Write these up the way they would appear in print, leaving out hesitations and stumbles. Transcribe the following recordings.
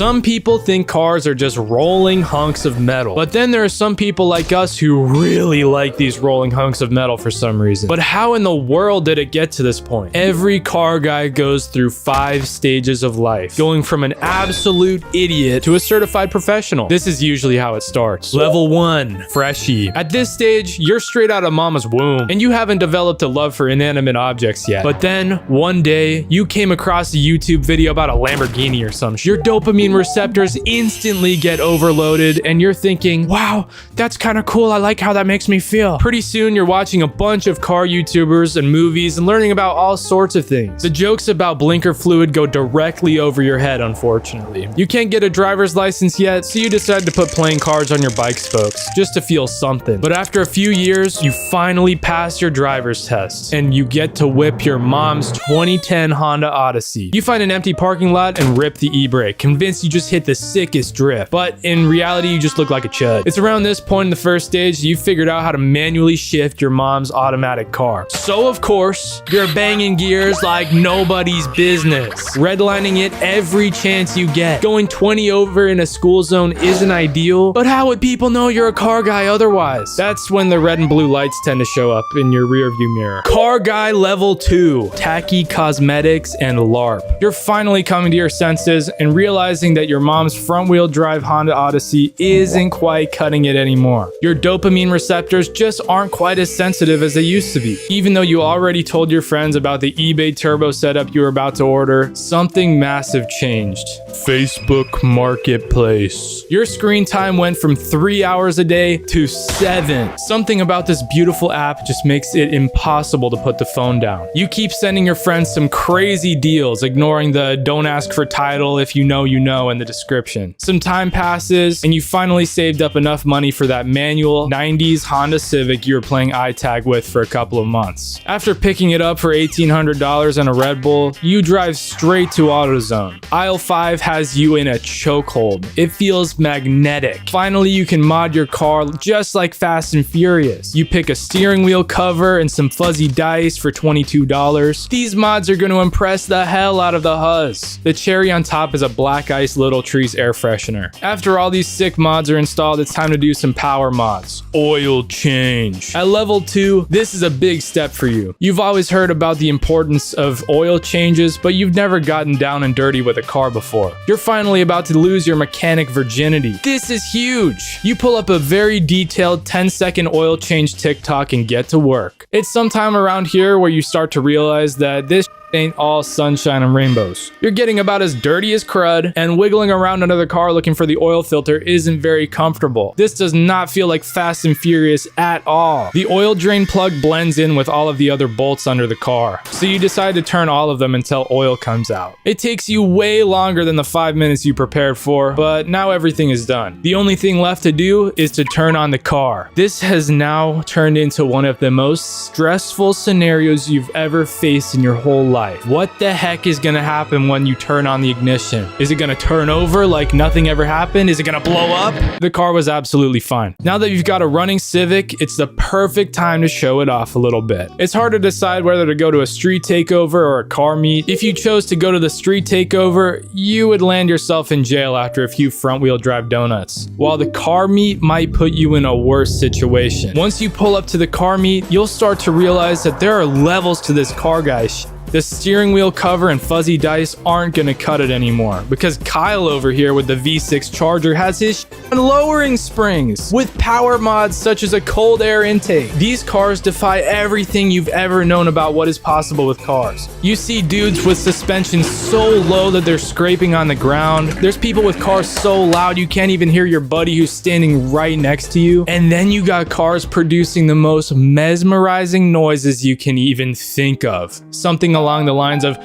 Some people think cars are just rolling hunks of metal, but then there are some people like us who really like these rolling hunks of metal for some reason. But how in the world did it get to this point? Every car guy goes through 5 stages of life, going from an absolute idiot to a certified professional. This is usually how it starts. Level 1, freshie. At this stage, you're straight out of mama's womb, and you haven't developed a love for inanimate objects yet. But then, one day, you came across a YouTube video about a Lamborghini or some shit. Your dopamine receptors instantly get overloaded, and you're thinking, wow, that's kind of cool. I like how that makes me feel. Pretty soon, you're watching a bunch of car YouTubers and movies and learning about all sorts of things. The jokes about blinker fluid go directly over your head, unfortunately. You can't get a driver's license yet, so you decide to put playing cards on your bike spokes, just to feel something. But after a few years, you finally pass your driver's test, and you get to whip your mom's 2010 Honda Odyssey. You find an empty parking lot and rip the e-brake, convinced you just hit the sickest drift. But in reality, you just look like a chud. It's around this point in the first stage you figured out how to manually shift your mom's automatic car. So of course, you're banging gears like nobody's business, redlining it every chance you get. Going 20 over in a school zone isn't ideal, but how would people know you're a car guy otherwise? That's when the red and blue lights tend to show up in your rearview mirror. Car guy level 2, tacky cosmetics and LARP. You're finally coming to your senses and realizing that your mom's front-wheel drive Honda Odyssey isn't quite cutting it anymore. Your dopamine receptors just aren't quite as sensitive as they used to be. Even though you already told your friends about the eBay turbo setup you were about to order, something massive changed. Facebook Marketplace. Your screen time went from 3 hours a day to 7. Something about this beautiful app just makes it impossible to put the phone down. You keep sending your friends some crazy deals, ignoring the don't ask for title if you know in the description. Some time passes, and you finally saved up enough money for that manual 90s Honda Civic you were playing iTag with for a couple of months. After picking it up for $1,800 and a Red Bull, you drive straight to AutoZone. Aisle 5 has you in a chokehold. It feels magnetic. Finally, you can mod your car just like Fast and Furious. You pick a steering wheel cover and some fuzzy dice for $22. These mods are going to impress the hell out of the huzz. The cherry on top is a Black Ice Little Trees air freshener. After all these sick mods are installed, it's time to do some power mods. Oil change. At level 2, this is a big step for you. You've always heard about the importance of oil changes, but you've never gotten down and dirty with a car before. You're finally about to lose your mechanic virginity. This is huge. You pull up a very detailed 10-second oil change TikTok and get to work. It's sometime around here where you start to realize that this ain't all sunshine and rainbows. You're getting about as dirty as crud, and wiggling around under the car looking for the oil filter isn't very comfortable. This does not feel like Fast and Furious at all. The oil drain plug blends in with all of the other bolts under the car, so you decide to turn all of them until oil comes out. It takes you way longer than the 5 minutes you prepared for, but now everything is done. The only thing left to do is to turn on the car. This has now turned into one of the most stressful scenarios you've ever faced in your whole life. What the heck is gonna happen when you turn on the ignition? Is it gonna turn over like nothing ever happened? Is it gonna blow up? The car was absolutely fine. Now that you've got a running Civic, it's the perfect time to show it off a little bit. It's hard to decide whether to go to a street takeover or a car meet. If you chose to go to the street takeover, you would land yourself in jail after a few front-wheel drive donuts, while the car meet might put you in a worse situation. Once you pull up to the car meet, you'll start to realize that there are levels to this car guy shit. The steering wheel cover and fuzzy dice aren't gonna cut it anymore, because Kyle over here with the V6 Charger has his lowering springs with power mods such as a cold air intake. These cars defy everything you've ever known about what is possible with cars. You see dudes with suspension so low that they're scraping on the ground. There's people with cars so loud you can't even hear your buddy who's standing right next to you. And then you got cars producing the most mesmerizing noises you can even think of. Something along the lines of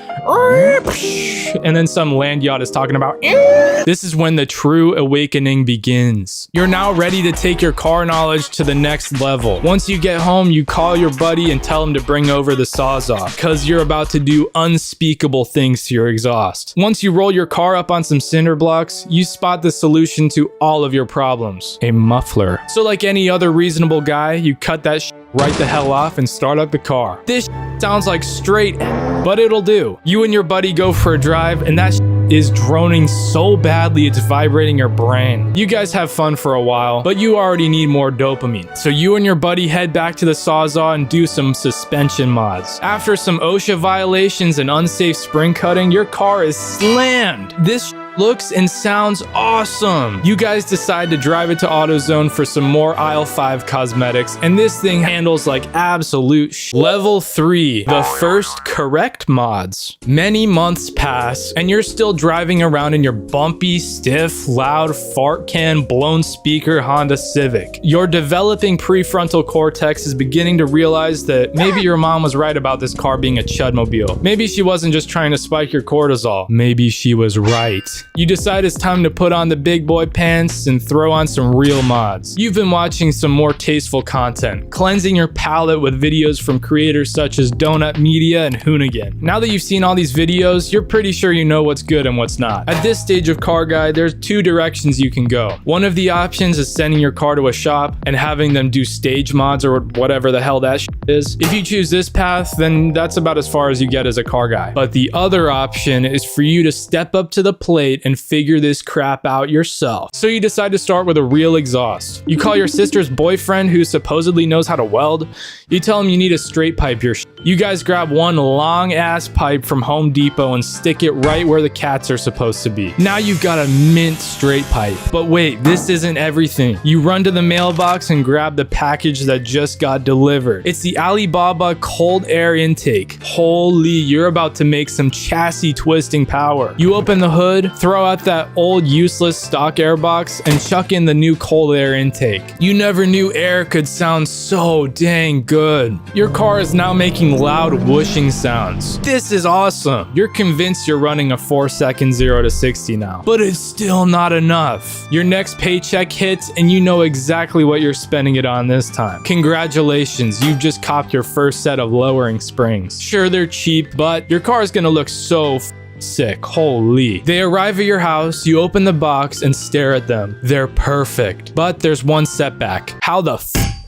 and then some land yacht is talking about. This is when the true awakening begins. You're now ready to take your car knowledge to the next level. Once you get home, you call your buddy and tell him to bring over the Sawzall, because you're about to do unspeakable things to your exhaust. Once you roll your car up on some cinder blocks, you spot the solution to all of your problems: a muffler. So like any other reasonable guy, you cut that right the hell off and start up the car. This sounds like straight, but it'll do. You and your buddy go for a drive, and that is droning so badly it's vibrating your brain. You guys have fun for a while, but you already need more dopamine. So you and your buddy head back to the Sawzall and do some suspension mods. After some OSHA violations and unsafe spring cutting, your car is slammed. This looks and sounds awesome. You guys decide to drive it to AutoZone for some more aisle 5 cosmetics, and this thing handles like absolute Level 3, the first correct mods. Many months pass, and you're still driving around in your bumpy, stiff, loud, fart can, blown speaker Honda Civic. Your developing prefrontal cortex is beginning to realize that maybe your mom was right about this car being a chudmobile. Maybe she wasn't just trying to spike your cortisol. Maybe she was right. You decide it's time to put on the big boy pants and throw on some real mods. You've been watching some more tasteful content, cleansing your palate with videos from creators such as Donut Media and Hoonigan. Now that you've seen all these videos, you're pretty sure you know what's good and what's not. At this stage of Car Guy, there's 2 directions you can go. One of the options is sending your car to a shop and having them do stage mods or whatever the hell that is. If you choose this path, then that's about as far as you get as a car guy. But the other option is for you to step up to the plate and figure this crap out yourself. So you decide to start with a real exhaust. You call your sister's boyfriend who supposedly knows how to weld. You tell him you need to straight pipe your shit. You guys grab one long ass pipe from Home Depot and stick it right where the cats are supposed to be. Now you've got a mint straight pipe. But wait, this isn't everything. You run to the mailbox and grab the package that just got delivered. It's the Alibaba cold air intake. Holy, you're about to make some chassis twisting power. You open the hood, throw out that old useless stock air box, and chuck in the new cold air intake. You never knew air could sound so dang good. Your car is now making loud whooshing sounds. This is awesome. You're convinced you're running a 4-second 0 to 60 now. But it's still not enough. Your next paycheck hits and you know exactly what you're spending it on this time. Congratulations, you've just copped your first set of lowering springs. Sure, they're cheap, but your car is gonna look so sick. Holy. They arrive at your house, you open the box and stare at them. They're perfect. But there's one setback. How the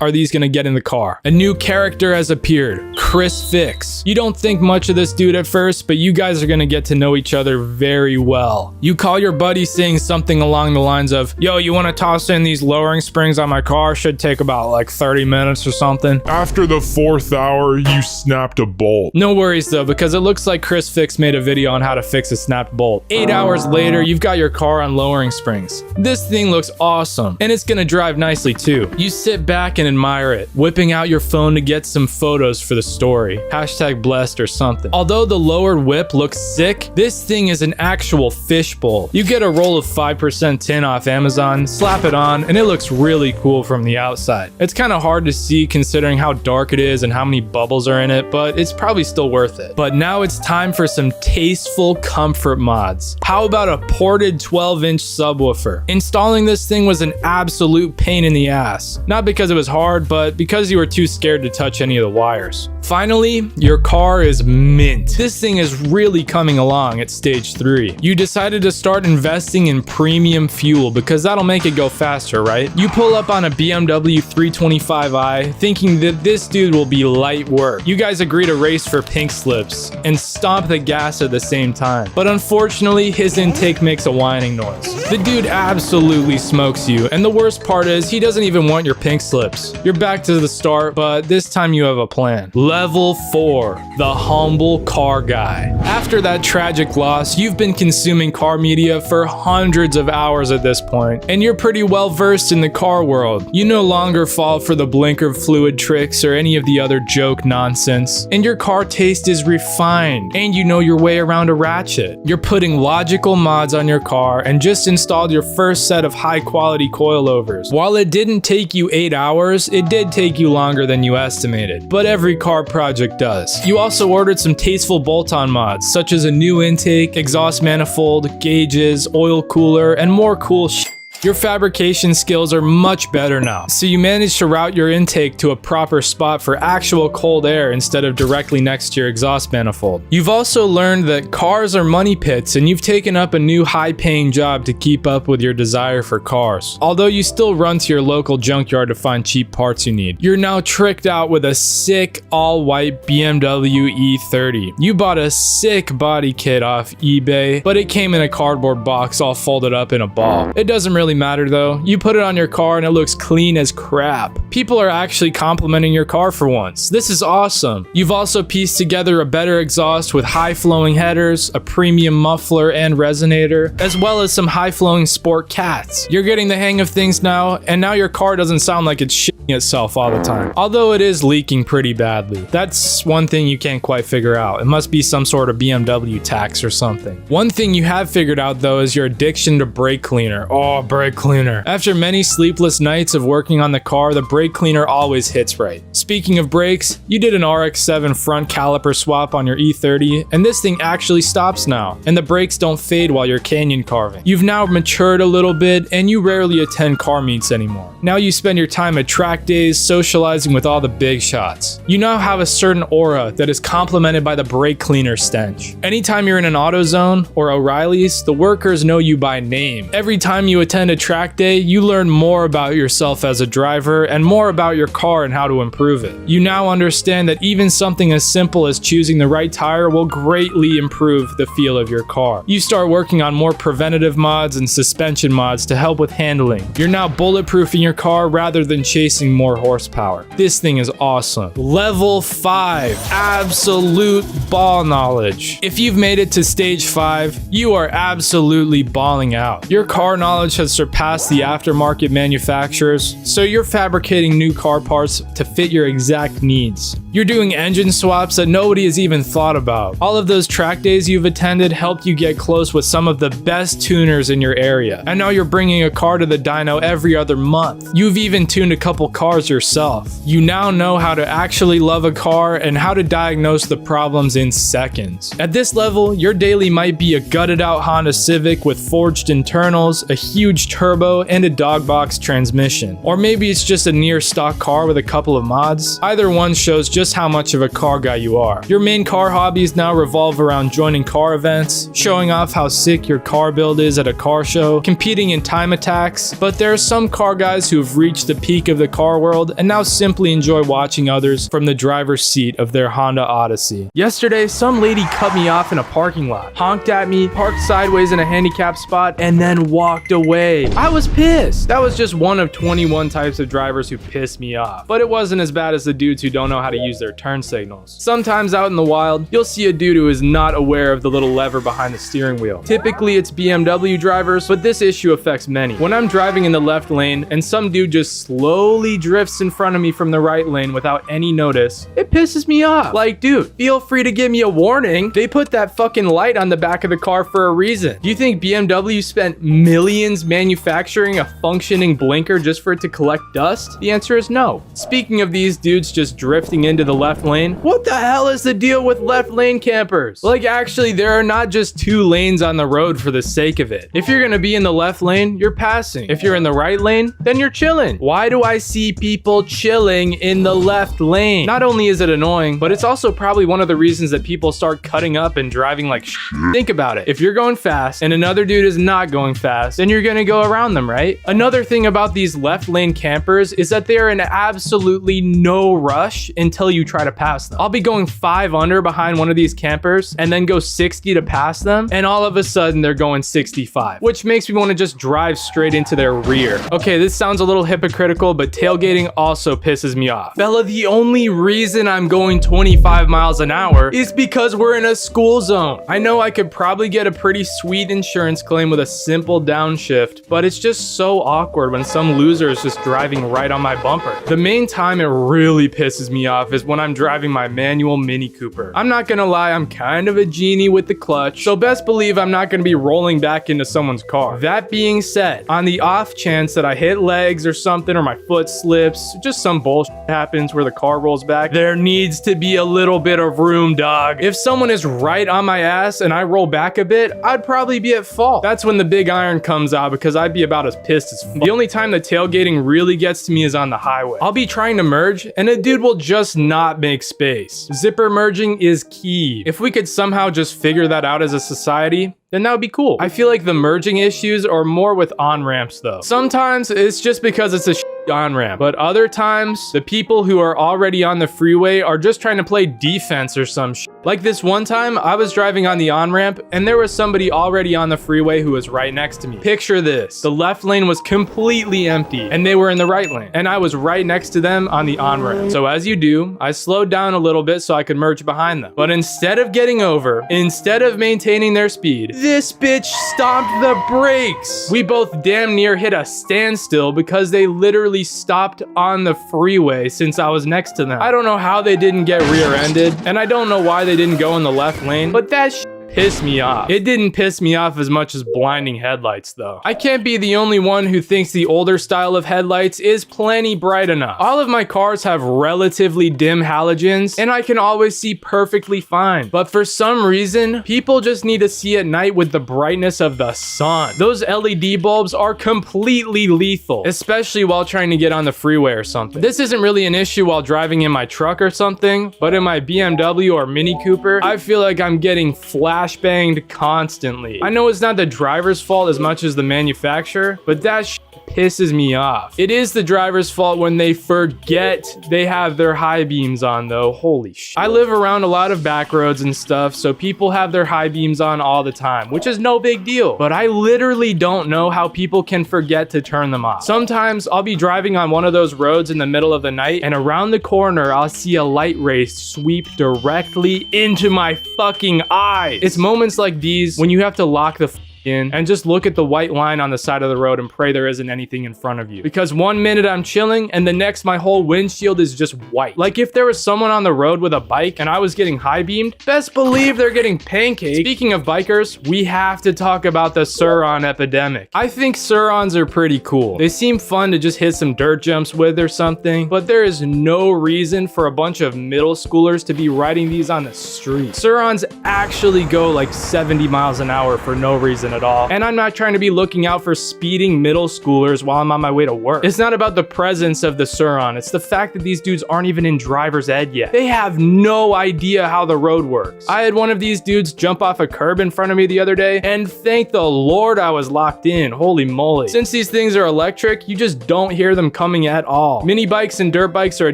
are these gonna get in the car? A new character has appeared, Chris Fix. You don't think much of this dude at first, but you guys are gonna get to know each other very well. You call your buddy saying something along the lines of, yo, you wanna toss in these lowering springs on my car? Should take about like 30 minutes or something. After the 4th hour, you snapped a bolt. No worries though, because it looks like Chris Fix made a video on how to fix a snapped bolt. 8 hours later, you've got your car on lowering springs. This thing looks awesome, and it's gonna drive nicely too. You sit back and admire it, whipping out your phone to get some photos for the story. Hashtag blessed or something. Although the lowered whip looks sick, this thing is an actual fishbowl. You get a roll of 5% tin off Amazon, slap it on, and it looks really cool from the outside. It's kind of hard to see considering how dark it is and how many bubbles are in it, but it's probably still worth it. But now it's time for some tasteful comfort mods. How about a ported 12-inch subwoofer? Installing this thing was an absolute pain in the ass. Not because it was hard, but because you were too scared to touch any of the wires. Finally, your car is mint. This thing is really coming along at stage 3. You decided to start investing in premium fuel because that'll make it go faster, right? You pull up on a BMW 325i thinking that this dude will be light work. You guys agree to race for pink slips and stomp the gas at the same time. But unfortunately, his intake makes a whining noise. The dude absolutely smokes you, and the worst part is he doesn't even want your pink slips. You're back to the start, but this time you have a plan. Level 4, the humble car guy. After that tragic loss, you've been consuming car media for hundreds of hours at this point, and you're pretty well versed in the car world. You no longer fall for the blinker fluid tricks or any of the other joke nonsense, and your car taste is refined, and you know your way around a ratchet. You're putting logical mods on your car and just installed your first set of high quality coilovers. While it didn't take you 8 hours, it did take you longer than you estimated, but every car project does. You also ordered some tasteful bolt-on mods, such as a new intake, exhaust manifold, gauges, oil cooler, and more cool shit. Your fabrication skills are much better now, so you manage to route your intake to a proper spot for actual cold air instead of directly next to your exhaust manifold. You've also learned that cars are money pits, and you've taken up a new high-paying job to keep up with your desire for cars. Although you still run to your local junkyard to find cheap parts you need. You're now tricked out with a sick all-white BMW E30. You bought a sick body kit off eBay, but it came in a cardboard box all folded up in a ball. It doesn't really matter though. You put it on your car and it looks clean as crap. People are actually complimenting your car for once. This is awesome. You've also pieced together a better exhaust with high-flowing headers, a premium muffler and resonator, as well as some high-flowing sport cats. You're getting the hang of things now, and now your car doesn't sound like it's shitting itself all the time. Although it is leaking pretty badly. That's one thing you can't quite figure out. It must be some sort of BMW tax or something. One thing you have figured out though is your addiction to brake cleaner. Oh, brake cleaner. After many sleepless nights of working on the car, the brake cleaner always hits right. Speaking of brakes, you did an RX-7 front caliper swap on your E30, and this thing actually stops now, and the brakes don't fade while you're canyon carving. You've now matured a little bit, and you rarely attend car meets anymore. Now you spend your time at track days socializing with all the big shots. You now have a certain aura that is complemented by the brake cleaner stench. Anytime you're in an AutoZone or O'Reilly's, the workers know you by name. Every time you attend a track day, you learn more about yourself as a driver and more about your car and how to improve it. You now understand that even something as simple as choosing the right tire will greatly improve the feel of your car. You start working on more preventative mods and suspension mods to help with handling. You're now bulletproofing your car rather than chasing more horsepower. This thing is awesome. Level 5, absolute ball knowledge. If you've made it to stage 5, you are absolutely balling out. Your car knowledge has surpassed the aftermarket manufacturers, so you're fabricating new car parts to fit your exact needs. You're doing engine swaps that nobody has even thought about. All of those track days you've attended helped you get close with some of the best tuners in your area. And now you're bringing a car to the dyno every other month. You've even tuned a couple cars yourself. You now know how to actually love a car and how to diagnose the problems in seconds. At this level, your daily might be a gutted out Honda Civic with forged internals, a huge turbo, and a dog box transmission. Or maybe it's just a near stock car with a couple of mods. Either one shows just how much of a car guy you are. Your main car hobbies now revolve around joining car events, showing off how sick your car build is at a car show, competing in time attacks, but there are some car guys who have reached the peak of the car world and now simply enjoy watching others from the driver's seat of their Honda Odyssey. Yesterday, some lady cut me off in a parking lot, honked at me, parked sideways in a handicapped spot, and then walked away. I was pissed. That was just one of 21 types of drivers who pissed me off, but it wasn't as bad as the dudes who don't know how to use their turn signals. Sometimes out in the wild, you'll see a dude who is not aware of the little lever behind the steering wheel. Typically it's BMW drivers, but this issue affects many. When I'm driving in the left lane and some dude just slowly drifts in front of me from the right lane without any notice, it pisses me off. Like, dude, feel free to give me a warning. They put that fucking light on the back of the car for a reason. Do you think BMW spent millions manufacturing a functioning blinker just for it to collect dust? The answer is no. Speaking of these dudes just drifting into the left lane, what the hell is the deal with left lane campers? Like, actually, there are not just 2 lanes on the road for the sake of it. If you're gonna be in the left lane, you're passing. If you're in the right lane, then you're chilling. Why do I see people chilling in the left lane? Not only is it annoying, but it's also probably one of the reasons that people start cutting up and driving like shit. Think about it. If you're going fast and another dude is not going fast, then you're gonna go around them, right? Another thing about these left lane campers is that they're in absolutely no rush until you try to pass them. I'll be going 5 under behind one of these campers and then go 60 to pass them, and all of a sudden they're going 65, which makes me want to just drive straight into their rear. Okay, this sounds a little hypocritical, but tailgating also pisses me off. Bella, the only reason I'm going 25 miles an hour is because we're in a school zone. I know I could probably get a pretty sweet insurance claim with a simple downshift, but it's just so awkward when some loser is just driving right on my bumper. The main time it really pisses me off is when I'm driving my manual Mini Cooper. I'm not gonna lie, I'm kind of a genie with the clutch, so best believe I'm not gonna be rolling back into someone's car. That being said, on the off chance that I hit legs or something, or my foot slips, just some bullshit happens where the car rolls back, there needs to be a little bit of room, dog. If someone is right on my ass and I roll back a bit, I'd probably be at fault. That's when the big iron comes out, because because I'd be about as pissed as fuck. The only time the tailgating really gets to me is on the highway. I'll be trying to merge and a dude will just not make space. Zipper merging is key. If we could somehow just figure that out as a society, then that would be cool. I feel like the merging issues are more with on-ramps though. Sometimes it's just because it's a on-ramp, but other times the people who are already on the freeway are just trying to play defense or some shit. Like this one time I was driving on the on-ramp and there was somebody already on the freeway who was right next to me. Picture this. The left lane was completely empty and they were in the right lane and I was right next to them on the on-ramp. So as you do, I slowed down a little bit so I could merge behind them. But instead of getting over, instead of maintaining their speed, this bitch stomped the brakes. We both damn near hit a standstill because they literally stopped on the freeway since I was next to them. I don't know how they didn't get rear-ended, and I don't know why they didn't go in the left lane, but that pissed me off. It didn't piss me off as much as blinding headlights though. I can't be the only one who thinks the older style of headlights is plenty bright enough. All of my cars have relatively dim halogens and I can always see perfectly fine. But for some reason, people just need to see at night with the brightness of the sun. Those LED bulbs are completely lethal, especially while trying to get on the freeway or something. This isn't really an issue while driving in my truck or something, but in my BMW or Mini Cooper, I feel like I'm getting flashbanged constantly. I know it's not the driver's fault as much as the manufacturer, but that pisses me off. It is the driver's fault when they forget they have their high beams on though. Holy shit. I live around a lot of back roads and stuff, so people have their high beams on all the time, which is no big deal. But I literally don't know how people can forget to turn them off. Sometimes I'll be driving on one of those roads in the middle of the night and around the corner I'll see a light ray sweep directly into my fucking eyes. It's moments like these when you have to lock the in and just look at the white line on the side of the road and pray there isn't anything in front of you. Because one minute I'm chilling and the next my whole windshield is just white. Like if there was someone on the road with a bike and I was getting high beamed, best believe they're getting pancaked. Speaking of bikers, we have to talk about the Sur-Ron epidemic. I think Sur-Rons are pretty cool. They seem fun to just hit some dirt jumps with or something, but there is no reason for a bunch of middle schoolers to be riding these on the street. Sur-Rons actually go like 70 miles an hour for no reason at all. And I'm not trying to be looking out for speeding middle schoolers while I'm on my way to work. It's not about the presence of the Sur-Ron. It's the fact that these dudes aren't even in driver's ed yet. They have no idea how the road works. I had one of these dudes jump off a curb in front of me the other day, and thank the Lord I was locked in. Holy moly. Since these things are electric, you just don't hear them coming at all. Mini bikes and dirt bikes are a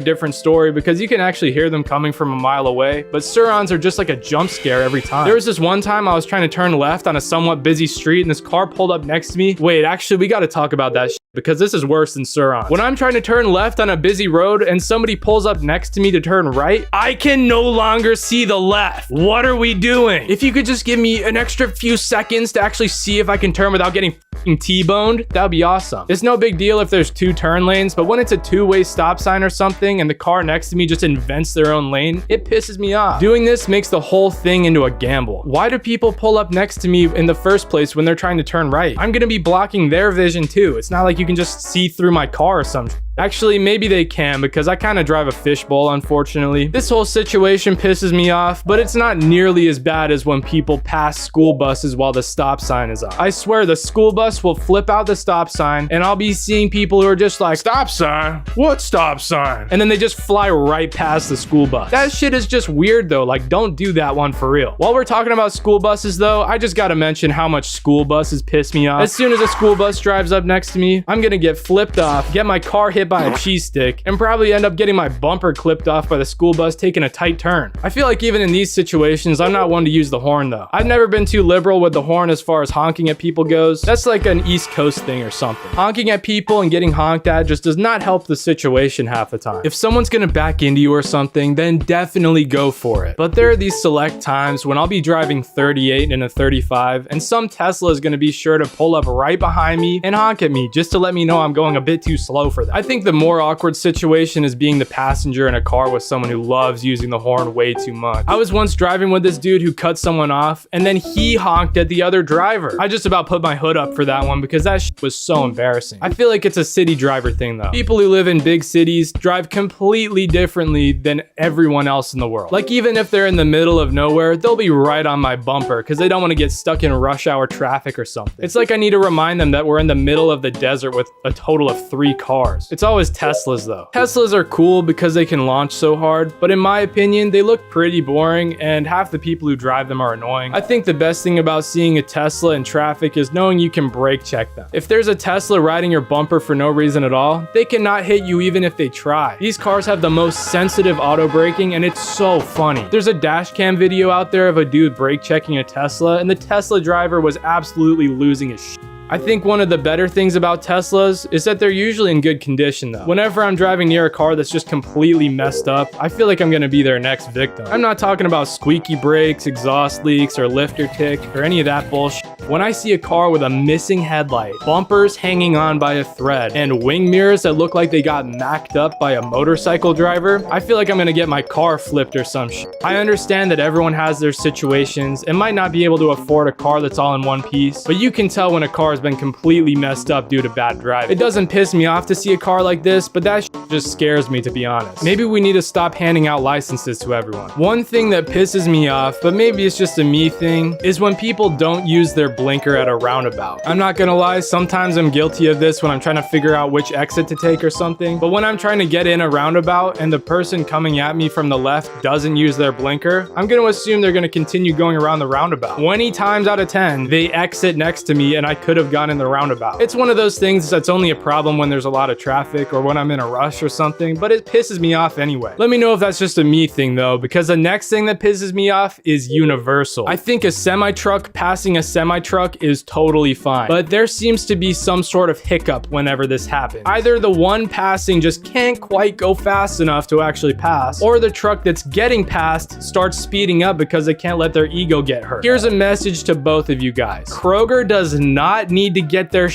different story because you can actually hear them coming from a mile away, but Sur-Rons are just like a jump scare every time. There was this one time I was trying to turn left on a somewhat busy street and this car pulled up next to me. Wait, actually, we got to talk about that because this is worse than Sur-Ron. When I'm trying to turn left on a busy road and somebody pulls up next to me to turn right, I can no longer see the left. What are we doing? If you could just give me an extra few seconds to actually see if I can turn without getting T-boned, that'd be awesome. It's no big deal if there's two turn lanes, but when it's a two-way stop sign or something and the car next to me just invents their own lane, it pisses me off. Doing this makes the whole thing into a gamble. Why do people pull up next to me in the first place when they're trying to turn right? I'm gonna be blocking their vision too. It's not like you can just see through my car or something. Actually, maybe they can because I kind of drive a fishbowl, unfortunately. This whole situation pisses me off, but it's not nearly as bad as when people pass school buses while the stop sign is up. I swear the school bus will flip out the stop sign and I'll be seeing people who are just like, stop sign? What stop sign? And then they just fly right past the school bus. That shit is just weird though. Like, don't do that one for real. While we're talking about school buses though, I just gotta mention how much school buses piss me off. As soon as a school bus drives up next to me, I'm gonna get flipped off, get my car hit by a cheese stick, and probably end up getting my bumper clipped off by the school bus taking a tight turn. I feel like even in these situations, I'm not one to use the horn though. I've never been too liberal with the horn as far as honking at people goes. That's like an East Coast thing or something. Honking at people and getting honked at just does not help the situation half the time. If someone's gonna back into you or something, then definitely go for it. But there are these select times when I'll be driving 38 in a 35 and some Tesla is gonna be sure to pull up right behind me and honk at me just to let me know I'm going a bit too slow for that. I think think the more awkward situation is being the passenger in a car with someone who loves using the horn way too much. I was once driving with this dude who cut someone off, and then he honked at the other driver. I just about put my hood up for that one because that shit was so embarrassing. I feel like it's a city driver thing though. People who live in big cities drive completely differently than everyone else in the world. Like even if they're in the middle of nowhere, they'll be right on my bumper because they don't want to get stuck in rush hour traffic or something. It's like I need to remind them that we're in the middle of the desert with a total of 3 cars. It's always Teslas though. Teslas are cool because they can launch so hard, but in my opinion, they look pretty boring and half the people who drive them are annoying. I think the best thing about seeing a Tesla in traffic is knowing you can brake check them. If there's a Tesla riding your bumper for no reason at all, they cannot hit you even if they try. These cars have the most sensitive auto braking and it's so funny. There's a dash cam video out there of a dude brake checking a Tesla and the Tesla driver was absolutely losing his shit. I think one of the better things about Teslas is that they're usually in good condition though. Whenever I'm driving near a car that's just completely messed up, I feel like I'm gonna be their next victim. I'm not talking about squeaky brakes, exhaust leaks, or lifter tick, or any of that bullshit. When I see a car with a missing headlight, bumpers hanging on by a thread, and wing mirrors that look like they got macked up by a motorcycle driver, I feel like I'm gonna get my car flipped or some shit. I understand that everyone has their situations and might not be able to afford a car that's all in one piece, but you can tell when a car has been completely messed up due to bad driving. It doesn't piss me off to see a car like this, but that just scares me to be honest. Maybe we need to stop handing out licenses to everyone. One thing that pisses me off, but maybe it's just a me thing, is when people don't use their blinker at a roundabout. I'm not gonna lie, sometimes I'm guilty of this when I'm trying to figure out which exit to take or something, but when I'm trying to get in a roundabout and the person coming at me from the left doesn't use their blinker, I'm gonna assume they're gonna continue going around the roundabout. 20 times out of 10, they exit next to me and I could have gone in the roundabout. It's one of those things that's only a problem when there's a lot of traffic or when I'm in a rush or something, but it pisses me off anyway. Let me know if that's just a me thing though, because the next thing that pisses me off is universal. I think a semi-truck passing a semi-truck is totally fine, but there seems to be some sort of hiccup whenever this happens. Either the one passing just can't quite go fast enough to actually pass, or the truck that's getting passed starts speeding up because they can't let their ego get hurt. Here's a message to both of you guys. Kroger does not need to get their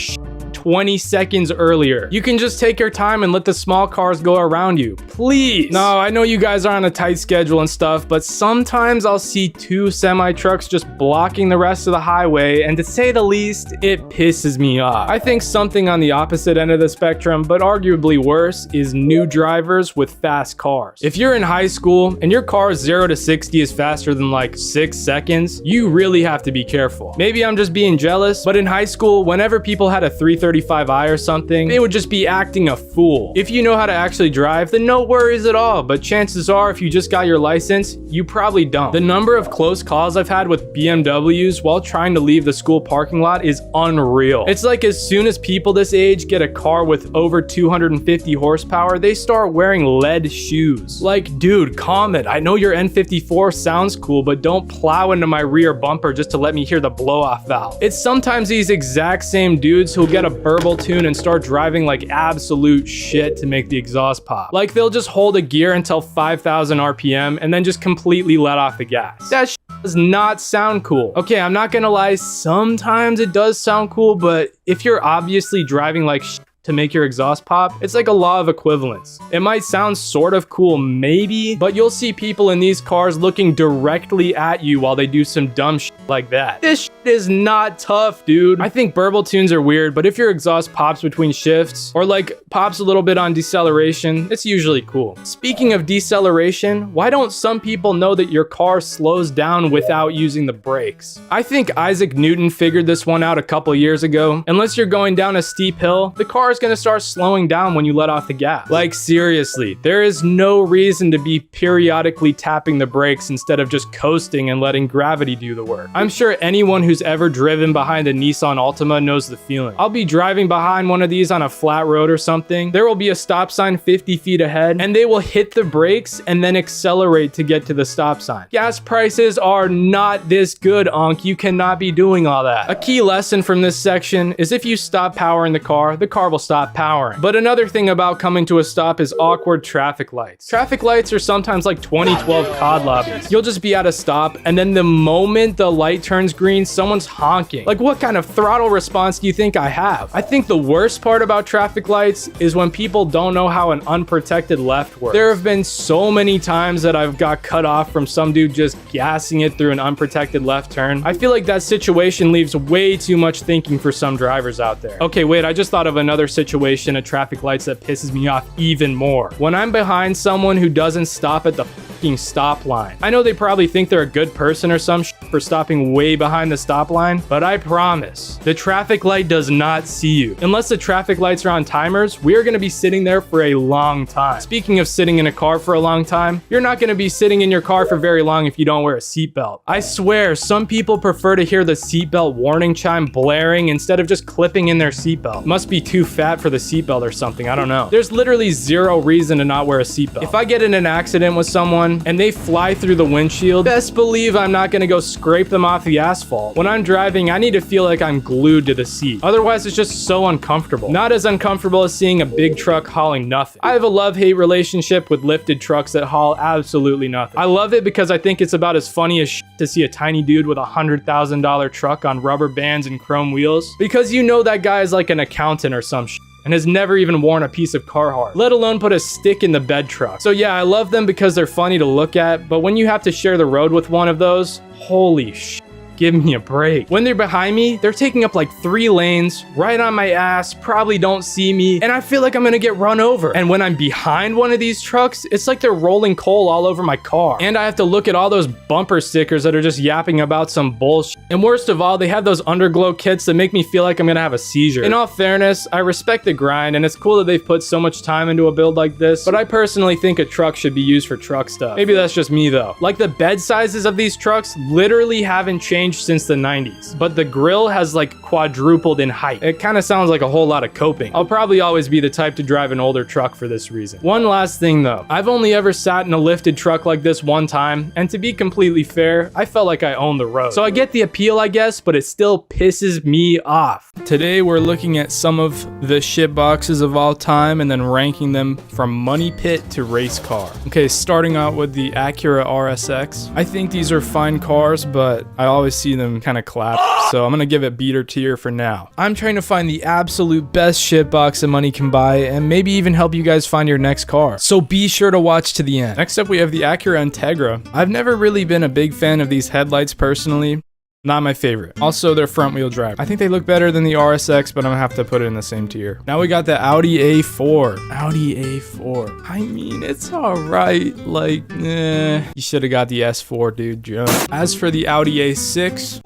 20 seconds earlier. You can just take your time and let the small cars go around you. Please. No, I know you guys are on a tight schedule and stuff, but sometimes I'll see 2 semi-trucks just blocking the rest of the highway, and to say the least, it pisses me off. I think something on the opposite end of the spectrum, but arguably worse, is new drivers with fast cars. If you're in high school and your car's 0 to 60 is faster than like 6 seconds, you really have to be careful. Maybe I'm just being jealous, but in high school, whenever people had a 335i or something, they would just be acting a fool. If you know how to actually drive, then no worries at all, but chances are if you just got your license, you probably don't. The number of close calls I've had with BMWs while trying to leave the school parking lot is unreal. It's like as soon as people this age get a car with over 250 horsepower, they start wearing lead shoes. Like, dude, calm it. I know your N54 sounds cool, but don't plow into my rear bumper just to let me hear the blow-off valve. It's sometimes these exact same dudes who'll get a burble tune and start driving like absolute shit to make the exhaust pop. Like they'll just hold a gear until 5,000 RPM and then just completely let off the gas. That shit does not sound cool. Okay, I'm not gonna lie, sometimes it does sound cool, but if you're obviously driving like shit to make your exhaust pop, it's like a law of equivalence. It might sound sort of cool maybe, but you'll see people in these cars looking directly at you while they do some dumb shit like that. This shit is not tough, dude. I think burble tunes are weird, but if your exhaust pops between shifts or like pops a little bit on deceleration, it's usually cool. Speaking of deceleration, why don't some people know that your car slows down without using the brakes? I think Isaac Newton figured this one out a couple years ago. Unless you're going down a steep hill, the car is gonna start slowing down when you let off the gas. Like seriously, there is no reason to be periodically tapping the brakes instead of just coasting and letting gravity do the work. I'm sure anyone who's ever driven behind a Nissan Altima knows the feeling. I'll be driving behind one of these on a flat road or something. There will be a stop sign 50 feet ahead and they will hit the brakes and then accelerate to get to the stop sign. Gas prices are not this good, Unc. You cannot be doing all that. A key lesson from this section is if you stop powering the car will stop powering. But another thing about coming to a stop is awkward traffic lights. Traffic lights are sometimes like 2012 COD lobbies. You'll just be at a stop, and then the moment the light turns green, someone's honking. Like, what kind of throttle response do you think I have? I think the worst part about traffic lights is when people don't know how an unprotected left works. There have been so many times that I've got cut off from some dude just gassing it through an unprotected left turn. I feel like that situation leaves way too much thinking for some drivers out there. Okay, wait, I just thought of another situation at traffic lights that pisses me off even more. When I'm behind someone who doesn't stop at the fucking stop line. I know they probably think they're a good person or some shit for stopping way behind the stop line, but I promise, the traffic light does not see you. Unless the traffic lights are on timers, we are going to be sitting there for a long time. Speaking of sitting in a car for a long time, you're not going to be sitting in your car for very long if you don't wear a seatbelt. I swear, some people prefer to hear the seatbelt warning chime blaring instead of just clipping in their seatbelt. Must be too fat for the seatbelt or something, I don't know. There's literally zero reason to not wear a seatbelt. If I get in an accident with someone and they fly through the windshield, best believe I'm not gonna go scrape them off the asphalt. When I'm driving, I need to feel like I'm glued to the seat. Otherwise, it's just so uncomfortable. Not as uncomfortable as seeing a big truck hauling nothing. I have a love-hate relationship with lifted trucks that haul absolutely nothing. I love it because I think it's about as funny as shit to see a tiny dude with a $100,000 truck on rubber bands and chrome wheels, because you know that guy is like an accountant or some shit and has never even worn a piece of Carhartt, let alone put a stick in the bed truck. So yeah, I love them because they're funny to look at, but when you have to share the road with one of those, holy shit. Give me a break. When they're behind me, they're taking up like 3 lanes, right on my ass, probably don't see me, and I feel like I'm gonna get run over. And when I'm behind one of these trucks, it's like they're rolling coal all over my car. And I have to look at all those bumper stickers that are just yapping about some bullshit. And worst of all, they have those underglow kits that make me feel like I'm gonna have a seizure. In all fairness, I respect the grind, and it's cool that they've put so much time into a build like this, but I personally think a truck should be used for truck stuff. Maybe that's just me though. Like, the bed sizes of these trucks literally haven't changed since the 90s, but the grill has like quadrupled in height. It kind of sounds like a whole lot of coping. I'll probably always be the type to drive an older truck for this reason. One last thing though, I've only ever sat in a lifted truck like this one time, and to be completely fair, I felt like I owned the road. So I get the appeal, I guess, but it still pisses me off. Today we're looking at some of the shit boxes of all time and then ranking them from money pit to race car. Okay, starting out with the Acura RSX. I think these are fine cars, but I always see them kind of clap, so I'm gonna give it beater tier for now. I'm trying to find the absolute best shit box that money can buy, and maybe even help you guys find your next car, so be sure to watch to the end. Next up we have the Acura Integra. I've never really been a big fan of these headlights personally. Not my favorite. Also, they're front wheel drive. I think they look better than the RSX, but I'm gonna have to put it in the same tier. Now we got the Audi A4. Audi A4. I mean, it's alright. Like, you should have got the S4, dude. Jump. As for the Audi A6,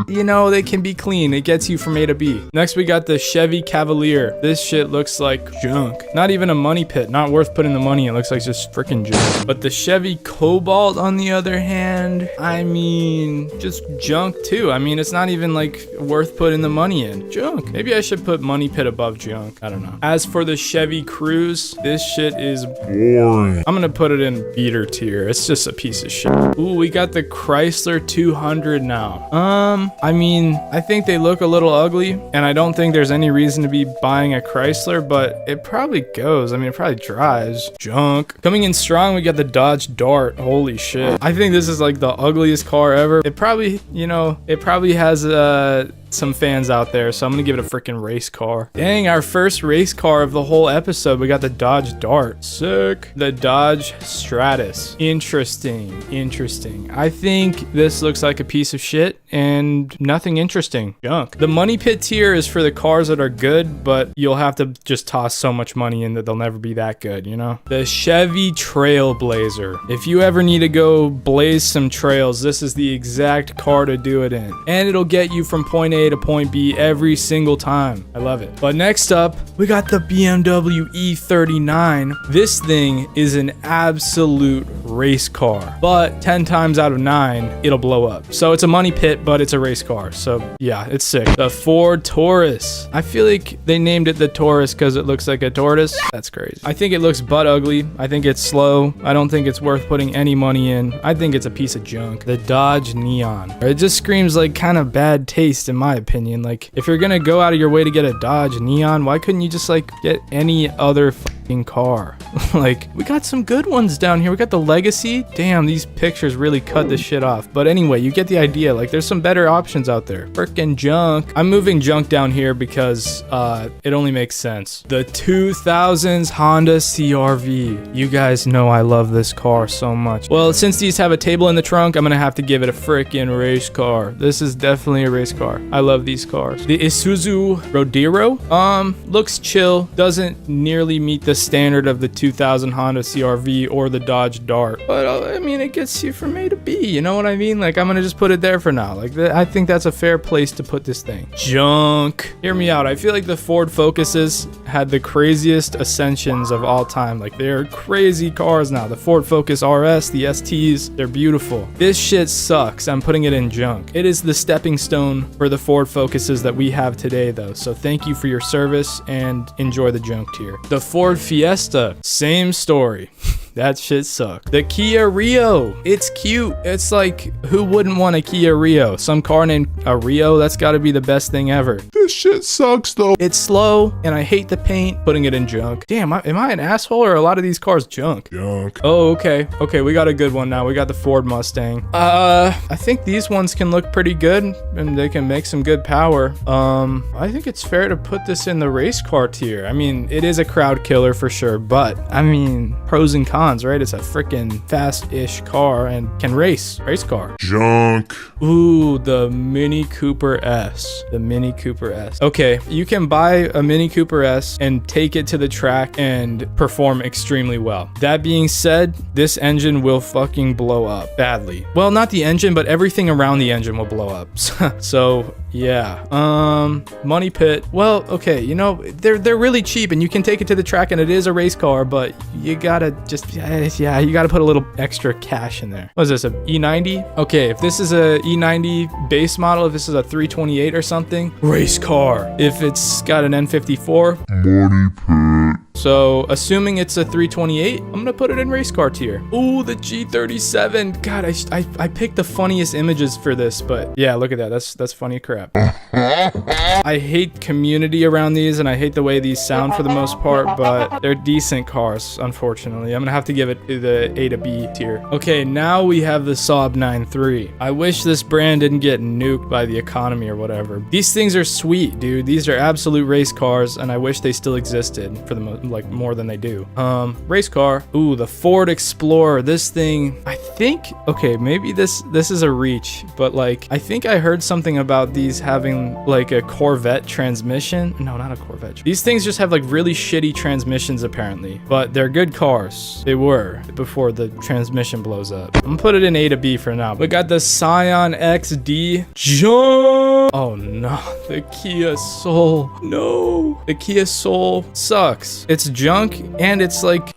you know, they can be clean. It gets you from A to B. Next, we got the Chevy Cavalier. This shit looks like junk. Not even a money pit. Not worth putting the money in. It looks like just freaking junk. But the Chevy Cobalt, on the other hand, I mean, just junk too. I mean, it's not even like worth putting the money in. Junk. Maybe I should put money pit above junk. I don't know. As for the Chevy Cruze, this shit is boring. I'm gonna put it in beater tier. It's just a piece of shit. Ooh, we got the Chrysler 200 now. I mean, I think they look a little ugly, and I don't think there's any reason to be buying a Chrysler, but it probably goes. I mean, it probably drives. Junk. Coming in strong, we got the Dodge Dart. Holy shit. I think this is like the ugliest car ever. It probably, you know, it probably has some fans out there, so I'm gonna give it a freaking race car. Dang, our first race car of the whole episode. We got the Dodge Dart. Sick. The Dodge Stratus. Interesting. I think this looks like a piece of shit and nothing interesting. Junk. The money pit tier is for the cars that are good, but you'll have to just toss so much money in that they'll never be that good, you know? The Chevy Trailblazer. If you ever need to go blaze some trails, this is the exact car to do it in. And it'll get you from point A to point B every single time. I love it. But next up, we got the BMW E39. This thing is an absolute race car, but 10 times out of 9, it'll blow up. So it's a money pit, but it's a race car. So yeah, it's sick. The Ford Taurus. I feel like they named it the Taurus because it looks like a tortoise. That's crazy. I think it looks butt ugly. I think it's slow. I don't think it's worth putting any money in. I think it's a piece of junk. The Dodge Neon. It just screams like kind of bad taste in my my opinion. Like, if you're gonna go out of your way to get a Dodge Neon, why couldn't you just like get any other fucking car? Like, we got some good ones down here. We got the Legacy. Damn, these pictures really cut this shit off. But anyway, you get the idea. Like, there's some better options out there. Frickin' junk. I'm moving junk down here because it only makes sense. The 2000s Honda CR-V. You guys know I love this car so much. Well, since these have a table in the trunk, I'm gonna have to give it a frickin' race car. This is definitely a race car. I love these cars. The Isuzu Rodero, looks chill. Doesn't nearly meet the standard of the 2000 Honda CR-V or the Dodge Dart, but I mean, it gets you from A to B, you know what I mean? Like, I'm gonna just put it there for now. Like, I think that's a fair place to put this thing. Junk. Hear me out. I feel like the Ford Focuses had the craziest ascensions of all time. Like, they're crazy cars now. The Ford Focus RS, the STs, they're beautiful. This shit sucks. I'm putting it in junk. It is the stepping stone for the Ford Focuses that we have today, though. So thank you for your service and enjoy the junk tier. The Ford Fiesta, same story. That shit sucked. The Kia Rio, it's cute. It's like, who wouldn't want a Kia Rio? Some car named a Rio, that's gotta be the best thing ever. This shit sucks though. It's slow, and I hate the paint. Putting it in junk. Damn, am I an asshole, or are a lot of these cars junk? Junk. Oh, okay. Okay, we got a good one now. We got the Ford Mustang. I think these ones can look pretty good, and they can make some good power. I think it's fair to put this in the race car tier. I mean, it is a crowd killer for sure, but I mean, pros and cons, right? It's a freaking fast-ish car and can race car. Junk. Ooh, the Mini Cooper S. The Mini Cooper S. Okay, you can buy a Mini Cooper S and take it to the track and perform extremely well. That being said, this engine will fucking blow up badly. Well, not the engine, but everything around the engine will blow up. So, yeah. Money pit. Well, okay, you know, they're really cheap and you can take it to the track and it is a race car, but you gotta just, yeah, you gotta put a little extra cash in there. What is this, a E90? Okay, if this is a E90 base model, if this is a 328 or something, race car. If it's got an N54, Money pit. so assuming it's a 328, I'm gonna put it in race car tier. Ooh, the G37. God, I picked the funniest images for this, but yeah, look at that. That's funny crap. I hate community around these, and I hate the way these sound for the most part, but they're decent cars, unfortunately. I'm gonna have to give it the A to B tier. Okay, now we have the Saab 9-3. I wish this brand didn't get nuked by the economy or whatever. These things are sweet, dude. These are absolute race cars, and I wish they still existed for the like more than they do. Race car. Ooh, the Ford Explorer. This thing, I think, okay, maybe this is a reach, but like, I think I heard something about these having like a Corvette transmission. No, not a Corvette. These things just have like really shitty transmissions apparently, but they're good cars. They were before the transmission blows up. I'm gonna put it in A to B for now. We got the Scion XD. Jump! Oh no, the Kia Soul. No, the Kia Soul sucks. It's junk and it's like,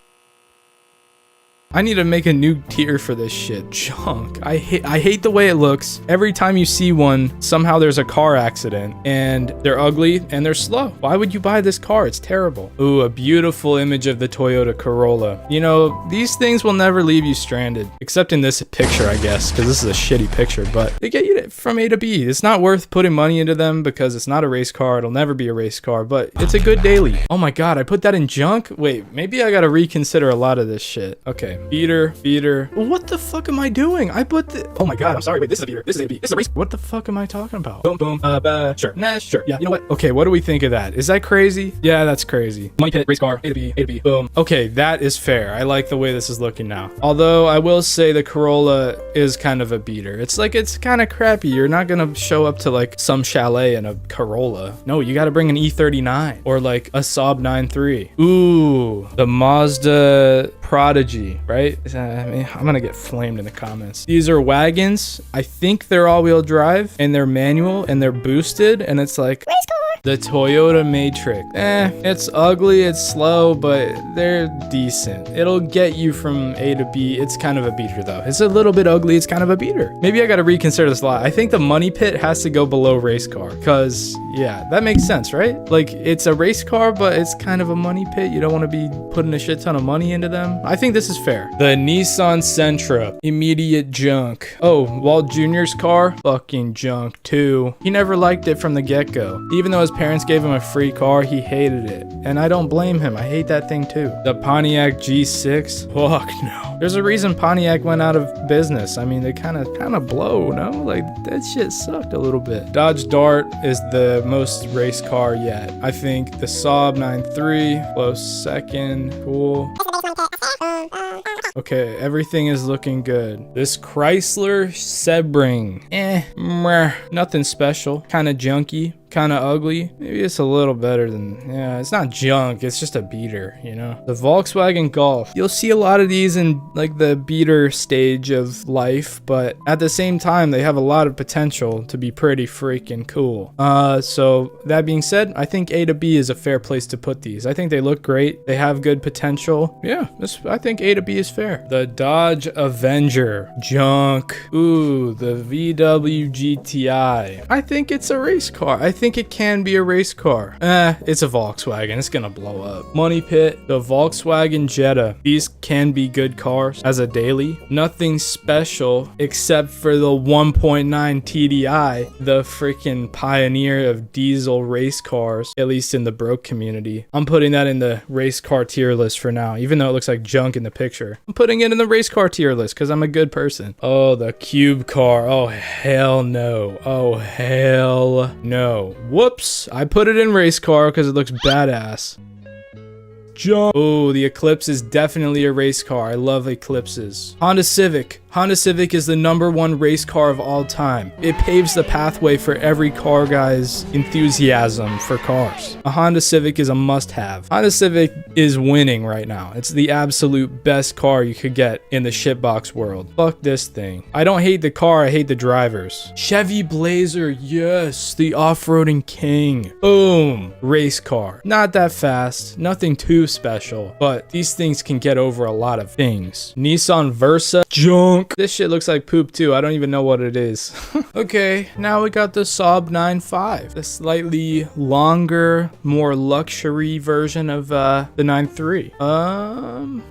I need to make a new tier for this shit. Junk. I hate the way it looks. Every time you see one, somehow there's a car accident and they're ugly and they're slow. Why would you buy this car? It's terrible. Ooh, a beautiful image of the Toyota Corolla. You know, these things will never leave you stranded, except in this picture, I guess, because this is a shitty picture, but they get you from A to B. It's not worth putting money into them because it's not a race car. It'll never be a race car, but it's a good daily. Oh my God, I put that in junk? Wait, maybe I gotta reconsider a lot of this shit. Okay. Beater. What the fuck am I doing? I put the... Oh my God, I'm sorry. Wait, this is a beater. This is a beat. This is a race. What the fuck am I talking about? Boom. Sure. Nah, sure. Yeah, you know what? Okay, what do we think of that? Is that crazy? Yeah, that's crazy. Money pit, race car, A to B. Boom. Okay, that is fair. I like the way this is looking now. Although, I will say the Corolla is kind of a beater. It's like, it's kind of crappy. You're not gonna show up to like some chalet in a Corolla. No, you gotta bring an E39 or like a Saab 9-3. Ooh, the Mazda Prodigy, right? I mean, I'm gonna get flamed in the comments. These are wagons. I think they're all-wheel drive and they're manual and they're boosted and it's like race car. The Toyota Matrix. It's ugly, it's slow, but they're decent. It'll get you from A to B. It's kind of a beater though. It's a little bit ugly, it's kind of a beater. Maybe I gotta reconsider this a lot. I think the money pit has to go below race car, because yeah, that makes sense, right? Like, it's a race car, but it's kind of a money pit. You don't want to be putting a shit ton of money into them. I think this is fair. The Nissan Sentra, immediate junk. Oh, Walt Jr.'s car, fucking junk too. He never liked it from the get-go. Even though his parents gave him a free car, he hated it. And I don't blame him. I hate that thing too. The Pontiac G6, fuck no. There's a reason Pontiac went out of business. I mean, they kind of blow, no? Like, that shit sucked a little bit. Dodge Dart is the most race car yet. I think the Saab 9.3, close second, cool. Okay, everything is looking good. This Chrysler Sebring, meh, nothing special. Kind of junky, kind of ugly. Maybe it's a little better than, yeah, it's not junk, it's just a beater, you know? The Volkswagen Golf. You'll see a lot of these in like the beater stage of life, but at the same time, they have a lot of potential to be pretty freaking cool. So that being said, I think A to B is a fair place to put these. I think they look great. They have good potential. Yeah, I think A to B is fair. The Dodge Avenger, junk. Ooh, the VW GTI. I think it's a race car. I think it can be a race car. It's a Volkswagen. It's gonna blow up. Money pit, the Volkswagen Jetta. These can be good cars as a daily. Nothing special except for the 1.9 TDI, the freaking pioneer of diesel race cars, at least in the broke community. I'm putting that in the race car tier list for now, even though it looks like junk in the picture. I'm putting it in the race car tier list because I'm a good person. Oh, the Cube car. Oh, hell no. Oh, hell no. Whoops. I put it in race car because it looks badass. Oh, the Eclipse is definitely a race car. I love Eclipses. Honda Civic. Honda Civic is the #1 race car of all time. It paves the pathway for every car guy's enthusiasm for cars. A Honda Civic is a must-have. Honda Civic is winning right now. It's the absolute best car you could get in the shitbox world. Fuck this thing. I don't hate the car, I hate the drivers. Chevy Blazer, yes, the off-roading king. Boom, race car. Not that fast, nothing too special, but these things can get over a lot of things. Nissan Versa, junk. This shit looks like poop too. I don't even know what it is. Okay, now we got the Saab 9.5, the slightly longer, more luxury version of the 9.3. I'm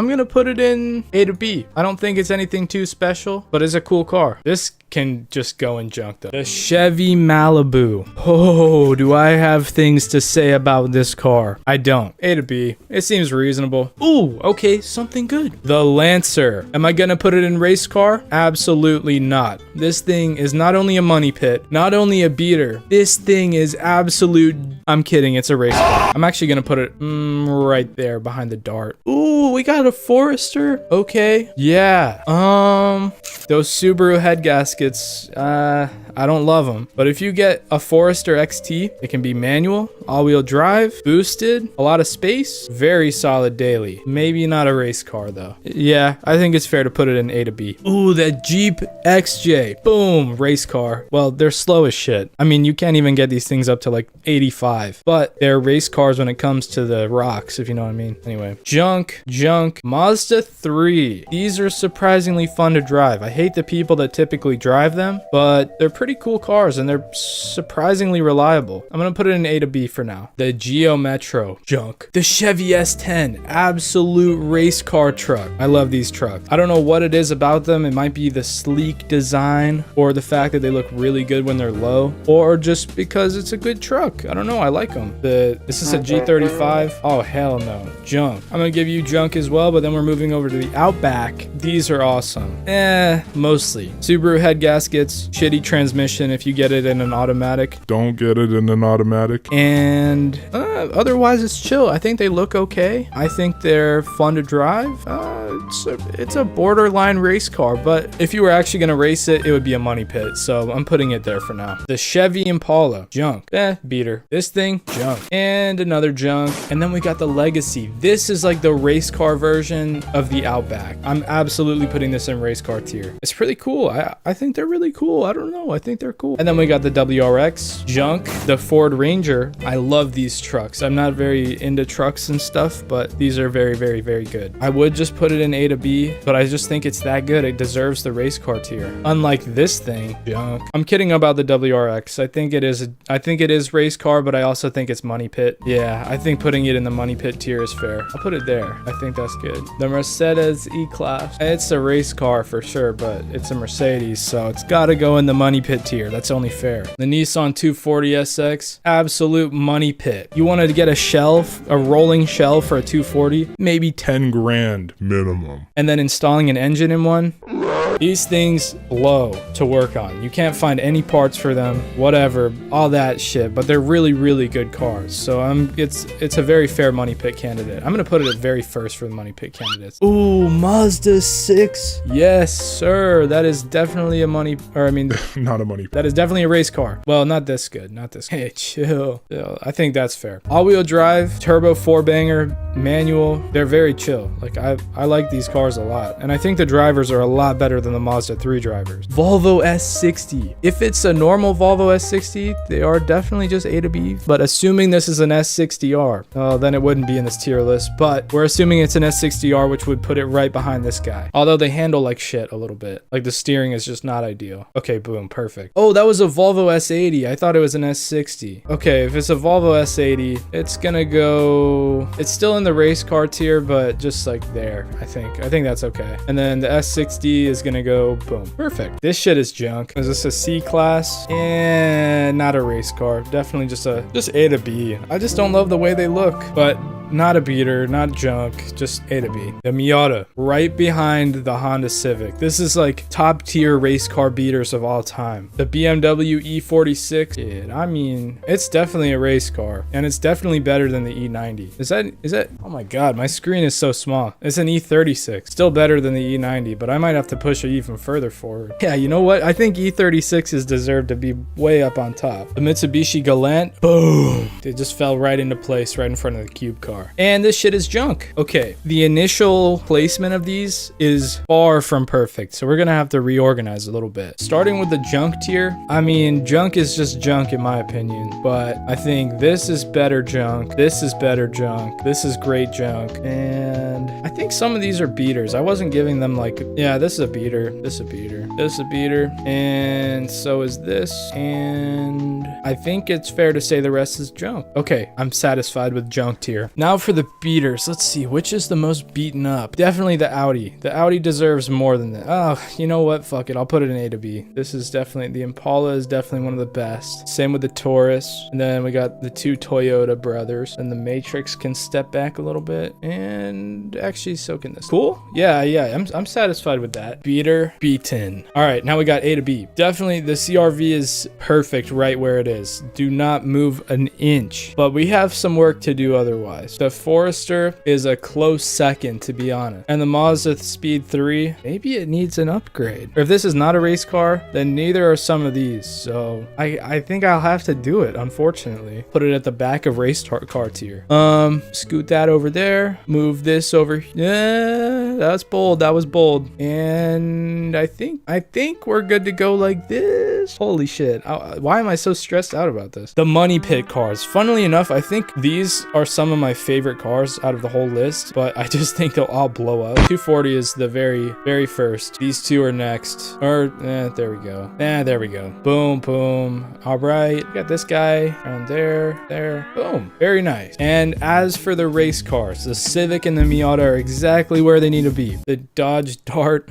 gonna put it in A to B. I don't think it's anything too special, but it's a cool car. This can just go in junk though. The Chevy Malibu. Oh, do I have things to say about this car? I don't. A to B. It seems reasonable. Ooh, okay, something good. The Lancer. Am I gonna put it in race car? Absolutely not. This thing is not only a money pit, not only a beater. This thing is absolute. I'm kidding, it's a race car. I'm actually gonna put it right there behind the Dart. Ooh, we got a Forester. Okay, yeah. Those Subaru head gaskets, I don't love them. But if you get a Forester XT, it can be manual, all-wheel drive, boosted, a lot of space, very solid daily. Maybe not a race car though. Yeah, I think it's fair to put it in A to B. Ooh, that Jeep XJ. Boom, race car. Well, they're slow as shit. I mean, you can't even get these things up to like 85, but they're race cars when it comes to the rocks, if you know what I mean. Anyway, junk. Mazda 3. These are surprisingly fun to drive. I hate the people that typically drive them, but they're pretty cool cars and they're surprisingly reliable. I'm gonna put it in A to B for now. The Geo Metro, junk. The Chevy S10, absolute race car truck. I love these trucks. I don't know what it is about them. It might be the sleek design or the fact that they look really good when they're low, or just because it's a good truck. I don't know, I like them. This is a G35. Oh, hell no, junk. I'm gonna give you junk as well, but then we're moving over to the Outback. These are awesome. Mostly. Subaru head gaskets, shitty transmission if you get it in an automatic. Don't get it in an automatic. And otherwise it's chill. I think they look okay. I think they're fun to drive. It's a borderline race car, but if you were actually gonna race it, it would be a money pit. So I'm putting it there for now. The Chevy Impala, junk. Beater. This thing, junk. And another junk. And then we got the Legacy. This is like the race car version of the Outback. I'm absolutely putting this in race car tier. It's pretty cool. I think think they're really cool. I don't know. I think they're cool. And then we got the WRX junk, the Ford Ranger. I love these trucks. I'm not very into trucks and stuff, but these are very, very, very good. I would just put it in A to B, but I just think it's that good. It deserves the race car tier. Unlike this thing, junk. I'm kidding about the WRX. I think it is race car, but I also think it's money pit. Yeah, I think putting it in the money pit tier is fair. I'll put it there. I think that's good. The Mercedes E-Class. It's a race car for sure, but it's a Mercedes, so it's got to go in the money pit tier. That's only fair. The Nissan 240 SX, absolute money pit. You wanted to get a shelf, a rolling shelf for a 240, maybe 10 grand Minimum. and then installing an engine in one. These things blow to work on. You can't find any parts for them, whatever, all that shit, but they're really, really good cars. So it's a very fair money pit candidate. I'm gonna put it at very first for the money pit candidates. Ooh, Mazda 6. Yes, sir. That is definitely a money, or I mean, Not a money. that is definitely a race car. Well, not this good, not this good. Hey, chill. I think that's fair. All-wheel drive, turbo 4-banger, manual. They're very chill. Like I like these cars a lot, and I think the drivers are a lot better than the Mazda 3 drivers. Volvo S60. If it's a normal Volvo S60, they are definitely just A to B. But assuming this is an S60R, then it wouldn't be in this tier list. But we're assuming it's an S60R, which would put it right behind this guy. Although they handle like shit a little bit. Like the steering is just not ideal. Okay, boom, perfect. Oh, that was a Volvo S80. I thought it was an S60. Okay, if it's a Volvo S80, it's gonna go... It's still in the race car tier, but just like there, I think. I think that's okay. And then the S60 is gonna go boom. Perfect. This shit is junk. Is this a C class? And not a race car. Definitely just A to B. I just don't love the way they look, but not a beater, not junk, just A to B. The Miata, right behind the Honda Civic. This is like top tier race car beaters of all time. The BMW E46, dude, I mean, it's definitely a race car, and it's definitely better than the E90. Is that, oh my God, my screen is so small. It's an E36, still better than the E90, but I might have to push it even further forward. Yeah, you know what? I think E36s deserve to be way up on top. The Mitsubishi Galant, boom. It just fell right into place right in front of the cube car. And this shit is junk. Okay, the initial placement of these is far from perfect, so we're gonna have to reorganize a little bit. Starting with the junk tier, I mean, junk is just junk in my opinion, but I think this is better junk, this is better junk, this is great junk, and I think some of these are beaters. I wasn't giving them like, yeah, this is a beater, this is a beater, this is a beater, and so is this, and I think it's fair to say the rest is junk. Okay, I'm satisfied with junk tier. Now for the beaters, let's see, which is the most beaten up? Definitely the Audi. The Audi deserves more than that. Oh, you know what? Fuck it. I'll put it in A to B. This is definitely, the Impala is definitely one of the best. Same with the Taurus. And then we got the two Toyota brothers. And the Matrix can step back a little bit. And actually, so can this. Cool? Yeah. I'm satisfied with that. Beater, beaten. All right, now we got A to B. Definitely the CRV is perfect right where it is. Do not move an inch. But we have some work to do otherwise. The Forester is a close second, to be honest. And the Mazda Speed 3, maybe it needs an upgrade. Or if this is not a race car, then neither are some of these. So I think I'll have to do it, unfortunately. Put it at the back of race car tier. Scoot that over there. Move this over. Yeah, that's bold. That was bold. And I think we're good to go like this. Holy shit. Why am I so stressed out about this? The money pit cars. Funnily enough, I think these are some of my favorite cars out of the whole list, but I just think they'll all blow up. 240 is the very, very first. These two are next. Or, there we go. There we go. Boom, boom. All right. Got this guy around there. Boom. Very nice. And as for the race cars, the Civic and the Miata are exactly where they need to be. The Dodge Dart,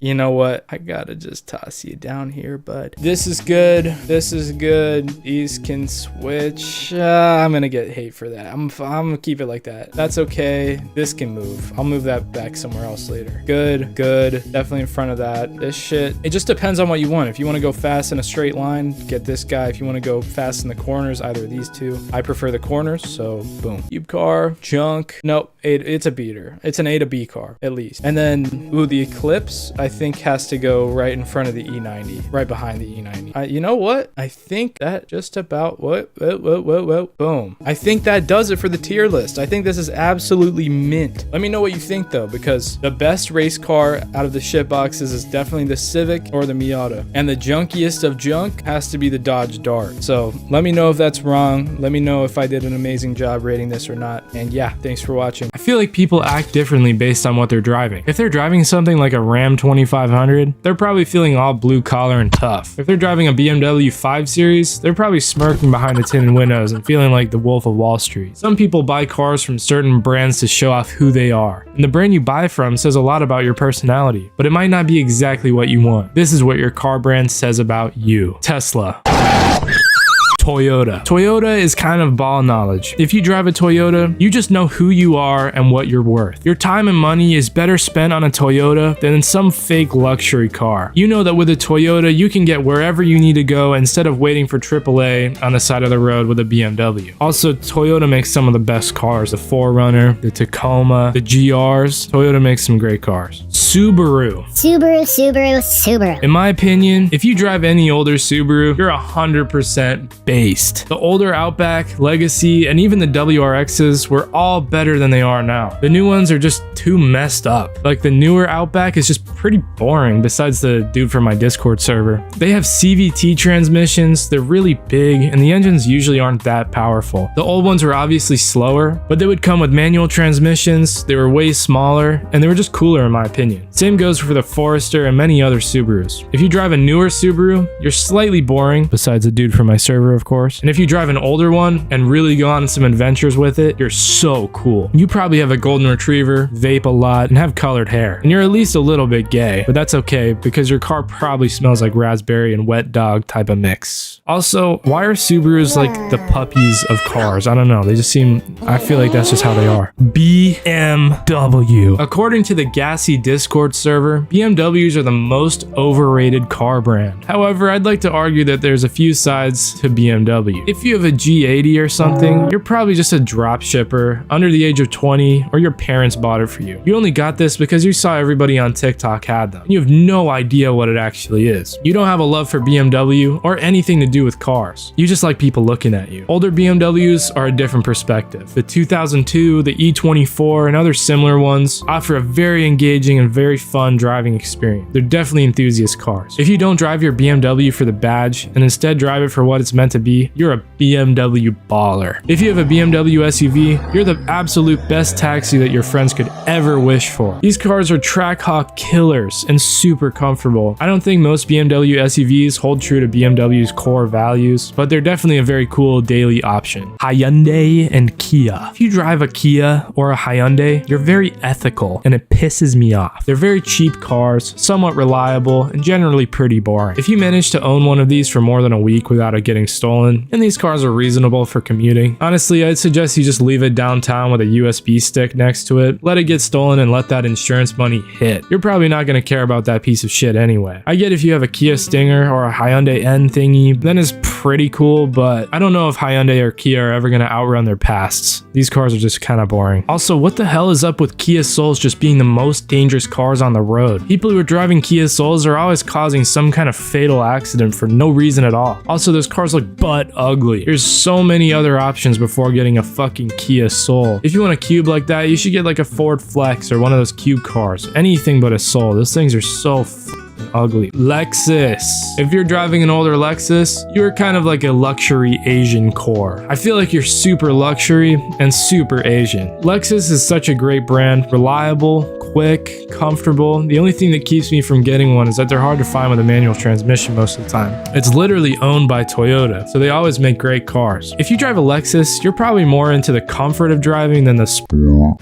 you know what? I gotta just toss you down here, bud. This is good. This is good. These can switch. I'm gonna get hate for that. I'm gonna keep it like that. That's okay. This can move. I'll move that back somewhere else later. Good. Definitely in front of that. This shit, it just depends on what you want. If you want to go fast in a straight line, get this guy. If you want to go fast in the corners, either of these two. I prefer the corners, so boom. Cube car, junk. Nope, It's a beater. It's an A to B car, at least. And then, ooh, the Eclipse, I think, has to go right in front of the E90, right behind the E90. You know what? I think that just about, boom. I think that does it for the tier list. I think this is absolutely mint. Let me know what you think, though, because the best race car out of the shit boxes is definitely the Civic or the Miata. And the junkiest of junk has to be the Dodge Dart. So let me know if that's wrong. Let me know if I did an amazing job rating this or not. And yeah, thanks for watching. I feel like people act differently based on what they're driving. If they're driving something like a Ram 2500, they're probably feeling all blue collar and tough. If they're driving a BMW 5 Series, they're probably smirking behind the tinted windows and feeling like the Wolf of Wall Street. Some people buy cars from certain brands to show off who they are. And the brand you buy from says a lot about your personality, but it might not be exactly what you want. This is what your car brand says about you. Tesla. Toyota. Toyota is kind of ball knowledge. If you drive a Toyota, you just know who you are and what you're worth. Your time and money is better spent on a Toyota than in some fake luxury car. You know that with a Toyota, you can get wherever you need to go instead of waiting for AAA on the side of the road with a BMW. Also, Toyota makes some of the best cars. The 4Runner, the Tacoma, the GRs. Toyota makes some great cars. Subaru. Subaru. In my opinion, if you drive any older Subaru, you're 100% based. The older Outback, Legacy, and even the WRXs were all better than they are now. The new ones are just too messed up. Like the newer Outback is just pretty boring besides the dude from my Discord server. They have CVT transmissions, they're really big, and the engines usually aren't that powerful. The old ones were obviously slower, but they would come with manual transmissions, they were way smaller, and they were just cooler in my opinion. Same goes for the Forester and many other Subarus. If you drive a newer Subaru, you're slightly boring, besides the dude from my server of course. And if you drive an older one and really go on some adventures with it, you're so cool. You probably have a golden retriever, vape a lot, and have colored hair. And you're at least a little bit gay, but that's okay because your car probably smells like raspberry and wet dog type of mix. Also, why are Subarus like the puppies of cars? I don't know. They just seem, I feel like that's just how they are. BMW. According to the Gassy Discord server, BMWs are the most overrated car brand. However, I'd like to argue that there's a few sides to BMW. If you have a G80 or something, you're probably just a drop shipper under the age of 20 or your parents bought it for you. You only got this because you saw everybody on TikTok had them. You have no idea what it actually is. You don't have a love for BMW or anything to do with cars. You just like people looking at you. Older BMWs are a different perspective. The 2002, the E24, and other similar ones offer a very engaging and very fun driving experience. They're definitely enthusiast cars. If you don't drive your BMW for the badge and instead drive it for what it's meant to be, you're a BMW baller. If you have a BMW SUV, you're the absolute best taxi that your friends could ever wish for. These cars are track hawk killers and super comfortable. I don't think most BMW SUVs hold true to BMW's core values, but they're definitely a very cool daily option. Hyundai and Kia. If you drive a Kia or a Hyundai, you're very ethical and it pisses me off. They're very cheap cars, somewhat reliable, and generally pretty boring. If you manage to own one of these for more than a week without it getting stolen, and these cars are reasonable for commuting, honestly, I'd suggest you just leave it downtown with a USB stick next to it, let it get stolen, and let that insurance money hit. You're probably not going to care about that piece of shit anyway. I get if you have a Kia Stinger or a Hyundai N thingy, then it's pretty cool, but I don't know if Hyundai or Kia are ever going to outrun their pasts. These cars are just kind of boring. Also, what the hell is up with Kia Souls just being the most dangerous cars on the road? People who are driving Kia Souls are always causing some kind of fatal accident for no reason at all. Also, those cars look butt ugly. There's so many other options before getting a fucking Kia Soul. If you want a cube like that, you should get like a Ford Flex or one of those cube cars. Anything but a Soul. Those things are so ugly. Lexus. If you're driving an older Lexus, you're kind of like a luxury Asian core. I feel like you're super luxury and super Asian. Lexus is such a great brand. Reliable, quick, comfortable. The only thing that keeps me from getting one is that they're hard to find with a manual transmission most of the time. It's literally owned by Toyota, so they always make great cars. If you drive a Lexus, you're probably more into the comfort of driving than the sport.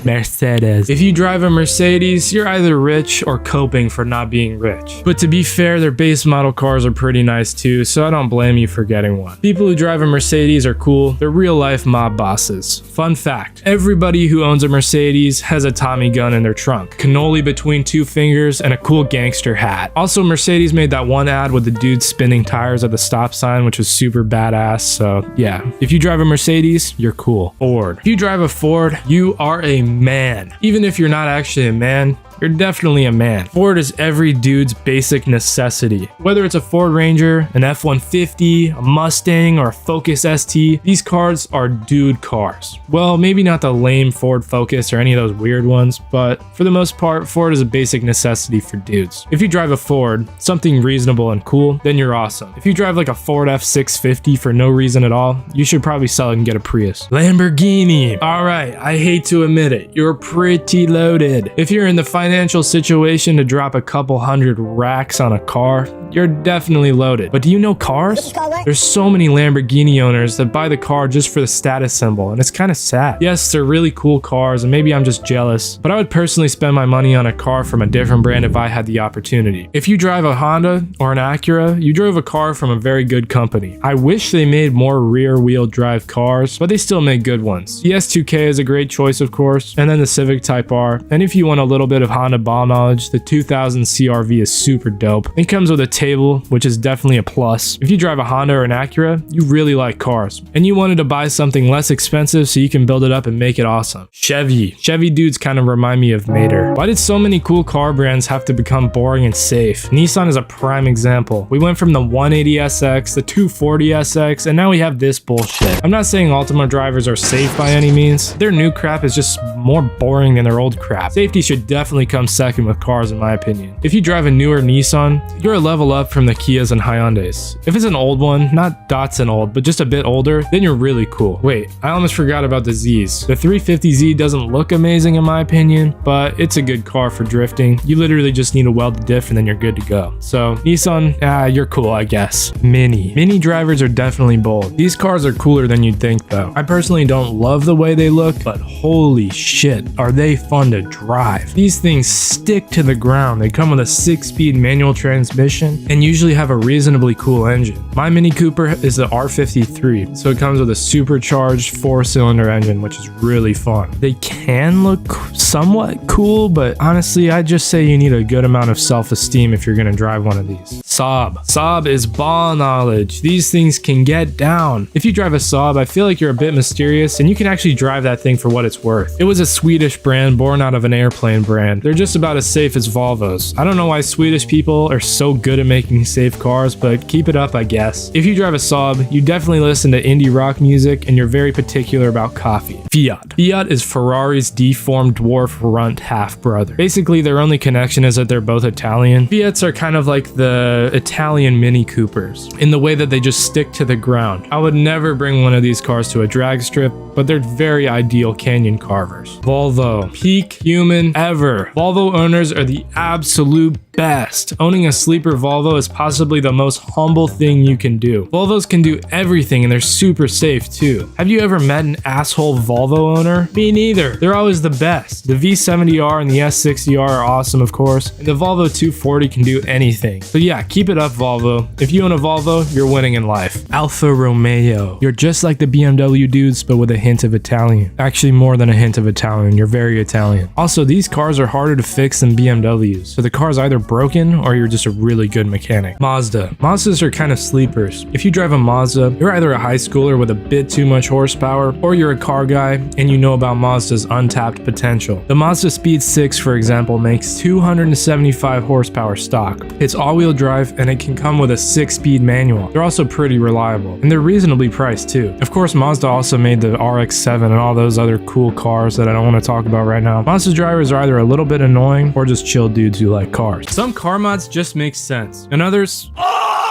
Mercedes. If you drive a Mercedes, you're either rich or coping for not being rich. But to be fair, their base model cars are pretty nice too, so I don't blame you for getting one. People who drive a Mercedes are cool. They're real life mob bosses. Fun fact, everybody who owns a Mercedes has a Tommy gun in their trunk, cannoli between two fingers, and a cool gangster hat. Also, Mercedes made that one ad with the dude spinning tires at the stop sign, which was super badass, so yeah. If you drive a Mercedes, you're cool. Ford. If you drive a Ford, you are a man. Even if you're not actually a man, you're definitely a man. Ford is every dude's basic necessity. Whether it's a Ford Ranger, an F-150, a Mustang, or a Focus ST, these cars are dude cars. Well, maybe not the lame Ford Focus or any of those weird ones, but for the most part, Ford is a basic necessity for dudes. If you drive a Ford, something reasonable and cool, then you're awesome. If you drive like a Ford F-650 for no reason at all, you should probably sell it and get a Prius. Lamborghini. All right, I hate to admit it, you're pretty loaded. If you're in the financial situation to drop a couple hundred racks on a car, you're definitely loaded. But do you know cars? There's so many Lamborghini owners that buy the car just for the status symbol, and it's kind of sad. Yes, they're really cool cars, and maybe I'm just jealous, but I would personally spend my money on a car from a different brand if I had the opportunity. If you drive a Honda or an Acura, you drove a car from a very good company. I wish they made more rear-wheel drive cars, but they still make good ones. The S2K is a great choice, of course, and then the Civic Type R, and if you want a little bit of Honda ball knowledge, the 2000 CR-V is super dope. It comes with a table, which is definitely a plus. If you drive a Honda or an Acura, you really like cars, and you wanted to buy something less expensive so you can build it up and make it awesome. Chevy. Chevy dudes kind of remind me of Mater. Why did so many cool car brands have to become boring and safe? Nissan is a prime example. We went from the 180SX, the 240SX, and now we have this bullshit. I'm not saying Altima drivers are safe by any means. Their new crap is just more boring than their old crap. Safety should definitely come second with cars in my opinion. If you drive a newer Nissan, you're a level up from the Kias and Hyundais. If it's an old one, not Datsun old, but just a bit older, then you're really cool. Wait, I almost forgot about the Zs. The 350Z doesn't look amazing in my opinion, but it's a good car for drifting. You literally just need to weld the diff and then you're good to go. So Nissan, you're cool, I guess. Mini drivers are definitely bold. These cars are cooler than you'd think though. I personally don't love the way they look, but holy shit, are they fun to drive. These things stick to the ground. They come with a 6-speed manual transmission and usually have a reasonably cool engine. My Mini Cooper is the R53, so it comes with a supercharged 4-cylinder engine, which is really fun. They can look somewhat cool, but honestly, I'd just say you need a good amount of self-esteem if you're gonna drive one of these. Saab. Saab is ball knowledge. These things can get down. If you drive a Saab, I feel like you're a bit mysterious and you can actually drive that thing for what it's worth. It was a Swedish brand born out of an airplane brand. They're just about as safe as Volvos. I don't know why Swedish people are so good at making safe cars, but keep it up, I guess. If you drive a Saab, you definitely listen to indie rock music and you're very particular about coffee. Fiat. Fiat is Ferrari's deformed dwarf runt half-brother. Basically, their only connection is that they're both Italian. Fiats are kind of like the Italian Mini Coopers in the way that they just stick to the ground. I would never bring one of these cars to a drag strip, but they're very ideal canyon carvers. Volvo. Peak human ever. Volvo owners are the absolute best. Owning a sleeper Volvo is possibly the most humble thing you can do. Volvos can do everything and they're super safe too. Have you ever met an asshole Volvo owner? Me neither. They're always the best. The V70R and the S60R are awesome, of course, and the Volvo 240 can do anything. So yeah, keep it up, Volvo. If you own a Volvo, you're winning in life. Alfa Romeo. You're just like the BMW dudes, but with a hint of Italian. Actually, more than a hint of Italian. You're very Italian. Also, these cars are harder to fix than BMWs, so the car's either broken or you're just a really good mechanic. Mazda. Mazdas are kind of sleepers. If you drive a Mazda, you're either a high schooler with a bit too much horsepower, or you're a car guy and you know about Mazda's untapped potential. The Mazda Speed 6, for example, makes 275 horsepower stock. It's all-wheel drive and it can come with a 6-speed manual. They're also pretty reliable, and they're reasonably priced too. Of course, Mazda also made the RX-7 and all those other cool cars that I don't want to talk about right now. Mazda drivers are either a little bit annoying or just chill dudes who like cars. Some car mods just make sense, and others,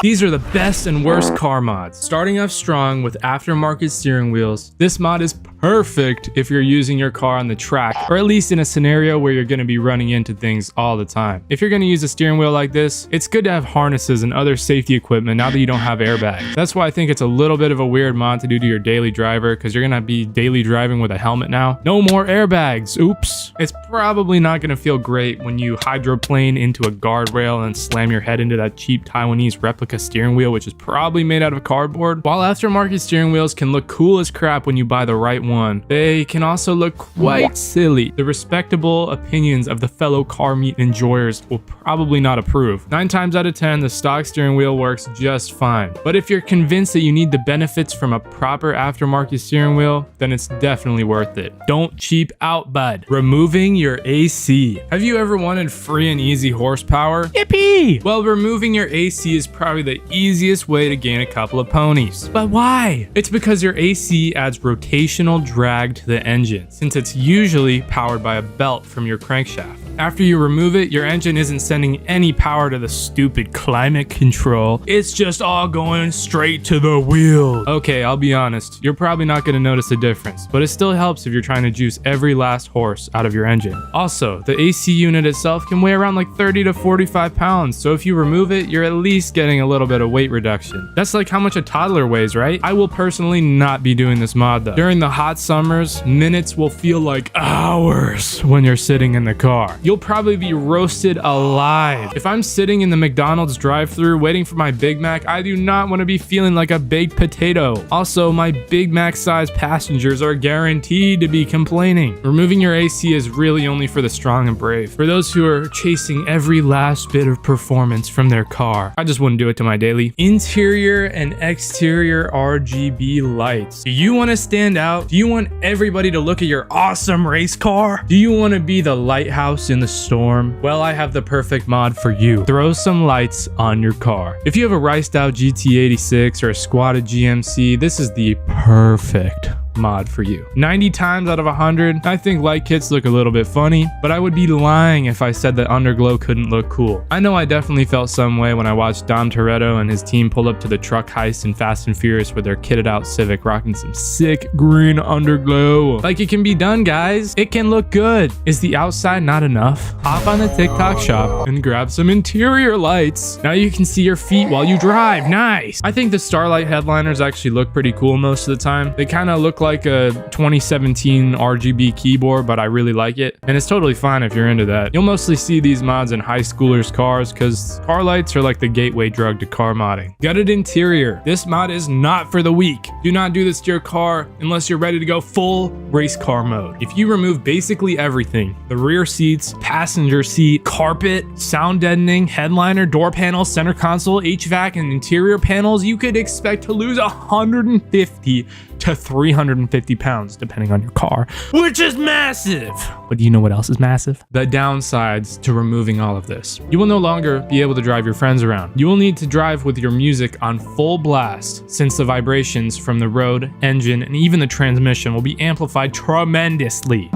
these are the best and worst car mods. Starting off strong with aftermarket steering wheels, this mod is perfect if you're using your car on the track, or at least in a scenario where you're going to be running into things all the time. If you're going to use a steering wheel like this, it's good to have harnesses and other safety equipment now that you don't have airbags. That's why I think it's a little bit of a weird mod to do to your daily driver, because you're going to be daily driving with a helmet now. No more airbags. Oops. It's probably not going to feel great when you hydroplane into a guardrail and slam your head into that cheap Taiwanese replica steering wheel, which is probably made out of cardboard. While aftermarket steering wheels can look cool as crap when you buy the right one, they can also look quite silly. The respectable opinions of the fellow car meet enjoyers will probably not approve. 9 times out of 10, the stock steering wheel works just fine. But if you're convinced that you need the benefits from a proper aftermarket steering wheel, then it's definitely worth it. Don't cheap out, bud. Removing your AC. Have you ever wanted free and easy horsepower? Yippee! Well, removing your AC is probably the easiest way to gain a couple of ponies. But why? It's because your AC adds rotational drag to the engine, since it's usually powered by a belt from your crankshaft. After you remove it, your engine isn't sending any power to the stupid climate control. It's just all going straight to the wheel. Okay, I'll be honest, you're probably not going to notice a difference, but it still helps if you're trying to juice every last horse out of your engine. Also, the AC unit itself can weigh around like 30 to 45 pounds, so if you remove it, you're at least getting a little bit of weight reduction. That's like how much a toddler weighs, right? I will personally not be doing this mod though. During the hot summers, minutes will feel like hours when you're sitting in the car. You'll probably be roasted alive. If I'm sitting in the McDonald's drive-thru waiting for my Big Mac, I do not want to be feeling like a baked potato. Also, my Big Mac-sized passengers are guaranteed to be complaining. Removing your AC is really only for the strong and brave. For those who are chasing every last bit of performance from their car, I just wouldn't do it to my daily. Interior and exterior RGB lights. Do you want to stand out? Do you want everybody to look at your awesome race car? Do you want to be the lighthouse in the storm? Well, I have the perfect mod for you. Throw some lights on your car. If you have a riced out GT86 or a squatted GMC, this is the perfect mod for you. 90 times out of 100, I think light kits look a little bit funny, but I would be lying if I said that underglow couldn't look cool. I know I definitely felt some way when I watched Dom Toretto and his team pull up to the truck heist in Fast and Furious with their kitted out Civic rocking some sick green underglow. Like, it can be done, guys. It can look good. Is the outside not enough? Hop on the TikTok shop and grab some interior lights. Now you can see your feet while you drive. Nice. I think the Starlight headliners actually look pretty cool most of the time. They kind of look like a 2017 RGB keyboard, but I really like it, and it's totally fine if you're into that. You'll mostly see these mods in high schoolers' cars because car lights are like the gateway drug to car modding. Gutted interior. This mod is not for the weak. Do not do this to your car unless you're ready to go full race car mode. If you remove basically everything, the rear seats, passenger seat, carpet, sound deadening, headliner, door panel, center console, HVAC, and interior panels, you could expect to lose 150 to 350 pounds depending on your car, which is massive. But do you know what else is massive? The downsides to removing all of this. You will no longer be able to drive your friends around. You will need to drive with your music on full blast, since the vibrations from the road, engine, and even the transmission will be amplified tremendously.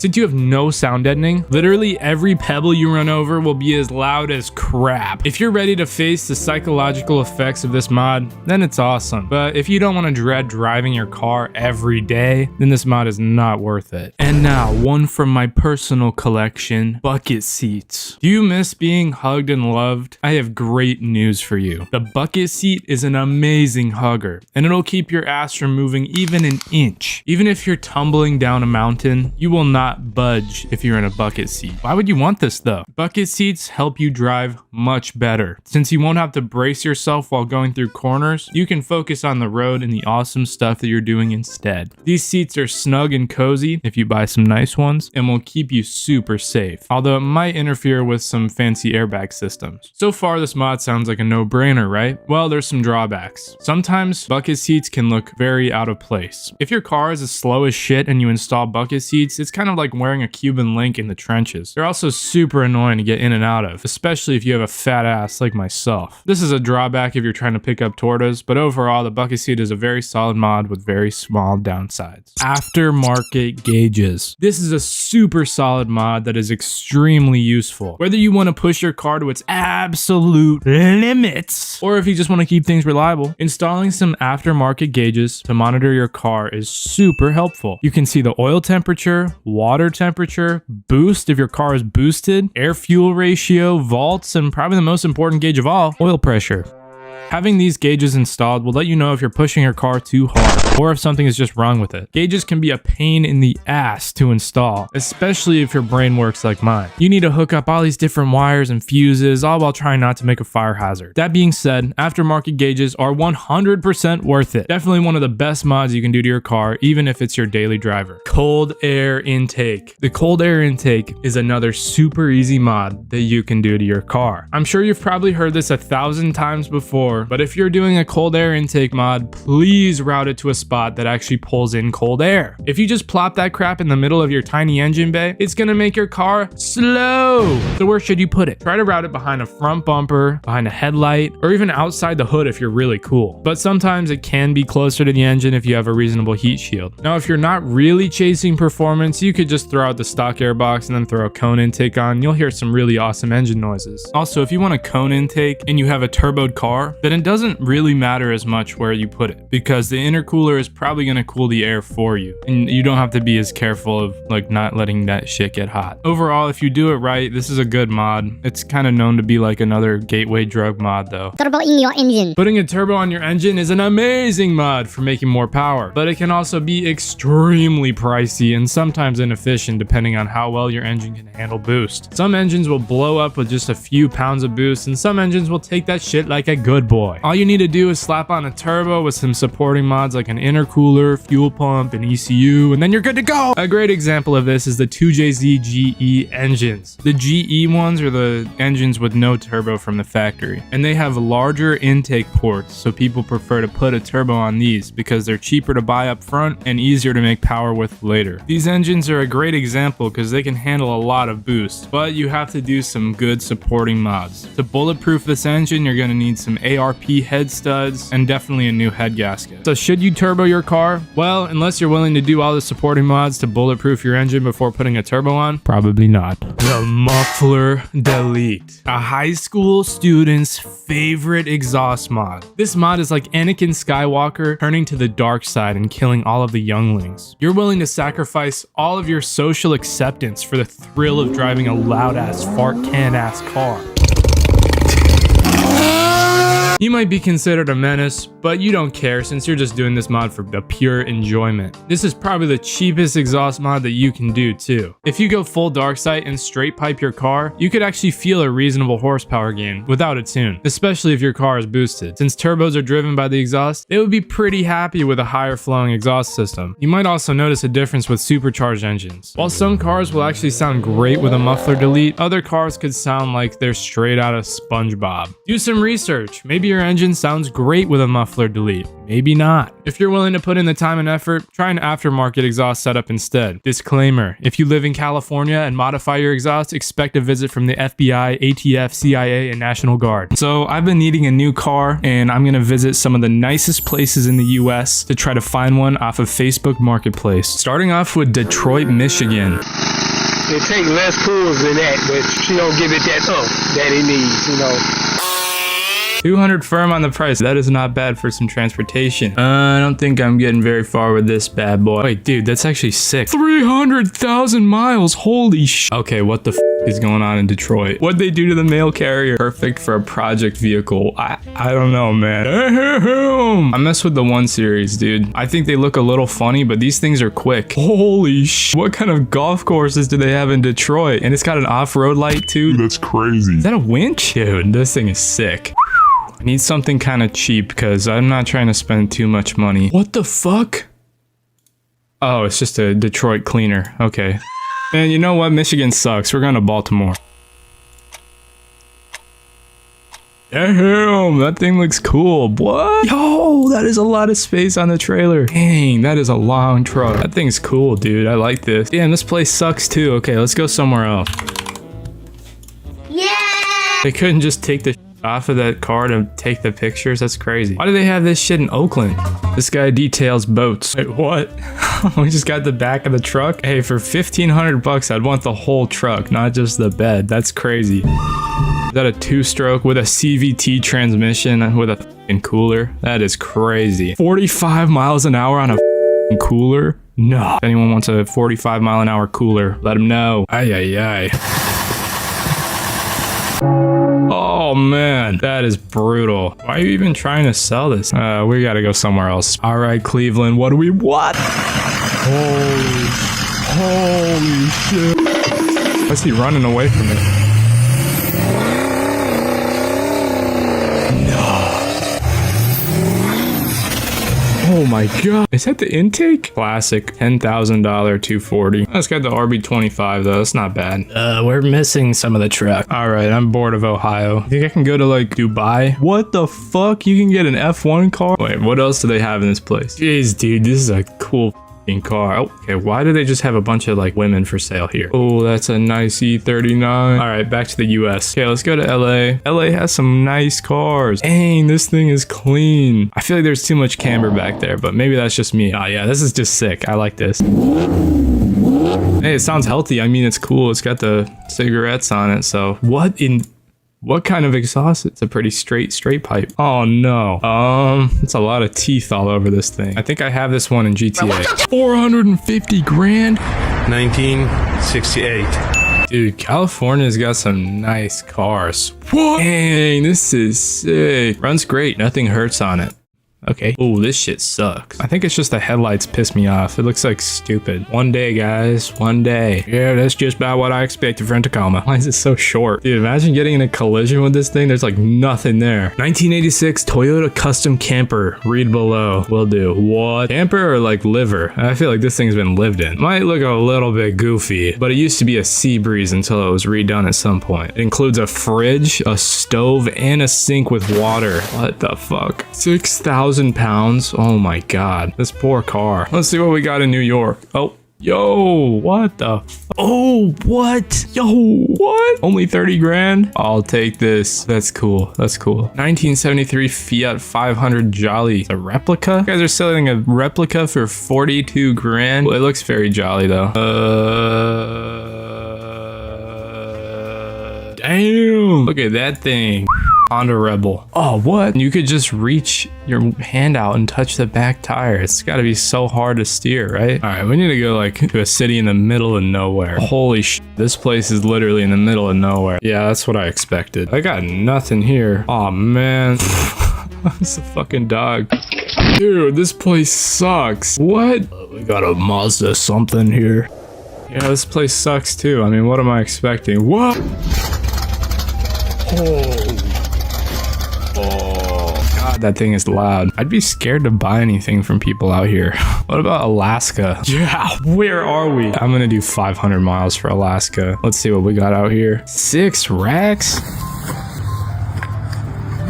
Since you have no sound deadening, literally every pebble you run over will be as loud as crap. If you're ready to face the psychological effects of this mod, then it's awesome. But if you don't want to dread driving your car every day, then this mod is not worth it. And now, one from my personal collection, bucket seats. Do you miss being hugged and loved? I have great news for you. The bucket seat is an amazing hugger, and it'll keep your ass from moving even an inch. Even if you're tumbling down a mountain, you will not budge if you're in a bucket seat. Why would you want this though? Bucket seats help you drive much better. Since you won't have to brace yourself while going through corners, you can focus on the road and the awesome stuff that you're doing instead. These seats are snug and cozy if you buy some nice ones, and will keep you super safe, although it might interfere with some fancy airbag systems. So far, this mod sounds like a no-brainer, right? Well, there's some drawbacks. Sometimes bucket seats can look very out of place. If your car is as slow as shit and you install bucket seats, it's kind of like wearing a Cuban link in the trenches. They're also super annoying to get in and out of, especially if you have a fat ass like myself. This is a drawback if you're trying to pick up tortas, but overall the bucket seat is a very solid mod with very small downsides. Aftermarket gauges. This is a super solid mod that is extremely useful. Whether you want to push your car to its absolute limits, or if you just want to keep things reliable, installing some aftermarket gauges to monitor your car is super helpful. You can see the oil temperature, water temperature, boost if your car is boosted, air fuel ratio, volts, and probably the most important gauge of all, oil pressure. Having these gauges installed will let you know if you're pushing your car too hard or if something is just wrong with it. Gauges can be a pain in the ass to install, especially if your brain works like mine. You need to hook up all these different wires and fuses, all while trying not to make a fire hazard. That being said, aftermarket gauges are 100% worth it. Definitely one of the best mods you can do to your car, even if it's your daily driver. Cold air intake. The cold air intake is another super easy mod that you can do to your car. I'm sure you've probably heard this 1,000 times before, but if you're doing a cold air intake mod, please route it to a spot that actually pulls in cold air. If you just plop that crap in the middle of your tiny engine bay, it's gonna make your car slow. So where should you put it? Try to route it behind a front bumper, behind a headlight, or even outside the hood if you're really cool. But sometimes it can be closer to the engine if you have a reasonable heat shield. Now, if you're not really chasing performance, you could just throw out the stock air box and then throw a cone intake on. You'll hear some really awesome engine noises. Also, if you want a cone intake and you have a turboed car, then it doesn't really matter as much where you put it, because the intercooler is probably going to cool the air for you, and you don't have to be as careful of like not letting that shit get hot. Overall, if you do it right, this is a good mod. It's kind of known to be like another gateway drug mod though. Turbo in your engine. Putting a turbo on your engine is an amazing mod for making more power, but it can also be extremely pricey and sometimes inefficient depending on how well your engine can handle boost. Some engines will blow up with just a few pounds of boost, and some engines will take that shit like a good boy. All you need to do is slap on a turbo with some supporting mods like an intercooler, fuel pump, and ECU, and then you're good to go. A great example of this is the 2JZ GE engines. The GE ones are the engines with no turbo from the factory, and they have larger intake ports, so people prefer to put a turbo on these because they're cheaper to buy up front and easier to make power with later. These engines are a great example because they can handle a lot of boost, but you have to do some good supporting mods. To bulletproof this engine, you're going to need some ARP head studs and definitely a new head gasket. So should you turbo your car? Well, unless you're willing to do all the supporting mods to bulletproof your engine before putting a turbo on, probably not. The muffler delete. A high school student's favorite exhaust mod. This mod is like Anakin Skywalker turning to the dark side and killing all of the younglings. You're willing to sacrifice all of your social acceptance for the thrill of driving a loud ass fart can ass car. You might be considered a menace, but you don't care since you're just doing this mod for the pure enjoyment. This is probably the cheapest exhaust mod that you can do too. If you go full dark sight and straight pipe your car, you could actually feel a reasonable horsepower gain without a tune, especially if your car is boosted. Since turbos are driven by the exhaust, they would be pretty happy with a higher flowing exhaust system. You might also notice a difference with supercharged engines. While some cars will actually sound great with a muffler delete, other cars could sound like they're straight out of SpongeBob. Do some research. Maybe your engine sounds great with a muffler delete. Maybe not. If you're willing to put in the time and effort, try an aftermarket exhaust setup instead. Disclaimer: if you live in California and modify your exhaust, expect a visit from the FBI, ATF, CIA, and National Guard. So I've been needing a new car, and I'm gonna visit some of the nicest places in the US to try to find one off of Facebook Marketplace. Starting off with Detroit, Michigan. It take less pulls than that, but she don't give it that that it needs, you know. $200 firm on the price. That is not bad for some transportation. I don't think I'm getting very far with this bad boy. Wait, dude, that's actually sick. 300,000 miles. Holy sh. Okay, what the is going on in Detroit? What'd they do to the mail carrier? Perfect for a project vehicle. I don't know, man. Damn. I mess with the 1 Series, dude. I think they look a little funny, but these things are quick. Holy sh. What kind of golf courses do they have in Detroit? And it's got an off-road light too. That's crazy. Is that a winch? Dude, this thing is sick. I need something kind of cheap because I'm not trying to spend too much money. What the fuck? Oh, it's just a Detroit cleaner. Okay. Man, you know what? Michigan sucks. We're going to Baltimore. Damn, that thing looks cool. What? Yo, that is a lot of space on the trailer. Dang, that is a long truck. That thing's cool, dude. I like this. Damn, this place sucks too. Okay, let's go somewhere else. Yeah! They couldn't just take the off of that car to take the pictures? That's crazy. Why do they have this shit in Oakland? This guy details boats. Wait, what? We just got the back of the truck? Hey, for 1,500 bucks, I'd want the whole truck, not just the bed. That's crazy. Is that a 2-stroke with a CVT transmission with a fucking cooler? That is crazy. 45 miles an hour on a fucking cooler? No. If anyone wants a 45 mile an hour cooler, let them know. Ay, ay, ay. Oh man, that is brutal. Why are you even trying to sell this? We gotta go somewhere else. All right, Cleveland, what do we want? Holy shit. Why is he running away from it? Oh my god. Is that the intake? Classic. $10,000 240. That's got the RB25 though. That's not bad. We're missing some of the truck. Alright, I'm bored of Ohio. Think I can go to like Dubai? What the fuck? You can get an F1 car? Wait, what else do they have in this place? Jeez, dude, this is a cool car. Oh, okay, why do they just have a bunch of like women for sale here? Oh, that's a nice E39. All right, back to the US. Okay, let's go to LA. LA has some nice cars. Dang, this thing is clean. I feel like there's too much camber back there, but maybe that's just me. Oh yeah, this is just sick. I like this. Hey, it sounds healthy. I mean, it's cool. It's got the cigarettes on it. So what kind of exhaust? It's a pretty straight pipe. Oh no. It's a lot of teeth all over this thing. I think I have this one in GTA. 450 grand? 1968. Dude, California's got some nice cars. What? Dang, this is sick. Runs great. Nothing hurts on it. Okay. Oh, this shit sucks. I think it's just the headlights piss me off. It looks like stupid. One day, guys. One day. Yeah, that's just about what I expected from Tacoma. Why is it so short? Dude, imagine getting in a collision with this thing. There's like nothing there. 1986 Toyota Custom Camper. Read below. Will do. What? Camper or like liver? I feel like this thing's been lived in. Might look a little bit goofy, but it used to be a Sea Breeze until it was redone at some point. It includes a fridge, a stove, and a sink with water. What the fuck? 6,000 pounds. Oh my god, this poor car. Let's see what we got in New York. Oh, yo, what the oh, what? Yo, what? Only 30 grand? I'll take this. That's cool. That's cool. 1973 Fiat 500 Jolly. It's a replica? You guys are selling a replica for 42 grand? Well, it looks very jolly though. Damn. Look at that thing. Honda Rebel. Oh, what? You could just reach your hand out and touch the back tire. It's got to be so hard to steer, right? All right, we need to go like to a city in the middle of nowhere. Holy sh! This place is literally in the middle of nowhere. Yeah, that's what I expected. I got nothing here. Oh man. It's a fucking dog. Dude, this place sucks. What? We got a Mazda something here. Yeah, this place sucks too. I mean, what am I expecting? What? Oh, God, that thing is loud. I'd be scared to buy anything from people out here. What about Alaska? Yeah, where are we? I'm gonna do 500 miles for Alaska. Let's see what we got out here. 6 racks?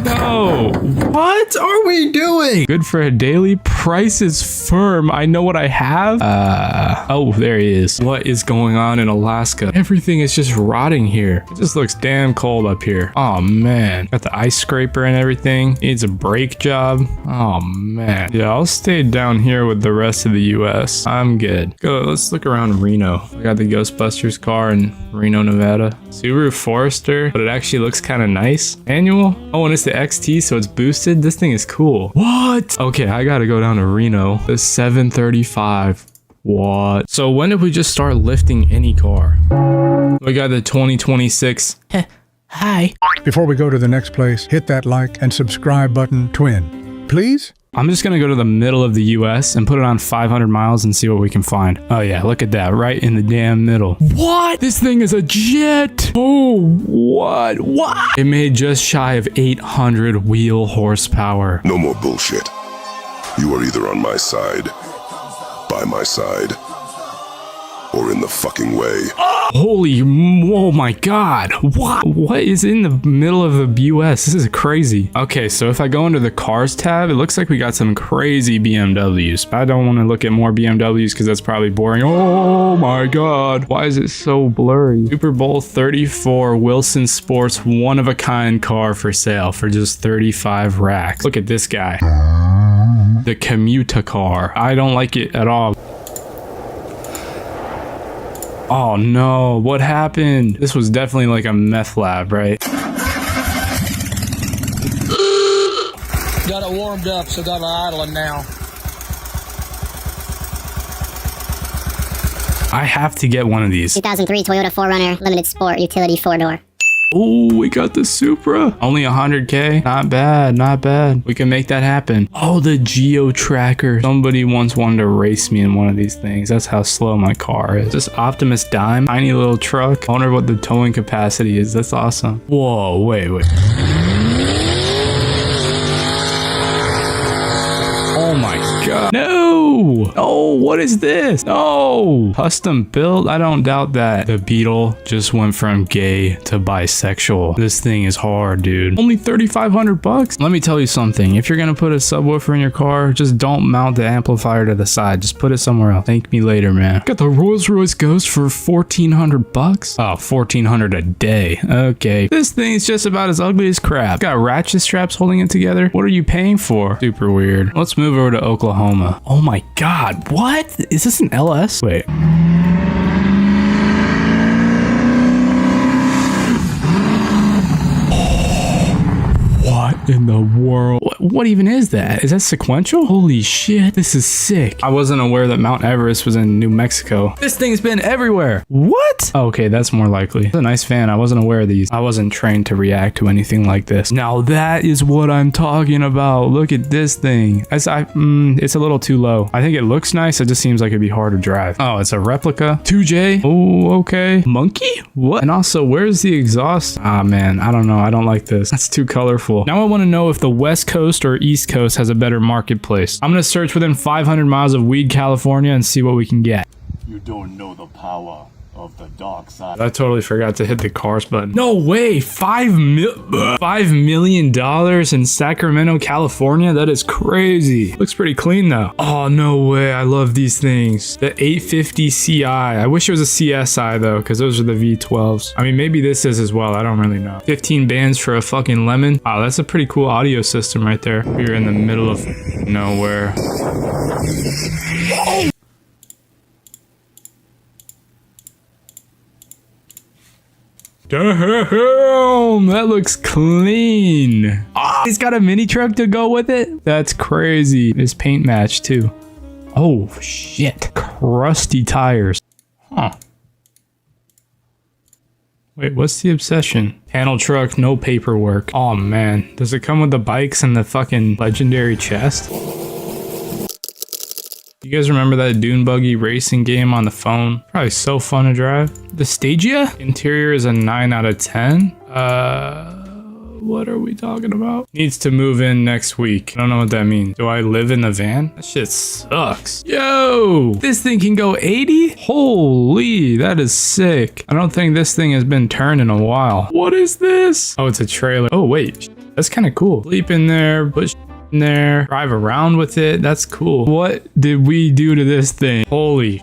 No. What are we doing? Good for a daily. Price is firm. I know what I have. Oh, there he is. What is going on in Alaska? Everything is just rotting here. It just looks damn cold up here. Oh man. Got the ice scraper and everything. Needs a brake job. Oh man. Yeah, I'll stay down here with the rest of the US. I'm good. Go, let's look around Reno. I got the Ghostbusters car in Reno, Nevada. Subaru Forester, but it actually looks kind of nice. Manual. Oh, and it's the XT, so it's boosted. This thing is cool. What? Okay, I gotta go down to Reno. The 735. What? So when did we just start lifting any car? We got the 2026. Hi. Before we go to the next place, hit that like and subscribe button twin. Please? I'm just gonna go to the middle of the US and put it on 500 miles and see what we can find. Oh yeah, look at that, right in the damn middle. What? This thing is a jet. Oh, what? What? It made just shy of 800 wheel horsepower. No more bullshit. You are either on my side, by my side, or in the fucking way. Holy, oh my god. What is in the middle of the US? This is crazy. Okay, so if I go into the cars tab, it looks like we got some crazy BMWs. I don't want to look at more BMWs because that's probably boring. Oh my god. Why is it so blurry? Super Bowl 34 Wilson Sports one-of-a-kind car for sale for just 35 racks. Look at this guy. The commuter car. I don't like it at all. Oh no, what happened? This was definitely like a meth lab, right? Got it warmed up, so got it idling now. I have to get one of these. 2003 Toyota 4Runner Limited Sport Utility 4-door. Oh, we got the Supra. Only 100K. Not bad, not bad. We can make that happen. Oh, the Geo Tracker. Somebody once wanted to race me in one of these things. That's how slow my car is. This Optimus Dime, tiny little truck. I wonder what the towing capacity is. That's awesome. Whoa, wait. Oh my god. No! Oh, what is this? No! Custom built? I don't doubt that. The Beetle just went from gay to bisexual. This thing is hard, dude. Only 3,500 bucks? Let me tell you something. If you're gonna put a subwoofer in your car, just don't mount the amplifier to the side. Just put it somewhere else. Thank me later, man. Got the Rolls-Royce Ghost for 1,400 bucks? Oh, 1,400 a day. Okay. This thing's just about as ugly as crap. Got ratchet straps holding it together. What are you paying for? Super weird. Let's move over to Oklahoma. Oh my god, what? Is this an LS? Wait. What in the world? What even is that? Is that sequential? Holy shit, this is sick. I wasn't aware that Mount Everest was in New Mexico. This thing's been everywhere. What? Okay, that's more likely. It's a nice fan. I wasn't aware of these. I wasn't trained to react to anything like this. Now that is what I'm talking about. Look at this thing. It's a little too low. I think it looks nice. It just seems like it'd be hard to drive. Oh, it's a replica. 2J. Oh, okay. Monkey? What? And also, where's the exhaust? Ah, man, I don't know. I don't like this. That's too colorful. Now I want to know if the West Coast or East Coast has a better marketplace. I'm going to search within 500 miles of Weed, California and see what we can get. You don't know the power of the dark side. I totally forgot to hit the cars button. No way, $5 million in Sacramento, California? That is crazy. Looks pretty clean though. Oh, no way, I love these things. The 850 Ci. I wish it was a CSI though, because those are the V12s. I mean, maybe this is as well, I don't really know. 15 bands for a fucking lemon. Wow, that's a pretty cool audio system right there. We're in the middle of nowhere. Oh! Damn, that looks clean. Oh, he's got a mini truck to go with it? That's crazy. His paint match too. Oh shit, crusty tires. Huh. Wait, what's the obsession? Panel truck, no paperwork. Oh man, does it come with the bikes and the fucking legendary chest? You guys remember that dune buggy racing game on the phone? Probably so fun to drive. The Stagia? Interior is a 9 out of 10. What are we talking about? Needs to move in next week. I don't know what that means. Do I live in the van? That shit sucks. Yo, this thing can go 80? Holy, that is sick. I don't think this thing has been turned in a while. What is this? Oh, it's a trailer. Oh, wait, that's kind of cool. Sleep in there, put in there, drive around with it. That's cool. What did we do to this thing? Holy,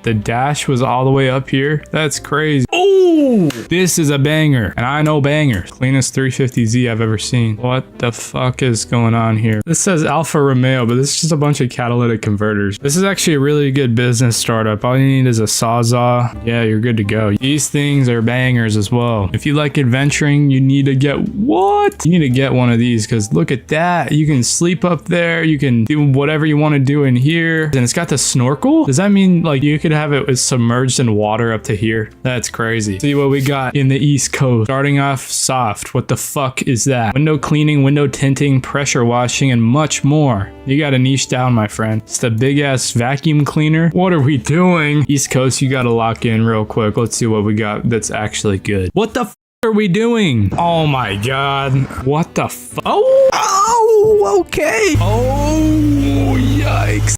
the dash was all the way up here. That's crazy. Oh, this is a banger, and I know bangers. Cleanest 350Z I've ever seen. What the fuck is going on here? This says Alfa Romeo, but this is just a bunch of catalytic converters. This is actually a really good business startup. All you need is a Sawzall. Yeah, you're good to go. These things are bangers as well. If you like adventuring, you need to get what? You need to get one of these, because look at that. You can sleep up there. You can do whatever you want to do in here. And it's got the snorkel. Does that mean like you could have it submerged in water up to here? That's crazy. See what we got in the East Coast. Starting off soft. What the fuck is that? Window cleaning, window tinting, pressure washing, and much more. You got a niche down, my friend. It's the big ass vacuum cleaner. What are we doing? East Coast, you gotta lock in real quick. Let's see what we got that's actually good. What the f are we doing? Oh my god. What the f? Oh, okay. Oh, yikes.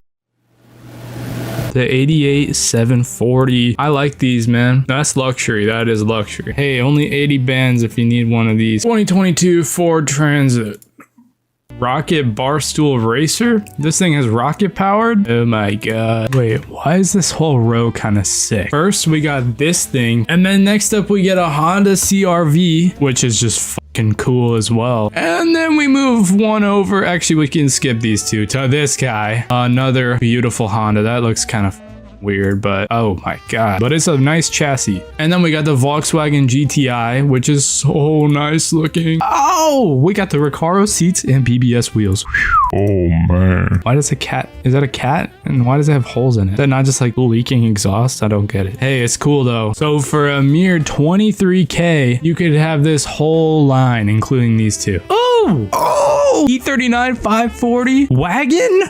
The 88 740. I like these, man. That's luxury. That is luxury. Hey, only 80 bands if you need one of these. 2022 Ford Transit. Rocket Barstool Racer? This thing is rocket powered? Oh my god. Wait, why is this whole row kind of sick? First, we got this thing. And then next up, we get a Honda CRV, which is just fucking cool as well. And then we move one over. Actually, we can skip these two to this guy. Another beautiful Honda. That looks kind of weird, but oh my god. But it's a nice chassis. And then we got the Volkswagen GTI, which is so nice looking. Oh, we got the Recaro seats and BBS wheels. Whew. Oh man. Why does a cat, is that a cat? And why does it have holes in it? Is that not just like leaking exhaust? I don't get it. Hey, it's cool though. So for a mere 23K, you could have this whole line, including these two. Oh, E39 540 wagon.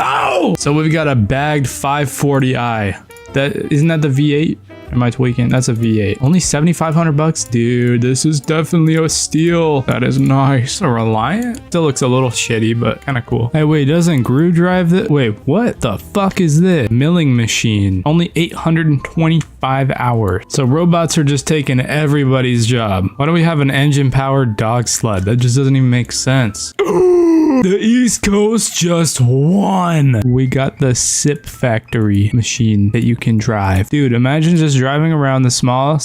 Oh! So we've got a bagged 540i. That isn't that the V8? Am I tweaking? That's a V8. Only 7,500 bucks? Dude, this is definitely a steal. That is nice. A Reliant? Still looks a little shitty, but kind of cool. Hey, wait, doesn't Gru drive this? Wait, what the fuck is this? Milling machine. Only 825 hours. So robots are just taking everybody's job. Why do we have an engine-powered dog sled? That just doesn't even make sense. The East Coast just won. We got the Sip Factory machine that you can drive. Dude, imagine just driving around the small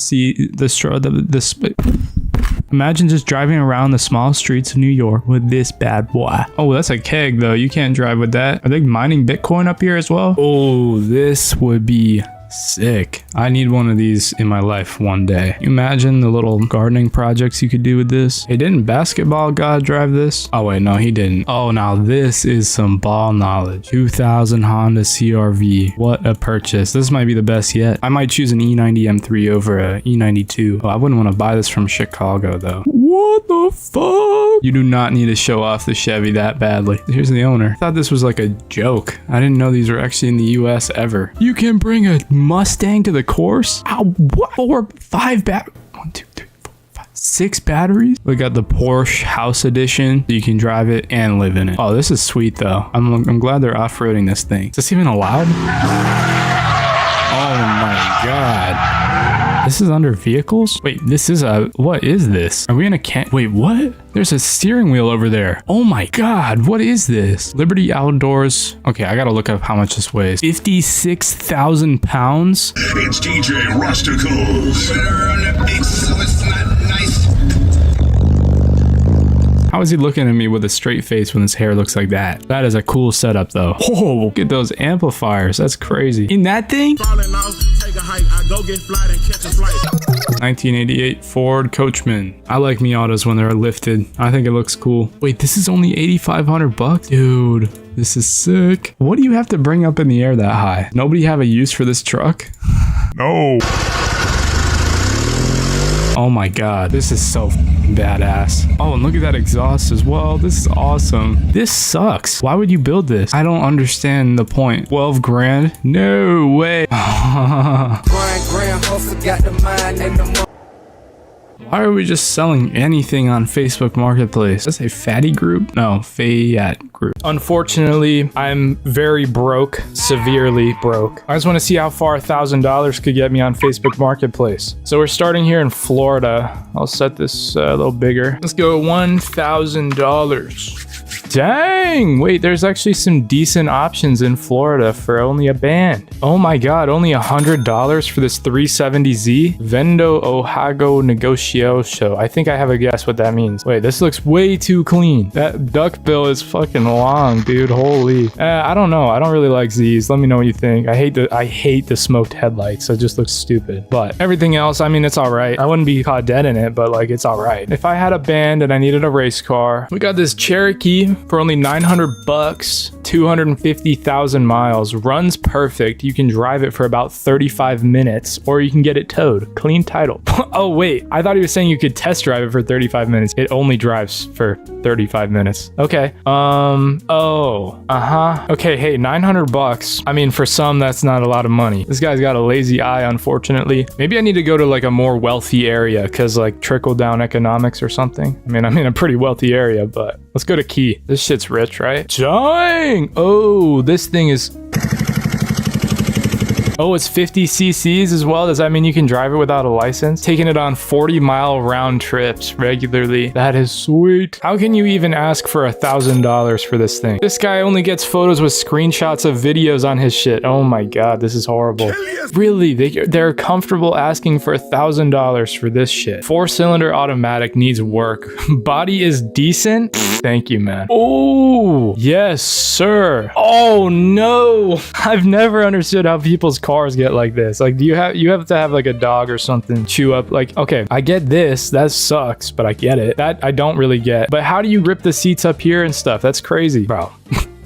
imagine just driving around the small streets of New York with this bad boy. Oh, that's a keg though. You can't drive with that. Are they mining Bitcoin up here as well? Oh, this would be sick. I need one of these in my life one day. You imagine the little gardening projects you could do with this. Hey, didn't Basketball God drive this? Oh wait, no, he didn't. Oh, now this is some ball knowledge. 2000 Honda CRV. What a purchase. This might be the best yet. I might choose an E90 M3 over a E92. Oh, I wouldn't want to buy this from Chicago though. What the fuck? You do not need to show off the Chevy that badly. Here's the owner. I thought this was like a joke. I didn't know these were actually in the US ever. You can bring a Mustang to the course? How? What? 4, 5 1, 2, 3, 4, 5, 6 batteries? We got the Porsche House Edition. So you can drive it and live in it. Oh, this is sweet though. I'm glad they're off-roading this thing. Is this even allowed? Oh my god. This is under vehicles? Wait, this is a, what is this? Are we in a wait, what? There's a steering wheel over there. Oh my god, what is this? Liberty Outdoors. Okay, I gotta look up how much this weighs. 56,000 pounds? It's DJ Rusticles. So it's not nice. How is he looking at me with a straight face when his hair looks like that? That is a cool setup though. Oh, look at those amplifiers. That's crazy. In that thing? 1988 Ford Coachman. I like Miatas when they're lifted. I think it looks cool. Wait, this is only 8,500 bucks? Dude, this is sick. What do you have to bring up in the air that high? Nobody have a use for this truck? No. Oh my god, this is so badass. Oh, and look at that exhaust as well. This is awesome. This sucks. Why would you build this? I don't understand the point. 12 grand? No way. Why are we just selling anything on Facebook Marketplace? Is that a fatty group? No, Fayette group. Unfortunately, I'm very broke, severely broke. I just want to see how far $1,000 could get me on Facebook Marketplace. So we're starting here in Florida. I'll set this a little bigger. Let's go $1,000. Dang! Wait, there's actually some decent options in Florida for only a band. Oh my god, only $100 for this 370Z? Vendo Ohago Negocioso. I think I have a guess what that means. Wait, this looks way too clean. That duck bill is fucking long, dude. Holy. I don't know. I don't really like Z's. Let me know what you think. I hate the smoked headlights. It just looks stupid. But everything else, I mean, it's alright. I wouldn't be caught dead in it, but like, it's alright. If I had a band and I needed a race car, we got this Cherokee for only 900 bucks, 250,000 miles. Runs perfect. You can drive it for about 35 minutes, or you can get it towed. Clean title. Oh wait, I thought he was saying you could test drive it for 35 minutes. It only drives for 35 minutes. Okay. Okay, hey, 900 bucks. I mean, for some, that's not a lot of money. This guy's got a lazy eye, unfortunately. Maybe I need to go to like a more wealthy area, because like trickle down economics or something. I mean, I'm in a pretty wealthy area, but let's go to Key. This shit's rich, right? Dang! Oh, this thing is... Oh, it's 50 cc's as well. Does that mean you can drive it without a license? Taking it on 40-mile round trips regularly. That is sweet. How can you even ask for $1,000 for this thing? This guy only gets photos with screenshots of videos on his shit. Oh my god, this is horrible. Really, they're comfortable asking for $1,000 for this shit. 4-cylinder automatic needs work. Body is decent. Thank you, man. Oh, yes, sir. Oh no, I've never understood how people's cars get like this. Like, you have to have like a dog or something chew up. Like, okay, I get this. That sucks, but I get it. That I don't really get. But how do you rip the seats up here and stuff? That's crazy, bro.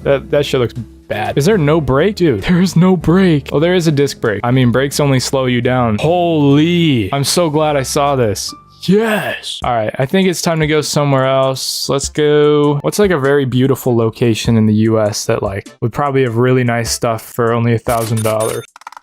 that shit looks bad. Is there no brake? Dude, there is no brake. Oh, there is a disc brake. I mean, brakes only slow you down. Holy, I'm so glad I saw this. Yes. All right, I think it's time to go somewhere else. Let's go. What's like a very beautiful location in the US that like would probably have really nice stuff for only $1,000?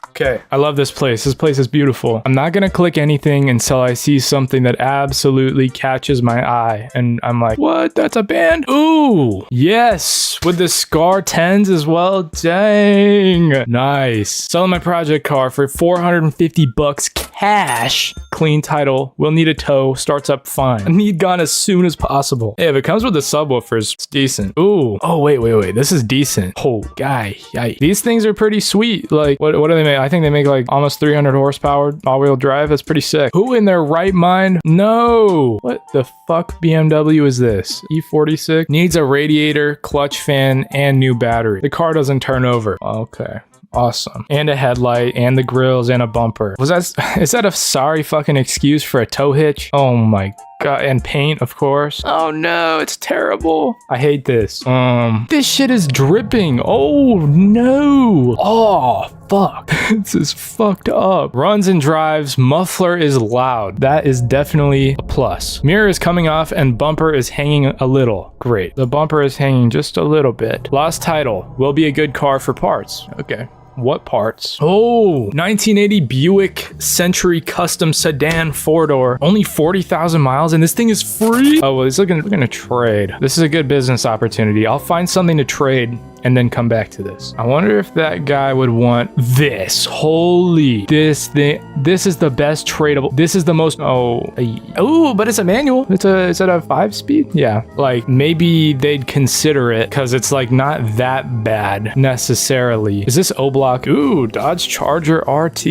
Okay, I love this place. This place is beautiful. I'm not gonna click anything until I see something that absolutely catches my eye. And I'm like, what? That's a band? Ooh, yes. With the Scar 10s as well. Dang. Nice. Selling my project car for 450 bucks cash. Clean title. Will need a tow. Starts up fine. I need gone as soon as possible. Hey, if it comes with the subwoofers, it's decent. Ooh. Oh, wait. This is decent. Oh, guy. These things are pretty sweet. Like, what do they make? I think they make like almost 300 horsepower all-wheel drive. That's pretty sick. Who in their right mind? No. What the fuck BMW is this? E46? Needs a radiator, clutch fan, and new battery. The car doesn't turn over. Okay. Awesome. And a headlight, and the grills, and a bumper. Is that a sorry fucking excuse for a tow hitch? Oh my god. And paint, of course. Oh no, it's terrible. I hate this. This shit is dripping. Oh no. Oh fuck. This is fucked up. Runs and drives. Muffler is loud. That is definitely a plus. Mirror is coming off and bumper is hanging a little. Great. The bumper is hanging just a little bit. Lost title. Will be a good car for parts. Okay. What parts? Oh, 1980 Buick Century Custom Sedan 4-door. Only 40,000 miles and this thing is free? Oh, well, he's looking to trade. This is a good business opportunity. I'll find something to trade and then come back to this. I wonder if that guy would want this. Holy, this thing. This is the best tradable. This is the most, oh, but it's a manual. Is it a 5-speed? Yeah, like maybe they'd consider it because it's like not that bad necessarily. Is this O-Block? Ooh, Dodge Charger RT.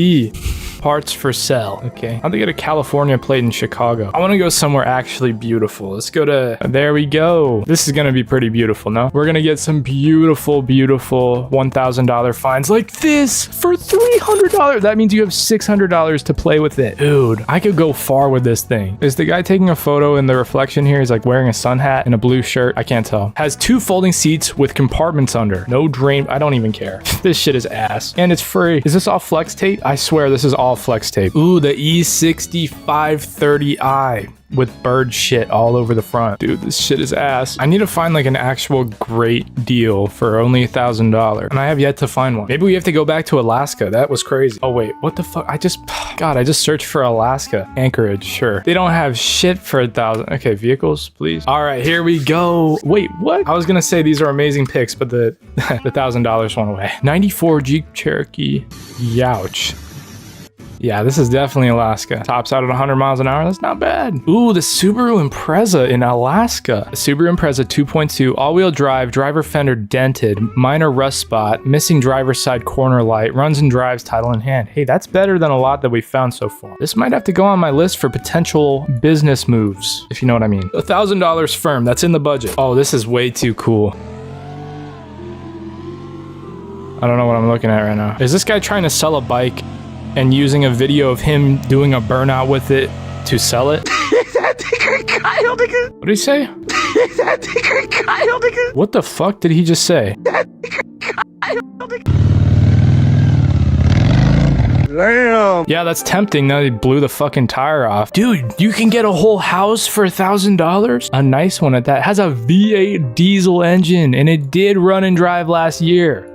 Parts for sale. Okay. How'd they get a California plate in Chicago? I want to go somewhere actually beautiful. Let's go to, there we go. This is going to be pretty beautiful, no? We're going to get some beautiful $1,000 finds like this for $300. That means you have $600 to play with it. Dude, I could go far with this thing. Is the guy taking a photo in the reflection here? He's like wearing a sun hat and a blue shirt. I can't tell. Has 2 folding seats with compartments under. No drain. I don't even care. This shit is ass. And it's free. Is this all flex tape? I swear this is all flex tape. Ooh, the E6530i with bird shit all over the front. Dude, this shit is ass. I need to find like an actual great deal for only $1,000 and I have yet to find one. Maybe we have to go back to Alaska. That was crazy. Oh wait, what the fuck? I just searched for Alaska. Anchorage, sure. They don't have shit for 1,000. Okay, vehicles, please. All right, here we go. Wait, what? I was gonna say these are amazing picks, but the $1,000 went away. 94 Jeep Cherokee. Youch. Yeah, this is definitely Alaska. Tops out at 100 miles an hour. That's not bad. Ooh, the Subaru Impreza in Alaska. The Subaru Impreza 2.2, all-wheel drive, driver fender dented, minor rust spot, missing driver's side corner light, runs and drives, title in hand. Hey, that's better than a lot that we've found so far. This might have to go on my list for potential business moves, if you know what I mean. $1,000 firm, that's in the budget. Oh, this is way too cool. I don't know what I'm looking at right now. Is this guy trying to sell a bike and using a video of him doing a burnout with it to sell it? What did he say? What the fuck did he just say? Damn. Yeah, that's tempting. Now they blew the fucking tire off. Dude, you can get a whole house for $1,000? A nice one at that. Has a V8 diesel engine and it did run and drive last year.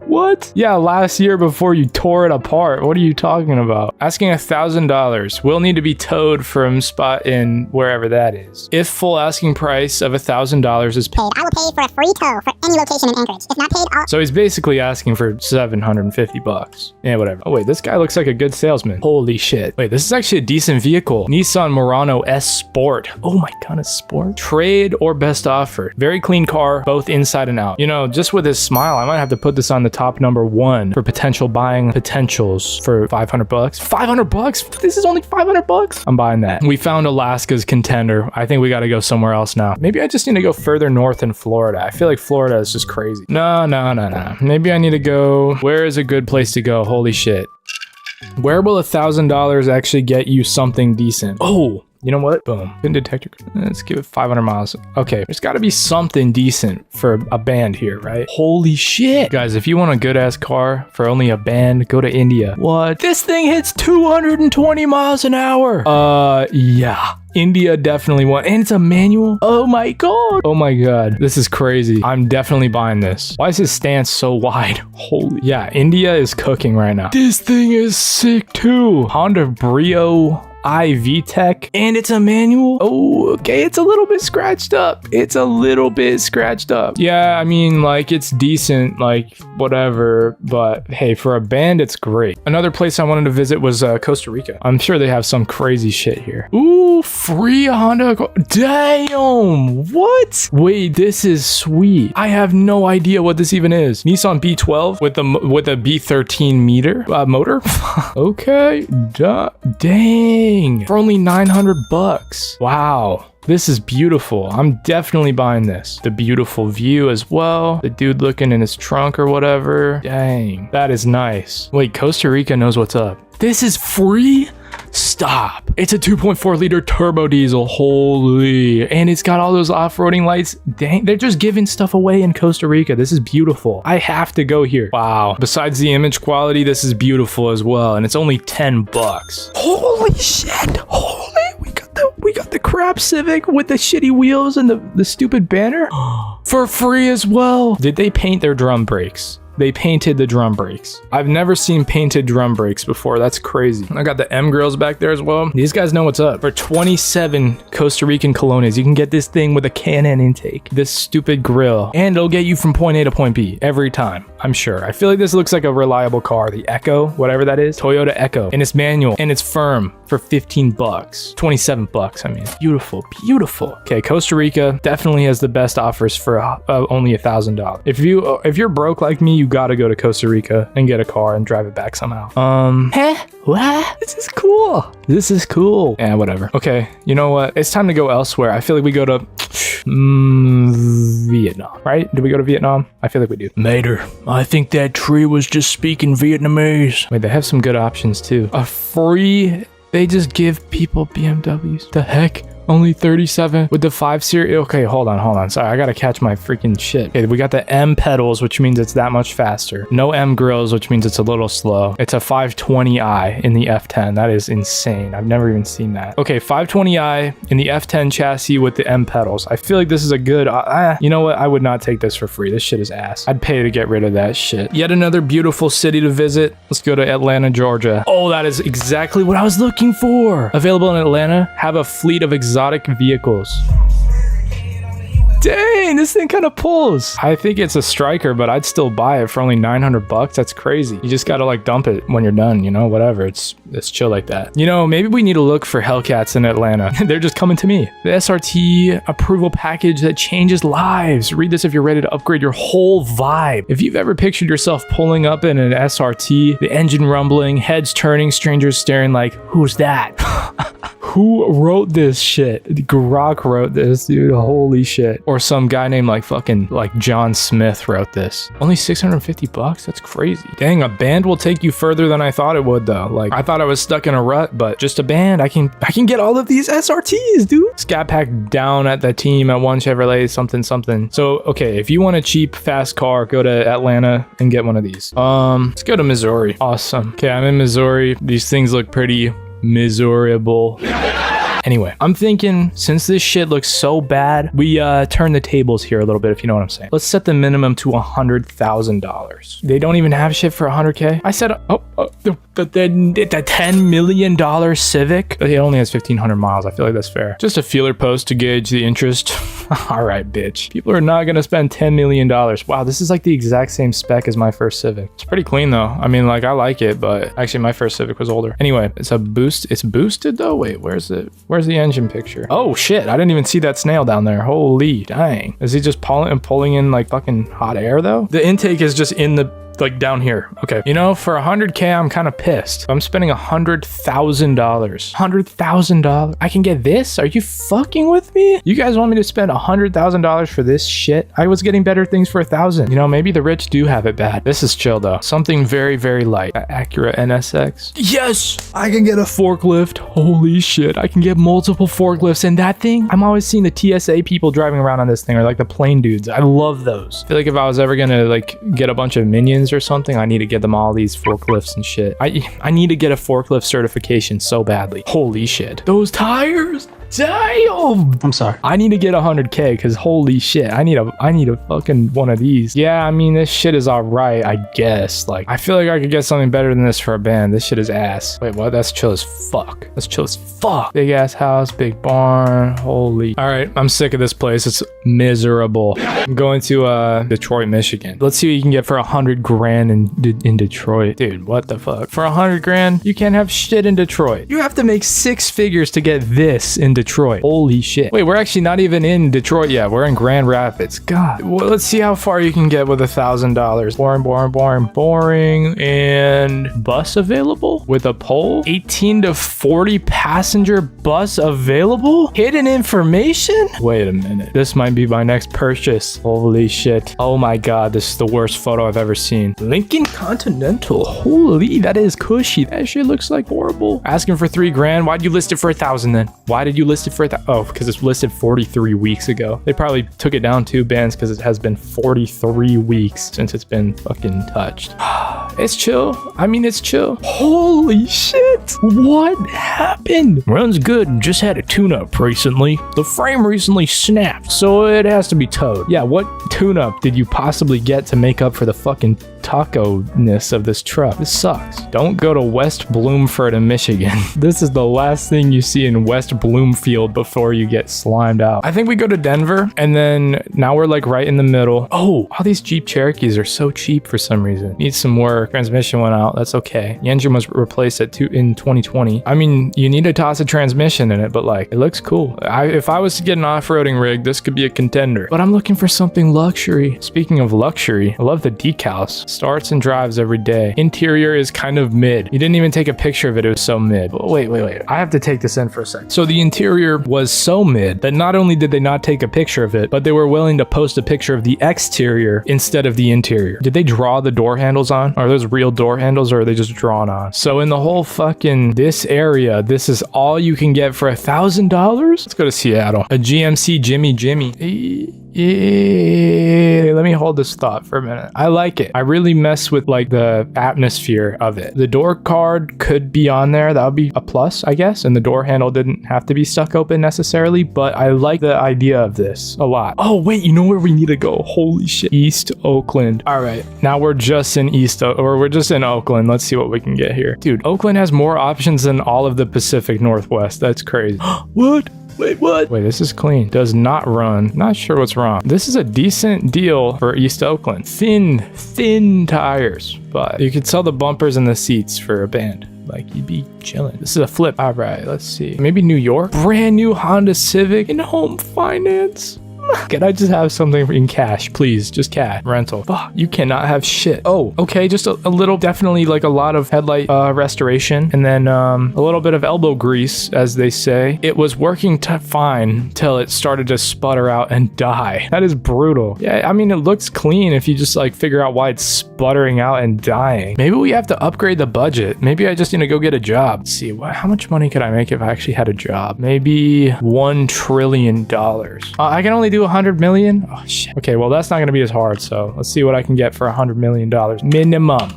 What? What? Yeah, last year before you tore it apart. What are you talking about? Asking $1,000. Will need to be towed from spot in wherever that is. If full asking price of $1,000 is paid, I will pay for a free tow for any location in Anchorage. If not paid, I'll... so he's basically asking for $750. Yeah, whatever. Oh wait, this guy looks like a good salesman. Holy shit. Wait, this is actually a decent vehicle. Nissan Murano S Sport. Oh my god, a Sport. Trade or best offer. Very clean car, both inside and out. You know, just with his smile, I might have to put this on the top number 1 for potential buying potentials for $500. $500? This is only $500? I'm buying that. We found Alaska's contender. I think we got to go somewhere else now. Maybe I just need to go further north in Florida. I feel like Florida is just crazy. No. Maybe I need to go. Where is a good place to go? Holy shit. Where will $1,000 actually get you something decent? Oh, you know what? Boom. Pin detector. Let's give it 500 miles. Okay, there's got to be something decent for a band here, right? Holy shit. Guys, if you want a good ass car for only a band, go to India. What? This thing hits 220 miles an hour. Yeah. India definitely won. And it's a manual. Oh my god. Oh my god. This is crazy. I'm definitely buying this. Why is his stance so wide? Holy. Yeah, India is cooking right now. This thing is sick too. Honda Brio VTEC, and it's a manual. Oh, okay, it's a little bit scratched up. Yeah, I mean, like, it's decent, like, whatever, but hey, for a band, it's great. Another place I wanted to visit was Costa Rica. I'm sure they have some crazy shit here. Ooh, free Honda. Damn, what? Wait, this is sweet. I have no idea what this even is. Nissan B12 with a B13 motor. Okay, dang. For only $900. Wow. This is beautiful. I'm definitely buying this. The beautiful view as well. The dude looking in his trunk or whatever. Dang, that is nice. Wait, Costa Rica knows what's up. This is free? Stop. It's a 2.4 liter turbo diesel. Holy. And it's got all those off-roading lights. Dang, they're just giving stuff away in Costa Rica. This is beautiful. I have to go here. Wow. Besides the image quality, this is beautiful as well. And it's only $10. Holy shit. Holy. We got the crap Civic with the shitty wheels and the stupid banner for free as well. Did they paint their drum brakes? They painted the drum brakes. I've never seen painted drum brakes before. That's crazy. I got the M grills back there as well. These guys know what's up. For 27 Costa Rican colones, you can get this thing with a K&N intake. This stupid grill. And it'll get you from point A to point B every time, I'm sure. I feel like this looks like a reliable car. The Echo, whatever that is. Toyota Echo. And it's manual. And it's firm for $15. $27, I mean. Beautiful. Beautiful. Okay, Costa Rica definitely has the best offers for only $1,000. If you're broke like me, you gotta go to Costa Rica and get a car and drive it back somehow. What? This is cool. This is cool. Yeah, whatever. Okay, you know what? It's time to go elsewhere. I feel like we go to Vietnam, right? Did we go to Vietnam? I feel like we do. Mater, I think that tree was just speaking Vietnamese. Wait, they have some good options too. A free... They just give people BMWs. The heck? Only 37 with the 5 Series. Okay, hold on. Sorry, I gotta catch my freaking shit. Okay, we got the M pedals, which means it's that much faster. No M grills, which means it's a little slow. It's a 520i in the F10. That is insane. I've never even seen that. Okay, 520i in the F10 chassis with the M pedals. I feel like this is a good... you know what? I would not take this for free. This shit is ass. I'd pay to get rid of that shit. Yet another beautiful city to visit. Let's go to Atlanta, Georgia. Oh, that is exactly what I was looking for. Available in Atlanta, have a fleet of exotic vehicles. Dang, this thing kind of pulls. I think it's a striker, but I'd still buy it for only $900. That's crazy. You just gotta like dump it when you're done, you know, whatever. It's chill like that. You know, maybe we need to look for Hellcats in Atlanta. They're just coming to me. The SRT approval package that changes lives. Read this if you're ready to upgrade your whole vibe. If you've ever pictured yourself pulling up in an SRT, the engine rumbling, heads turning, strangers staring like, who's that? Who wrote this shit? Grok wrote this, dude. Holy shit. Or some guy named like John Smith wrote this. Only $650? That's crazy. Dang, a band will take you further than I thought it would though. Like I thought I was stuck in a rut, but just a band, I can get all of these SRTs, dude. Scat Pack down at the team at One Chevrolet, something. So, okay, if you want a cheap, fast car, go to Atlanta and get one of these. Let's go to Missouri. Awesome. Okay, I'm in Missouri. These things look pretty miserable. Anyway, I'm thinking since this shit looks so bad, we turn the tables here a little bit, if you know what I'm saying. Let's set the minimum to $100,000. They don't even have shit for 100K. I said, the $10 million Civic. It only has 1,500 miles. I feel like that's fair. Just a feeler post to gauge the interest. All right, bitch. People are not gonna spend $10 million. Wow, this is like the exact same spec as my first Civic. It's pretty clean though. I mean, like I like it, but actually my first Civic was older. Anyway, it's a boost. It's boosted though. Wait, where's it? Where's the engine picture? Oh shit, I didn't even see that snail down there. Holy dang. Is he just pulling in like fucking hot air though? The intake is just in the like down here. Okay. You know, for 100K, I'm kind of pissed. I'm spending $100,000. $100,000. I can get this? Are you fucking with me? You guys want me to spend $100,000 for this shit? I was getting better things for 1,000. You know, maybe the rich do have it bad. This is chill though. Something very, very light. Acura NSX. Yes! I can get a forklift. Holy shit. I can get multiple forklifts in that thing. I'm always seeing the TSA people driving around on this thing, or like the plane dudes. I love those. I feel like if I was ever gonna like get a bunch of minions or something, I need to get them all these forklifts and shit. I need to get a forklift certification so badly. Holy shit. Those tires. Damn! I'm sorry. I need to get 100K because holy shit, I need a fucking one of these. Yeah, I mean this shit is alright, I guess. Like I feel like I could get something better than this for a band. This shit is ass. Wait, what? That's chill as fuck. That's chill as fuck. Big ass house, big barn. Holy. All right, I'm sick of this place. It's miserable. I'm going to Detroit, Michigan. Let's see what you can get for 100 grand in Detroit. Dude, what the fuck? For 100 grand, you can't have shit in Detroit. You have to make 6 figures to get this in Detroit. Holy shit. Wait, we're actually not even in Detroit yet. We're in Grand Rapids. God. Well, let's see how far you can get with $1,000. Boring. And bus available with a pole? 18 to 40 passenger bus available? Hidden information? Wait a minute. This might be my next purchase. Holy shit. Oh my god, this is the worst photo I've ever seen. Lincoln Continental. Holy, that is cushy. That shit looks like horrible. Asking for 3 grand. Why'd you list it for 1,000 then? Why did you list it for oh, because it's listed 43 weeks ago. They probably took it down 2 bands because it has been 43 weeks since it's been fucking touched. It's chill. I mean, it's chill. Holy shit. What happened? Runs good. Just had a tune-up recently. The frame recently snapped, so it has to be towed. Yeah, what tune-up did you possibly get to make up for the fucking taco-ness of this truck? This sucks. Don't go to West Bloomfield in Michigan. This is the last thing you see in West Bloomfield before you get slimed out. I think we go to Denver, and then now we're like right in the middle. Oh, all these Jeep Cherokees are so cheap for some reason. Needs some work. Transmission went out. That's okay. The engine was replaced in 2020. I mean, you need to toss a transmission in it, but like, it looks cool. If I was to get an off-roading rig, this could be a contender. But I'm looking for something luxury. Speaking of luxury, I love the decals. Starts and drives every day. Interior is kind of mid. You didn't even take a picture of it. It was so mid. Wait. I have to take this in for a second. So the interior was so mid that not only did they not take a picture of it, but they were willing to post a picture of the exterior instead of the interior. Did they draw the door handles on? Are those real door handles or are they just drawn on? So in the whole fucking this area, this is all you can get for $1,000? Let's go to Seattle. A GMC Jimmy. Yeah, let me hold this thought for a minute. I like it. I really mess with like the atmosphere of it. The door card could be on there. That would be a plus, I guess. And the door handle didn't have to be stuck open necessarily, but I like the idea of this a lot. Oh, wait, you know where we need to go? Holy shit. East Oakland. All right, now we're just in we're just in Oakland. Let's see what we can get here. Dude, Oakland has more options than all of the Pacific Northwest. That's crazy. What? Wait, what? Wait, this is clean. Does not run. Not sure what's wrong. This is a decent deal for East Oakland. Thin tires, but you could sell the bumpers and the seats for a band. Like, you'd be chilling. This is a flip. All right, let's see. Maybe New York? Brand new Honda Civic in home finance. Can I just have something in cash, please? Just cash. Rental. Fuck, you cannot have shit. Oh, okay, just a little, definitely like a lot of headlight restoration, and then a little bit of elbow grease, as they say. It was working fine till it started to sputter out and die. That is brutal. Yeah, I mean, it looks clean if you just like figure out why it's sputtering out and dying. Maybe we have to upgrade the budget. Maybe I just need to go get a job. Let's see, how much money could I make if I actually had a job? Maybe $1 trillion. I can only do 100 million. Oh shit. Okay, well that's not gonna be as hard, so let's see what I can get for $100 million minimum.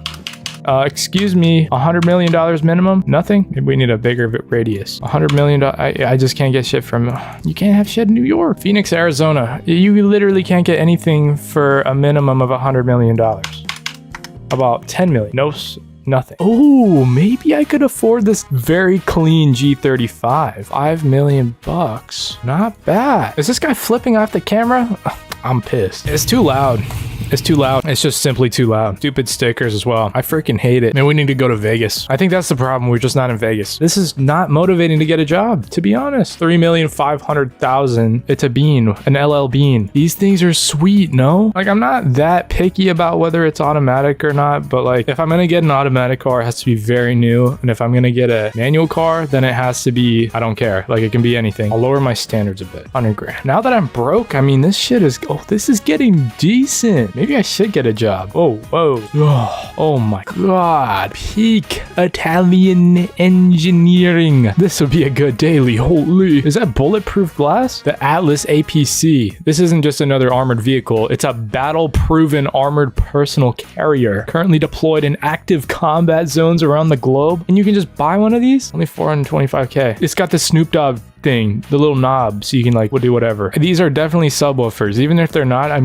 Excuse me, $100 million minimum? Nothing? Maybe we need a bigger radius. $100 million. I just can't get shit from. You can't have shit in New York. Phoenix, Arizona. You literally can't get anything for a minimum of $100 million. About 10 million. No. Nothing. Oh, maybe I could afford this very clean G35. $5 million bucks. Not bad. Is this guy flipping off the camera? I'm pissed. It's too loud. It's too loud. It's just simply too loud. Stupid stickers as well. I freaking hate it. Man, we need to go to Vegas. I think that's the problem. We're just not in Vegas. This is not motivating to get a job, to be honest. 3,500,000. It's a bean, an LL bean. These things are sweet, no? Like, I'm not that picky about whether it's automatic or not, but like, if I'm gonna get an automatic car, it has to be very new. And if I'm gonna get a manual car, then it has to be, I don't care. Like, it can be anything. I'll lower my standards a bit. 100 grand. Now that I'm broke, I mean, this shit is, oh, this is getting decent. Maybe I should get a job. Oh, whoa. Oh my God. Peak Italian engineering. This would be a good daily. Holy. Is that bulletproof glass? The Atlas APC. This isn't just another armored vehicle. It's a battle-proven armored personal carrier. Currently deployed in active combat zones around the globe. And you can just buy one of these? Only 425K. It's got the Snoop Dogg thing, the little knob, so you can like do whatever. These are definitely subwoofers. Even if they're not, I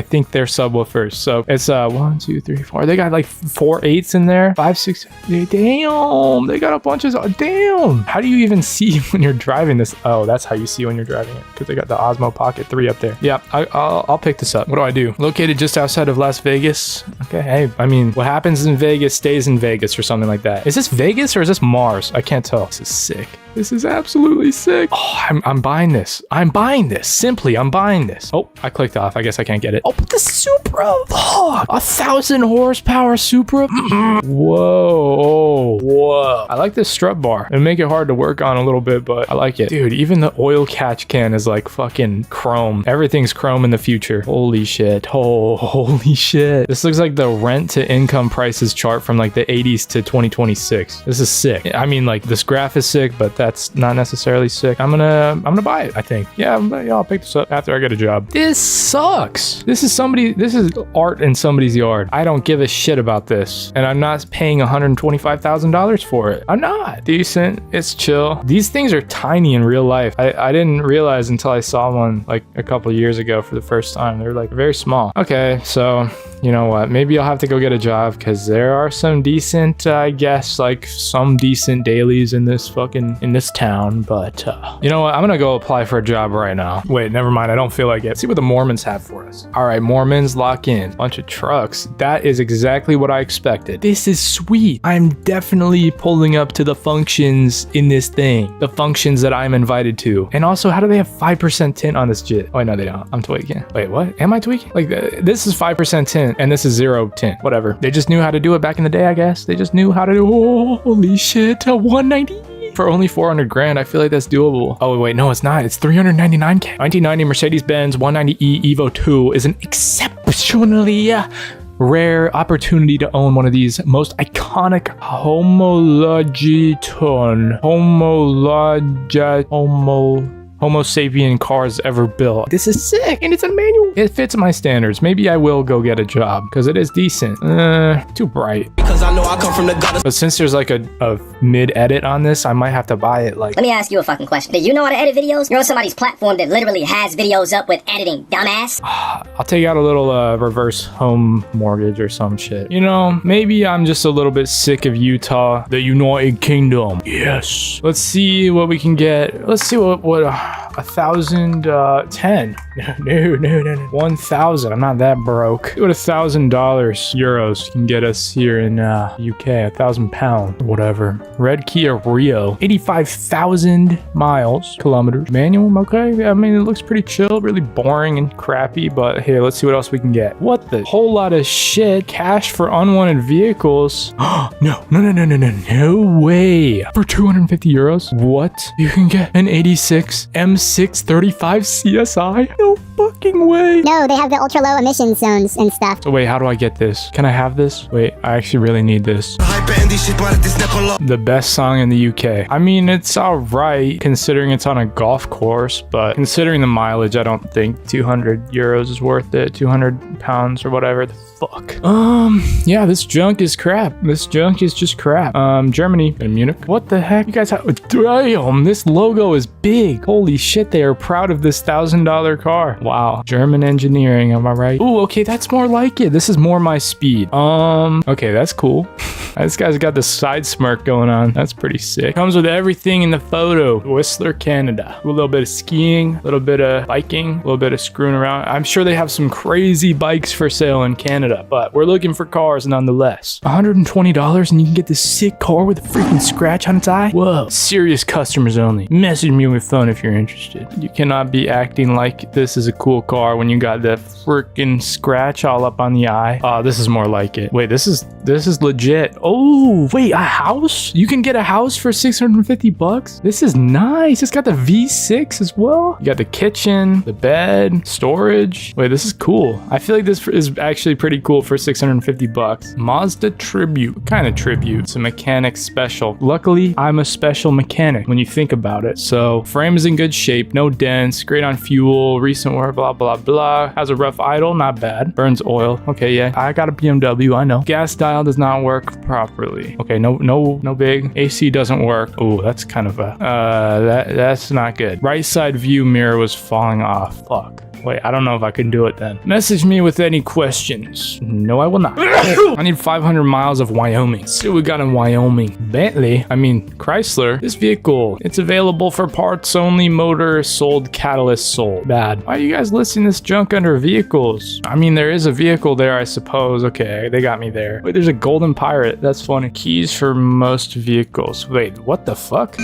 think they're subwoofers. So it's 1, 2, 3, 4. They got like 4 8s in there. 5, 6. Damn, they got a bunch of. Damn. How do you even see when you're driving this? Oh, that's how you see when you're driving it, because they got the Osmo Pocket 3 up there. Yeah, I'll pick this up. What do I do? Located just outside of Las Vegas. Okay, hey, I mean, what happens in Vegas stays in Vegas or something like that. Is this Vegas or is this Mars? I can't tell. This is sick. This is absolutely sick. Oh, I'm buying this. I'm buying this. Simply, I'm buying this. Oh, I clicked off. I guess I can't get it. Oh, but the Supra. Oh, 1,000 horsepower Supra. Whoa. Whoa. I like this strut bar. It'll make it hard to work on a little bit, but I like it. Dude, even the oil catch can is like fucking chrome. Everything's chrome in the future. Holy shit. Oh, holy shit. This looks like the rent to income prices chart from like the 80s to 2026. This is sick. I mean, like, this graph is sick, but that's not necessarily sick. I'm gonna buy it, I think. Yeah, I'll pick this up after I get a job. This sucks. This is art in somebody's yard. I don't give a shit about this. And I'm not paying $125,000 for it. I'm not. Decent. It's chill. These things are tiny in real life. I didn't realize until I saw one like a couple years ago for the first time. They're like very small. Okay, so you know what? Maybe I'll have to go get a job, because there are some decent, I guess, like some decent dailies in this town. But you know what? I'm gonna go apply for a job right now. Wait, never mind. I don't feel like it. See what the Mormons have for us. All right, Mormons, lock in. Bunch of trucks. That is exactly what I expected. This is sweet. I'm definitely pulling up to the functions in this thing. The functions that I'm invited to. And also, how do they have 5% tint on this JIT? Oh, no, they don't. I'm tweaking. Wait, what? Am I tweaking? Like, this is 5% tint and this is 0 tint. Whatever. They just knew how to do it back in the day, I guess. They just knew how to do. Oh, holy shit. 190. For only 400 grand, I feel like that's doable. Oh, wait, no, it's not. It's 399K. 1990 Mercedes-Benz 190e Evo 2 is an exceptionally rare opportunity to own one of these most iconic Homo sapien cars ever built. This is sick, and it's a manual. It fits my standards. Maybe I will go get a job, because it is decent. Too bright. Because I know I come from the gutter. But since there's like a mid-edit on this, I might have to buy it. Like, let me ask you a fucking question. Do you know how to edit videos? You're on somebody's platform that literally has videos up with editing, dumbass. I'll take out a little reverse home mortgage or some shit. You know, maybe I'm just a little bit sick of Utah, the United Kingdom. Yes. Let's see what we can get. Let's see what 1,010. No. 1,000. I'm not that broke. What €1,000 can get us here in UK. 1,000 pounds or whatever. Red Kia Rio. 85,000 kilometers. Manual. Okay. Yeah, I mean, it looks pretty chill. Really boring and crappy. But here, let's see what else we can get. What the whole lot of shit. Cash for unwanted vehicles. No way. For €250. What? You can get an 86 M635 CSI? No fucking way. No, they have the ultra low emission zones and stuff. So wait, how do I get this? Can I have this? Wait, I actually really need this. The best song in the UK. I mean, it's alright considering it's on a golf course, but considering the mileage, I don't think €200 is worth it. 200 pounds or whatever the fuck. Yeah, this junk is crap. This junk is just crap. Germany and Munich. What the heck? You guys have, damn, this logo is big. Holy shit, they are proud of this $1,000 car. Wow. German engineering, am I right? Ooh, okay, that's more like it. This is more my speed. Okay, that's cool. This guy's got the side smirk going on. That's pretty sick. Comes with everything in the photo. Whistler, Canada. A little bit of skiing, a little bit of biking, a little bit of screwing around. I'm sure they have some crazy bikes for sale in Canada, but we're looking for cars nonetheless. $120 and you can get this sick car with a freaking scratch on its eye? Whoa. Serious customers only. Message me with phone if you're interested. You cannot be acting like this is a cool car when you got the freaking scratch all up on the eye. Oh, this is more like it. Wait, this is legit. Oh, wait, a house? You can get a house for $650? This is nice. It's got the V6 as well. You got the kitchen, the bed, storage. Wait, this is cool. I feel like this is actually pretty cool for $650. Mazda Tribute. What kind of tribute? It's a mechanic special. Luckily, I'm a special mechanic when you think about it. So, frame is in good shape, no dents, great on fuel, recent wear, blah, blah, blah. Has a rough idle, not bad. Burns oil. Okay, yeah. I got a BMW, I know. Gas dial does not work properly. Okay, no big. AC doesn't work. Oh, that's kind of a, that's not good. Right side view mirror was falling off. Fuck. Wait, I don't know if I can do it then. Message me with any questions. No, I will not. I need 500 miles of Wyoming. Let's see what we got in Wyoming. Bentley, Chrysler. This vehicle, it's available for parts only, motor sold, catalyst sold. Bad. Why are you guys listing this junk under vehicles? There is a vehicle there, I suppose. Okay, they got me there. Wait, there's a golden pirate. That's funny. Keys for most vehicles. Wait, what the fuck?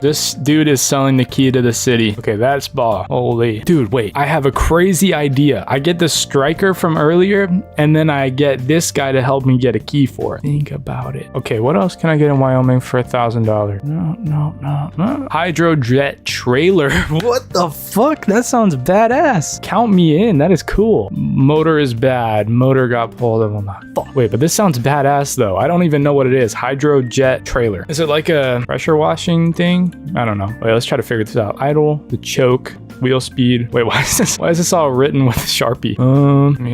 This dude is selling the key to the city. Okay, that's ball. Holy. Dude, wait, I have a crazy idea. I get the striker from earlier, and then I get this guy to help me get a key for it. Think about it. Okay, what else can I get in Wyoming for $1,000? No. Hydrojet trailer. What the fuck? That sounds badass. Count me in. That is cool. Motor is bad. Motor got pulled. Well, not. Fuck. Wait, but this sounds badass though. I don't even know what it is. Hydrojet trailer. Is it like a pressure washing thing? I don't know. Wait, let's try to figure this out. Idle, the choke, wheel speed. Wait, why is this all written with Sharpie?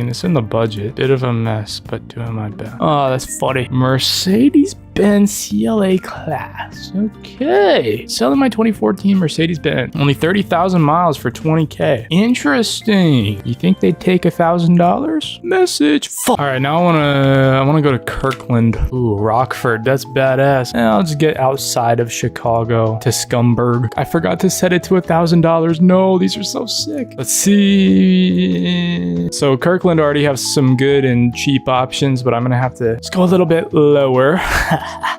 It's in the budget. Bit of a mess, but doing my best. Oh, that's funny. Mercedes-Benz CLA class. Okay. Selling my 2014 Mercedes-Benz. Only 30,000 miles for $20K. Interesting. You think they'd take $1,000? Message. Fuck. All right, now I wanna go to Kirkland. Ooh, Rockford. That's badass. I'll just get outside of Chicago to Scumberg. I forgot to set it to $1,000. No, these are so sick. Let's see. So Kirkland already have some good and cheap options, but I'm gonna have to just go a little bit lower.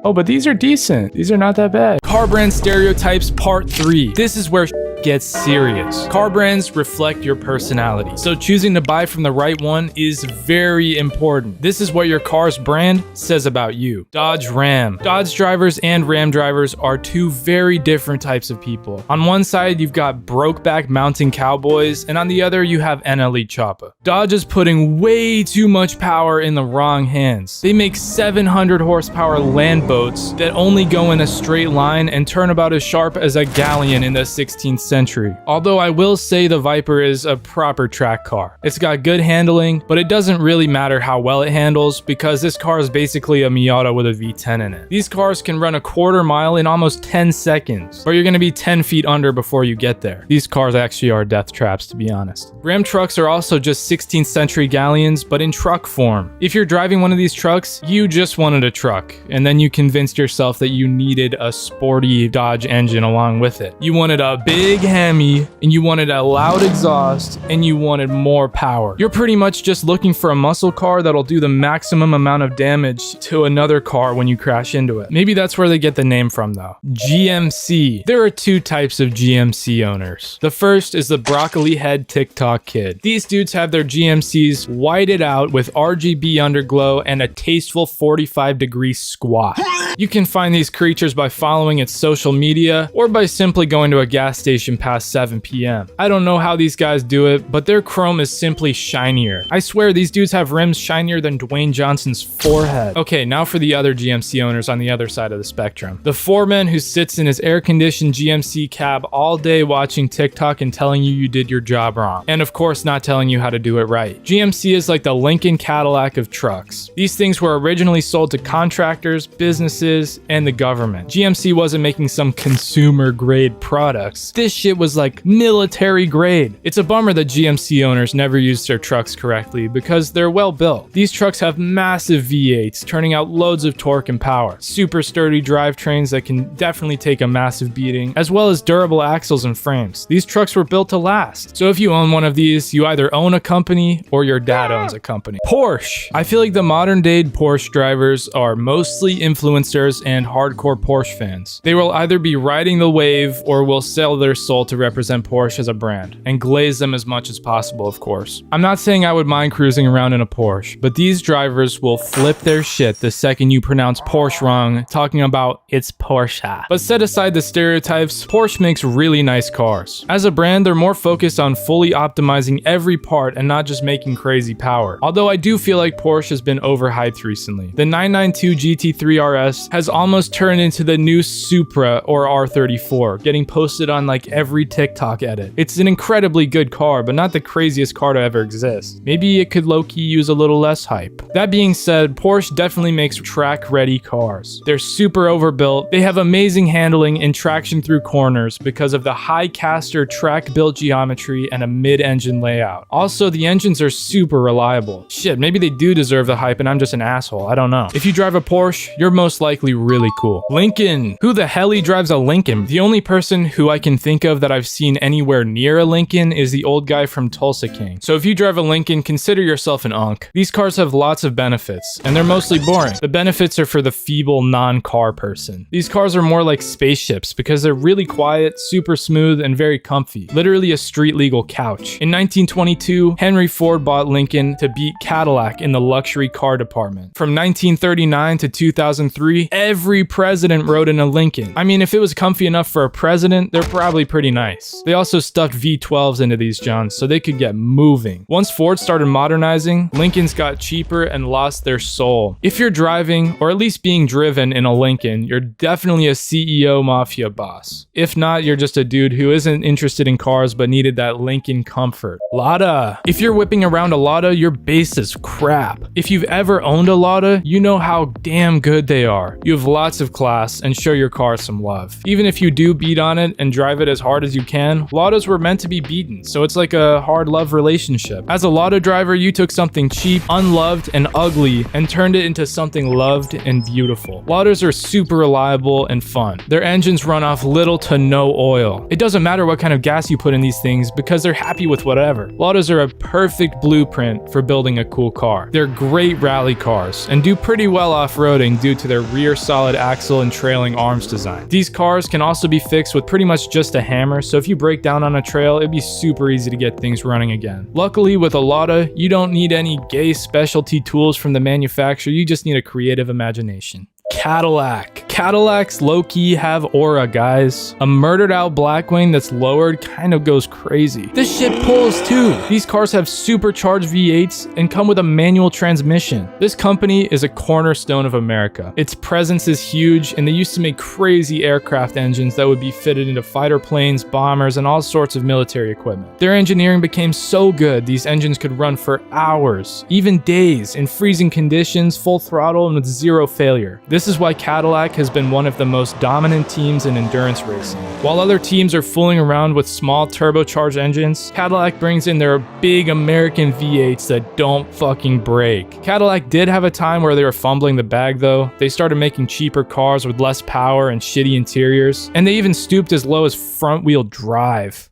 Oh, but these are decent. These are not that bad. Car brand stereotypes part 3. This is where gets serious. Car brands reflect your personality, so choosing to buy from the right one is very important. This is what your car's brand says about you. Dodge Ram. Dodge drivers and Ram drivers are two very different types of people. On one side, you've got Brokeback Mountain Cowboys, and on the other, you have NLE Choppa. Dodge is putting way too much power in the wrong hands. They make 700 horsepower land boats that only go in a straight line and turn about as sharp as a galleon in the 16th century. Although I will say the Viper is a proper track car. It's got good handling, but it doesn't really matter how well it handles because this car is basically a Miata with a V10 in it. These cars can run a quarter mile in almost 10 seconds, but you're going to be 10 feet under before you get there. These cars actually are death traps, to be honest. Ram trucks are also just 16th century galleons, but in truck form. If you're driving one of these trucks, you just wanted a truck, and then you convinced yourself that you needed a sporty Dodge engine along with it. You wanted a big Hemi, and you wanted a loud exhaust, and you wanted more power. You're pretty much just looking for a muscle car that'll do the maximum amount of damage to another car when you crash into it. Maybe that's where they get the name from though. GMC. There are two types of GMC owners. The first is the broccoli head TikTok kid. These dudes have their GMCs whited out with RGB underglow and a tasteful 45-degree squat. You can find these creatures by following its social media or by simply going to a gas station operation past 7 p.m. I don't know how these guys do it, but their chrome is simply shinier. I swear these dudes have rims shinier than Dwayne Johnson's forehead. Okay, now for the other GMC owners on the other side of the spectrum. The foreman who sits in his air-conditioned GMC cab all day watching TikTok and telling you did your job wrong. And of course, not telling you how to do it right. GMC is like the Lincoln Cadillac of trucks. These things were originally sold to contractors, businesses, and the government. GMC wasn't making some consumer grade products. This shit was like military grade. It's a bummer that GMC owners never used their trucks correctly because they're well built. These trucks have massive V8s, turning out loads of torque and power. Super sturdy drivetrains that can definitely take a massive beating, as well as durable axles and frames. These trucks were built to last. So if you own one of these, you either own a company or your dad owns a company. Porsche. I feel like the modern day Porsche drivers are mostly influencers and hardcore Porsche fans. They will either be riding the wave or will sell their soul to represent Porsche as a brand and glaze them as much as possible, of course. I'm not saying I would mind cruising around in a Porsche, but these drivers will flip their shit the second you pronounce Porsche wrong, talking about it's Porsche. But set aside the stereotypes, Porsche makes really nice cars. As a brand, they're more focused on fully optimizing every part and not just making crazy power. Although I do feel like Porsche has been overhyped recently. The 992 GT3 RS has almost turned into the new Supra or R34, getting posted on like every TikTok edit. It's an incredibly good car, but not the craziest car to ever exist. Maybe it could low-key use a little less hype. That being said, Porsche definitely makes track-ready cars. They're super overbuilt, they have amazing handling and traction through corners because of the high caster track-built geometry and a mid-engine layout. Also, the engines are super reliable. Shit, maybe they do deserve the hype and I'm just an asshole, I don't know. If you drive a Porsche, you're most likely really cool. Lincoln. Who the hell drives a Lincoln? The only person who I can think of that I've seen anywhere near a Lincoln is the old guy from Tulsa King. So if you drive a Lincoln, consider yourself an unk. These cars have lots of benefits, and they're mostly boring. The benefits are for the feeble non-car person. These cars are more like spaceships because they're really quiet, super smooth, and very comfy. Literally a street-legal couch. In 1922, Henry Ford bought Lincoln to beat Cadillac in the luxury car department. From 1939 to 2003, every president rode in a Lincoln. I mean, if it was comfy enough for a president, they're probably pretty nice. They also stuffed V12s into these Johns so they could get moving. Once Ford started modernizing, Lincolns got cheaper and lost their soul. If you're driving, or at least being driven in a Lincoln, you're definitely a CEO mafia boss. If not, you're just a dude who isn't interested in cars but needed that Lincoln comfort. Lada. If you're whipping around a Lada, your base is crap. If you've ever owned a Lada, you know how damn good they are. You have lots of class and show your car some love. Even if you do beat on it and drive it as hard as you can, Ladas were meant to be beaten, so it's like a hard love relationship. As a Lada driver, you took something cheap, unloved, and ugly and turned it into something loved and beautiful. Ladas are super reliable and fun. Their engines run off little to no oil. It doesn't matter what kind of gas you put in these things because they're happy with whatever. Ladas are a perfect blueprint for building a cool car. They're great rally cars and do pretty well off-roading due to their rear solid axle and trailing arms design. These cars can also be fixed with pretty much just a hammer, so if you break down on a trail, it'd be super easy to get things running again. Luckily, with a Lada, you don't need any gay specialty tools from the manufacturer, you just need a creative imagination. Cadillac. Cadillacs low-key have aura, guys. A murdered out Blackwing that's lowered kind of goes crazy. This shit pulls too. These cars have supercharged V8s and come with a manual transmission. This company is a cornerstone of America. Its presence is huge and they used to make crazy aircraft engines that would be fitted into fighter planes, bombers, and all sorts of military equipment. Their engineering became so good, these engines could run for hours, even days, in freezing conditions, full throttle, and with zero failure. This is why Cadillac has been one of the most dominant teams in endurance racing. While other teams are fooling around with small turbocharged engines, Cadillac brings in their big American V8s that don't fucking break. Cadillac did have a time where they were fumbling the bag though. They started making cheaper cars with less power and shitty interiors, and they even stooped as low as front-wheel drive.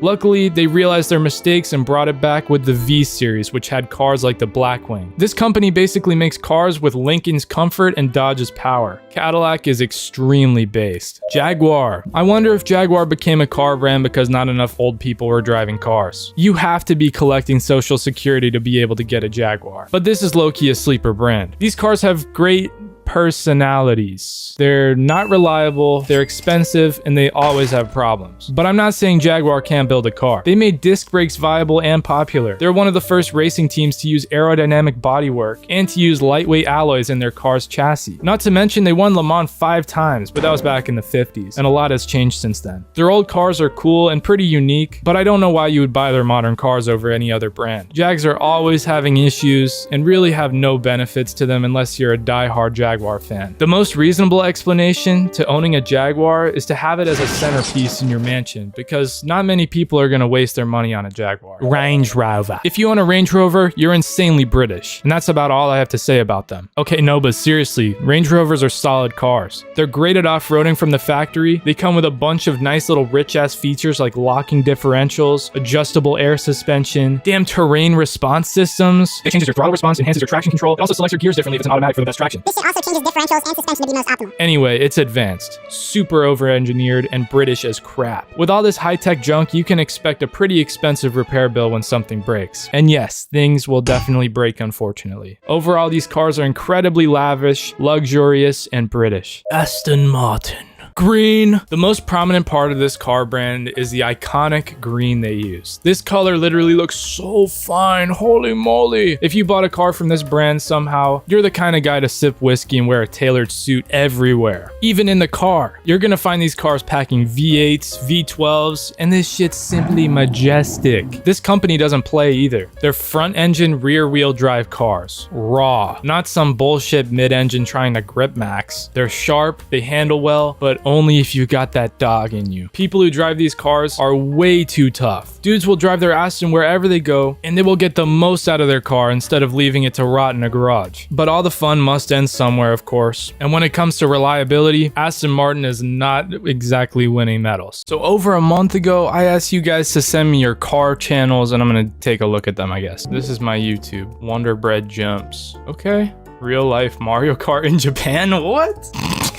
Luckily, they realized their mistakes and brought it back with the V series, which had cars like the Blackwing. This company basically makes cars with Lincoln's comfort and Dodge's power. Cadillac is extremely based. Jaguar. I wonder if Jaguar became a car brand because not enough old people were driving cars. You have to be collecting Social Security to be able to get a Jaguar. But this is low-key a sleeper brand. These cars have great personalities. They're not reliable, they're expensive, and they always have problems. But I'm not saying Jaguar can't build a car. They made disc brakes viable and popular. They're one of the first racing teams to use aerodynamic bodywork and to use lightweight alloys in their car's chassis. Not to mention they won Le Mans 5 times, but that was back in the 50s, and a lot has changed since then. Their old cars are cool and pretty unique, but I don't know why you would buy their modern cars over any other brand. Jags are always having issues and really have no benefits to them unless you're a die-hard Jaguar fan. The most reasonable explanation to owning a Jaguar is to have it as a centerpiece in your mansion, because not many people are going to waste their money on a Jaguar. Range Rover. If you own a Range Rover, you're insanely British, and that's about all I have to say about them. Okay, no, but seriously, Range Rovers are solid cars. They're great at off-roading from the factory. They come with a bunch of nice little rich-ass features like locking differentials, adjustable air suspension, damn terrain response systems. It changes your throttle response, enhances your traction control. It also selects your gears differently if it's an automatic for the best traction. This shit also changes differentials and suspension to be most optimal. Anyway, it's advanced, super over-engineered, and British as crap. With all this high-tech junk, you can expect a pretty expensive repair bill when something breaks. And yes, things will definitely break, unfortunately. Overall, these cars are incredibly lavish, luxurious, and British. Aston Martin. Green. The most prominent part of this car brand is the iconic green they use. This color literally looks so fine, holy moly. If you bought a car from this brand somehow, you're the kind of guy to sip whiskey and wear a tailored suit everywhere. Even in the car, you're gonna find these cars packing V8s, V12s, and this shit's simply majestic. This company doesn't play either. They're front engine, rear wheel drive cars. Raw. Not some bullshit mid-engine trying to grip max. They're sharp, they handle well, but only if you got that dog in you. People who drive these cars are way too tough. Dudes will drive their Aston wherever they go, and they will get the most out of their car instead of leaving it to rot in a garage. But all the fun must end somewhere, of course. And when it comes to reliability, Aston Martin is not exactly winning medals. So over a month ago, I asked you guys to send me your car channels, and I'm gonna take a look at them, I guess. This is my YouTube. Wonderbread Jumps. Okay. Real life Mario Kart in Japan? What?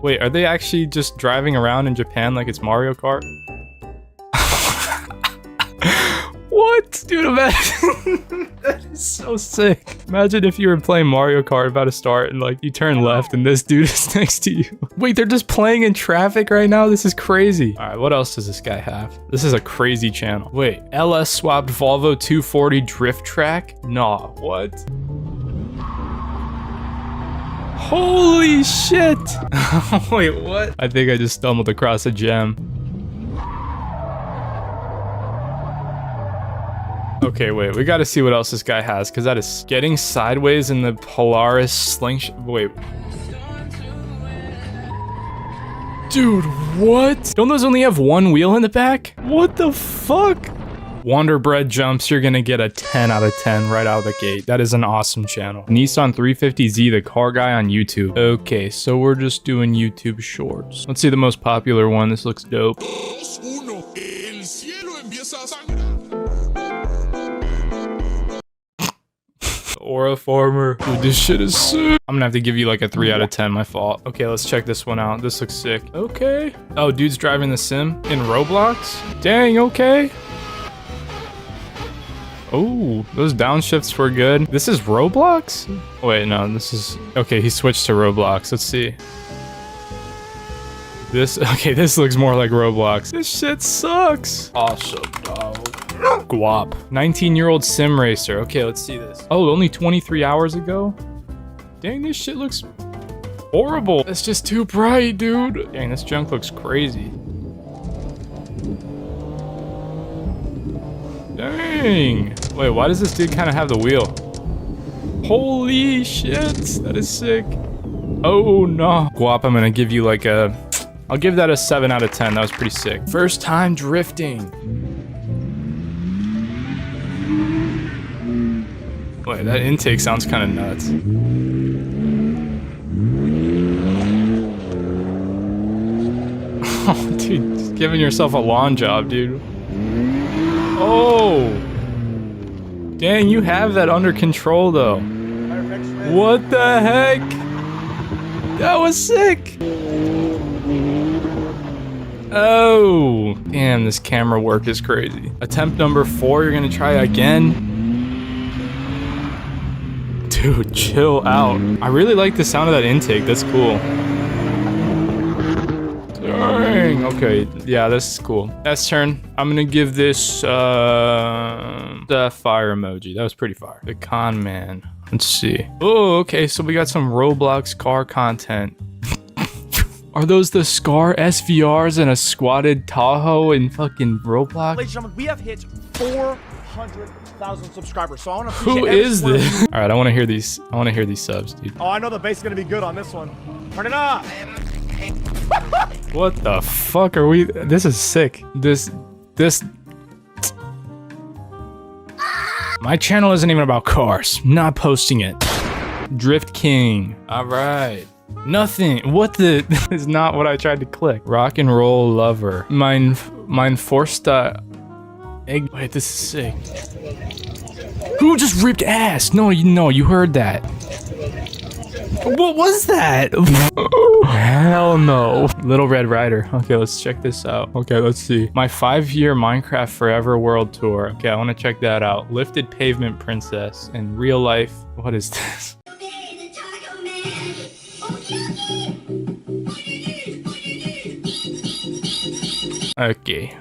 Wait, are they actually just driving around in Japan like it's Mario Kart? What? Dude, imagine. That is so sick. Imagine if you were playing Mario Kart about to start and like you turn left and this dude is next to you. Wait, they're just playing in traffic right now? This is crazy. All right, what else does this guy have? This is a crazy channel. Wait, LS swapped Volvo 240 drift track? Nah, what? Holy shit! Wait, what? I think I just stumbled across a gem. Okay, wait, we gotta see what else this guy has, because that is getting sideways in the Polaris slingshot. Wait. Dude, what? Don't those only have one wheel in the back? What the fuck? Wonderbread Jumps, you're gonna get a 10 out of 10 right out of the gate. That is an awesome channel. Nissan 350Z, the car guy on YouTube. Okay, so we're just doing YouTube shorts. Let's see the most popular one. This looks dope. Aura Farmer. Dude, this shit is sick. I'm gonna have to give you like a 3 out of 10, my fault. Okay, let's check this one out. This looks sick. Okay. Oh, dude's driving the sim in Roblox? Dang, okay. Oh, those downshifts were good. This is Roblox? Wait, no, this is... Okay, he switched to Roblox. Let's see. Okay, this looks more like Roblox. This shit sucks. Awesome, dog. Guap. 19-year-old sim racer. Okay, let's see this. Oh, only 23 hours ago? Dang, this shit looks horrible. It's just too bright, dude. Dang, this junk looks crazy. Dang. Wait, why does this dude kind of have the wheel? Holy shit. That is sick. Oh, no. Guap, I'm gonna give you like a... I'll give that a 7 out of 10. That was pretty sick. First time drifting. Wait, that intake sounds kind of nuts. Oh, dude, just giving yourself a lawn job, dude. Oh! Dang, you have that under control, though. What the heck? That was sick! Oh! Damn, this camera work is crazy. Attempt number 4, you're gonna try again? Dude, chill out. I really like the sound of that intake. That's cool. Dang. Okay, yeah, this is cool. S turn. I'm gonna give this the fire emoji. That was pretty fire. The con man. Let's see. Oh, okay, so we got some Roblox car content. Are those the Scar SVRs and a squatted Tahoe in fucking Roblox? Ladies and gentlemen, we have hit 400,000 subscribers. So I want to Who is this? All right, I want to hear these. I want to hear these subs, dude. Oh, I know the bass is gonna be good on this one. Turn it up. What the fuck are we? This is sick. This. My channel isn't even about cars. Not posting it. Drift King. All right. Nothing. What the? Is not what I tried to click. Rock and roll lover. Mine Forsta. Egg. Wait, this is sick. Who just ripped ass? No, you heard that. What was that? Hell no. Little Red Rider. Okay, let's check this out. Okay, let's see. My 5-year Minecraft Forever World Tour. Okay, I want to check that out. Lifted Pavement Princess. In real life. What is this? Okay.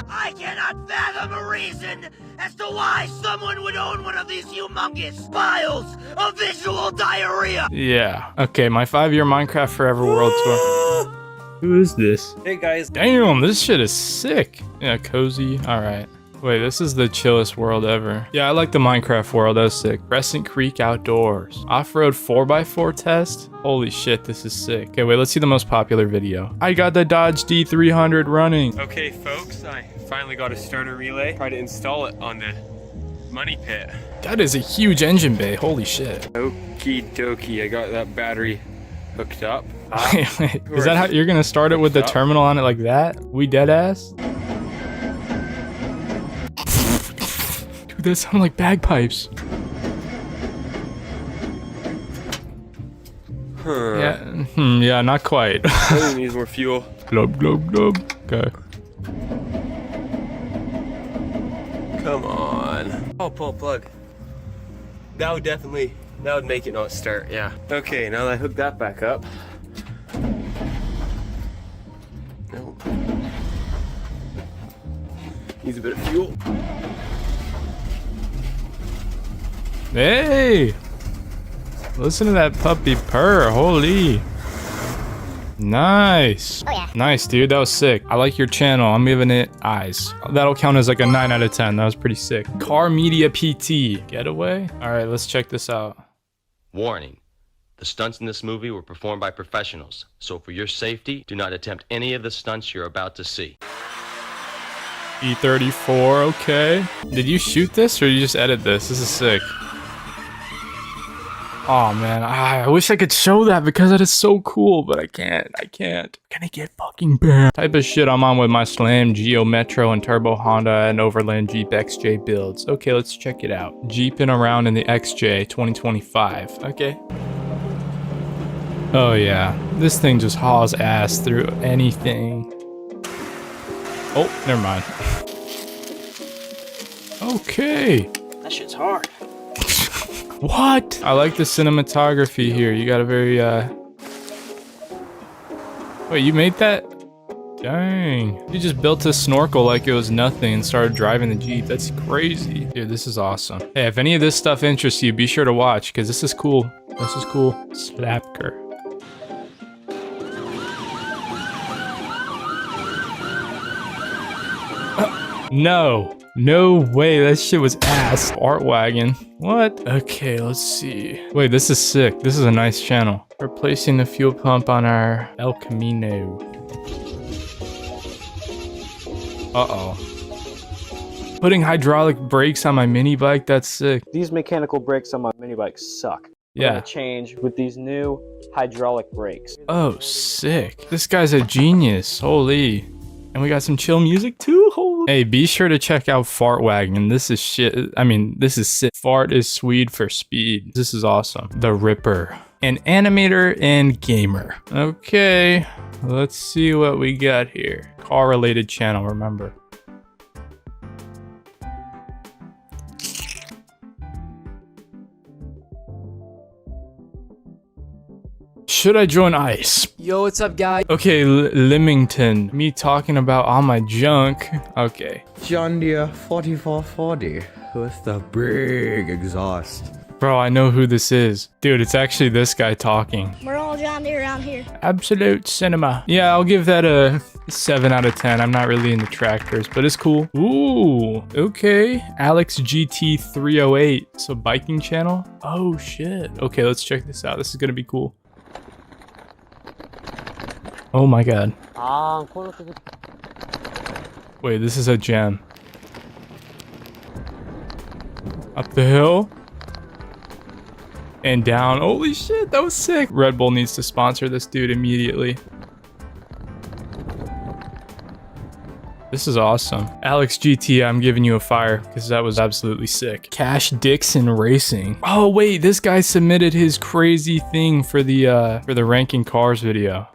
I cannot fathom a reason as to why someone would own one of these humongous piles of visual diarrhea. Yeah. Okay, my 5-year Minecraft Forever World Tour. Who is this? Hey guys. Damn, this shit is sick. Yeah, cozy. All right. Wait, this is the chillest world ever. Yeah, I like the Minecraft world. That's sick. Crescent Creek Outdoors. Off-road 4x4 test? Holy shit, this is sick. Okay, wait, let's see the most popular video. I got the Dodge D300 running. Okay, folks, I finally got a starter relay. Tried to install it on the money pit. That is a huge engine bay. Holy shit. Okie dokie, I got that battery hooked up. Wait. Is that how you're gonna start it with the terminal on it like that? We dead ass? Dude, that sound like bagpipes. Yeah, yeah, not quite. Probably needs more fuel. Glub, glub, glub. Okay. Come on. Oh, pull a plug. That would make it not start, yeah. Okay, now that I hook that back up. Nope. Needs a bit of fuel. Hey! Listen to that puppy purr, holy. Nice. Oh, yeah. Nice, dude, that was sick. I like your channel, I'm giving it eyes. That'll count as like a 9 out of 10, that was pretty sick. Car Media PT, getaway? All right, let's check this out. Warning. The stunts in this movie were performed by professionals, so for your safety, do not attempt any of the stunts you're about to see. E34, okay. Did you shoot this or you just edit this? This is sick. Oh man, I wish I could show that because that is so cool, but I can't. Gonna get fucking banned. Type of shit I'm on with my Slam, Geo Metro, and Turbo Honda and Overland Jeep XJ builds. Okay, let's check it out. Jeeping around in the XJ 2025. Okay. Oh yeah, this thing just hauls ass through anything. Oh, never mind. Okay. That shit's hard. What? I like the cinematography here. You got a very, Wait, you made that? Dang. You just built a snorkel like it was nothing and started driving the Jeep. That's crazy. Dude, this is awesome. Hey, if any of this stuff interests you, be sure to watch, because this is cool. This is cool. Slapker. No. No way, that shit was ass. Art wagon. What? Okay, let's see. Wait, this is sick. This is a nice channel. Replacing the fuel pump on our El Camino. Uh-oh. Putting hydraulic brakes on my mini bike, that's sick. These mechanical brakes on my mini bike suck. Yeah. I'm gonna change with these new hydraulic brakes. Oh, sick. This guy's a genius. Holy. And we got some chill music too. Holy. Hey, be sure to check out Fart Wagon. This is shit. I mean, this is sick. Fart is Swede for speed. This is awesome. The Ripper. An animator and gamer. Okay, let's see what we got here. Car related channel, remember. Should I join ICE? Yo, what's up, guy? Okay, Limington. Me talking about all my junk. Okay. John Deere 4440 with the big exhaust. Bro, I know who this is. Dude, it's actually this guy talking. We're all John Deere around here. Absolute cinema. Yeah, I'll give that a 7 out of 10. I'm not really into tractors, but it's cool. Ooh, okay. Alex GT 308. So biking channel? Oh, shit. Okay, let's check this out. This is gonna be cool. Oh my god. Wait, this is a gem. Up the hill. And down. Holy shit, that was sick. Red Bull needs to sponsor this dude immediately. This is awesome. Alex GT, I'm giving you a fire because that was absolutely sick. Cash Dixon Racing. Oh wait, this guy submitted his crazy thing for the ranking cars video.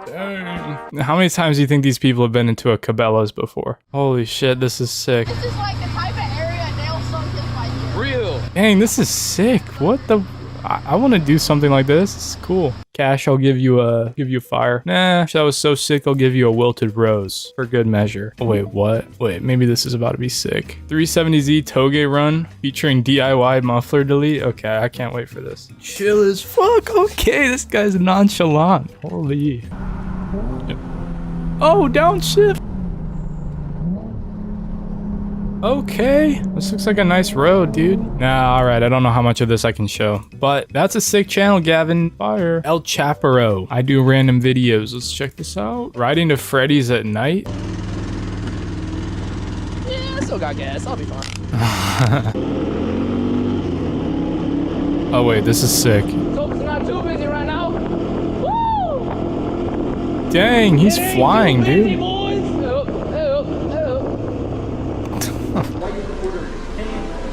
Dang. How many times do you think these people have been into a Cabela's before? Holy shit, this is sick. This is like the type of area they'll sunk this right here. Real. Dang, this is sick. What the? I want to do something like this. It's cool. Cash, I'll give you a fire. Nah, that was so sick. I'll give you a wilted rose for good measure. Oh, wait, what? Wait, maybe this is about to be sick. 370Z Toge run featuring DIY muffler delete. Okay, I can't wait for this. Chill as fuck. Okay, this guy's nonchalant. Holy. Oh, downshift. Okay, this looks like a nice road, dude. Nah, alright, I don't know how much of this I can show. But that's a sick channel, Gavin. Fire. El Chaparo. I do random videos. Let's check this out. Riding to Freddy's at night. Yeah, I still got gas. I'll be fine. Oh, wait, this is sick. So it's not too busy right now. Woo! Dang, he's flying, dude.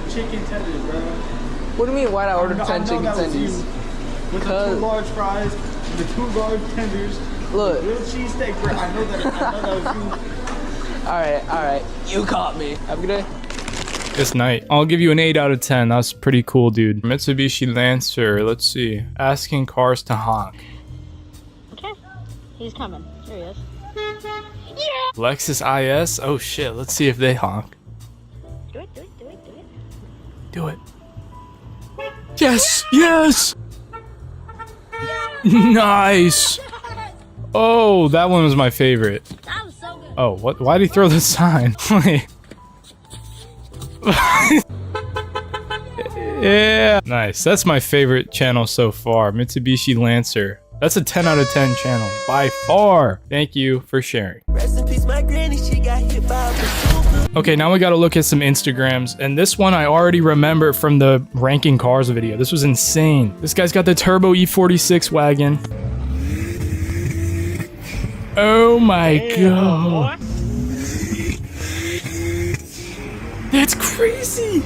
Chicken tenders, bro. What do you mean, why'd I order 10 chicken tenders? With the 2 large fries, and the 2 large tenders, look, real cheesesteak, bro. I know that was you. Alright. You caught me. Have a good day. This night. I'll give you an 8 out of 10. That's pretty cool, dude. Mitsubishi Lancer. Let's see. Asking cars to honk. Okay. He's coming. There he is. Lexus IS. Oh shit. Let's see if they honk. Do it. Yes! Yes! Nice! Oh, that one was my favorite. That was so good. Oh, what? Why'd he throw the sign? Wait. Yeah. Nice. That's my favorite channel so far. Mitsubishi Lancer. That's a 10 out of 10 channel. By far. Thank you for sharing. Rest in peace, my granny, she got hit by a Okay, now we gotta look at some Instagrams. And this one I already remember from the ranking cars video. This was insane. This guy's got the turbo E46 wagon. Oh my god. That's crazy.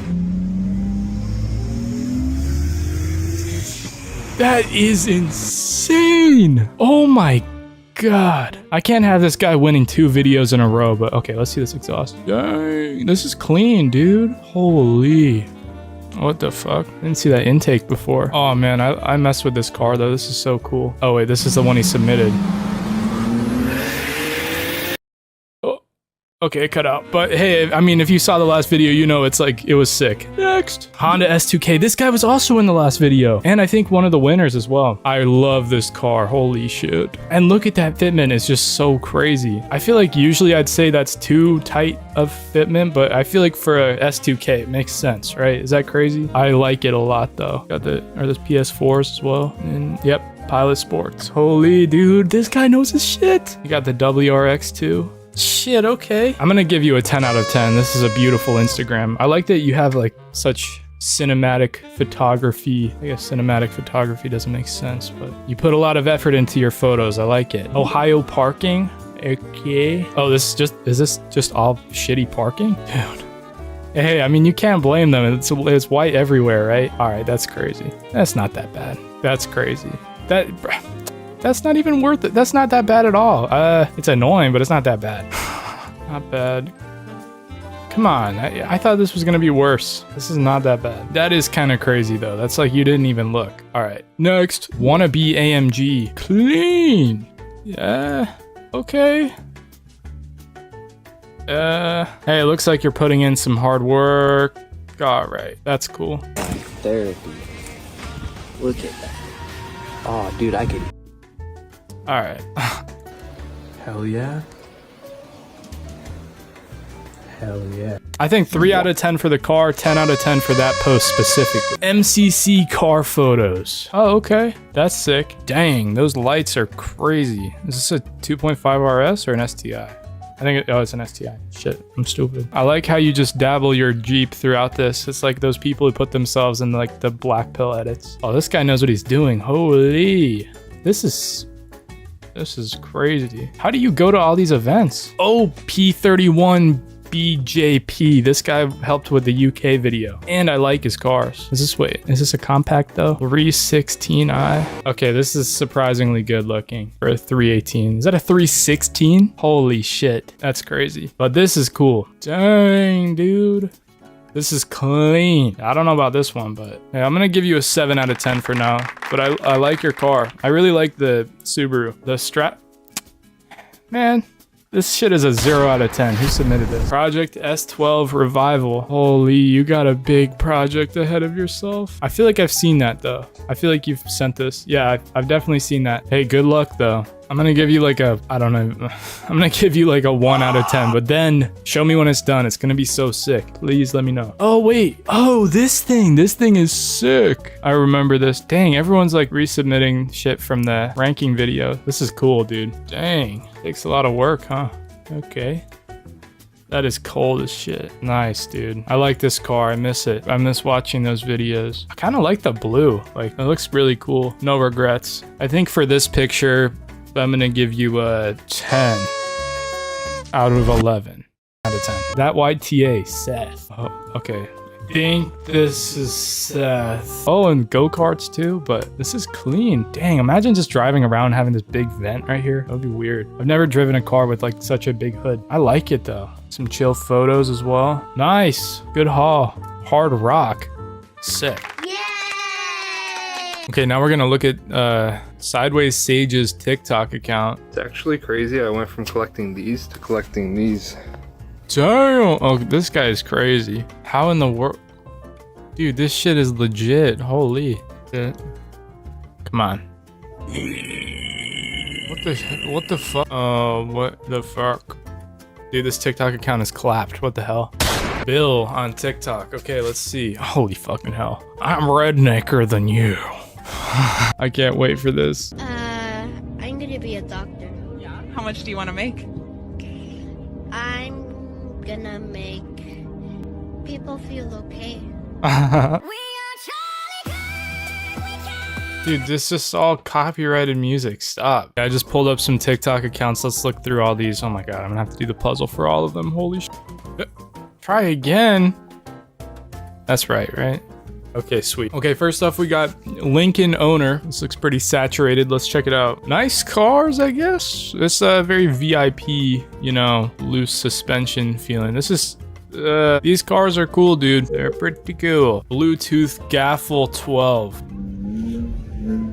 That is insane. Oh my god. I can't have this guy winning 2 videos in a row, but okay, let's see this exhaust. Dang, this is clean, dude. Holy. What the fuck? Didn't see that intake before. Oh man, I messed with this car though. This is so cool. Oh wait, this is the one he submitted. Okay, it cut out. But hey, I mean, if you saw the last video, you know it's like, it was sick. Next. Honda S2K. This guy was also in the last video. And I think one of the winners as well. I love this car. Holy shit. And look at that fitment. It's just so crazy. I feel like usually I'd say that's too tight of fitment, but I feel like for a S2K, it makes sense, right? Is that crazy? I like it a lot though. Got are those PS4s as well? And yep, Pilot Sports. Holy dude, this guy knows his shit. You got the WRX too. Shit, okay. I'm gonna give you a 10 out of 10. This is a beautiful Instagram. I like that you have like such cinematic photography. I guess cinematic photography doesn't make sense, but you put a lot of effort into your photos. I like it. Ohio parking. Okay. Oh, is this just all shitty parking? Dude. Hey, I mean, you can't blame them. It's white everywhere, right? All right, that's crazy. That's not that bad. That's crazy. That's not even worth it. That's not that bad at all. It's annoying, but it's not that bad. Not bad. Come on. I thought this was gonna be worse. This is not that bad. That is kind of crazy though. That's like you didn't even look. All right, next. Wannabe AMG. Clean. Yeah, okay. Hey, it looks like you're putting in some hard work. All right, that's cool. Therapy. Look at that. Oh, dude, I could. All right. Hell yeah. Hell yeah. I think 3 out of 10 for the car, 10 out of 10 for that post specifically. MCC car photos. Oh, okay. That's sick. Dang, those lights are crazy. Is this a 2.5 RS or an STI? I think it's an STI. Shit, I'm stupid. I like how you just dabble your Jeep throughout this. It's like those people who put themselves in like the black pill edits. Oh, this guy knows what he's doing. Holy. This is crazy. How do you go to all these events? Oh, P31 BJP. This guy helped with the UK video. And I like his cars. Is this a compact though? 316i. Okay, this is surprisingly good looking for a 318. Is that a 316? Holy shit. That's crazy. But this is cool. Dang, dude. This is clean. I don't know about this one, but yeah, I'm gonna give you a 7 out of 10 for now. But I like your car. I really like the Subaru. The Strat. Man. This shit is a 0 out of 10. Who submitted this? Project S12 Revival. Holy, you got a big project ahead of yourself. I feel like I've seen that though. I feel like you've sent this. Yeah, I've definitely seen that. Hey, good luck though. I'm gonna give you like a, I don't know. I'm gonna give you like a 1 out of 10, but then show me when it's done. It's gonna be so sick. Please let me know. Oh, wait. Oh, this thing is sick. I remember this. Dang, everyone's like resubmitting shit from the ranking video. This is cool, dude. Dang, takes a lot of work, huh? Okay. That is cold as shit. Nice, dude. I like this car. I miss it. I miss watching those videos. I kind of like the blue. Like, it looks really cool. No regrets. I think for this picture, I'm gonna give you a 10 out of 11 out of 10. That YTA, Seth. Oh, okay. I think this is Seth. Oh, and go-karts too, but this is clean. Dang, imagine just driving around having this big vent right here. That would be weird. I've never driven a car with like such a big hood. I like it though. Some chill photos as well. Nice. Good haul. Hard rock. Sick. Okay, now we're gonna look at Sideways Sage's TikTok account. It's actually crazy. I went from collecting these to collecting these. Damn! Oh, this guy is crazy. How in the world? Dude, this shit is legit. Holy shit. Come on. What the fuck? Oh, what the fuck? Dude, this TikTok account is clapped. What the hell? Bill on TikTok. Okay, let's see. Holy fucking hell. I'm rednecker than you. I can't wait for this. I'm gonna be a doctor. Yeah. How much do you want to make? I'm gonna make people feel okay. Dude, this is all copyrighted music. Stop. I just pulled up some TikTok accounts. Let's look through all these. Oh my god, I'm gonna have to do the puzzle for all of them. Holy sh. Try again. That's right? Okay, sweet. Okay, first off, we got Lincoln Owner. This looks pretty saturated. Let's check it out. Nice cars, I guess. It's a very VIP, you know, loose suspension feeling. This is, these cars are cool, dude. They're pretty cool. Bluetooth Gaffle 12.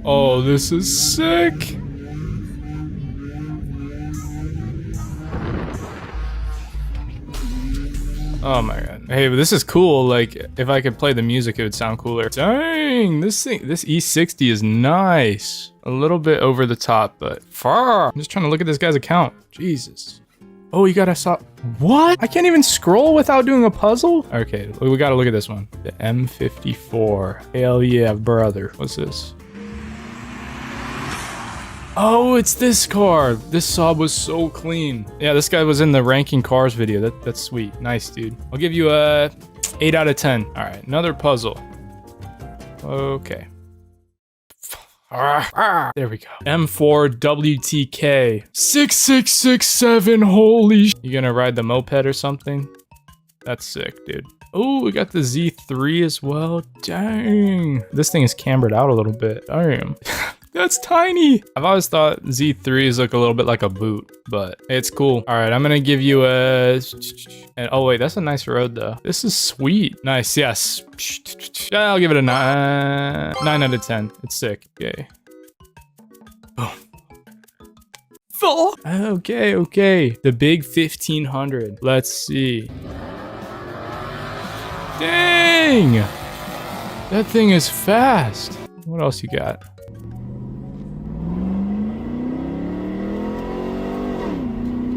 Oh, this is sick. Oh my god. Hey, but this is cool. Like, if I could play the music, it would sound cooler. Dang, this E60 is nice. A little bit over the top, but far. I'm just trying to look at this guy's account. Jesus. Oh, you gotta stop. What? I can't even scroll without doing a puzzle? Okay, we gotta look at this one. The M54. Hell yeah, brother. What's this? Oh, it's this car. This Saab was so clean. Yeah, this guy was in the ranking cars video. That's sweet. Nice, dude. I'll give you a 8 out of 10. All right, another puzzle. Okay. There we go. M4 WTK 6667. Holy sh. You gonna ride the moped or something? That's sick, dude. Oh, we got the Z3 as well. Dang. This thing is cambered out a little bit. Damn. That's tiny. I've always thought Z3s look a little bit like a boot, but it's cool. All right, I'm gonna give you a... And, oh wait, that's a nice road though. This is sweet. Nice, yes. Yeah, I'll give it a 9 out of 10. It's sick. Okay. Oh. Okay. The big 1500. Let's see. Dang! That thing is fast. What else you got?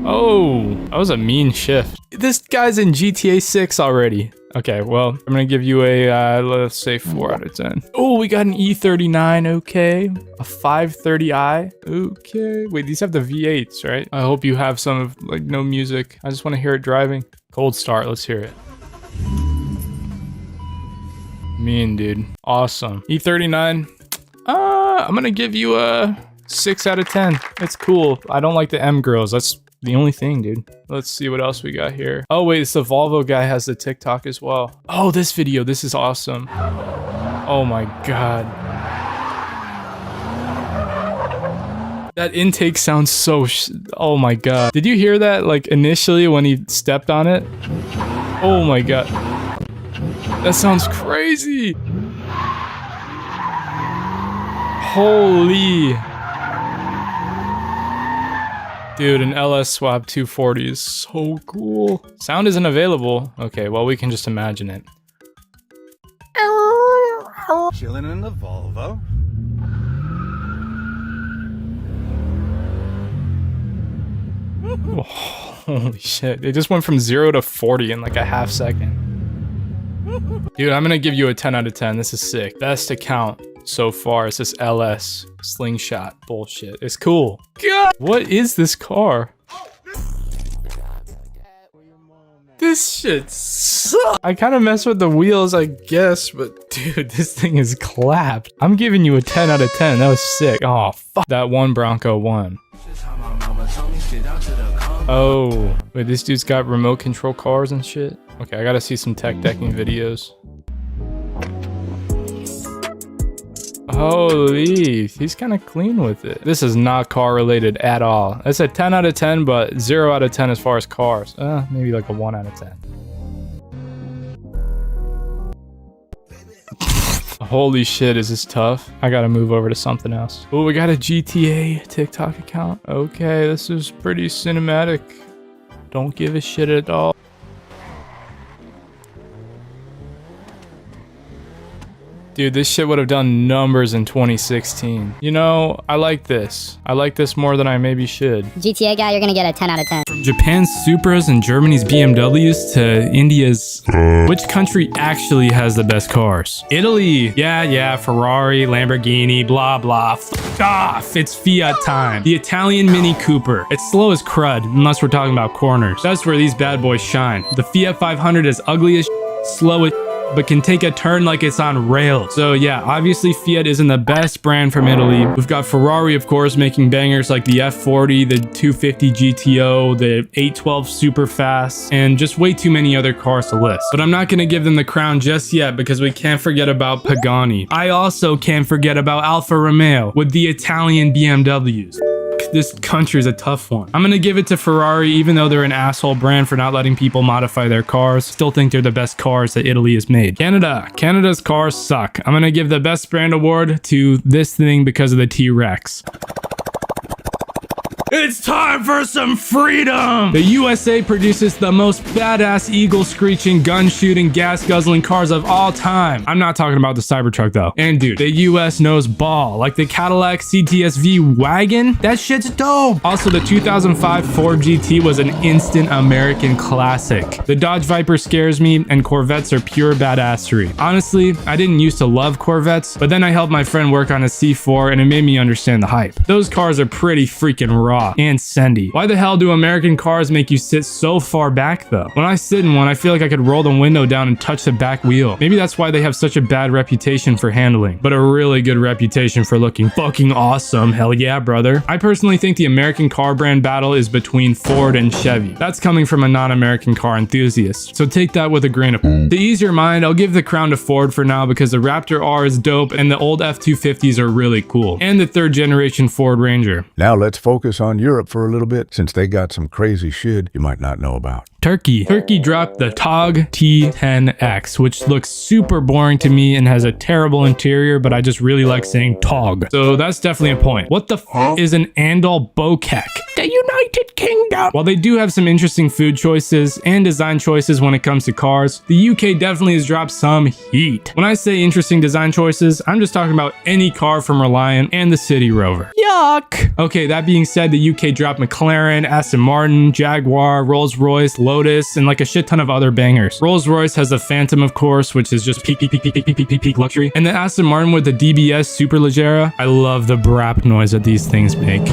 Oh, that was a mean shift. This guy's in GTA 6 already. Okay, well, I'm gonna give you a, let's say 4 out of 10. Oh, we got an E39, okay. A 530i, okay. Wait, these have the V8s, right? I hope you have some of, like, no music. I just want to hear it driving. Cold start, let's hear it. Mean, dude. Awesome. E39, I'm gonna give you a 6 out of 10. It's cool. I don't like the M grills. That's the only thing, dude. Let's see what else we got here. Oh wait, it's the Volvo guy has the TikTok as well. Oh, this video, this is awesome. Oh my god. That intake sounds so oh my god. Did you hear that like initially when he stepped on it? Oh my god. That sounds crazy. Holy. Dude, an LS Swap 240 is so cool. Sound isn't available. Okay, well, we can just imagine it. Chilling in the Volvo. Oh, holy shit. It just went from 0 to 40 in like a half second. Dude, I'm gonna give you a 10 out of 10. This is sick. Best account so far is this LS slingshot bullshit. It's cool. God, what is this car? This shit sucks. I kind of mess with the wheels, I guess, but dude, this thing is clapped. I'm giving you a 10 out of 10. That was sick. Oh, fuck. That one Bronco won. Oh, wait, this dude's got remote control cars and shit. Okay, I gotta see some tech decking videos. Holy, he's kind of clean with it. This is not car related at all. That's a 10 out of 10, but 0 out of 10 as far as cars. Maybe like a 1 out of 10. Holy shit, is this tough? I gotta move over to something else. Oh, we got a GTA TikTok account. Okay, this is pretty cinematic. Don't give a shit at all. Dude, this shit would have done numbers in 2016. You know, I like this. I like this more than I maybe should. GTA guy, you're gonna get a 10 out of 10. From Japan's Supras and Germany's BMWs to India's... Which country actually has the best cars? Italy. Yeah, Ferrari, Lamborghini, blah, blah. Fuck off. It's Fiat time. The Italian Mini Cooper. It's slow as crud, unless we're talking about corners. That's where these bad boys shine. The Fiat 500 is ugly as slow as but can take a turn like it's on rails. So yeah, obviously Fiat isn't the best brand from Italy. We've got Ferrari, of course, making bangers like the F40, the 250 GTO, the 812 Superfast, and just way too many other cars to list. But I'm not gonna give them the crown just yet because we can't forget about Pagani. I also can't forget about Alfa Romeo with the Italian BMWs. This country is a tough one. I'm gonna give it to Ferrari, even though they're an asshole brand for not letting people modify their cars. Still think they're the best cars that Italy has made. Canada's cars suck. I'm gonna give the best brand award to this thing because of the T-Rex. It's time for some freedom! The USA produces the most badass eagle-screeching, gun-shooting, gas-guzzling cars of all time. I'm not talking about the Cybertruck though. And dude, the US knows ball. Like the Cadillac CTS-V wagon? That shit's dope! Also, the 2005 Ford GT was an instant American classic. The Dodge Viper scares me, and Corvettes are pure badassery. Honestly, I didn't used to love Corvettes, but then I helped my friend work on a C4 and it made me understand the hype. Those cars are pretty freaking raw. and sendy. Why the hell do American cars make you sit so far back though? When I sit in one, I feel like I could roll the window down and touch the back wheel. Maybe that's why they have such a bad reputation for handling, but a really good reputation for looking fucking awesome. Hell yeah, brother. I personally think the American car brand battle is between Ford and Chevy. That's coming from a non-American car enthusiast, so take that with a grain of salt. To ease your mind, I'll give the crown to Ford for now because the Raptor R is dope and the old F-250s are really cool, and the 3rd generation Ford Ranger. Now let's focus on Europe for a little bit, since they got some crazy shit you might not know about. Turkey dropped the TOG T10X, which looks super boring to me and has a terrible interior, but I just really like saying TOG. So that's definitely a point. What the f is an Andal Bokek? The United Kingdom. While they do have some interesting food choices and design choices when it comes to cars, the UK definitely has dropped some heat. When I say interesting design choices, I'm just talking about any car from Reliant and the City Rover. Yuck! Okay, that being said, the UK dropped McLaren, Aston Martin, Jaguar, Rolls-Royce, Lotus, and like a shit ton of other bangers. Rolls-Royce has the Phantom, of course, which is just peak luxury. And the Aston Martin with the DBS Superleggera. I love the brap noise that these things make.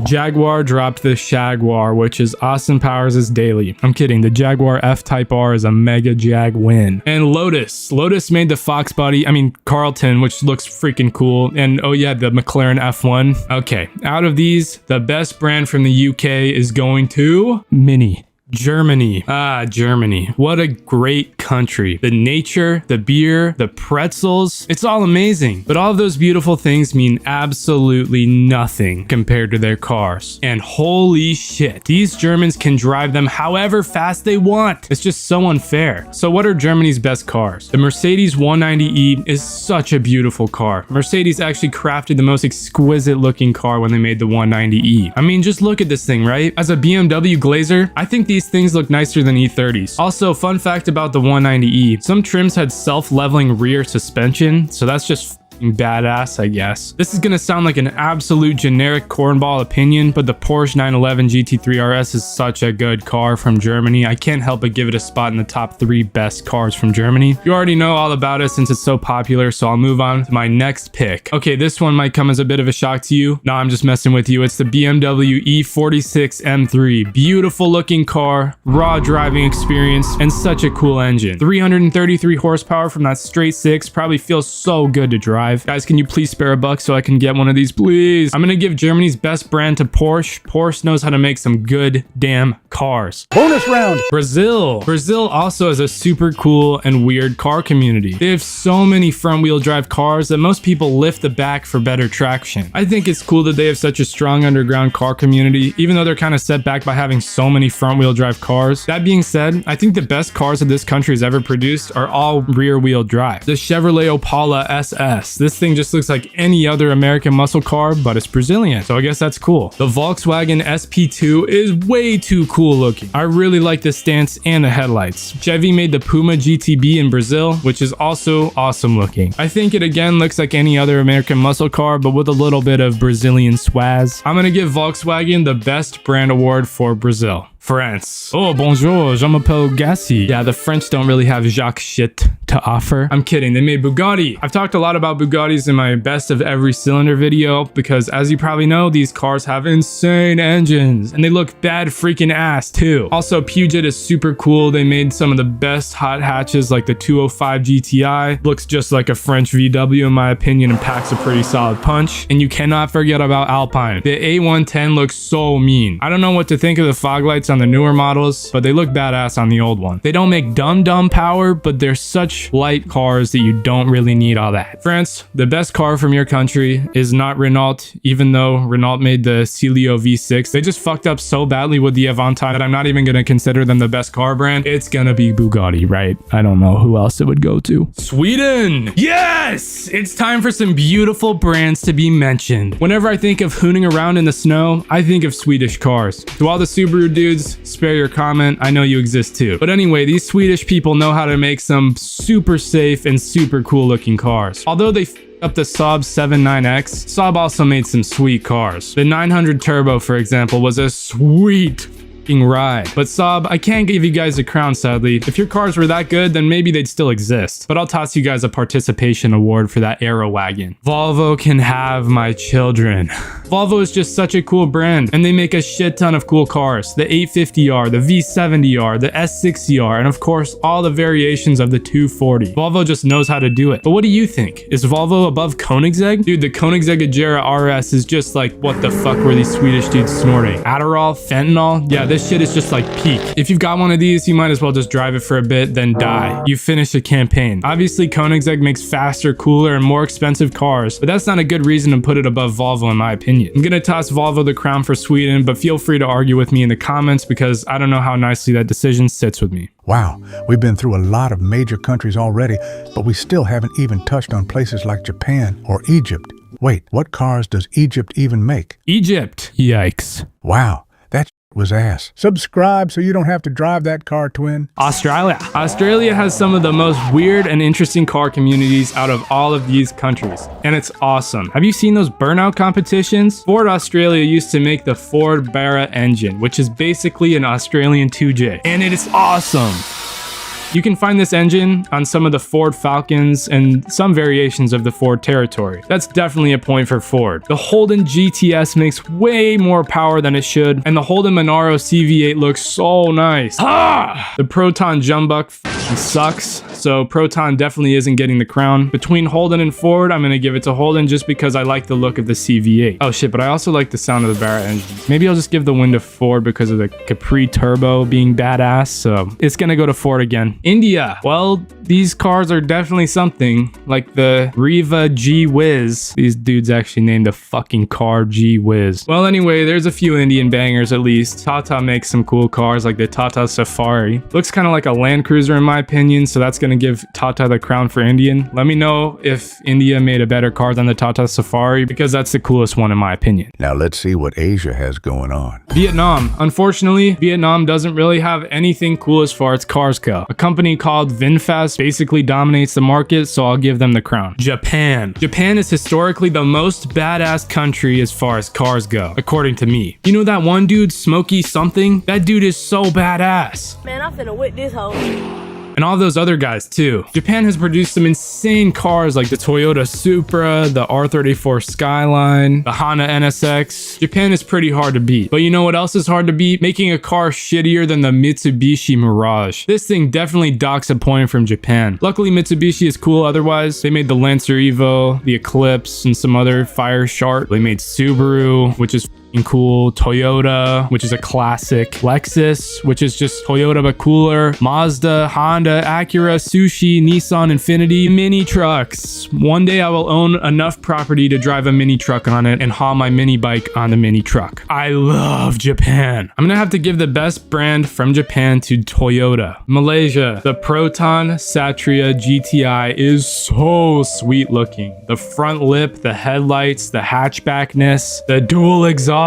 Jaguar dropped the Shaguar, which is Austin Powers' daily. I'm kidding, the Jaguar F-Type R is a mega Jag win. And Lotus made the Fox body, Carlton, which looks freaking cool. And oh yeah, the McLaren F1. Okay, out of these, the best brand from the UK is going to Mini. Germany. Germany. What a great country. The nature, the beer, the pretzels, it's all amazing. But all of those beautiful things mean absolutely nothing compared to their cars. And holy shit, these Germans can drive them however fast they want. It's just so unfair. So what are Germany's best cars? The Mercedes 190e is such a beautiful car. Mercedes actually crafted the most exquisite looking car when they made the 190e. Just look at this thing, right? As a BMW Glazer, I think these things look nicer than E30s. Also, fun fact about the 190e, some trims had self-leveling rear suspension, so that's just badass, I guess. This is gonna sound like an absolute generic cornball opinion, but the Porsche 911 GT3 RS is such a good car from Germany. I can't help but give it a spot in the top 3 best cars from Germany. You already know all about it since it's so popular, so I'll move on to my next pick. Okay, this one might come as a bit of a shock to you. No, I'm just messing with you. It's the BMW E46 M3. Beautiful looking car, raw driving experience, and such a cool engine. 333 horsepower from that straight 6, probably feels so good to drive. Guys, can you please spare a buck so I can get one of these, please? I'm gonna give Germany's best brand to Porsche. Porsche knows how to make some good damn cars. Bonus round. Brazil also has a super cool and weird car community. They have so many front wheel drive cars that most people lift the back for better traction. I think it's cool that they have such a strong underground car community, even though they're kind of set back by having so many front wheel drive cars. That being said, I think the best cars that this country has ever produced are all rear wheel drive. The Chevrolet Opala SS. This thing just looks like any other American muscle car, but it's Brazilian, so I guess that's cool. The Volkswagen SP2 is way too cool looking. I really like the stance and the headlights. Chevy made the Puma GTB in Brazil, which is also awesome looking. I think it again looks like any other American muscle car, but with a little bit of Brazilian swaz. I'm gonna give Volkswagen the best brand award for Brazil. France. Oh, bonjour, je m'appelle Gassy. Yeah, the French don't really have Jacques shit to offer. I'm kidding, they made Bugatti. I've talked a lot about Bugattis in my best of every cylinder video because as you probably know, these cars have insane engines and they look bad freaking ass too. Also, Puget is super cool. They made some of the best hot hatches like the 205 GTI. Looks just like a French VW in my opinion and packs a pretty solid punch. And you cannot forget about Alpine. The A110 looks so mean. I don't know what to think of the fog lights on the newer models, but they look badass on the old one. They don't make dumb power, but they're such light cars that you don't really need all that. France, the best car from your country is not Renault, even though Renault made the Celio V6. They just fucked up so badly with the Avantime that I'm not even gonna consider them the best car brand. It's gonna be Bugatti, right? I don't know who else it would go to. Sweden! Yes! It's time for some beautiful brands to be mentioned. Whenever I think of hooning around in the snow, I think of Swedish cars. To all the Subaru dudes, spare your comment, I know you exist too. But anyway, these Swedish people know how to make some super safe and super cool looking cars. Although they up the Saab 79X, Saab also made some sweet cars. The 900 Turbo, for example, was a sweet f***ing ride. But Saab, I can't give you guys a crown, sadly. If your cars were that good, then maybe they'd still exist. But I'll toss you guys a participation award for that Aero wagon. Volvo can have my children. Volvo is just such a cool brand, and they make a shit ton of cool cars. The 850R, the V70R, the S60R, and of course, all the variations of the 240. Volvo just knows how to do it. But what do you think? Is Volvo above Koenigsegg? Dude, the Koenigsegg Agera RS is just like, what the fuck were these Swedish dudes snorting? Adderall? Fentanyl? Yeah, this shit is just like peak. If you've got one of these, you might as well just drive it for a bit, then die. You finish a campaign. Obviously, Koenigsegg makes faster, cooler, and more expensive cars, but that's not a good reason to put it above Volvo in my opinion. I'm gonna toss Volvo the crown for Sweden, but feel free to argue with me in the comments because I don't know how nicely that decision sits with me. Wow, we've been through a lot of major countries already, but we still haven't even touched on places like Japan or Egypt. Wait, what cars does Egypt even make? Egypt. Yikes. Wow, that was ass. Subscribe so you don't have to drive that car, twin. Australia. Australia has some of the most weird and interesting car communities out of all of these countries, and it's awesome. Have you seen those burnout competitions? Ford Australia used to make the Ford Barra engine, which is basically an Australian 2J, and it is awesome. You can find this engine on some of the Ford Falcons and some variations of the Ford Territory. That's definitely a point for Ford. The Holden GTS makes way more power than it should, and the Holden Monaro CV8 looks so nice. Ah! The Proton Jumbuck sucks, so Proton definitely isn't getting the crown. Between Holden and Ford, I'm gonna give it to Holden just because I like the look of the CV8. Oh shit, but I also like the sound of the Barra engine. Maybe I'll just give the win to Ford because of the Capri Turbo being badass, so it's gonna go to Ford again. India. Well, these cars are definitely something, like the Riva G-Wiz. These dudes actually named a fucking car G-Wiz. Well, anyway, there's a few Indian bangers at least. Tata makes some cool cars like the Tata Safari. Looks kind of like a Land Cruiser in my opinion, so that's gonna give Tata the crown for Indian. Let me know if India made a better car than the Tata Safari, because that's the coolest one in my opinion. Now let's see what Asia has going on. Vietnam. Unfortunately, Vietnam doesn't really have anything cool as far as cars go. A company called VinFast basically dominates the market, so I'll give them the crown. Japan. Japan is historically the most badass country as far as cars go, according to me. You know that one dude, Smokey something? That dude is so badass. Man, I'm finna whip this hoe. And all those other guys too. Japan has produced some insane cars like the Toyota Supra, the R34 Skyline, the Honda NSX. Japan is pretty hard to beat. But you know what else is hard to beat? Making a car shittier than the Mitsubishi Mirage. This thing definitely docks a point from Japan. Luckily, Mitsubishi is cool otherwise. They made the Lancer Evo, the Eclipse, and some other fire shark. They made Subaru, which is cool, Toyota, which is a classic, Lexus, which is just Toyota but cooler, Mazda, Honda, Acura, Sushi, Nissan, Infiniti, mini trucks. One day I will own enough property to drive a mini truck on it and haul my mini bike on the mini truck. I love Japan. I'm gonna have to give the best brand from Japan to Toyota. Malaysia, the Proton Satria GTI is so sweet looking. The front lip, the headlights, the hatchbackness, the dual exhaust.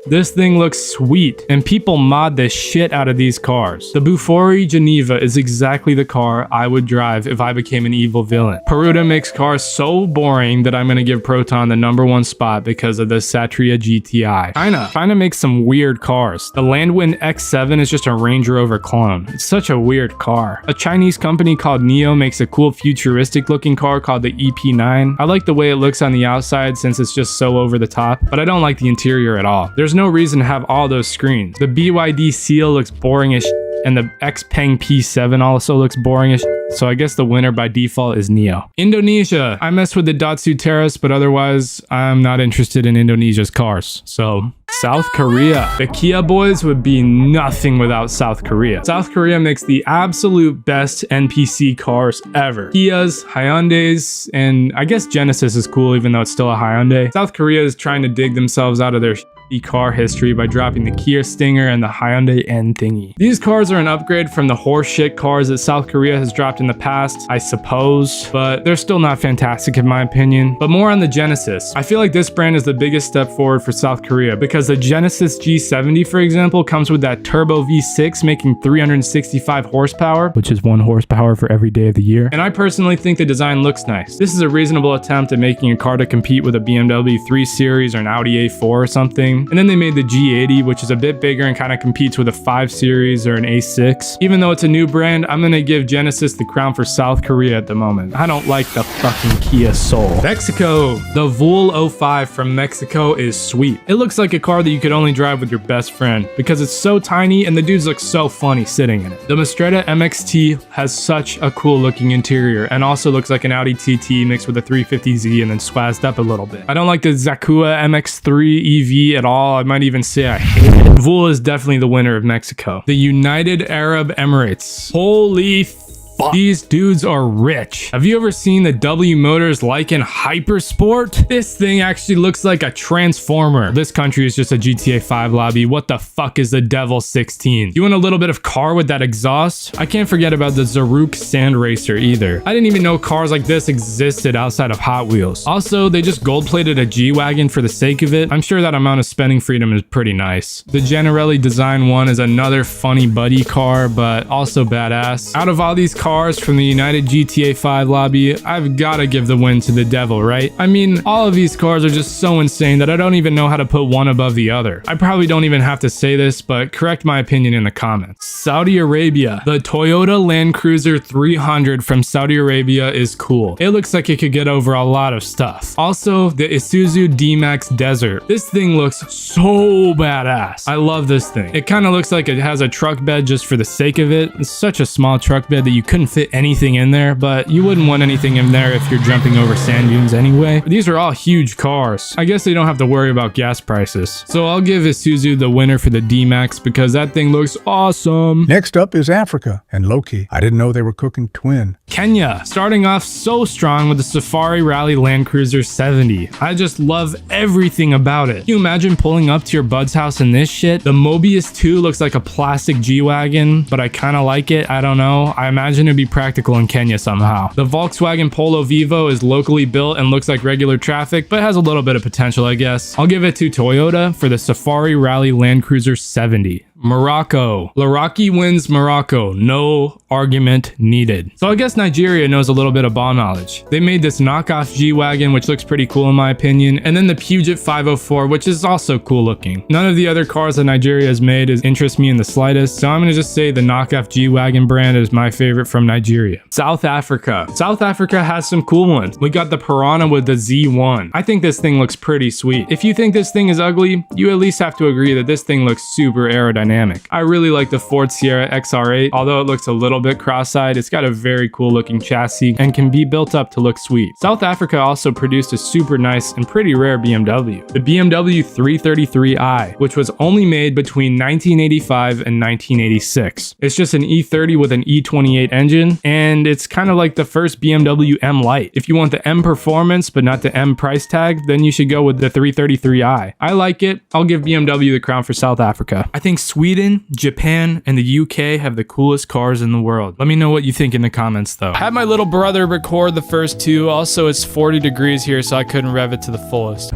This thing looks sweet, and people mod the shit out of these cars. The Bufori Geneva is exactly the car I would drive if I became an evil villain. Peruta makes cars so boring that I'm gonna give Proton the #1 spot because of the Satria GTI. China makes some weird cars. The Landwind X7 is just a Range Rover clone. It's such a weird car. A Chinese company called NIO makes a cool futuristic looking car called the EP9. I like the way it looks on the outside since it's just so over the top, but I don't like the interior at all. There's no reason to have all those screens. The BYD Seal looks boring as shit, and the Xpeng P7 also looks boring as shit, so I guess the winner by default is NIO. Indonesia. I mess with the Datsun Terrace, but otherwise I'm not interested in Indonesia's cars. So South Korea. The Kia boys would be nothing without South Korea. South Korea makes the absolute best NPC cars ever. Kias, Hyundais, and I guess Genesis is cool even though it's still a Hyundai. South Korea is trying to dig themselves out of their car history by dropping the Kia Stinger and the Hyundai N thingy. These cars are an upgrade from the horseshit cars that South Korea has dropped in the past, I suppose, but they're still not fantastic in my opinion. But more on the Genesis. I feel like this brand is the biggest step forward for South Korea because the Genesis G70, for example, comes with that turbo V6 making 365 horsepower, which is 1 horsepower for every day of the year. And I personally think the design looks nice. This is a reasonable attempt at making a car to compete with a BMW 3 Series or an Audi A4 or something. thing. And then they made the G80, which is a bit bigger and kind of competes with a 5 Series or an A6. Even though it's a new brand, I'm gonna give Genesis the crown for South Korea at the moment. I don't like the fucking Kia Soul. Mexico. The Vool 05 from Mexico is sweet. It looks like a car that you could only drive with your best friend because it's so tiny and the dudes look so funny sitting in it. The Mistretta MXT has such a cool looking interior and also looks like an Audi TT mixed with a 350Z and then swazzed up a little bit. I don't like the Zakua MX3 EV at all. I might even say I hate it. Vool is definitely the winner of Mexico. The United Arab Emirates. Holy fuck. These dudes are rich. Have you ever seen the W Motors Lycan Hypersport? This thing actually looks like a transformer. This country is just a GTA 5 lobby. What the fuck is the Devil 16? You want a little bit of car with that exhaust? I can't forget about the Zaruk Sand Racer either. I didn't even know cars like this existed outside of Hot Wheels. Also, they just gold plated a G-Wagon for the sake of it. I'm sure that amount of spending freedom is pretty nice. The Generelli Design 1 is another funny buddy car, but also badass. Out of all these cars from the United GTA 5 lobby, I've gotta give the win to the Devil, right? I mean, all of these cars are just so insane that I don't even know how to put one above the other. I probably don't even have to say this, but correct my opinion in the comments. Saudi Arabia. The Toyota Land Cruiser 300 from Saudi Arabia is cool. It looks like it could get over a lot of stuff. Also, the Isuzu D-Max Desert. This thing looks so badass. I love this thing. It kind of looks like it has a truck bed just for the sake of it. It's such a small truck bed that you couldn't fit anything in there, but you wouldn't want anything in there if you're jumping over sand dunes anyway. These are all huge cars. I guess they don't have to worry about gas prices. So I'll give Isuzu the winner for the D-Max because that thing looks awesome. Next up is Africa and Loki. I didn't know they were cooking twin. Kenya, starting off so strong with the Safari Rally Land Cruiser 70. I just love everything about it. Can you imagine pulling up to your bud's house in this shit? The Mobius 2 looks like a plastic G-Wagon, but I kind of like it. I don't know. I imagine it'd be practical in Kenya somehow. The Volkswagen Polo Vivo is locally built and looks like regular traffic, but has a little bit of potential, I guess. I'll give it to Toyota for the Safari Rally Land Cruiser 70. Morocco. Laraki wins Morocco. No argument needed. So I guess Nigeria knows a little bit of ball knowledge. They made this knockoff G-Wagon, which looks pretty cool in my opinion, and then the Puget 504, which is also cool looking. None of the other cars that Nigeria has made interest me in the slightest, so I'm gonna just say the knockoff G-Wagon brand is my favorite from Nigeria. South Africa. South Africa has some cool ones. We got the Piranha with the Z1. I think this thing looks pretty sweet. If you think this thing is ugly, you at least have to agree that this thing looks super aerodynamic. I really like the Ford Sierra XR8. Although it looks a little bit cross-eyed, it's got a very cool looking chassis and can be built up to look sweet. South Africa also produced a super nice and pretty rare BMW, the BMW 333i, which was only made between 1985 and 1986. It's just an E30 with an E28 engine, and it's kind of like the first BMW M Lite. If you want the M performance but not the M price tag, then you should go with the 333i. I like it. I'll give BMW the crown for South Africa. I think Sweden, Japan, and the UK have the coolest cars in the world. Let me know what you think in the comments though. I had my little brother record the first two. Also, it's 40 degrees here, so I couldn't rev it to the fullest.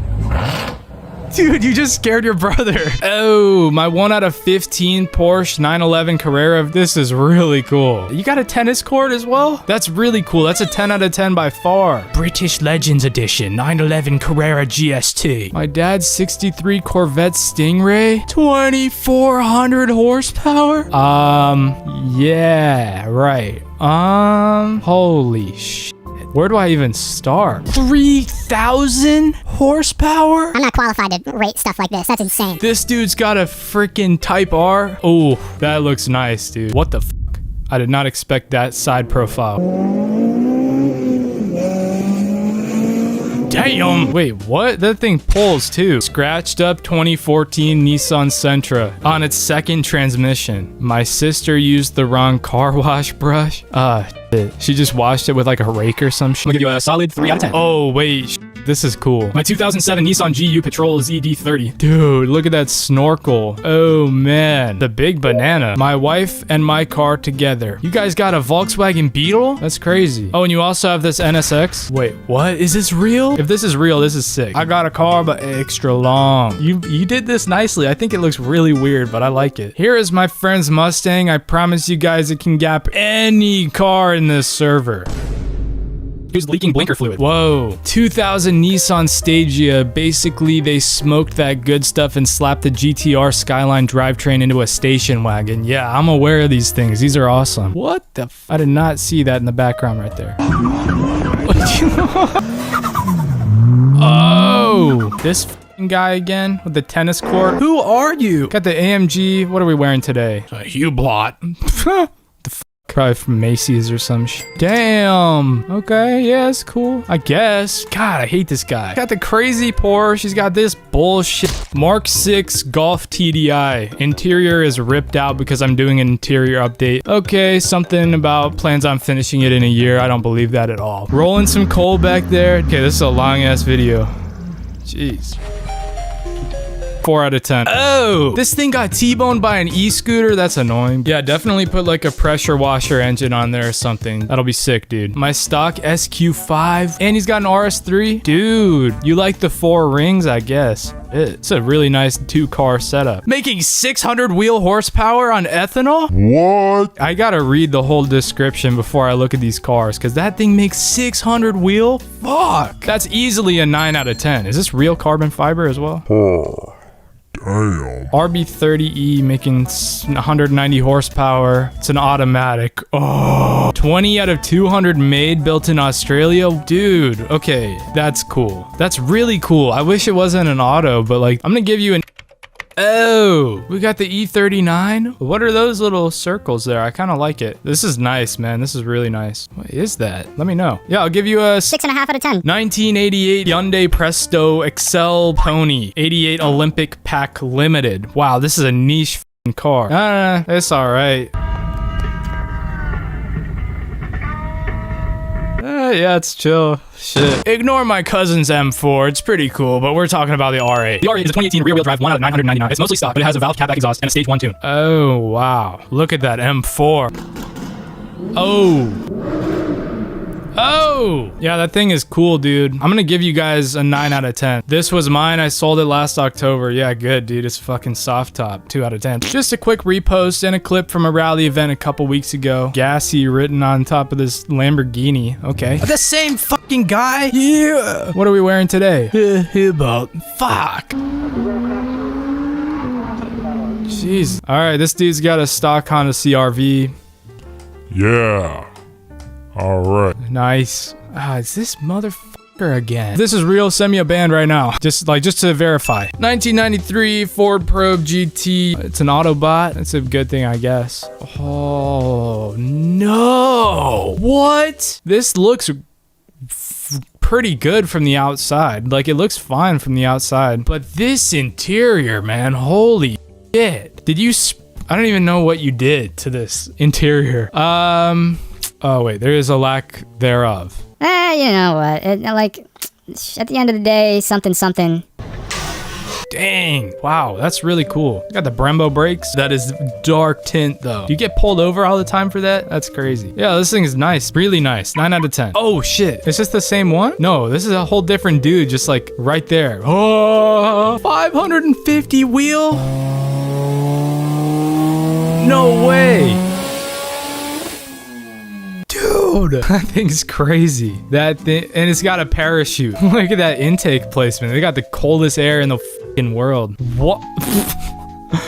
Dude, you just scared your brother. Oh, my 1 out of 15 Porsche 911 Carrera. This is really cool. You got a tennis court as well? That's really cool. That's a 10 out of 10 by far. British Legends Edition 911 Carrera GST. My dad's 63 Corvette Stingray. 2,400 horsepower? Yeah, right. Holy shit. Where do I even start? 3,000 horsepower? I'm not qualified to rate stuff like this. That's insane. This dude's got a freaking Type R. Oh, that looks nice, dude. What the fuck? I did not expect that side profile. Damn! Wait, what? That thing pulls too. Scratched up 2014 Nissan Sentra on its second transmission. My sister used the wrong car wash brush. Shit. She just washed it with like a rake or some shit. I'll give you a solid 3 out of 10. Oh, wait. This is cool. My 2007 Nissan GU Patrol is ED30. Dude, look at that snorkel. Oh, man. The big banana. My wife and my car together. You guys got a Volkswagen Beetle? That's crazy. Oh, and you also have this NSX? Wait, what? Is this real? If this is real, this is sick. I got a car, but extra long. You did this nicely. I think it looks really weird, but I like it. Here is my friend's Mustang. I promise you guys it can gap any car in this server. Who's leaking blinker fluid? Whoa. 2000 Nissan Stagia. Basically, they smoked that good stuff and slapped the GTR Skyline drivetrain into a station wagon. Yeah, I'm aware of these things. These are awesome. What the f? I did not see that in the background right there. Oh, this f***ing guy again with the tennis court. Who are you? Got the AMG. What are we wearing today? A Hublot. The f***, probably from Macy's or some shit. Damn. Okay, yeah, it's cool. I guess. God, I hate this guy. Got the crazy Porsche. She's got this bullshit. Mark 6 Golf TDI. Interior is ripped out because I'm doing an interior update. Okay, something about plans on finishing it in a year. I don't believe that at all. Rolling some coal back there. Okay, this is a long ass video. Jeez. 4 out of 10. Oh, this thing got T-boned by an e-scooter. That's annoying. Yeah, definitely put like a pressure washer engine on there or something. That'll be sick, dude. My stock SQ5, and he's got an RS3. Dude, you like the 4 rings, I guess. It's a really nice 2-car setup. Making 600 wheel horsepower on ethanol? What? I gotta read the whole description before I look at these cars, because that thing makes 600 wheel? Fuck. That's easily a 9 out of 10. Is this real carbon fiber as well? Oh, damn. RB30E making 190 horsepower. It's an automatic. Oh, 20 out of 200 made, built in Australia. Dude, okay, that's cool. That's really cool. I wish it wasn't an auto, but like, I'm gonna give you an... Oh, we got the E39. What are those little circles there? I kind of like it. This is nice, man. This is really nice. What is that? Let me know. Yeah, I'll give you a 6.5 out of 10. 1988 Hyundai Presto Excel Pony 88 Olympic Pack Limited. Wow, this is a niche f***ing car. It's all right. Yeah, it's chill. Shit. Ignore my cousin's M4. It's pretty cool, but we're talking about the R8. The R8 is a 2018 rear-wheel drive 1 out of 999. It's mostly stock, but it has a valve catback exhaust and a stage 1 tune. Oh, wow. Look at that M4. Oh. Oh. Yeah, that thing is cool, dude. I'm gonna give you guys a 9 out of 10. This was mine. I sold it last October. Yeah, good, dude. It's fucking soft top. 2 out of 10. Just a quick repost and a clip from a rally event a couple weeks ago. Gassy written on top of this Lamborghini. Okay. The same fucking guy? Yeah. What are we wearing today? About. Fuck. Jeez. All right, this dude's got a stock Honda CR-V. Yeah. All right. Nice. It's this motherfucker again. This is real. Send me a band right now. Just to verify. 1993 Ford Probe GT. It's an Autobot. That's a good thing, I guess. Oh, no. What? This looks pretty good from the outside. Like, it looks fine from the outside. But this interior, man, holy shit. Did you... I don't even know what you did to this interior. Oh, wait, there is a lack thereof. You know what? Like, at the end of the day, something. Dang. Wow, that's really cool. Got the Brembo brakes. That is dark tint, though. Do you get pulled over all the time for that? That's crazy. Yeah, this thing is nice. Really nice. 9 out of 10. Oh, shit. Is this the same one? No, this is a whole different dude, just like right there. Oh, 550 wheel? No way. Dude, that thing's crazy. That thing, and it's got a parachute. Look at that intake placement. They got the coldest air in the fucking world. What?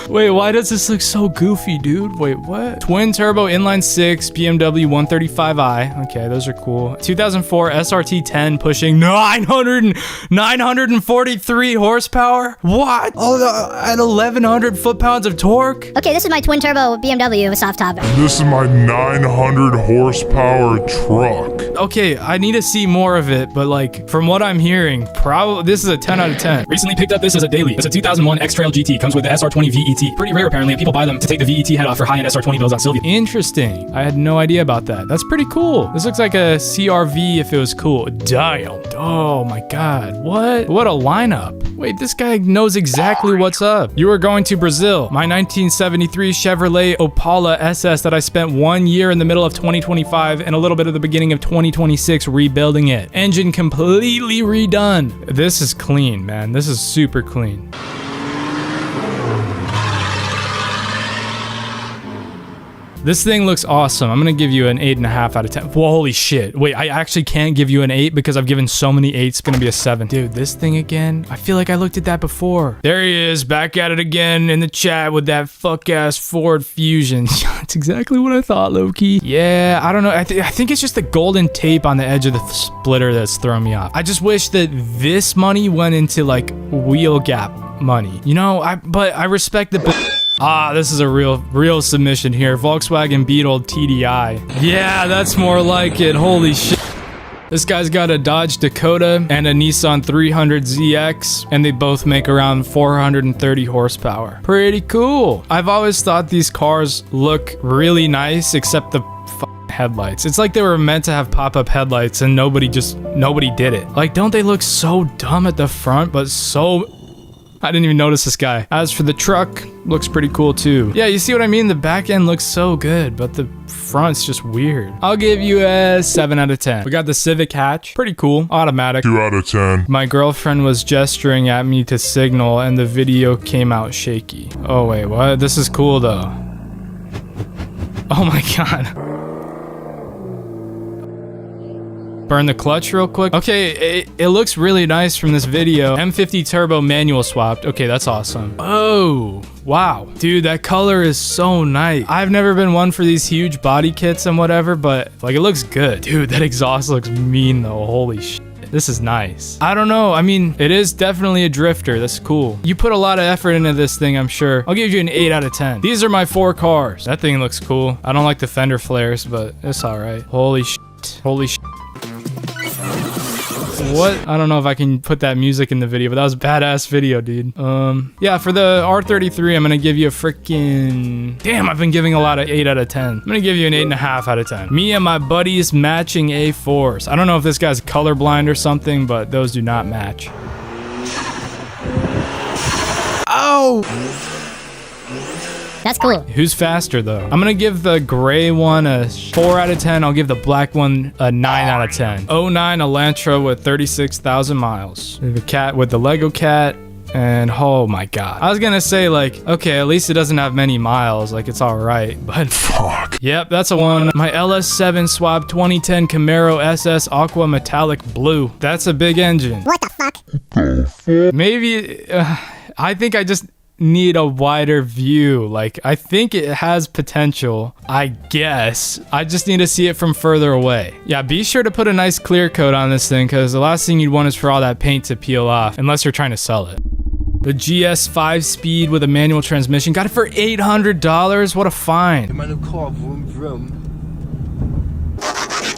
Wait, why does this look so goofy, dude? Wait, what? Twin turbo inline 6 BMW 135i. Okay, those are cool. 2004 SRT 10 pushing 943 horsepower. What? Oh, at 1,100 foot-pounds of torque. Okay, this is my twin turbo BMW with soft top. This is my 900 horsepower truck. Okay, I need to see more of it, but like from what I'm hearing, probably this is a 10 out of 10. Recently picked up this as a daily. It's a 2001 X-Trail GT. Comes with the SR20 VET. Pretty rare apparently. People buy them to take the VET head off for high-end SR20 builds on Sylvia. Interesting. I had no idea about that. That's pretty cool. This looks like a CR-V if it was cool. Damn. Oh my god. What? What a lineup. Wait, this guy knows exactly what's up. You were going to Brazil. My 1973 Chevrolet Opala SS that I spent 1 year in the middle of 2025 and a little bit of the beginning of 2026 rebuilding it. Engine completely redone. This is clean, man. This is super clean. This thing looks awesome. I'm gonna give you an 8.5 out of 10. Whoa, holy shit. Wait, I actually can't give you an 8 because I've given so many 8s. It's gonna be a 7. Dude, this thing again. I feel like I looked at that before. There he is, back at it again in the chat with that fuck-ass Ford Fusion. That's exactly what I thought, Loki. Yeah, I don't know. I think it's just the golden tape on the edge of the splitter that's throwing me off. I just wish that this money went into, like, wheel gap money. You know, but I respect the... Ah, this is a real submission here. Volkswagen Beetle TDI. Yeah, that's more like it. Holy shit. This guy's got a Dodge Dakota and a Nissan 300ZX, and they both make around 430 horsepower. Pretty cool. I've always thought these cars look really nice, except the headlights. It's like they were meant to have pop-up headlights and nobody did it. Like, don't they look so dumb at the front, but so... I didn't even notice this guy. As for the truck, looks pretty cool too. Yeah, you see what I mean? The back end looks so good, but the front's just weird. I'll give you a 7 out of 10. We got the Civic hatch. Pretty cool. Automatic. 2 out of 10. My girlfriend was gesturing at me to signal and the video came out shaky. Oh wait, what? This is cool though. Oh my god. Burn the clutch real quick. Okay, it looks really nice from this video. M50 turbo manual swapped. Okay, that's awesome. Oh, wow. Dude, that color is so nice. I've never been one for these huge body kits and whatever, but like it looks good. Dude, that exhaust looks mean though. Holy shit. This is nice. I don't know. I mean, it is definitely a drifter. That's cool. You put a lot of effort into this thing, I'm sure. I'll give you an 8 out of 10. These are my 4 cars. That thing looks cool. I don't like the fender flares, but it's all right. Holy shit. Holy shit. What? I don't know if I can put that music in the video, but that was a badass video, dude. Yeah, for the R33, I'm gonna give you a freaking... Damn, I've been giving a lot of 8 out of 10. I'm gonna give you an 8.5 out of 10. Me and my buddies matching A4s. I don't know if this guy's colorblind or something, but those do not match. Oh! That's cool. Who's faster though? I'm gonna give the gray one a 4 out of 10. I'll give the black one a 9 out of 10. 09 Elantra with 36,000 miles. The cat with the Lego cat. And oh my god. I was gonna say like, okay, at least it doesn't have many miles. Like it's all right, but fuck. Yep, that's a 1. My LS7 swap 2010 Camaro SS Aqua Metallic Blue. That's a big engine. What the fuck? Maybe, I think I just need a wider view. Like, I think it has potential, I guess. I just need to see it from further away. Yeah, be sure to put a nice clear coat on this thing, because the last thing you'd want is for all that paint to peel off, unless you're trying to sell it. The GS 5-speed with a manual transmission. Got it for $800. What a find.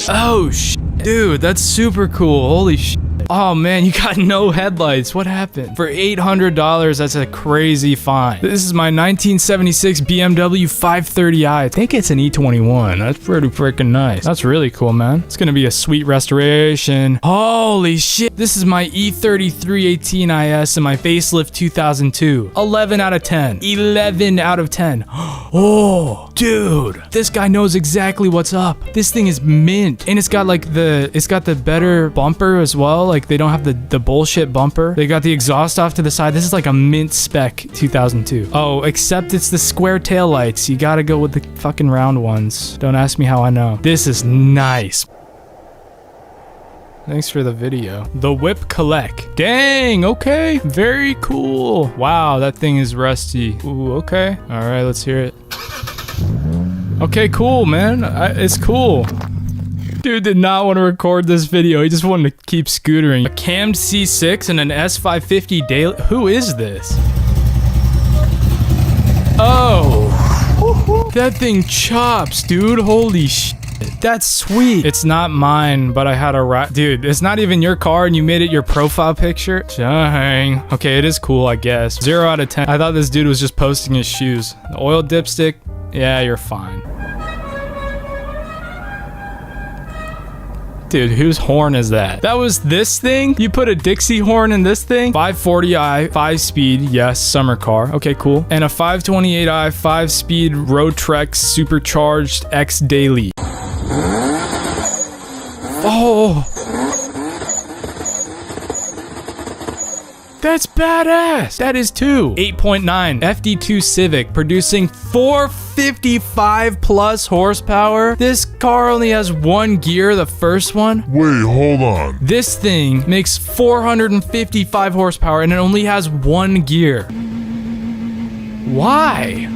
Oh, shit. Dude, that's super cool. Holy shit. Oh man, you got no headlights. What happened? For $800, that's a crazy find. This is my 1976 BMW 530i. I think it's an E21. That's pretty freaking nice. That's really cool, man. It's gonna be a sweet restoration. Holy shit. This is my E33 18IS and my facelift 2002. 11 out of 10. 11 out of 10. Oh, dude. This guy knows exactly what's up. This thing is mint. And it's got like it's got the better bumper as well. Like they don't have the bullshit bumper. They got the exhaust off to the side. This is like a mint spec 2002. Oh, except it's the square tail lights. You gotta go with the fucking round ones. Don't ask me how I know. This is nice. Thanks for the video. The Whip Collect. Dang, okay. Very cool. Wow, that thing is rusty. Ooh, okay. All right, let's hear it. Okay, cool, man. It's cool. Dude did not want to record this video. He just wanted to keep scootering. A cammed C6 and an S550 daily. Who is this? Oh. That thing chops, dude. Holy shit. That's sweet. It's not mine, but I had a dude, it's not even your car and you made it your profile picture? Dang. Okay, it is cool, I guess. 0 out of 10. I thought this dude was just posting his shoes. The oil dipstick? Yeah, you're fine. Dude, whose horn is that? That was this thing? You put a Dixie horn in this thing? 540i, 5-speed, yes, summer car. Okay, cool. And a 528i, 5-speed Road Trek supercharged X Daily. Oh! That's badass. That is too. 8.9 FD2 Civic producing 455 plus horsepower. This car only has one gear, the first one. Wait, hold on. This thing makes 455 horsepower and it only has one gear. Why?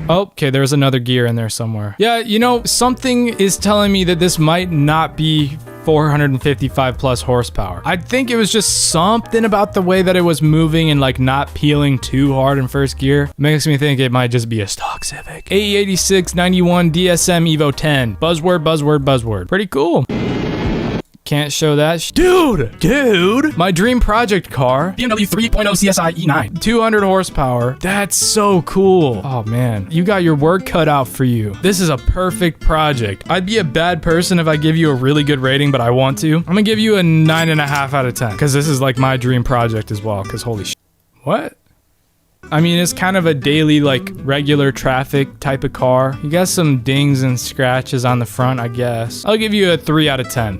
Oh, okay, there's another gear in there somewhere. Yeah, you know, something is telling me that this might not be 455 plus horsepower. I think it was just something about the way that it was moving and like not peeling too hard in first gear. Makes me think it might just be a stock Civic. AE8691 DSM Evo 10. Buzzword, buzzword, buzzword. Pretty cool. Can't show that. Dude, my dream project car. BMW 3.0 CSI E9. 200 horsepower. That's so cool. Oh man, you got your work cut out for you. This is a perfect project. I'd be a bad person if I give you a really good rating, but I want to. I'm gonna give you a 9.5 out of 10 because this is like my dream project as well, because holy shit. What? I mean, it's kind of a daily, like, regular traffic type of car. You got some dings and scratches on the front, I guess. I'll give you a 3 out of 10.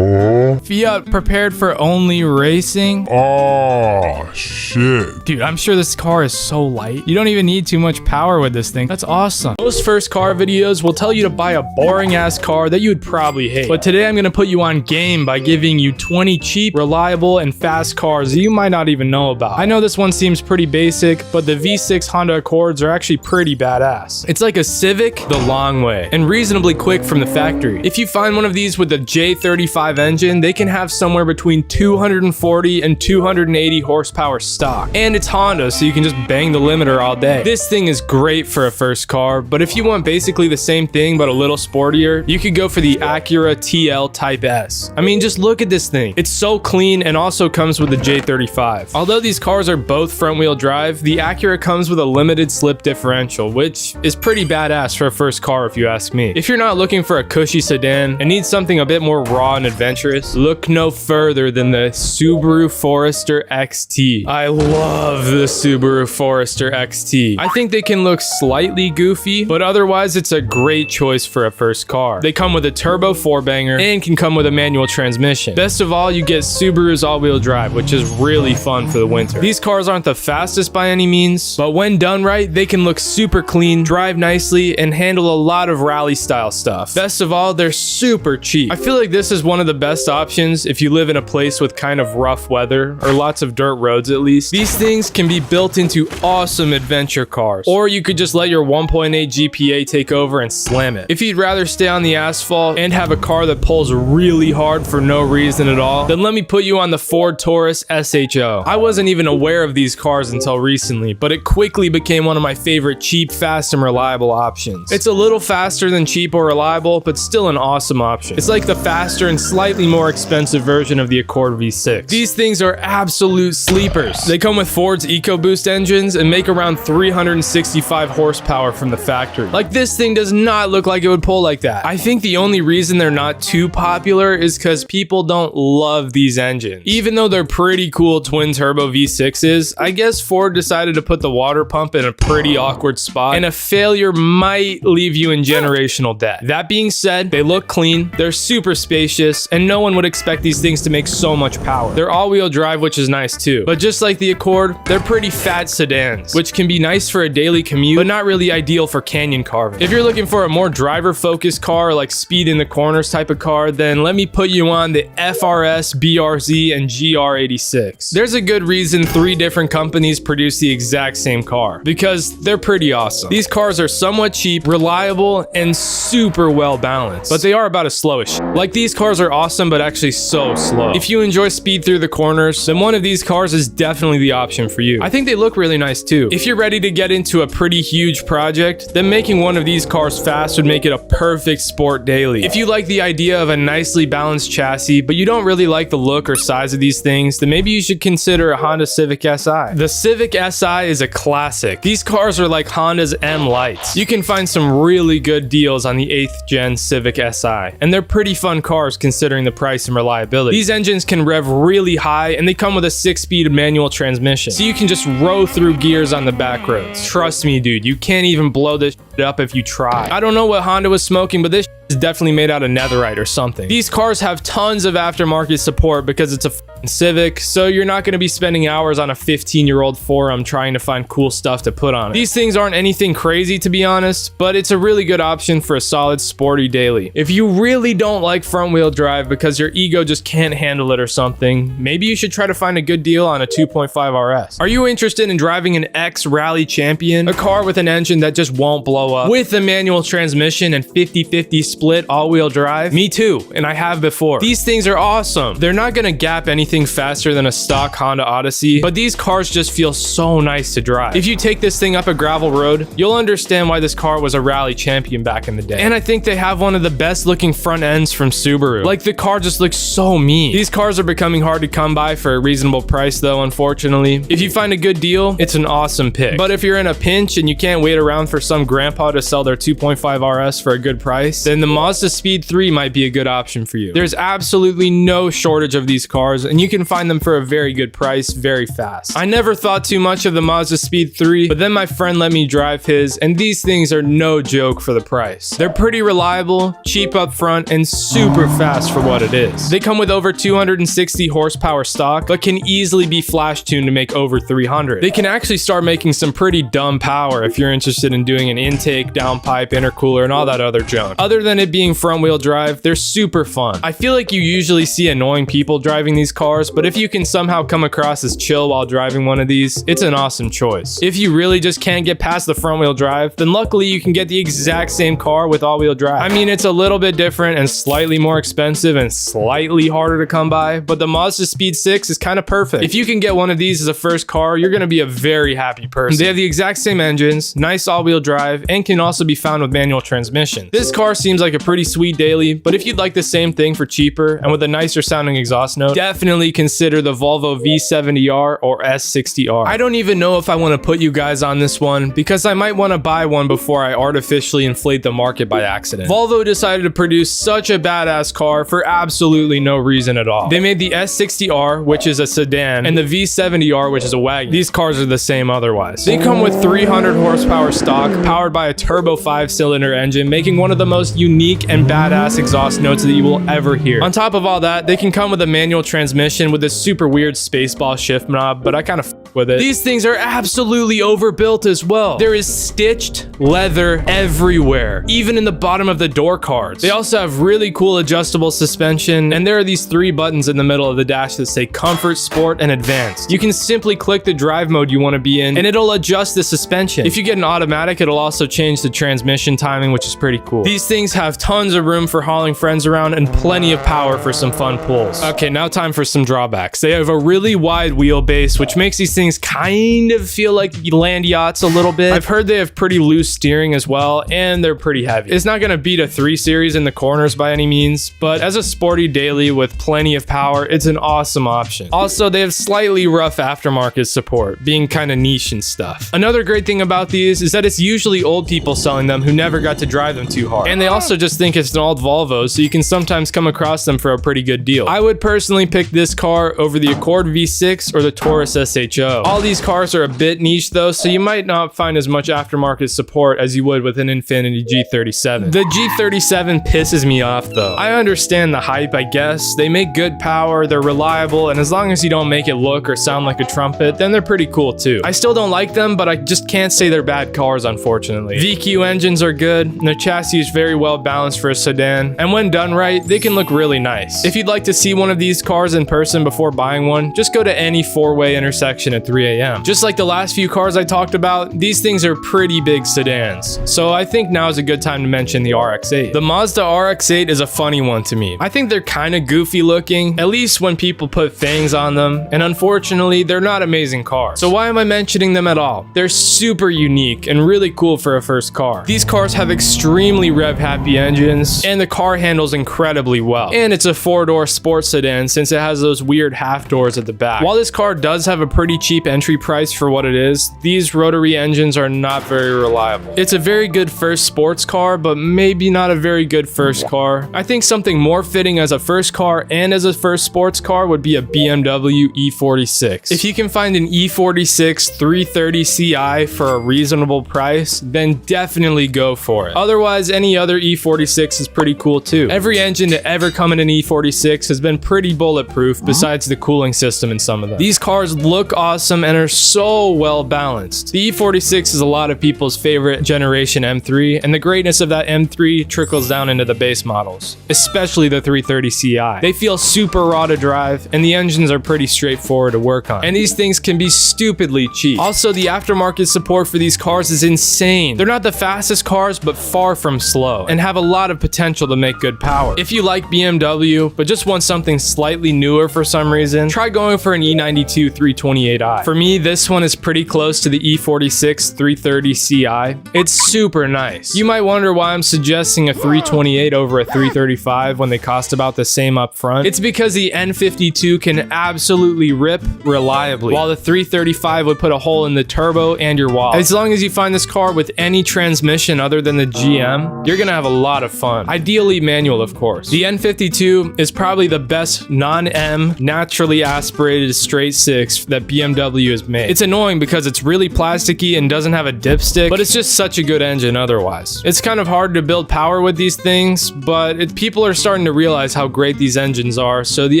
Fiat prepared for only racing? Oh, shit. Dude, I'm sure this car is so light. You don't even need too much power with this thing. That's awesome. Most first car videos will tell you to buy a boring-ass car that you would probably hate. But today I'm going to put you on game by giving you 20 cheap, reliable, and fast cars that you might not even know about. I know this one seems pretty basic, but the V6 Honda Accords are actually pretty badass. It's like a Civic the long way, and reasonably quick from the factory. If you find one of these with a J35 engine, they can have somewhere between 240 and 280 horsepower stock. And it's Honda, so you can just bang the limiter all day. This thing is great for a first car, but if you want basically the same thing but a little sportier, you could go for the Acura TL Type S. I mean, just look at this thing. It's so clean and also comes with the J35. Although these cars are both front-wheel drive, the Acura comes with a limited slip differential, which is pretty badass for a first car if you ask me. If you're not looking for a cushy sedan and need something a bit more raw and adventurous, look no further than the Subaru Forester XT. I love the Subaru Forester XT. I think they can look slightly goofy, but otherwise it's a great choice for a first car. They come with a turbo 4-banger and can come with a manual transmission. Best of all, you get Subaru's all-wheel drive, which is really fun for the winter. These cars aren't the fastest by any means, but when done right, they can look super clean, drive nicely, and handle a lot of rally style stuff. Best of all, they're super cheap. I feel like this is one of the best options if you live in a place with kind of rough weather, or lots of dirt roads at least. These things can be built into awesome adventure cars, or you could just let your 1.8 GPA take over and slam it. If you'd rather stay on the asphalt and have a car that pulls really hard for no reason at all, then let me put you on the Ford Taurus SHO. I wasn't even aware of these cars until recently, but it quickly became one of my favorite cheap, fast, and reliable options. It's a little faster than cheap or reliable, but still an awesome option. It's like the faster and slightly more expensive version of the Accord V6. These things are absolute sleepers. They come with Ford's EcoBoost engines and make around 365 horsepower from the factory. Like, this thing does not look like it would pull like that. I think the only reason they're not too popular is because people don't love these engines. Even though they're pretty cool twin turbo V6s, I guess Ford decided to put the water pump in a pretty awkward spot, and a failure might leave you in generational debt. That being said, they look clean, they're super spacious, and no one would expect these things to make so much power. They're all-wheel drive, which is nice too. But just like the Accord, they're pretty fat sedans, which can be nice for a daily commute, but not really ideal for canyon carving. If you're looking for a more driver-focused car, like speed in the corners type of car, then let me put you on the FRS, BRZ, and GR86. There's a good reason 3 different companies produce the exact same car, because they're pretty awesome. These cars are somewhat cheap, reliable, and super well balanced, but they are about as slow as shit. Like, these cars are awesome, but actually so slow. If you enjoy speed through the corners, then one of these cars is definitely the option for you. I think they look really nice too. If you're ready to get into a pretty huge project, then making one of these cars fast would make it a perfect sport daily. If you like the idea of a nicely balanced chassis, but you don't really like the look or size of these things, then maybe you should consider a Honda Civic Si. The Civic Si is a classic. These cars are like Honda's M Lights. You can find some really good deals on the 8th gen Civic Si, and they're pretty fun cars considering the price and reliability. These engines can rev really high, and they come with a 6-speed manual transmission, so you can just row through gears on the back roads. Trust me, dude, you can't even blow this it up if you try. I don't know what Honda was smoking, but this is definitely made out of netherite or something. These cars have tons of aftermarket support because it's a Civic, so you're not going to be spending hours on a 15-year-old forum trying to find cool stuff to put on it. These things aren't anything crazy, to be honest, but it's a really good option for a solid sporty daily. If you really don't like front-wheel drive because your ego just can't handle it or something, maybe you should try to find a good deal on a 2.5 RS. Are you interested in driving an X Rally Champion, a car with an engine that just won't blow up, with a manual transmission and 50-50 split all-wheel drive? Me too, and I have before. These things are awesome. They're not going to gap anything faster than a stock Honda Odyssey, but these cars just feel so nice to drive. If you take this thing up a gravel road, you'll understand why this car was a rally champion back in the day. And I think they have one of the best looking front ends from Subaru. Like, the car just looks so mean. These cars are becoming hard to come by for a reasonable price though, unfortunately. If you find a good deal, it's an awesome pick. But if you're in a pinch and you can't wait around for some grandpa to sell their 2.5 RS for a good price, then the Mazda Speed 3 might be a good option for you. There's absolutely no shortage of these cars, and you can find them for a very good price very fast. I never thought too much of the Mazda Speed 3, but then my friend let me drive his, and these things are no joke for the price. They're pretty reliable, cheap up front, and super fast for what it is. They come with over 260 horsepower stock, but can easily be flash tuned to make over 300. They can actually start making some pretty dumb power if you're interested in doing an intake, downpipe, intercooler, and all that other junk. Other than it being front wheel drive, they're super fun. I feel like you usually see annoying people driving these cars, but if you can somehow come across as chill while driving one of these, it's an awesome choice. If you really just can't get past the front wheel drive, then luckily you can get the exact same car with all wheel drive. I mean, it's a little bit different and slightly more expensive and slightly harder to come by, but the Mazda Speed 6 is kind of perfect. If you can get one of these as a first car, you're going to be a very happy person. They have the exact same engines, nice all-wheel drive, and can also be found with manual transmission. This car seems like a pretty sweet daily, but if you'd like the same thing for cheaper and with a nicer sounding exhaust note, definitely consider the Volvo V70R or S60R. I don't even know if I want to put you guys on this one because I might want to buy one before I artificially inflate the market by accident. Volvo decided to produce such a badass car for absolutely no reason at all. They made the S60R, which is a sedan, and the V70R, which is a wagon. These cars are the same otherwise. They come with 300 horsepower stock, powered by a turbo 5-cylinder engine, making one of the most unique and badass exhaust notes that you will ever hear. On top of all that, they can come with a manual transmission with this super weird spaceball shift knob, but I kind of with it. These things are absolutely overbuilt as well. There is stitched leather everywhere, even in the bottom of the door cards. They also have really cool adjustable suspension, and there are these 3 buttons in the middle of the dash that say Comfort, Sport, and Advanced. You can simply click the drive mode you want to be in, and it'll adjust the suspension. If you get an automatic, it'll also change the transmission timing, which is pretty cool. These things have tons of room for hauling friends around and plenty of power for some fun pulls. Okay, now time for some drawbacks. They have a really wide wheelbase, which makes these things kind of feel like land yachts a little bit. I've heard they have pretty loose steering as well, and they're pretty heavy. It's not going to beat a 3 Series in the corners by any means, but as a sporty daily with plenty of power, it's an awesome option. Also, they have slightly rough aftermarket support, being kind of niche and stuff. Another great thing about these is that it's usually old people selling them who never got to drive them too hard. And they also just think it's an old Volvo, so you can sometimes come across them for a pretty good deal. I would personally pick this car over the Accord V6 or the Taurus SHO. All these cars are a bit niche though, so you might not find as much aftermarket support as you would with an Infiniti G37. The G37 pisses me off though. I understand the hype, I guess. They make good power, they're reliable, and as long as you don't make it look or sound like a trumpet, then they're pretty cool too. I still don't like them, but I just can't say they're bad cars, unfortunately. VQ engines are good, and their chassis is very well balanced for a sedan, and when done right, they can look really nice. If you'd like to see one of these cars in person before buying one, just go to any 4-way intersection at 3 a.m. Just like the last few cars I talked about, these things are pretty big sedans, so I think now is a good time to mention the RX-8. The Mazda RX-8 is a funny one to me. I think they're kind of goofy looking, at least when people put fangs on them, and unfortunately, they're not amazing cars. So why am I mentioning them at all? They're super unique and really cool for a first car. These cars have extremely rev-happy engines, and the car handles incredibly well. And it's a 4-door sports sedan since it has those weird half doors at the back. While this car does have a pretty cheap entry price for what it is, these rotary engines are not very reliable. It's a very good first sports car, but maybe not a very good first car. I think something more fitting as a first car and as a first sports car would be a BMW E46. If you can find an E46 330 Ci for a reasonable price, then then definitely go for it. Otherwise, any other E46 is pretty cool too. Every engine to ever come in an E46 has been pretty bulletproof besides the cooling system in some of them. These cars look awesome and are so well balanced. The E46 is a lot of people's favorite generation M3, and the greatness of that M3 trickles down into the base models, especially the 330 Ci. They feel super raw to drive, and the engines are pretty straightforward to work on. And these things can be stupidly cheap. Also, the aftermarket support for these cars is insane. They're not the fastest cars, but far from slow, and have a lot of potential to make good power. If you like BMW, but just want something slightly newer for some reason, try going for an E92 328i. For me, this one is pretty close to the E46 330 Ci. It's super nice. You might wonder why I'm suggesting a 328 over a 335 when they cost about the same up front. It's because the N52 can absolutely rip reliably, while the 335 would put a hole in the turbo and your wallet. As long as you find this car with any transmission other than the GM, you're gonna have a lot of fun. Ideally manual, of course. The N52 is probably the best non-M, naturally aspirated straight six that BMW has made. It's annoying because it's really plasticky and doesn't have a dipstick, but it's just such a good engine otherwise. It's kind of hard to build power with these things, but people are starting to realize how great these engines are, so the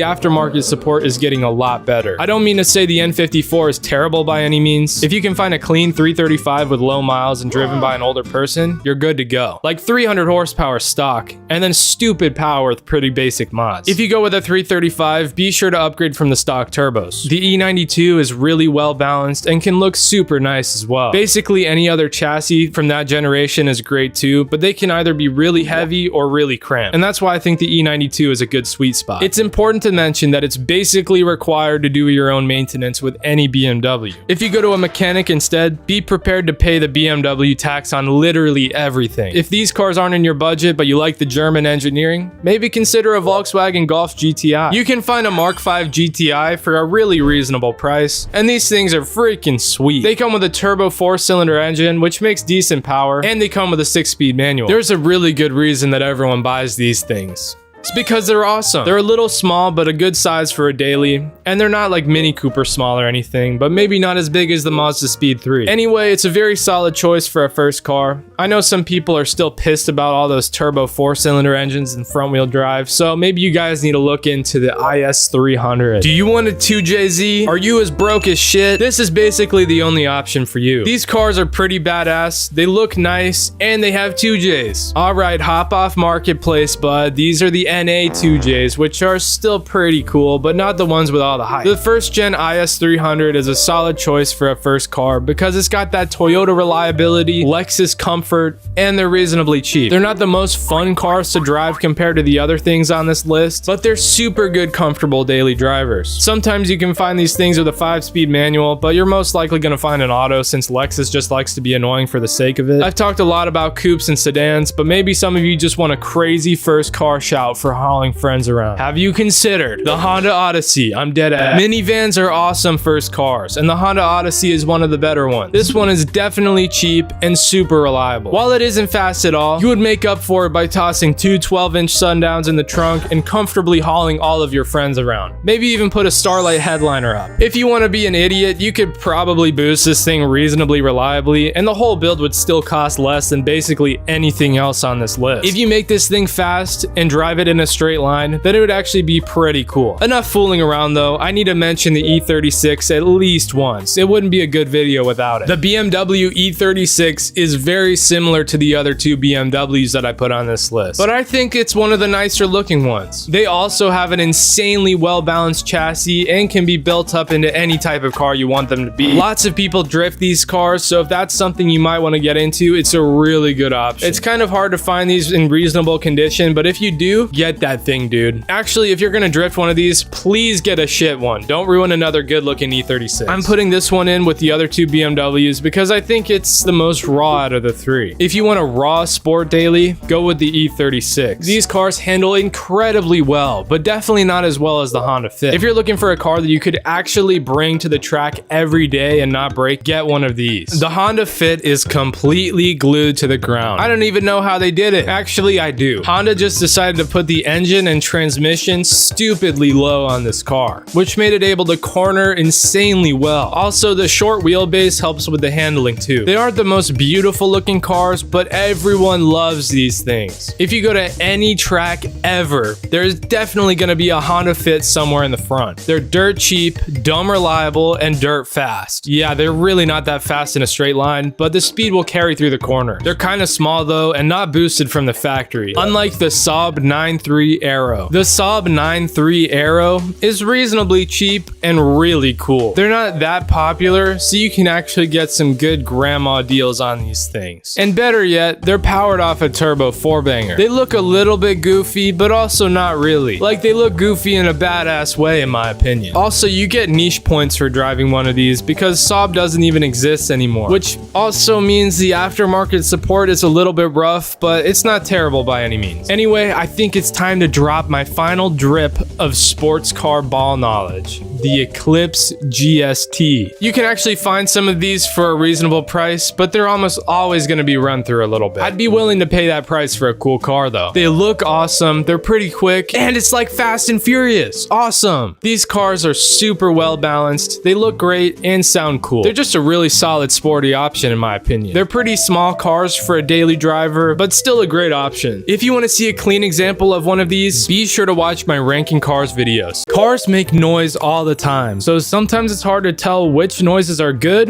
aftermarket support is getting a lot better. I don't mean to say the N54 is terrible by any means. If you can find a clean 335 with low miles and driven by an older person, you're good to go. Like 300 horsepower stock, and then stupid power with pretty basic mods. If you go with a 335, be sure to upgrade from the stock turbos. The E92 is really well balanced and can look super nice as well. Basically, any other chassis from that generation is great too, but they can either be really heavy or really cramped. And that's why I think the E92 is a good sweet spot. It's important to mention that it's basically required to do your own maintenance with any BMW. If you go to a mechanic instead, be prepared to pay the BMW tax on literally everything. If these cars aren't in your budget, but you like the German engineering, maybe consider a Volkswagen Golf GTI. You can find a Mark V GTI for a really reasonable price, and these things are freaking sweet. They come with a turbo 4-cylinder engine, which makes decent power, and they come with a 6-speed manual. There's a really good reason that everyone buys these things. It's because they're awesome. They're a little small, but a good size for a daily. And they're not like Mini Cooper small or anything, but maybe not as big as the Mazda Speed 3. Anyway, it's a very solid choice for a first car. I know some people are still pissed about all those turbo 4-cylinder engines and front-wheel drive, so maybe you guys need to look into the IS300. Do you want a 2JZ? Are you as broke as shit? This is basically the only option for you. These cars are pretty badass, they look nice, and they have 2Js. Alright, hop off Marketplace, bud. These are the NA 2Js, which are still pretty cool, but not the ones with all the hype. The first gen IS300 is a solid choice for a first car because it's got that Toyota reliability, Lexus comfort, and they're reasonably cheap. They're not the most fun cars to drive compared to the other things on this list, but they're super good, comfortable daily drivers. Sometimes you can find these things with a 5-speed manual, but you're most likely going to find an auto since Lexus just likes to be annoying for the sake of it. I've talked a lot about coupes and sedans, but maybe some of you just want a crazy first car shout for hauling friends around. Have you considered the Honda Odyssey? I'm dead ass. Minivans are awesome first cars, and the Honda Odyssey is one of the better ones. This one is definitely cheap and super reliable. While it isn't fast at all, you would make up for it by tossing two 12-inch sundowns in the trunk and comfortably hauling all of your friends around. Maybe even put a Starlight headliner up. If you want to be an idiot, you could probably boost this thing reasonably reliably, and the whole build would still cost less than basically anything else on this list. If you make this thing fast and drive it in a straight line, then it would actually be pretty cool. Enough fooling around though, I need to mention the E36 at least once. It wouldn't be a good video without it. The BMW E36 is very similar to the other two BMWs that I put on this list, but I think it's one of the nicer looking ones. They also have an insanely well-balanced chassis and can be built up into any type of car you want them to be. Lots of people drift these cars, so if that's something you might want to get into, it's a really good option. It's kind of hard to find these in reasonable condition, but if you do, get that thing, dude. Actually, if you're gonna drift one of these, please get a shit one. Don't ruin another good looking E36. I'm putting this one in with the other two BMWs because I think it's the most raw out of the three. If you want a raw sport daily, go with the E36. These cars handle incredibly well, but definitely not as well as the Honda Fit. If you're looking for a car that you could actually bring to the track every day and not break, get one of these. The Honda Fit is completely glued to the ground. I don't even know how they did it. Actually, I do. Honda just decided to put with the engine and transmission stupidly low on this car, which made it able to corner insanely well. Also, the short wheelbase helps with the handling too. They aren't the most beautiful looking cars, but everyone loves these things. If you go to any track ever, there's definitely going to be a Honda Fit somewhere in the front. They're dirt cheap, dumb reliable, and dirt fast. Yeah, they're really not that fast in a straight line, but the speed will carry through the corner. They're kind of small though, and not boosted from the factory, unlike the Saab 9.3 Aero. The Saab 9.3 Aero is reasonably cheap and really cool. They're not that popular, so you can actually get some good grandma deals on these things. And better yet, they're powered off a turbo 4-banger. They look a little bit goofy, but also not really. Like, they look goofy in a badass way in my opinion. Also, you get niche points for driving one of these because Saab doesn't even exist anymore, which also means the aftermarket support is a little bit rough, but it's not terrible by any means. Anyway, I think it's time to drop my final drip of sports car ball knowledge. The Eclipse GST. You can actually find some of these for a reasonable price, but they're almost always going to be run through a little bit. I'd be willing to pay that price for a cool car though. They look awesome, they're pretty quick, and it's like Fast and Furious. Awesome. These cars are super well balanced, they look great, and sound cool. They're just a really solid sporty option in my opinion. They're pretty small cars for a daily driver, but still a great option. If you want to see a clean example of one of these, be sure to watch my ranking cars videos. Cars make noise all the time, so sometimes it's hard to tell which noises are good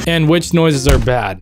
and which noises are bad.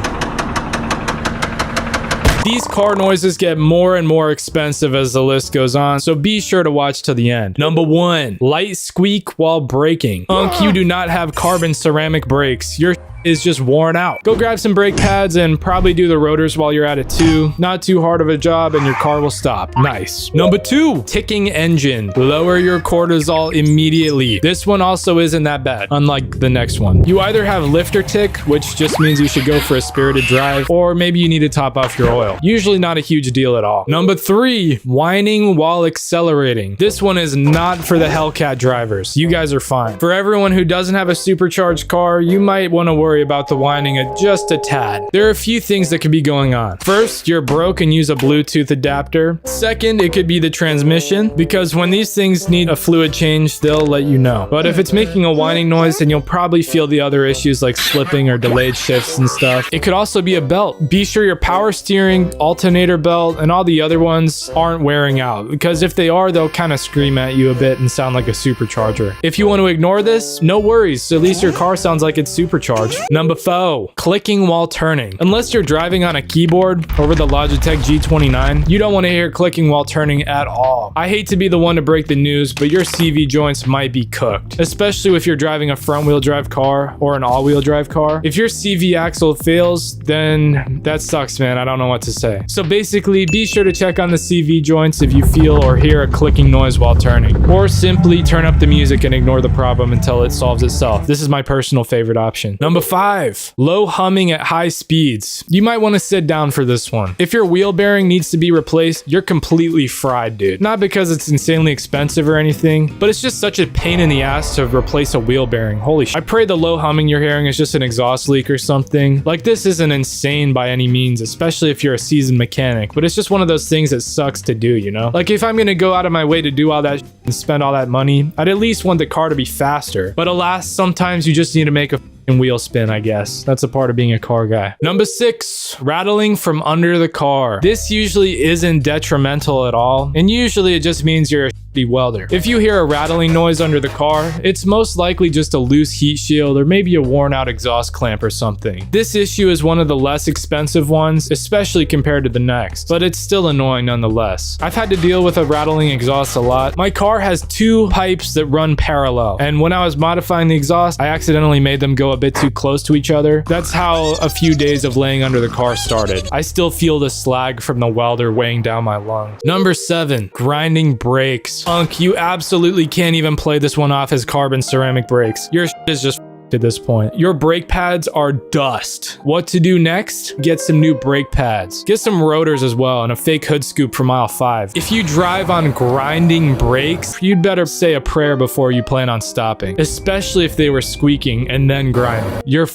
These car noises get more and more expensive as the list goes on, so be sure to watch till the end. Number 1, light squeak while braking. You do not have carbon ceramic brakes. Your is just worn out. Go grab some brake pads and probably do the rotors while you're at it too. Not too hard of a job and your car will stop. Nice. Number 2, ticking engine. Lower your cortisol immediately. This one also isn't that bad, unlike the next one. You either have lifter tick, which just means you should go for a spirited drive, or maybe you need to top off your oil. Usually not a huge deal at all. Number 3, whining while accelerating. This one is not for the Hellcat drivers. You guys are fine. For everyone who doesn't have a supercharged car, you might want to worry about the whining just a tad. There are a few things that could be going on. First, you're broke and use a Bluetooth adapter. Second, it could be the transmission, because when these things need a fluid change, they'll let you know. But if it's making a whining noise, then you'll probably feel the other issues like slipping or delayed shifts and stuff. It could also be a belt. Be sure your power steering, alternator belt, and all the other ones aren't wearing out, because if they are, they'll kind of scream at you a bit and sound like a supercharger. If you want to ignore this, no worries. At least your car sounds like it's supercharged. Number 4, clicking while turning. Unless you're driving on a keyboard over the Logitech G29, you don't want to hear clicking while turning at all. I hate to be the one to break the news, but your CV joints might be cooked, especially if you're driving a front-wheel drive car or an all-wheel drive car. If your CV axle fails, then that sucks, man. I don't know what to say. So basically, be sure to check on the CV joints if you feel or hear a clicking noise while turning, or simply turn up the music and ignore the problem until it solves itself. This is my personal favorite option. Number 5, low humming at high speeds. You might want to sit down for this one. If your wheel bearing needs to be replaced, you're completely fried, dude. Not because it's insanely expensive or anything, but it's just such a pain in the ass to replace a wheel bearing. Holy shit. I pray the low humming you're hearing is just an exhaust leak or something. Like, this isn't insane by any means, especially if you're a seasoned mechanic, but it's just one of those things that sucks to do, you know? Like, if I'm gonna go out of my way to do all that and spend all that money, I'd at least want the car to be faster. But alas, sometimes you just need to make a wheel spin, I guess. That's a part of being a car guy. Number 6, rattling from under the car. This usually isn't detrimental at all, and usually it just means you're a shitty welder. If you hear a rattling noise under the car, it's most likely just a loose heat shield or maybe a worn out exhaust clamp or something. This issue is one of the less expensive ones, especially compared to the next, but it's still annoying nonetheless. I've had to deal with a rattling exhaust a lot. My car has 2 pipes that run parallel, and when I was modifying the exhaust, I accidentally made them go a bit too close to each other. That's how a few days of laying under the car started. I still feel the slag from the welder weighing down my lungs. Number 7, grinding brakes. You absolutely can't even play this one off as carbon ceramic brakes. Your shit is just at this point. Your brake pads are dust. What to do next? Get some new brake pads. Get some rotors as well and a fake hood scoop for mile 5. If you drive on grinding brakes, you'd better say a prayer before you plan on stopping, especially if they were squeaking and then grinding. You're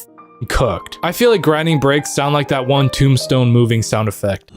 cooked. I feel like grinding brakes sound like that one Tombstone moving sound effect.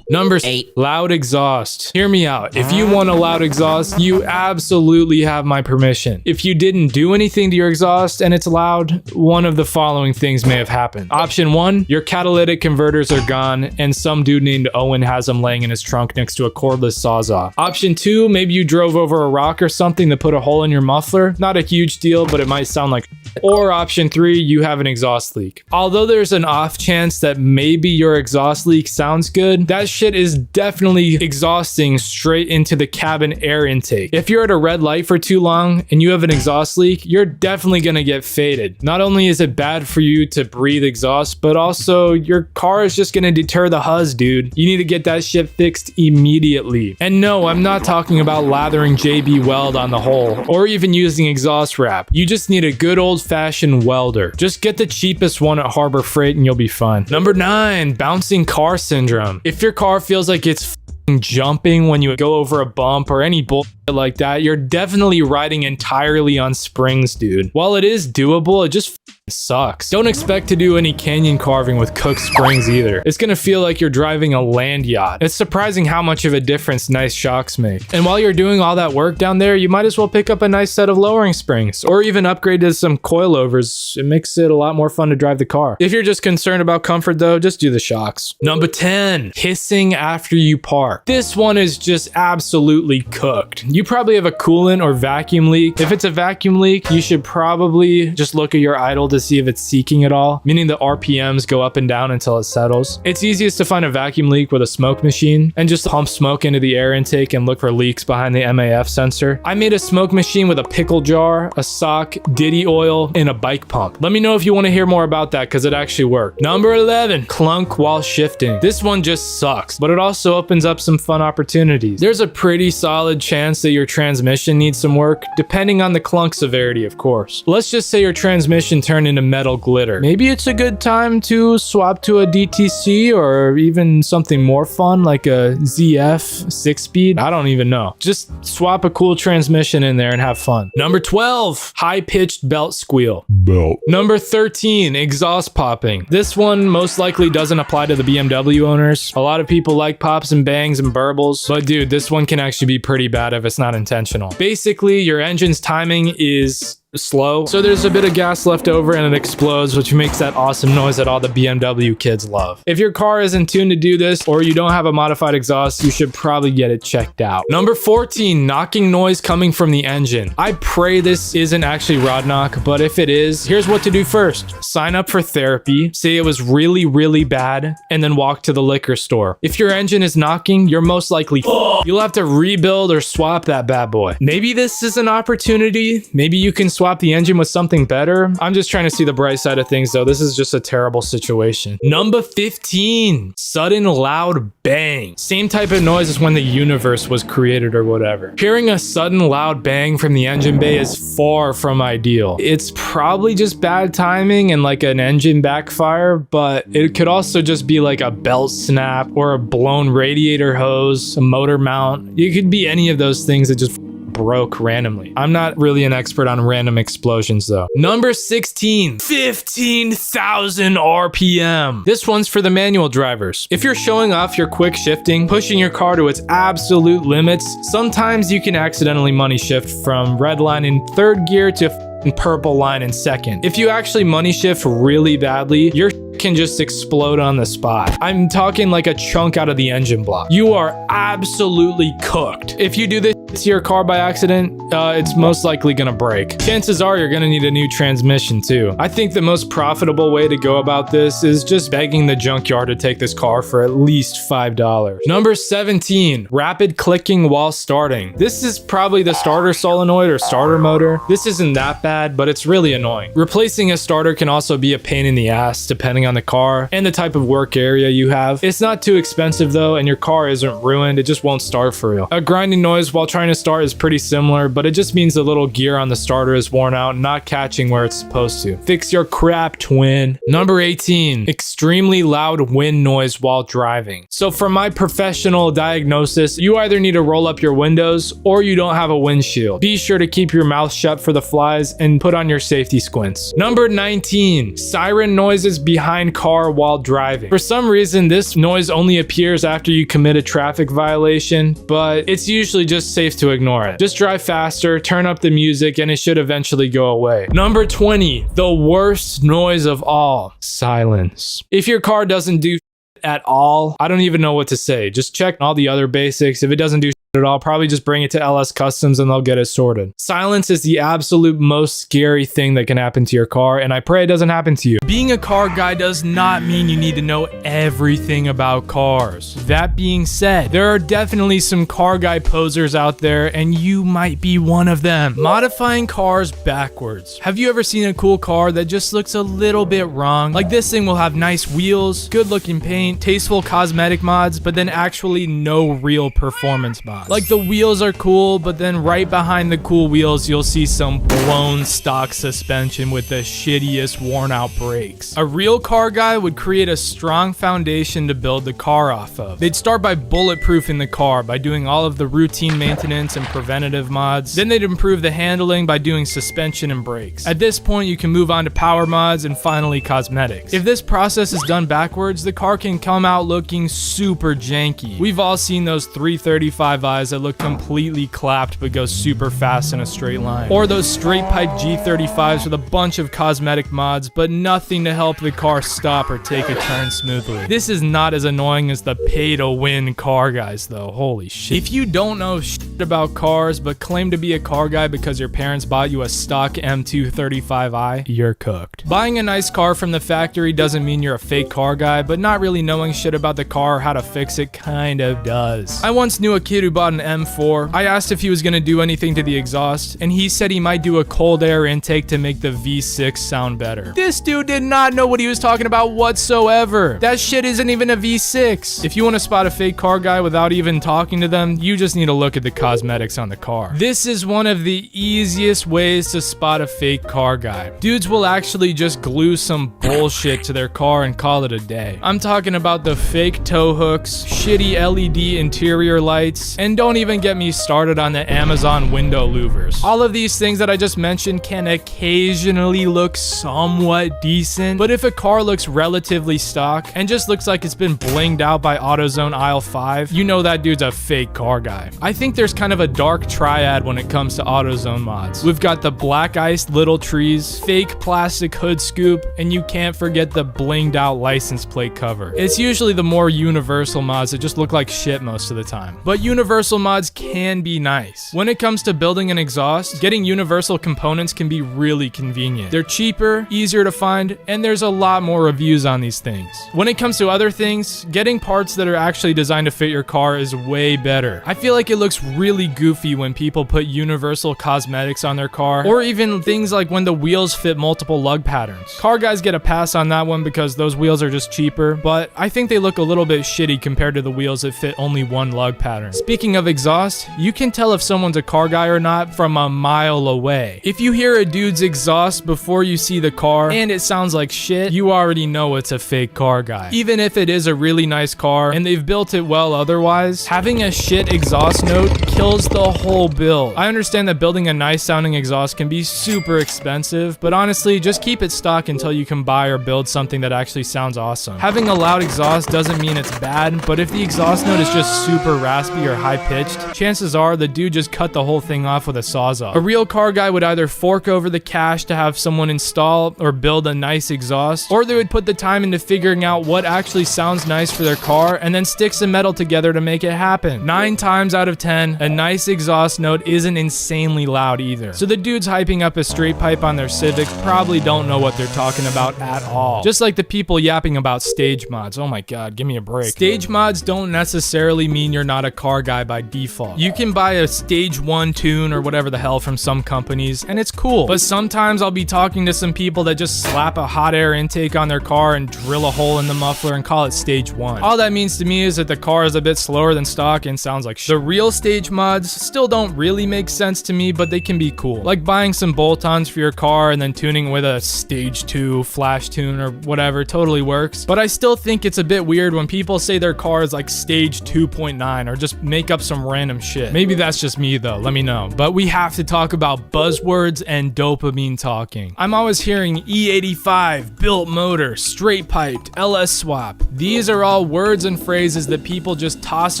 Number 8, loud exhaust. Hear me out. If you want a loud exhaust, you absolutely have my permission. If you didn't do anything to your exhaust and it's loud, one of the following things may have happened. Option 1, your catalytic converters are gone and some dude named Owen has them laying in his trunk next to a cordless Sawzall. Option 2, maybe you drove over a rock or something that put a hole in your muffler. Not a huge deal, but it might sound like. Or option 3, you have an exhaust leak. Although there's an off chance that maybe your exhaust leak sounds good, that shit is definitely exhausting straight into the cabin air intake. If you're at a red light for too long and you have an exhaust leak, you're definitely gonna get faded. Not only is it bad for you to breathe exhaust, but also your car is just gonna deter the huzz, dude. You need to get that shit fixed immediately. And no, I'm not talking about lathering JB Weld on the hole or even using exhaust wrap. You just need a good old-fashioned welder. Just get the cheapest one at Harbor Freight and you'll be fine. Number 9, bouncing car syndrome. If your car feels like it's jumping when you go over a bump or any bullshit like that, you're definitely riding entirely on springs, dude. While it is doable, it just sucks. Don't expect to do any canyon carving with Cook springs either. It's gonna feel like you're driving a land yacht. It's surprising how much of a difference nice shocks make. And while you're doing all that work down there, you might as well pick up a nice set of lowering springs or even upgrade to some coilovers. It makes it a lot more fun to drive the car. If you're just concerned about comfort though, just do the shocks. Number 10, hissing after you park. This one is just absolutely cooked. You probably have a coolant or vacuum leak. If it's a vacuum leak, you should probably just look at your idle to see if it's seeking at all, meaning the RPMs go up and down until it settles. It's easiest to find a vacuum leak with a smoke machine and just pump smoke into the air intake and look for leaks behind the MAF sensor. I made a smoke machine with a pickle jar, a sock, Diddy oil, and a bike pump. Let me know if you want to hear more about that because it actually worked. Number 11, clunk while shifting. This one just sucks, but it also opens up some fun opportunities. There's a pretty solid chance that your transmission needs some work, depending on the clunk severity, of course. Let's just say your transmission turned into metal glitter. Maybe it's a good time to swap to a DTC or even something more fun like a ZF 6-speed. I don't even know. Just swap a cool transmission in there and have fun. Number 12, high-pitched belt squeal. Belt. Number 13, exhaust popping. This one most likely doesn't apply to the BMW owners. A lot of people like pops and bangs and burbles, but dude, this one can actually be pretty bad if it's not intentional. Basically, your engine's timing is slow, so there's a bit of gas left over and it explodes, which makes that awesome noise that all the BMW kids love. If your car isn't tuned to do this or you don't have a modified exhaust, you should probably get it checked out. Number 14, knocking noise coming from the engine. I pray this isn't actually rod knock, but if it is, here's what to do first. Sign up for therapy, say it was really, really bad, and then walk to the liquor store. If your engine is knocking, you're most likely you'll have to rebuild or swap that bad boy. Maybe this is an opportunity. Maybe you can swap the engine with something better. I'm just trying to see the bright side of things though. This is just a terrible situation. Number 15, sudden loud bang. Same type of noise as when the universe was created or whatever. Hearing a sudden loud bang from the engine bay is far from ideal. It's probably just bad timing and like an engine backfire, but it could also just be like a belt snap or a blown radiator hose, a motor mount. It could be any of those things that just broke randomly. I'm not really an expert on random explosions though. Number 16, 15,000 RPM. This one's for the manual drivers. If you're showing off your quick shifting, pushing your car to its absolute limits, sometimes you can accidentally money shift from red line in third gear to purple line in second. If you actually money shift really badly, your can just explode on the spot. I'm talking like a chunk out of the engine block. You are absolutely cooked. If you do this to your car by accident, it's most likely gonna break. Chances are you're gonna need a new transmission too. I think the most profitable way to go about this is just begging the junkyard to take this car for at least $5. Number 17, rapid clicking while starting. This is probably the starter solenoid or starter motor. This isn't that bad, but it's really annoying. Replacing a starter can also be a pain in the ass depending on the car and the type of work area you have. It's not too expensive though, and your car isn't ruined. It just won't start for real. A grinding noise while trying trying to start is pretty similar, but it just means the little gear on the starter is worn out and not catching where it's supposed to. Fix your crap, twin. Number 18, extremely loud wind noise while driving. So from my professional diagnosis, you either need to roll up your windows or you don't have a windshield. Be sure to keep your mouth shut for the flies and put on your safety squints. Number 19, siren noises behind car while driving. For some reason, this noise only appears after you commit a traffic violation, but it's usually just safe to ignore it. Just drive faster, turn up the music, and it should eventually go away. Number 20, the worst noise of all, silence. If your car doesn't do at all, I don't even know what to say. Just check all the other basics. If it doesn't do at all, probably just bring it to LS Customs and they'll get it sorted. Silence is the absolute most scary thing that can happen to your car, and I pray it doesn't happen to you. Being a car guy does not mean you need to know everything about cars. That being said, there are definitely some car guy posers out there, and you might be one of them. Modifying cars backwards. Have you ever seen a cool car that just looks a little bit wrong? Like this thing will have nice wheels, good looking paint, tasteful cosmetic mods, but then actually no real performance mods. Like the wheels are cool, but then right behind the cool wheels, you'll see some blown stock suspension with the shittiest worn out brakes. A real car guy would create a strong foundation to build the car off of. They'd start by bulletproofing the car by doing all of the routine maintenance and preventative mods. Then they'd improve the handling by doing suspension and brakes. At this point, you can move on to power mods and finally cosmetics. If this process is done backwards, the car can come out looking super janky. We've all seen those 335i that look completely clapped but go super fast in a straight line. Or those straight pipe G35s with a bunch of cosmetic mods but nothing to help the car stop or take a turn smoothly. This is not as annoying as the pay to win car guys though, holy shit. If you don't know shit about cars but claim to be a car guy because your parents bought you a stock M235i, you're cooked. Buying a nice car from the factory doesn't mean you're a fake car guy, but not really knowing shit about the car or how to fix it kind of does. I once knew a kid who bought an M4. I asked if he was gonna do anything to the exhaust, and he said he might do a cold air intake to make the V6 sound better. This dude did not know what he was talking about whatsoever. That shit isn't even a V6. If you want to spot a fake car guy without even talking to them, you just need to look at the cosmetics on the car. This is one of the easiest ways to spot a fake car guy. Dudes will actually just glue some bullshit to their car and call it a day. I'm talking about the fake tow hooks, shitty LED interior lights, and don't even get me started on the Amazon window louvers. All of these things that I just mentioned can occasionally look somewhat decent, but if a car looks relatively stock and just looks like it's been blinged out by AutoZone aisle 5, you know that dude's a fake car guy. I think there's kind of a dark triad when it comes to AutoZone mods. We've got the black ice little trees, fake plastic hood scoop, and you can't forget the blinged out license plate cover. It's usually the more universal mods that just look like shit most of the time. But universal mods can be nice. When it comes to building an exhaust, getting universal components can be really convenient. They're cheaper, easier to find, and there's a lot more reviews on these things. When it comes to other things, getting parts that are actually designed to fit your car is way better. I feel like it looks really goofy when people put universal cosmetics on their car, or even things like when the wheels fit multiple lug patterns. Car guys get a pass on that one because those wheels are just cheaper, but I think they look a little bit shitty compared to the wheels that fit only one lug pattern. Speaking of exhaust, you can tell if someone's a car guy or not from a mile away. If you hear a dude's exhaust before you see the car and it sounds like shit, you already know it's a fake car guy. Even if it is a really nice car and they've built it well otherwise, having a shit exhaust note kills the whole build. I understand that building a nice sounding exhaust can be super expensive, but honestly, just keep it stock until you can buy or build something that actually sounds awesome. Having a loud exhaust doesn't mean it's bad, but if the exhaust note is just super raspy or high pitched, chances are the dude just cut the whole thing off with a sawzall. A real car guy would either fork over the cash to have someone install or build a nice exhaust, or they would put the time into figuring out what actually sounds nice for their car and then stick some metal together to make it happen. 9 times out of 10, a nice exhaust note isn't insanely loud either. So the dudes hyping up a straight pipe on their Civic probably don't know what they're talking about at all. Just like the people yapping about stage mods. Oh my god, give me a break. Stage mods don't necessarily mean you're not a car guy by default. You can buy a stage 1 tune or whatever the hell from some companies, and it's cool. But sometimes I'll be talking to some people that just slap a hot air intake on their car and drill a hole in the muffler and call it stage 1. All that means to me is that the car is a bit slower than stock and sounds like shit. The real stage mods still don't really make sense to me, but they can be cool. Like buying some bolt-ons for your car and then tuning with a stage 2 flash tune or whatever totally works. But I still think it's a bit weird when people say their car is like stage 2.9 or just make up some random shit. Maybe that's just me though, let me know. But we have to talk about buzzwords and dopamine talking. I'm always hearing E85, built motor, straight piped, LS swap. These are all words and phrases that people just toss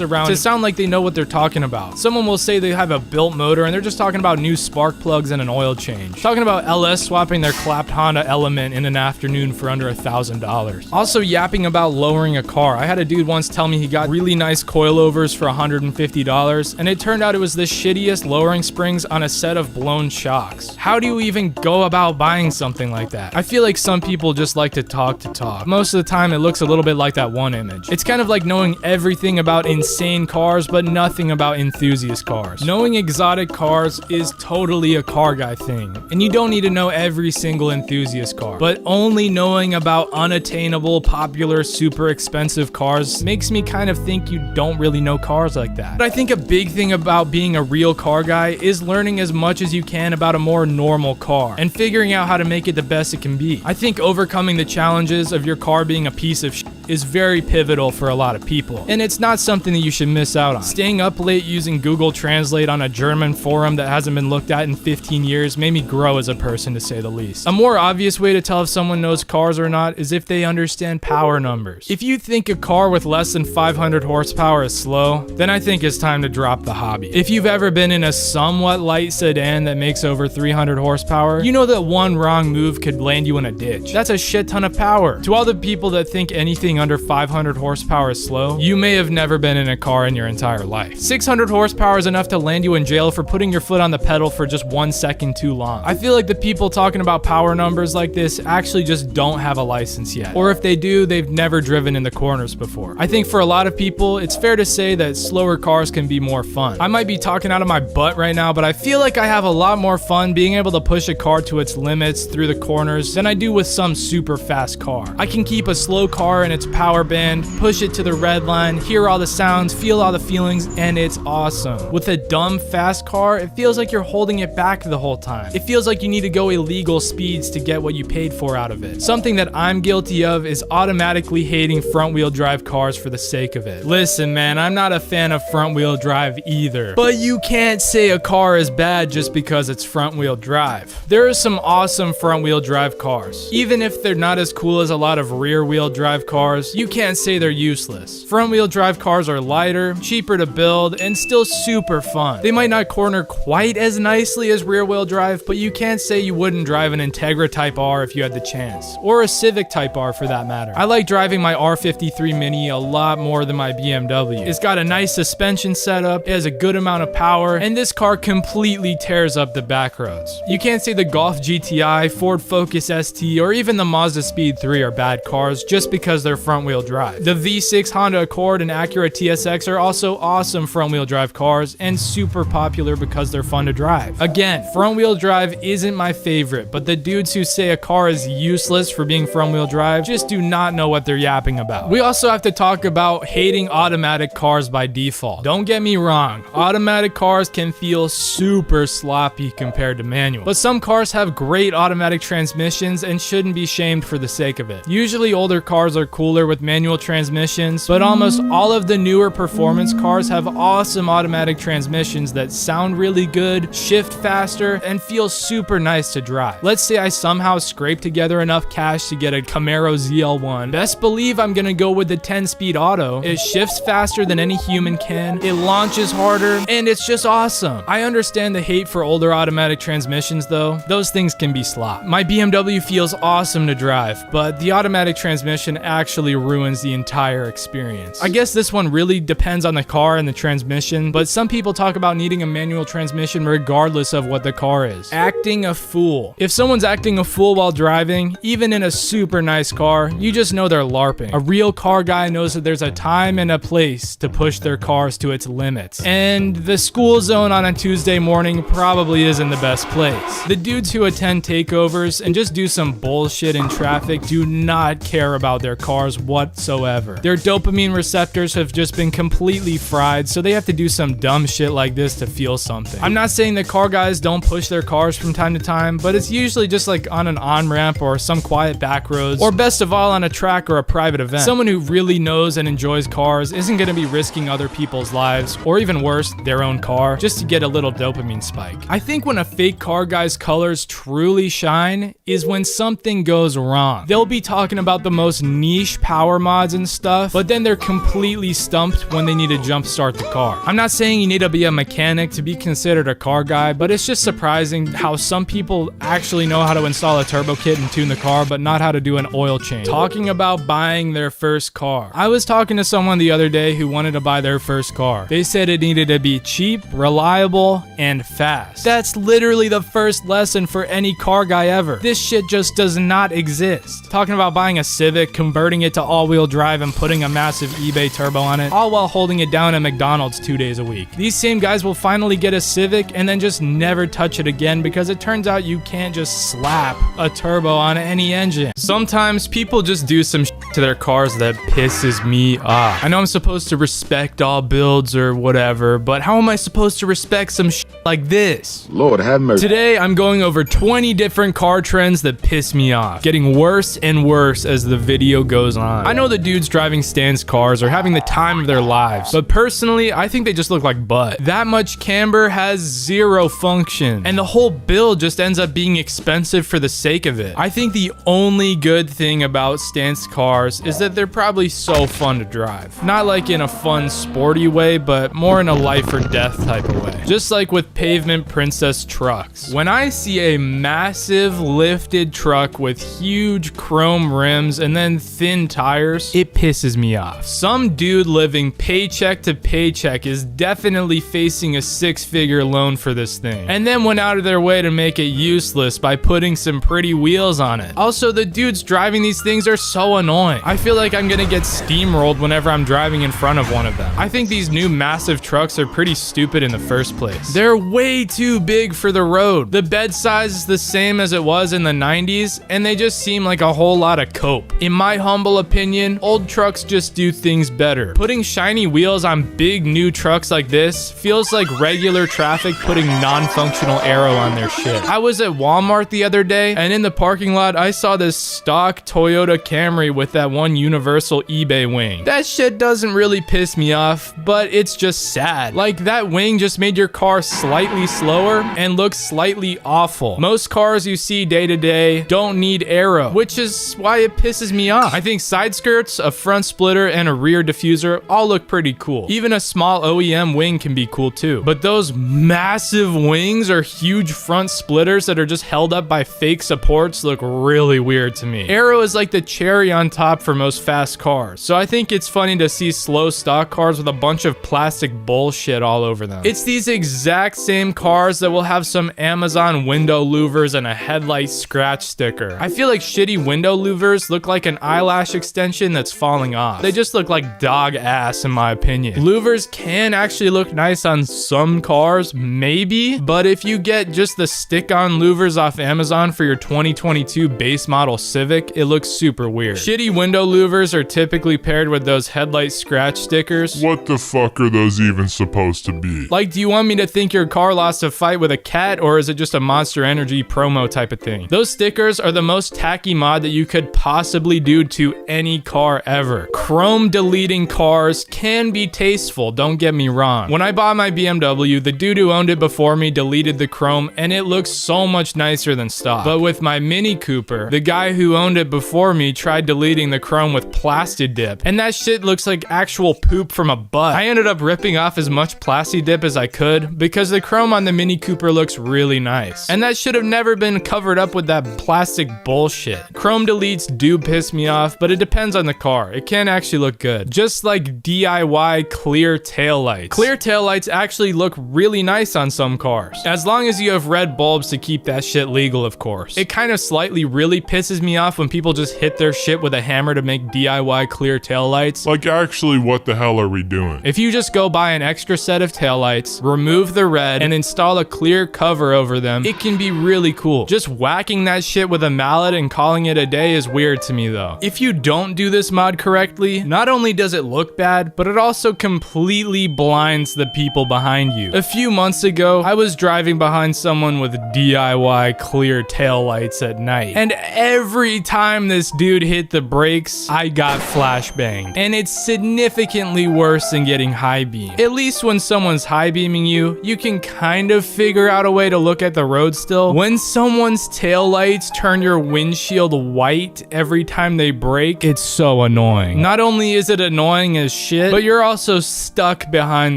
around to sound like they know what they're talking about. Someone will say they have a built motor and they're just talking about new spark plugs and an oil change. Talking about LS swapping their clapped Honda Element in an afternoon for under $1,000. Also yapping about lowering a car. I had a dude once tell me he got really nice coilovers for $150 and it turned out it was the shittiest lowering springs on a set of blown shocks. How do you even go about buying something like that? I feel like some people just like to talk. Most of the time it looks a little bit like that one image. It's kind of like knowing everything about insane cars but nothing about enthusiast cars. Knowing exotic cars is totally a car guy thing, and you don't need to know every single enthusiast car, but only knowing about unattainable, popular, super expensive cars makes me kind of think you don't really know cars like that. But I think a big thing about being a real car guy is learning as much as you can about a more normal car and figuring out how to make it the best it can be. I think overcoming the challenges of your car being a piece of shit is very pivotal for a lot of people, and it's not something that you should miss out on. Staying up late using Google Translate on a German forum that hasn't been looked at in 15 years made me grow as a person, to say the least. A more obvious way to tell if someone knows cars or not is if they understand power numbers. If you think a car with less than 500 horsepower is slow, then I think it's time to drop the hobby. If you've ever been in a somewhat light sedan that makes over 300 horsepower, you know that one wrong move could land you in a ditch. That's a shit ton of power. To all the people that think anything under 500 horsepower is slow, you may have never been in a car in your entire life. 600 horsepower is enough to land you in jail for putting your foot on the pedal for just 1 second too long. I feel like the people talking about power numbers like this actually just don't have a license yet. Or if they do, they've never driven in the corners before. I think for a lot of people, it's fair to say that slower cars can be more fun. I might be talking out of my butt right now, but I feel like I have a lot more fun being able to push a car to its limits through the corners than I do with some super fast car. I can keep a slow car in its power band, push it to the red line, hear all the sounds, feel all the feelings, and it's awesome. With a dumb fast car, it feels like you're holding it back the whole time. It feels like you need to go illegal speeds to get what you paid for out of it. Something that I'm guilty of is automatically hating front-wheel drive cars for the sake of it. Listen, man, I'm not a fan of front-wheel drive either, but you can't say a car is bad just because it's front-wheel drive. There are some awesome front-wheel drive cars. Even if they're not as cool as a lot of rear-wheel drive cars, you can't say they're useless. Front-wheel drive cars are lighter, cheaper to build, and still super fun. They might not corner quite as nicely as rear-wheel drive, but you can't say you wouldn't drive an Integra Type R if you had the chance, or a Civic Type R for that matter. I like driving my R53 Mini a lot more than my BMW. It's got a nice suspension setup, it has a good amount of power, and this car completely tears up the back roads. You can't say the Golf GTI, Ford Focus ST, or even the Mazda Speed 3 are bad cars just because they're front-wheel drive. The V6 Honda Accord and Acura TSX are also awesome front-wheel drive cars and super popular because they're fun to drive. Again, front-wheel drive isn't my favorite, but the dudes who say a car is useless for being front-wheel drive just do not know what they're yapping about. We also have to talk about hating automatic cars by default. Don't get me wrong, automatic cars can feel super sloppy compared to manual, but some cars have great automatic transmissions and shouldn't be shamed for the sake of it. Usually older cars are cooler with manual transmissions, but almost all of the newer performance cars have awesome automatic transmissions that sound really good, shift faster, and feel super nice to drive. Let's say I somehow scrape together enough cash to get a Camaro ZL1. Best believe I'm gonna go with the 10-speed auto. It shifts faster than any human can, it launches harder, and it's just awesome. I understand the hate for older automatic transmissions though. Those things can be slop. My BMW feels awesome to drive, but the automatic transmission actually essentially ruins the entire experience. I guess this one really depends on the car and the transmission, but some people talk about needing a manual transmission regardless of what the car is. Acting a fool. If someone's acting a fool while driving, even in a super nice car, you just know they're LARPing. A real car guy knows that there's a time and a place to push their cars to its limits. And the school zone on a Tuesday morning probably isn't the best place. The dudes who attend takeovers and just do some bullshit in traffic do not care about their cars whatsoever. Their dopamine receptors have just been completely fried, so they have to do some dumb shit like this to feel something. I'm not saying that car guys don't push their cars from time to time, but it's usually just like on an on-ramp or some quiet back roads, or best of all on a track or a private event. Someone who really knows and enjoys cars isn't going to be risking other people's lives, or even worse, their own car, just to get a little dopamine spike. I think when a fake car guy's colors truly shine is when something goes wrong. They'll be talking about the most niche power mods and stuff, but then they're completely stumped when they need to jumpstart the car. I'm not saying you need to be a mechanic to be considered a car guy, but it's just surprising how some people actually know how to install a turbo kit and tune the car, but not how to do an oil change. Talking about buying their first car. I was talking to someone the other day who wanted to buy their first car. They said it needed to be cheap, reliable, and fast. That's literally the first lesson for any car guy ever. This shit just does not exist. Talking about buying a Civic, converting it to all-wheel drive, and putting a massive eBay turbo on it, all while holding it down at McDonald's 2 days a week. These same guys will finally get a Civic and then just never touch it again because it turns out you can't just slap a turbo on any engine. Sometimes people just do some shit to their cars that pisses me off. I know I'm supposed to respect all builds or whatever, but how am I supposed to respect some shit like this? Lord have mercy. Today, I'm going over 20 different car trends that piss me off, getting worse and worse as the video goes on. I know the dudes driving Stan's cars are having the time of their lives, but personally, I think they just look like butt. That much camber has zero function, and the whole build just ends up being expensive for the sake of it. I think the only good thing about Stan's cars is that they're probably so fun to drive. Not like in a fun, sporty way, but more in a life or death type of way. Just like with pavement princess trucks. When I see a massive lifted truck with huge chrome rims and then thin tires, it pisses me off. Some dude living paycheck to paycheck is definitely facing a six-figure loan for this thing, and then went out of their way to make it useless by putting some pretty wheels on it. Also, the dudes driving these things are so annoying. I feel like I'm gonna get steamrolled whenever I'm driving in front of one of them. I think these new massive trucks are pretty stupid in the first place. They're way too big for the road. The bed size is the same as it was in the 90s, and they just seem like a whole lot of cope. In my humble opinion, old trucks just do things better. Putting shiny wheels on big new trucks like this feels like regular traffic putting non-functional aero on their shit. I was at Walmart the other day, and in the parking lot, I saw this stock Toyota Camry with that one universal eBay wing. That shit doesn't really piss me off, but it's just sad. Like, that wing just made your car slightly slower and looks slightly awful. Most cars you see day to day don't need aero, which is why it pisses me off. I think side skirts, a front splitter, and a rear diffuser all look pretty cool. Even a small OEM wing can be cool too. But those massive wings or huge front splitters that are just held up by fake supports look really weird to me. Aero is like the cherry on top for most fast cars, so I think it's funny to see slow stock cars with a bunch of plastic bullshit all over them. It's these exact same cars that will have some Amazon window louvers and a headlight scratch sticker. I feel like shitty window louvers look like an eyelash extension that's falling off. They just look like dog ass in my opinion. Louvers can actually look nice on some cars, maybe, but if you get just the stick-on louvers off Amazon for your 2022 base model Civic, it looks super weird. Shitty window louvers are typically paired with those headlight scratch stickers. What the fuck are those even supposed to be? Like, do you want me to think your car lost a fight with a cat, or is it just a Monster Energy promo type of thing? Those stickers are the most tacky mod that you could possibly do to any car ever. Chrome deleting cars can be tasteful, don't get me wrong. When I bought my BMW, the dude who owned it before me deleted the chrome, and it looks so much nicer than stock. But with my Mini Cooper, the guy who owned it before me tried deleting coating the chrome with Plasti Dip, and that shit looks like actual poop from a butt. I ended up ripping off as much Plasti Dip as I could because the chrome on the Mini Cooper looks really nice, and that should have never been covered up with that plastic bullshit. Chrome deletes do piss me off, but it depends on the car. It can actually look good. Just like DIY clear taillights. Clear taillights actually look really nice on some cars, as long as you have red bulbs to keep that shit legal, of course. It kind of slightly really pisses me off when people just hit their shit with a hammer to make DIY clear taillights. Like, actually, what the hell are we doing? If you just go buy an extra set of taillights, remove the red, and install a clear cover over them, it can be really cool. Just whacking that shit with a mallet and calling it a day is weird to me though. If you don't do this mod correctly, not only does it look bad, but it also completely blinds the people behind you. A few months ago, I was driving behind someone with DIY clear taillights at night, and every time this dude hit the brakes, I got flashbanged. And it's significantly worse than getting high beam. At least when someone's high beaming you, you can kind of figure out a way to look at the road still. When someone's taillights turn your windshield white every time they brake, it's so annoying. Not only is it annoying as shit, but you're also stuck behind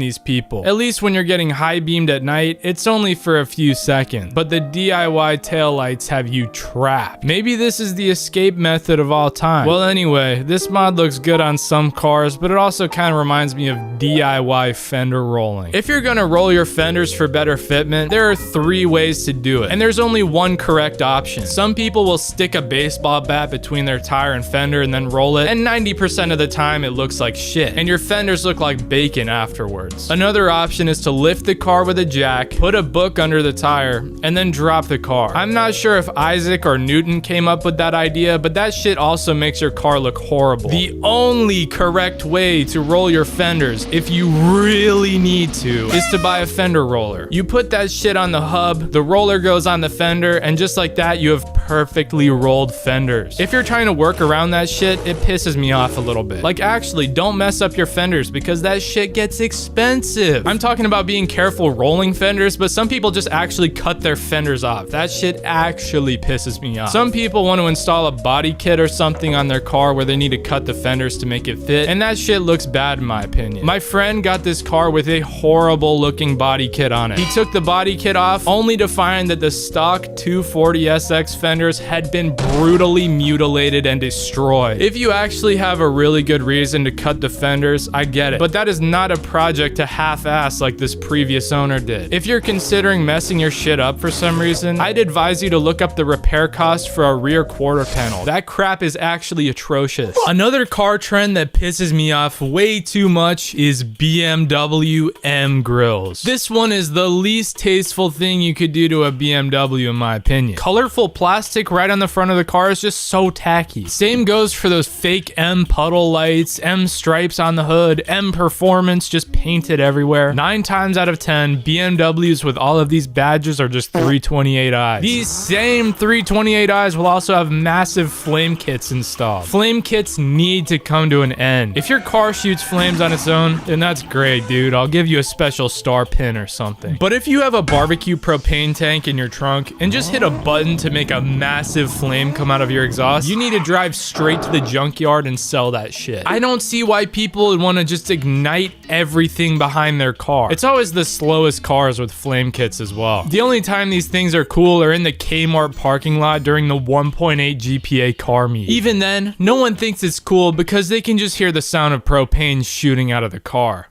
these people. At least when you're getting high beamed at night, it's only for a few seconds, but the DIY taillights have you trapped. Maybe this is the escape method of all time. Well, anyway, this mod looks good on some cars, but it also kind of reminds me of DIY fender rolling. If you're gonna roll your fenders for better fitment, there are 3 ways to do it, and there's only one correct option. Some people will stick a baseball bat between their tire and fender and then roll it, and 90% of the time it looks like shit, and your fenders look like bacon afterwards. Another option is to lift the car with a jack, put a book under the tire, and then drop the car. I'm not sure if Isaac or Newton came up with that idea, but that shit also makes your car look horrible. The only correct way to roll your fenders, if you really need to, is to buy a fender roller. You put that shit on the hub, the roller goes on the fender, and just like that, you have perfectly rolled fenders. If you're trying to work around that shit, it pisses me off a little bit. Like, actually, don't mess up your fenders because that shit gets expensive. I'm talking about being careful rolling fenders, but some people just actually cut their fenders off. That shit actually pisses me off. Some people want to install a body kit or something on their car where they need to cut the fenders to make it fit, and that shit looks bad in my opinion. My friend got this car with a horrible looking body kit on it. He took the body kit off only to find that the stock 240SX fenders had been brutally mutilated and destroyed. If you actually have a really good reason to cut the fenders, I get it, but that is not a project to half-ass like this previous owner did. If you're considering messing your shit up for some reason, I'd advise you to look up the repair cost for a rear quarter panel. That crap is actually atrocious. Another car trend that pisses me off way too much is BMW M grills. This one is the least tasteful thing you could do to a BMW in my opinion. Colorful plastic right on the front of the car is just so tacky. Same goes for those fake M puddle lights, M stripes on the hood, M performance just painted everywhere. 9 times out of 10, BMWs with all of these badges are just 328i. These same 328i's will also have massive flame kits installed. Flame kits need to come to an end. If your car shoots flames on its own, then that's great, dude. I'll give you a special star pin or something. But if you have a barbecue propane tank in your trunk and just hit a button to make a massive flame come out of your exhaust, you need to drive straight to the junkyard and sell that shit. I don't see why people would want to just ignite everything behind their car. It's always the slowest cars with flame kits as well. The only time these things are cool are in the Kmart parking lot during the 1.8 GPA car meet. Even then, no one thinks it's cool because they can just hear the sound of propane shooting out of the car.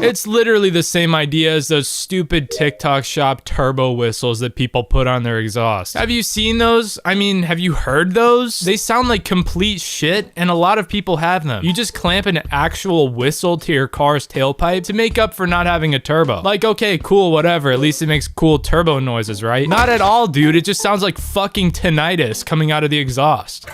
It's literally the same idea as those stupid TikTok shop turbo whistles that people put on their exhaust. Have you seen those? I mean, have you heard those? They sound like complete shit, and a lot of people have them. You just clamp an actual whistle to your car's tailpipe to make up for not having a turbo. Like, okay, cool, whatever. At least it makes cool turbo noises, right? Not at all, dude. It just sounds like fucking tinnitus coming out of the exhaust.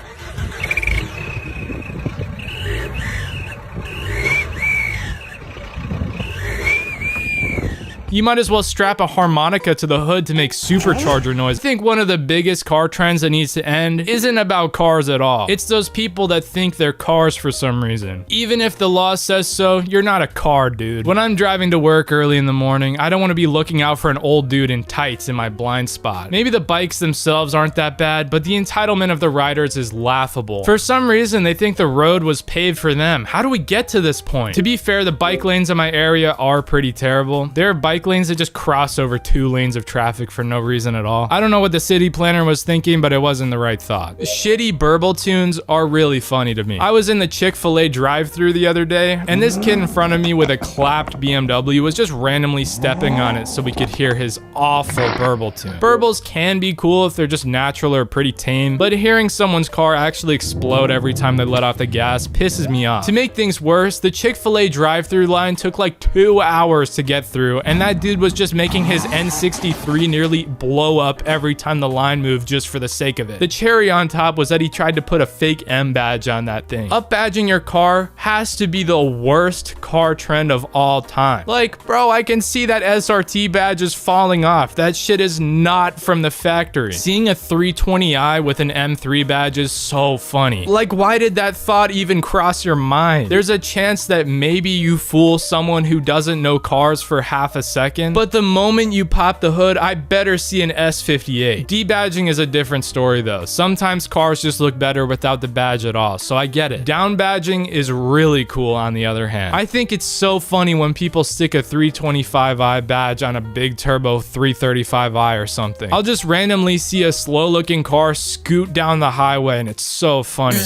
You might as well strap a harmonica to the hood to make supercharger noise. I think one of the biggest car trends that needs to end isn't about cars at all. It's those people that think they're cars for some reason. Even if the law says so, you're not a car, dude. When I'm driving to work early in the morning, I don't want to be looking out for an old dude in tights in my blind spot. Maybe the bikes themselves aren't that bad, but the entitlement of the riders is laughable. For some reason, they think the road was paved for them. How do we get to this point? To be fair, the bike lanes in my area are pretty terrible. There are bike lanes that just cross over 2 lanes of traffic for no reason at all. I don't know what the city planner was thinking, but it wasn't the right thought. Shitty burble tunes are really funny to me. I was in the Chick-fil-A drive-thru the other day, and this kid in front of me with a clapped BMW was just randomly stepping on it so we could hear his awful burble tune. Burbles can be cool if they're just natural or pretty tame, but hearing someone's car actually explode every time they let off the gas pisses me off. To make things worse, the Chick-fil-A drive-thru line took like 2 hours to get through, and that dude was just making his N63 nearly blow up every time the line moved just for the sake of it. The cherry on top was that he tried to put a fake M badge on that thing. Up badging your car has to be the worst car trend of all time. Like, bro, I can see that SRT badge is falling off. That shit is not from the factory. Seeing a 320i with an M3 badge is so funny. Like, why did that thought even cross your mind? There's a chance that maybe you fool someone who doesn't know cars for half a second, but the moment you pop the hood, I better see an S58. Debadging is a different story though. Sometimes cars just look better without the badge at all, so I get it. Down badging is really cool on the other hand. I think it's so funny when people stick a 325i badge on a big turbo 335i or something. I'll just randomly see a slow looking car scoot down the highway and it's so funny.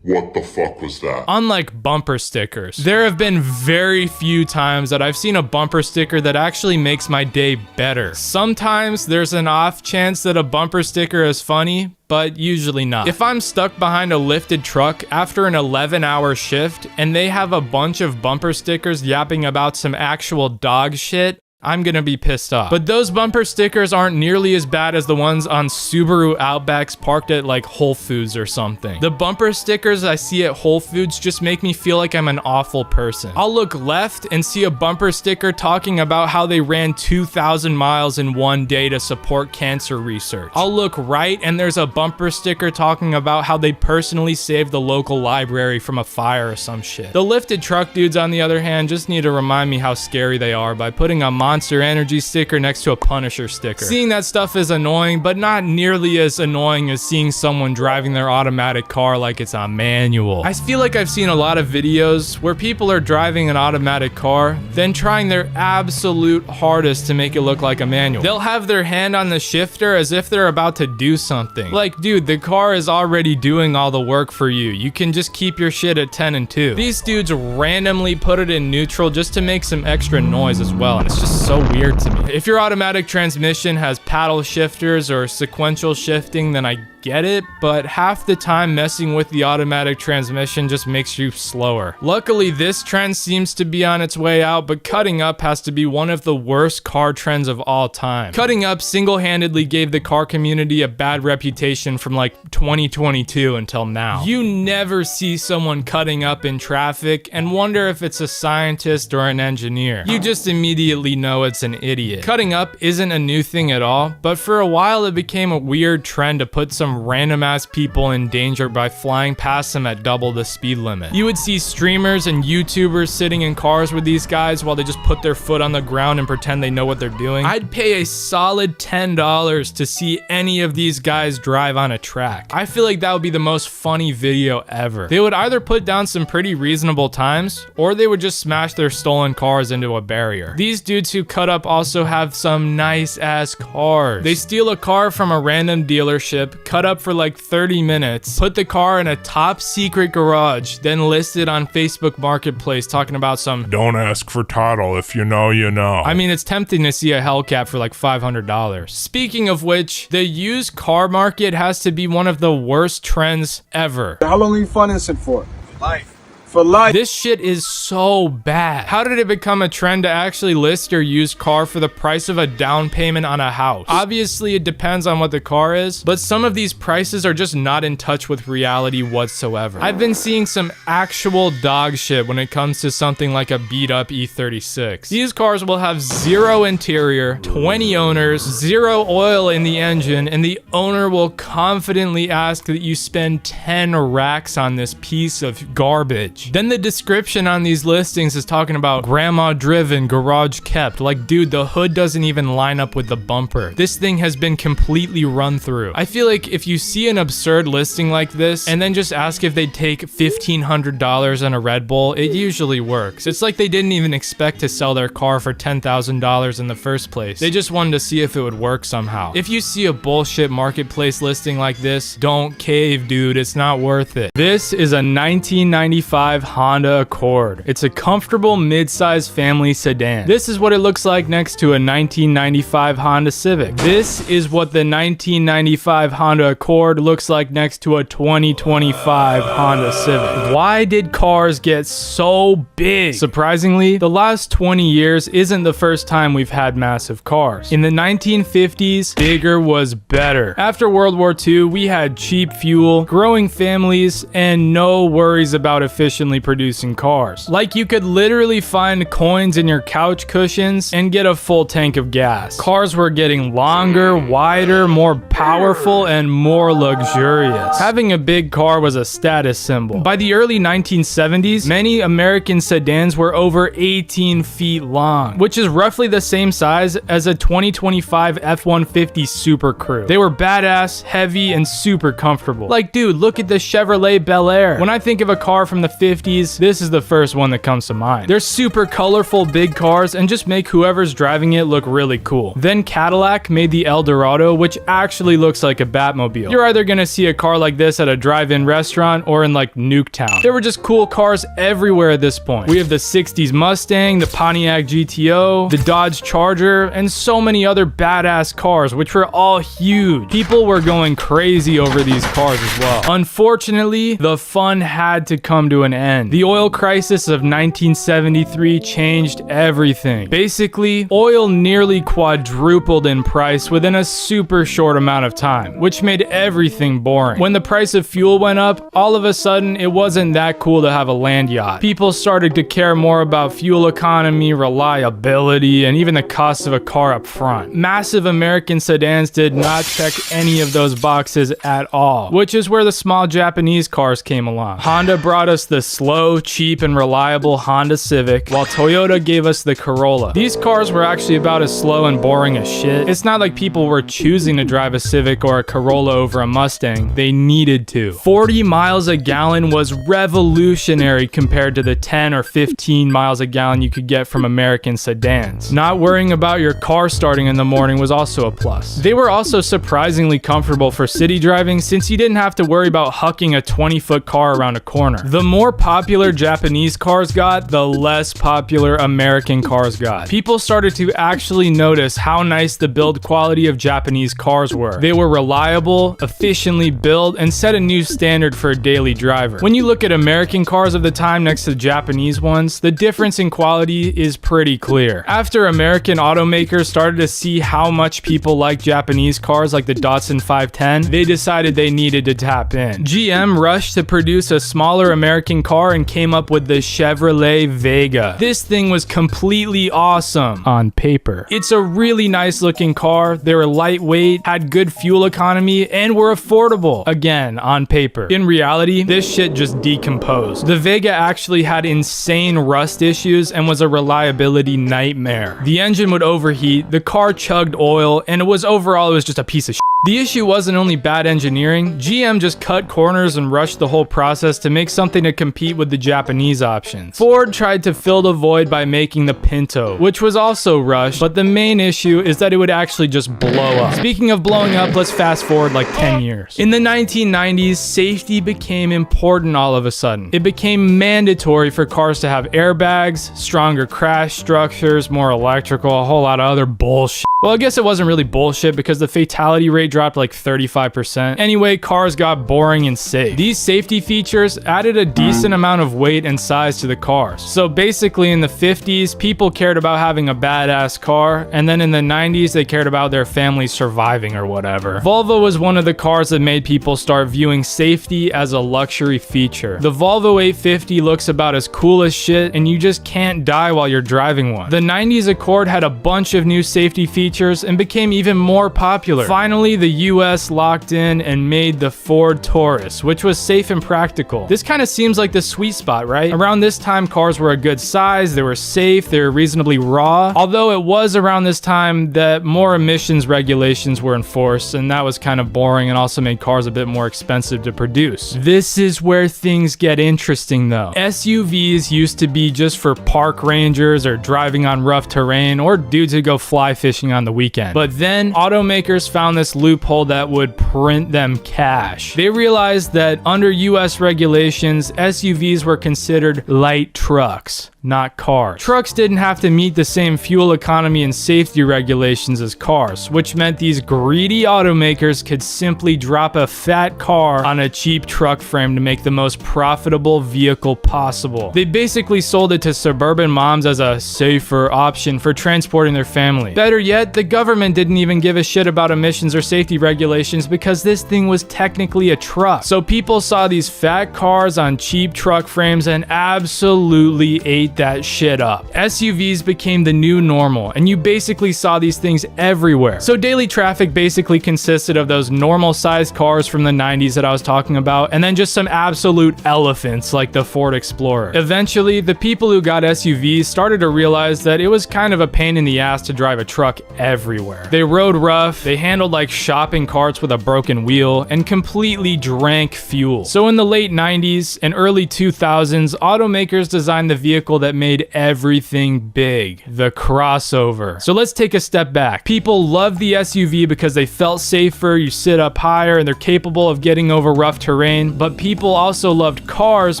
What the fuck was that? Unlike bumper stickers, there have been very few times that I've seen a bumper sticker that actually makes my day better. Sometimes there's an off chance that a bumper sticker is funny, but usually not. If I'm stuck behind a lifted truck after an 11-hour shift and they have a bunch of bumper stickers yapping about some actual dog shit, I'm gonna be pissed off. But those bumper stickers aren't nearly as bad as the ones on Subaru Outbacks parked at like Whole Foods or something. The bumper stickers I see at Whole Foods just make me feel like I'm an awful person. I'll look left and see a bumper sticker talking about how they ran 2,000 miles in one day to support cancer research. I'll look right and there's a bumper sticker talking about how they personally saved the local library from a fire or some shit. The lifted truck dudes, on the other hand, just need to remind me how scary they are by putting a Monster Energy sticker next to a Punisher sticker. Seeing that stuff is annoying, but not nearly as annoying as seeing someone driving their automatic car like it's a manual. I feel like I've seen a lot of videos where people are driving an automatic car, then trying their absolute hardest to make it look like a manual. They'll have their hand on the shifter as if they're about to do something. Like, dude, the car is already doing all the work for you. You can just keep your shit at 10 and 2. These dudes randomly put it in neutral just to make some extra noise as well, and it's just so weird to me. If your automatic transmission has paddle shifters or sequential shifting, then I get it, but half the time messing with the automatic transmission just makes you slower. Luckily, this trend seems to be on its way out, but cutting up has to be one of the worst car trends of all time. Cutting up single-handedly gave the car community a bad reputation from like 2022 until now. You never see someone cutting up in traffic and wonder if it's a scientist or an engineer. You just immediately know it's an idiot. Cutting up isn't a new thing at all, but for a while it became a weird trend to put some random ass people in danger by flying past them at double the speed limit. You would see streamers and YouTubers sitting in cars with these guys while they just put their foot on the ground and pretend they know what they're doing. I'd pay a solid $10 to see any of these guys drive on a track. I feel like that would be the most funny video ever. They would either put down some pretty reasonable times, or they would just smash their stolen cars into a barrier. These dudes who cut up also have some nice ass cars. They steal a car from a random dealership, cut up for like 30 minutes, put the car in a top secret garage, then list it on Facebook Marketplace talking about some "don't ask for title, if you know, you know." I mean, it's tempting to see a Hellcat for like $500. Speaking of which, the used car market has to be one of the worst trends ever. How long are you financing for? Life. for life. This shit is so bad. How did it become a trend to actually list your used car for the price of a down payment on a house? Obviously, it depends on what the car is, but some of these prices are just not in touch with reality whatsoever. I've been seeing some actual dog shit when it comes to something like a beat up E36. These cars will have 0 interior, 20 owners, 0 oil in the engine, and the owner will confidently ask that you spend 10 racks on this piece of garbage. Then the description on these listings is talking about grandma driven, garage kept. Like, dude, the hood doesn't even line up with the bumper. This thing has been completely run through. I feel like if you see an absurd listing like this and then just ask if they'd take $1,500 on a Red Bull, it usually works. It's like they didn't even expect to sell their car for $10,000 in the first place. They just wanted to see if it would work somehow. If you see a bullshit marketplace listing like this, don't cave, dude. It's not worth it. This is a 1995 Honda Accord. It's a comfortable mid-size family sedan. This is what it looks like next to a 1995 Honda Civic. This is what the 1995 Honda Accord looks like next to a 2025 Honda Civic. Why did cars get so big? Surprisingly, the last 20 years isn't the first time we've had massive cars. In the 1950s, bigger was better. After World War II, we had cheap fuel, growing families, and no worries about efficiently producing cars. Like, you could literally find coins in your couch cushions and get a full tank of gas. Cars were getting longer, wider, more powerful, and more luxurious. Having a big car was a status symbol. By the early 1970s, many American sedans were over 18 feet long, which is roughly the same size as a 2025 F-150 Super Crew. They were badass, heavy, and super comfortable. Like, dude, look at the Chevrolet Bel Air. When I think of a car from the 50s, this is the first one that comes to mind. They're super colorful, big cars, and just make whoever's driving it look really cool. Then Cadillac made the Eldorado, which actually looks like a Batmobile. You're either gonna see a car like this at a drive-in restaurant or in like Nuketown. There were just cool cars everywhere at this point. We have the 60s Mustang, the Pontiac GTO, the Dodge Charger, and so many other badass cars, which were all huge. People were going crazy over these cars as well. Unfortunately, the fun had to come to an end. The oil crisis of 1973 changed everything. Basically, oil nearly quadrupled in price within a super short amount of time, which made everything boring. When the price of fuel went up, all of a sudden, it wasn't that cool to have a land yacht. People started to care more about fuel economy, reliability, and even the cost of a car up front. Massive American sedans did not check any of those boxes at all, which is where the small Japanese cars came along. Honda brought us the slow, cheap, and reliable Honda Civic, while Toyota gave us the Corolla. These cars were actually about as slow and boring as shit. It's not like people were choosing to drive a Civic or a Corolla over a Mustang. They needed to. 40 miles a gallon was revolutionary compared to the 10 or 15 miles a gallon you could get from American sedans. Not worrying about your car starting in the morning was also a plus. They were also surprisingly comfortable for city driving, since you didn't have to worry about hucking a 20-foot car around a corner. The more popular Japanese cars got, the less popular American cars got. People started to actually notice how nice the build quality of Japanese cars were. They were reliable, efficiently built, and set a new standard for a daily driver. When you look at American cars of the time next to Japanese ones, the difference in quality is pretty clear. After American automakers started to see how much people like Japanese cars like the Datsun 510, they decided they needed to tap in. GM rushed to produce a smaller American car and came up with the Chevrolet Vega. This thing was completely awesome on paper. It's a really nice looking car. They were lightweight, had good fuel economy, and were affordable. Again, on paper. In reality, this shit just decomposed. The Vega actually had insane rust issues and was a reliability nightmare. The engine would overheat, the car chugged oil, and it was just a piece of shit. The issue wasn't only bad engineering, GM just cut corners and rushed the whole process to make something to compete with the Japanese options. Ford tried to fill the void by making the Pinto, which was also rushed, but the main issue is that it would actually just blow up. Speaking of blowing up, let's fast forward like 10 years. In the 1990s, safety became important all of a sudden. It became mandatory for cars to have airbags, stronger crash structures, more electrical, a whole lot of other bullshit. Well, I guess it wasn't really bullshit because the fatality rate dropped like 35%. Anyway, cars got boring and safe. These safety features added a decent amount of weight and size to the cars. So basically in the 50s, people cared about having a badass car, and then in the 90s, they cared about their family surviving or whatever. Volvo was one of the cars that made people start viewing safety as a luxury feature. The Volvo 850 looks about as cool as shit, and you just can't die while you're driving one. The 90s Accord had a bunch of new safety features and became even more popular. Finally, the US locked in and made the Ford Taurus, which was safe and practical. This kind of seems like the sweet spot, right? Around this time, cars were a good size, they were safe, they were reasonably raw, although it was around this time that more emissions regulations were enforced, and that was kind of boring and also made cars a bit more expensive to produce. This is where things get interesting though. SUVs used to be just for park rangers or driving on rough terrain or dudes who go fly fishing on the weekend. But then automakers found this loophole that would print them cash. They realized that under US regulations, SUVs were considered light trucks, not cars. Trucks didn't have to meet the same fuel economy and safety regulations as cars, which meant these greedy automakers could simply drop a fat car on a cheap truck frame to make the most profitable vehicle possible. They basically sold it to suburban moms as a safer option for transporting their family. Better yet, the government didn't even give a shit about emissions or safety regulations because this thing was technically a truck. So people saw these fat cars on cheap truck frames and absolutely ate that shit up. SUVs became the new normal, and you basically saw these things everywhere. So daily traffic basically consisted of those normal sized cars from the 90s that I was talking about, and then just some absolute elephants like the Ford Explorer. Eventually, the people who got SUVs started to realize that it was kind of a pain in the ass to drive a truck everywhere. They rode rough, they handled like shopping carts with a broken wheel, and completely drank fuel. So in the late 90s and early 2000s, automakers designed the vehicle that made everything big, the crossover. So let's take a step back. People loved the SUV because they felt safer, you sit up higher, and they're capable of getting over rough terrain, but people also loved cars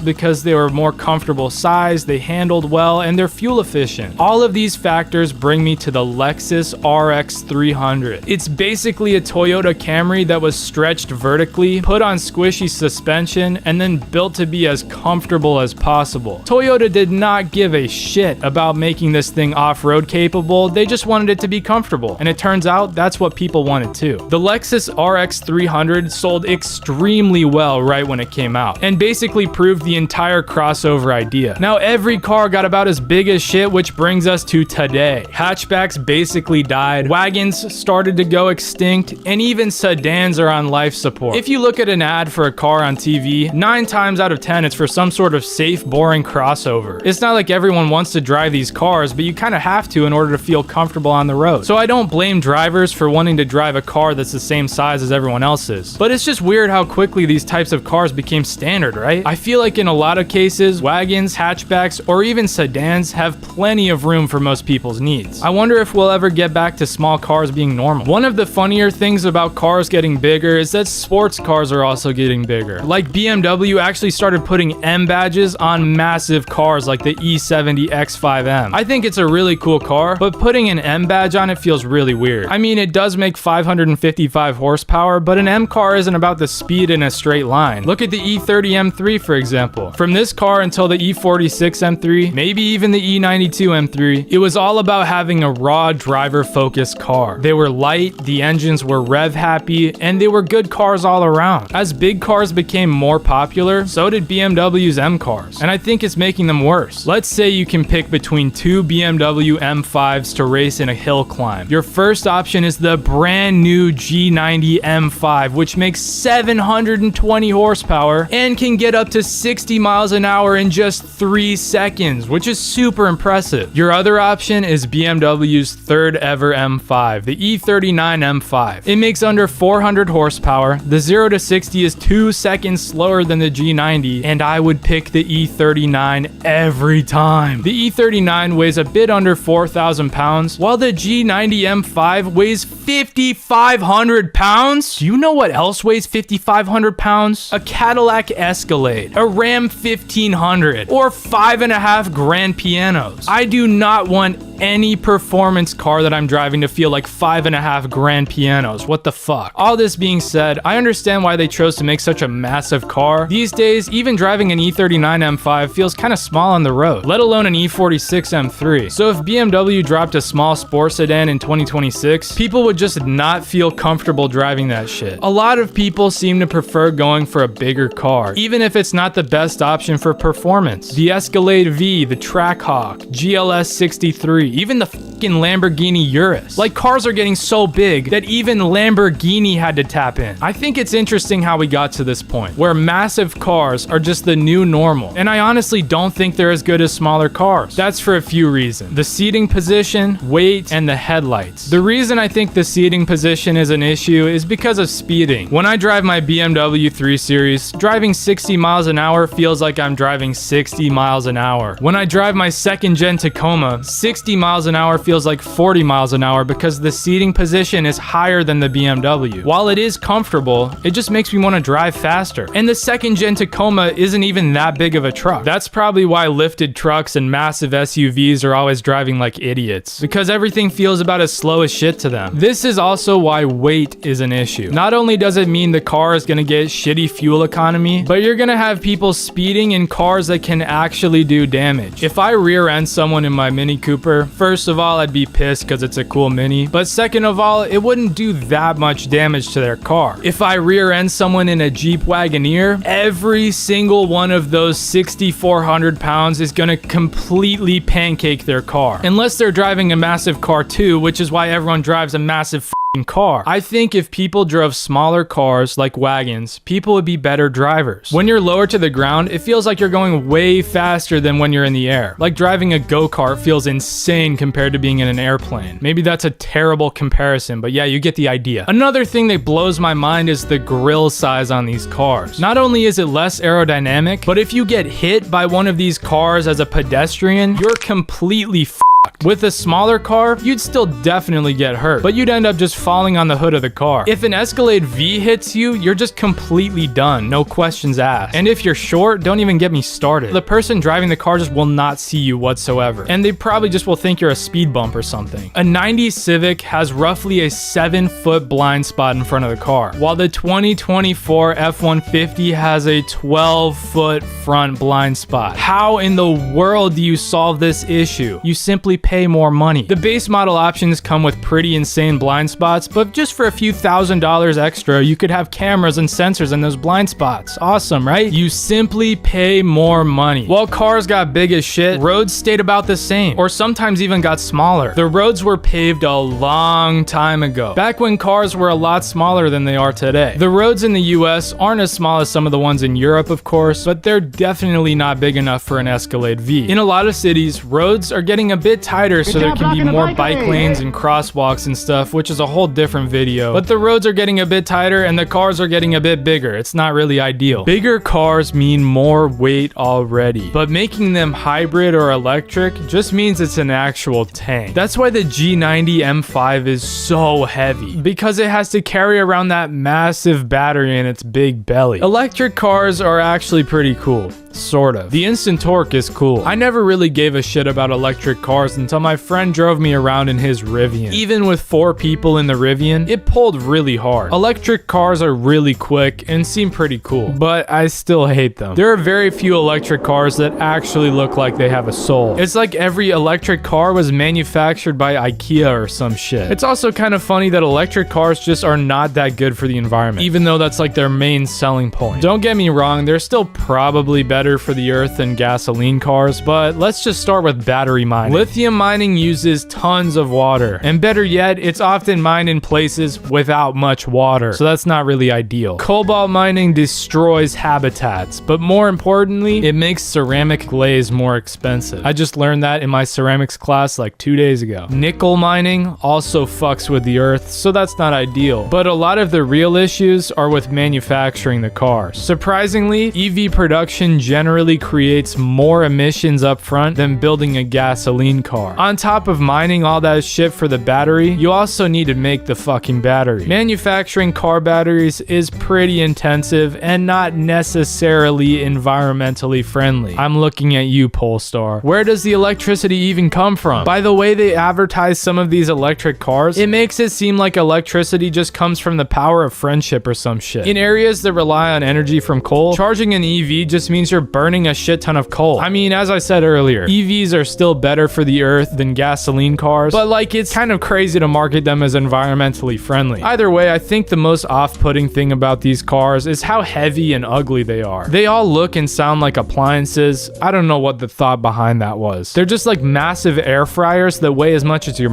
because they were more comfortable size, they handled well, and they're fuel efficient. All of these factors bring me to the Lexus RX 300. It's basically a Toyota Camry that was stretched vertically, put on squishy suspension, and then built to be as comfortable as possible. Toyota did not give a shit about making this thing off-road capable, they just wanted it to be comfortable, and it turns out that's what people wanted too. The Lexus RX 300 sold extremely well right when it came out, and basically proved the entire crossover idea. Now every car got about as big as shit, which brings us to today. Hatchbacks basically died, wagons started to go extinct, and even sedans are on life support. If you look at an ad for a car on TV, 9 times out of 10 it's for some sort of safe, boring crossover. It's not like everyone wants to drive these cars, but you kind of have to in order to feel comfortable on the road. So I don't blame drivers for wanting to drive a car that's the same size as everyone else's. But it's just weird how quickly these types of cars became standard, right? I feel like in a lot of cases, wagons, hatchbacks, or even sedans have plenty of room for most people's needs. I wonder if we'll ever get back to small cars being normal. One of the funnier things about cars getting bigger is that sports cars are also getting bigger. Like BMW actually started putting M badges on massive cars like the E70 X5M. I think it's a really cool car, but putting an M badge on it feels really weird. I mean, it does make 555 horsepower, but an M car isn't about the speed in a straight line. Look at the E30 M3 for example. From this car until the E46 M3, maybe even the E92 M3, it was all about having a raw driver-focused car. They were light, the engines were rev happy, and they were good cars all around. As big cars became more popular, so did BMW's M cars, and I think it's making them worse. Let's say you can pick between 2 BMW M5s to race in a hill climb. Your first option is the brand new G90 M5, which makes 720 horsepower and can get up to 60 miles an hour in just 3 seconds, which is super impressive. Your other option is BMW's third ever M5, the E39 M5. It makes under 400 horsepower, the 0 to 60 is 2 seconds slower than the G90, and I would pick the E39 every time. The E39 weighs a bit under 4,000 pounds, while the G90 M5 weighs 5,500 pounds? Do you know what else weighs 5,500 pounds? A Cadillac Escalade, a Ram 1500, or 5.5 grand pianos. I do not want any performance car that I'm driving to feel like 5.5 grand pianos. What the fuck? All this being said, I understand why they chose to make such a massive car. These days, even driving an E39 M5 feels kind of small on the road, let alone an E46 M3. So if BMW dropped a small sports sedan in 2026, people would just not feel comfortable driving that shit. A lot of people seem to prefer going for a bigger car, even if it's not the best option for performance. The Escalade V, the Trackhawk, GLS 63, even the fucking Lamborghini Urus. Like, cars are getting so big that even Lamborghini had to tap in. I think it's interesting how we got to this point, where massive cars are just the new normal. And I honestly don't think they're as good as smaller cars. That's for a few reasons. The seating position, weight, and the headlights. The reason I think the seating position is an issue is because of speeding. When I drive my BMW 3 Series, driving 60 miles an hour feels like I'm driving 60 miles an hour. When I drive my second gen Tacoma, 60 miles an hour feels like 40 miles an hour because the seating position is higher than the BMW. While it is comfortable, it just makes me want to drive faster. And the second gen Tacoma isn't even that big of a truck. That's probably why lifted trucks and massive SUVs are always driving like idiots, because everything feels about as slow as shit to them. This is also why weight is an issue. Not only does it mean the car is gonna get shitty fuel economy, but you're gonna have people speeding in cars that can actually do damage. If I rear end someone in my Mini Cooper, first of all, I'd be pissed because it's a cool Mini, but second of all, it wouldn't do that much damage to their car. If I rear end someone in a Jeep Wagoneer, every single one of those 6,400 pounds is gonna completely pancake their car. Unless they're driving a massive car too, which is why everyone drives a massive car. I think if people drove smaller cars like wagons, people would be better drivers. When you're lower to the ground, it feels like you're going way faster than when you're in the air. Like driving a go-kart feels insane compared to being in an airplane. Maybe that's a terrible comparison, but yeah, you get the idea. Another thing that blows my mind is the grille size on these cars. Not only is it less aerodynamic, but if you get hit by one of these cars as a pedestrian, you're completely fucked. With a smaller car, you'd still definitely get hurt, but you'd end up just falling on the hood of the car. If an Escalade V hits you, you're just completely done, no questions asked. And if you're short, don't even get me started. The person driving the car just will not see you whatsoever, and they probably just will think you're a speed bump or something. A 90s Civic has roughly a 7-foot blind spot in front of the car, while the 2024 F-150 has a 12-foot front blind spot. How in the world do you solve this issue? You simply pay more money. The base model options come with pretty insane blind spots, but just for a few $1,000s extra, you could have cameras and sensors in those blind spots. Awesome, right? You simply pay more money. While cars got big as shit, roads stayed about the same, or sometimes even got smaller. The roads were paved a long time ago, back when cars were a lot smaller than they are today. The roads in the US aren't as small as some of the ones in Europe, of course, but they're definitely not big enough for an Escalade V. In a lot of cities, roads are getting a bit tighter so there can be more bike lanes and crosswalks and stuff, which is a whole different video. But the roads are getting a bit tighter and the cars are getting a bit bigger. It's not really ideal. Bigger cars mean more weight already, but making them hybrid or electric just means it's an actual tank. That's why the G90 M5 is so heavy, because it has to carry around that massive battery in its big belly. Electric cars are actually pretty cool. Sort of. The instant torque is cool. I never really gave a shit about electric cars until my friend drove me around in his Rivian. Even with 4 people in the Rivian, it pulled really hard. Electric cars are really quick and seem pretty cool, but I still hate them. There are very few electric cars that actually look like they have a soul. It's like every electric car was manufactured by IKEA or some shit. It's also kind of funny that electric cars just are not that good for the environment, even though that's like their main selling point. Don't get me wrong, they're still probably better for the earth than gasoline cars, but let's just start with battery mining. Lithium mining uses tons of water, and better yet, it's often mined in places without much water, so that's not really ideal. Cobalt mining destroys habitats, but more importantly, it makes ceramic glaze more expensive. I just learned that in my ceramics class like 2 days ago. Nickel mining also fucks with the earth, so that's not ideal, but a lot of the real issues are with manufacturing the cars. Surprisingly, EV production generally creates more emissions up front than building a gasoline car. car. On top of mining all that shit for the battery, you also need to make the fucking battery. Manufacturing car batteries is pretty intensive and not necessarily environmentally friendly. I'm looking at you, Polestar. Where does the electricity even come from? By the way they advertise some of these electric cars, it makes it seem like electricity just comes from the power of friendship or some shit. In areas that rely on energy from coal, charging an EV just means you're burning a shit ton of coal. I mean, as I said earlier, EVs are still better for the earth than gasoline cars, but like it's kind of crazy to market them as environmentally friendly. Either way, I think the most off-putting thing about these cars is how heavy and ugly they are. They all look and sound like appliances. I don't know what the thought behind that was. They're just like massive air fryers that weigh as much as your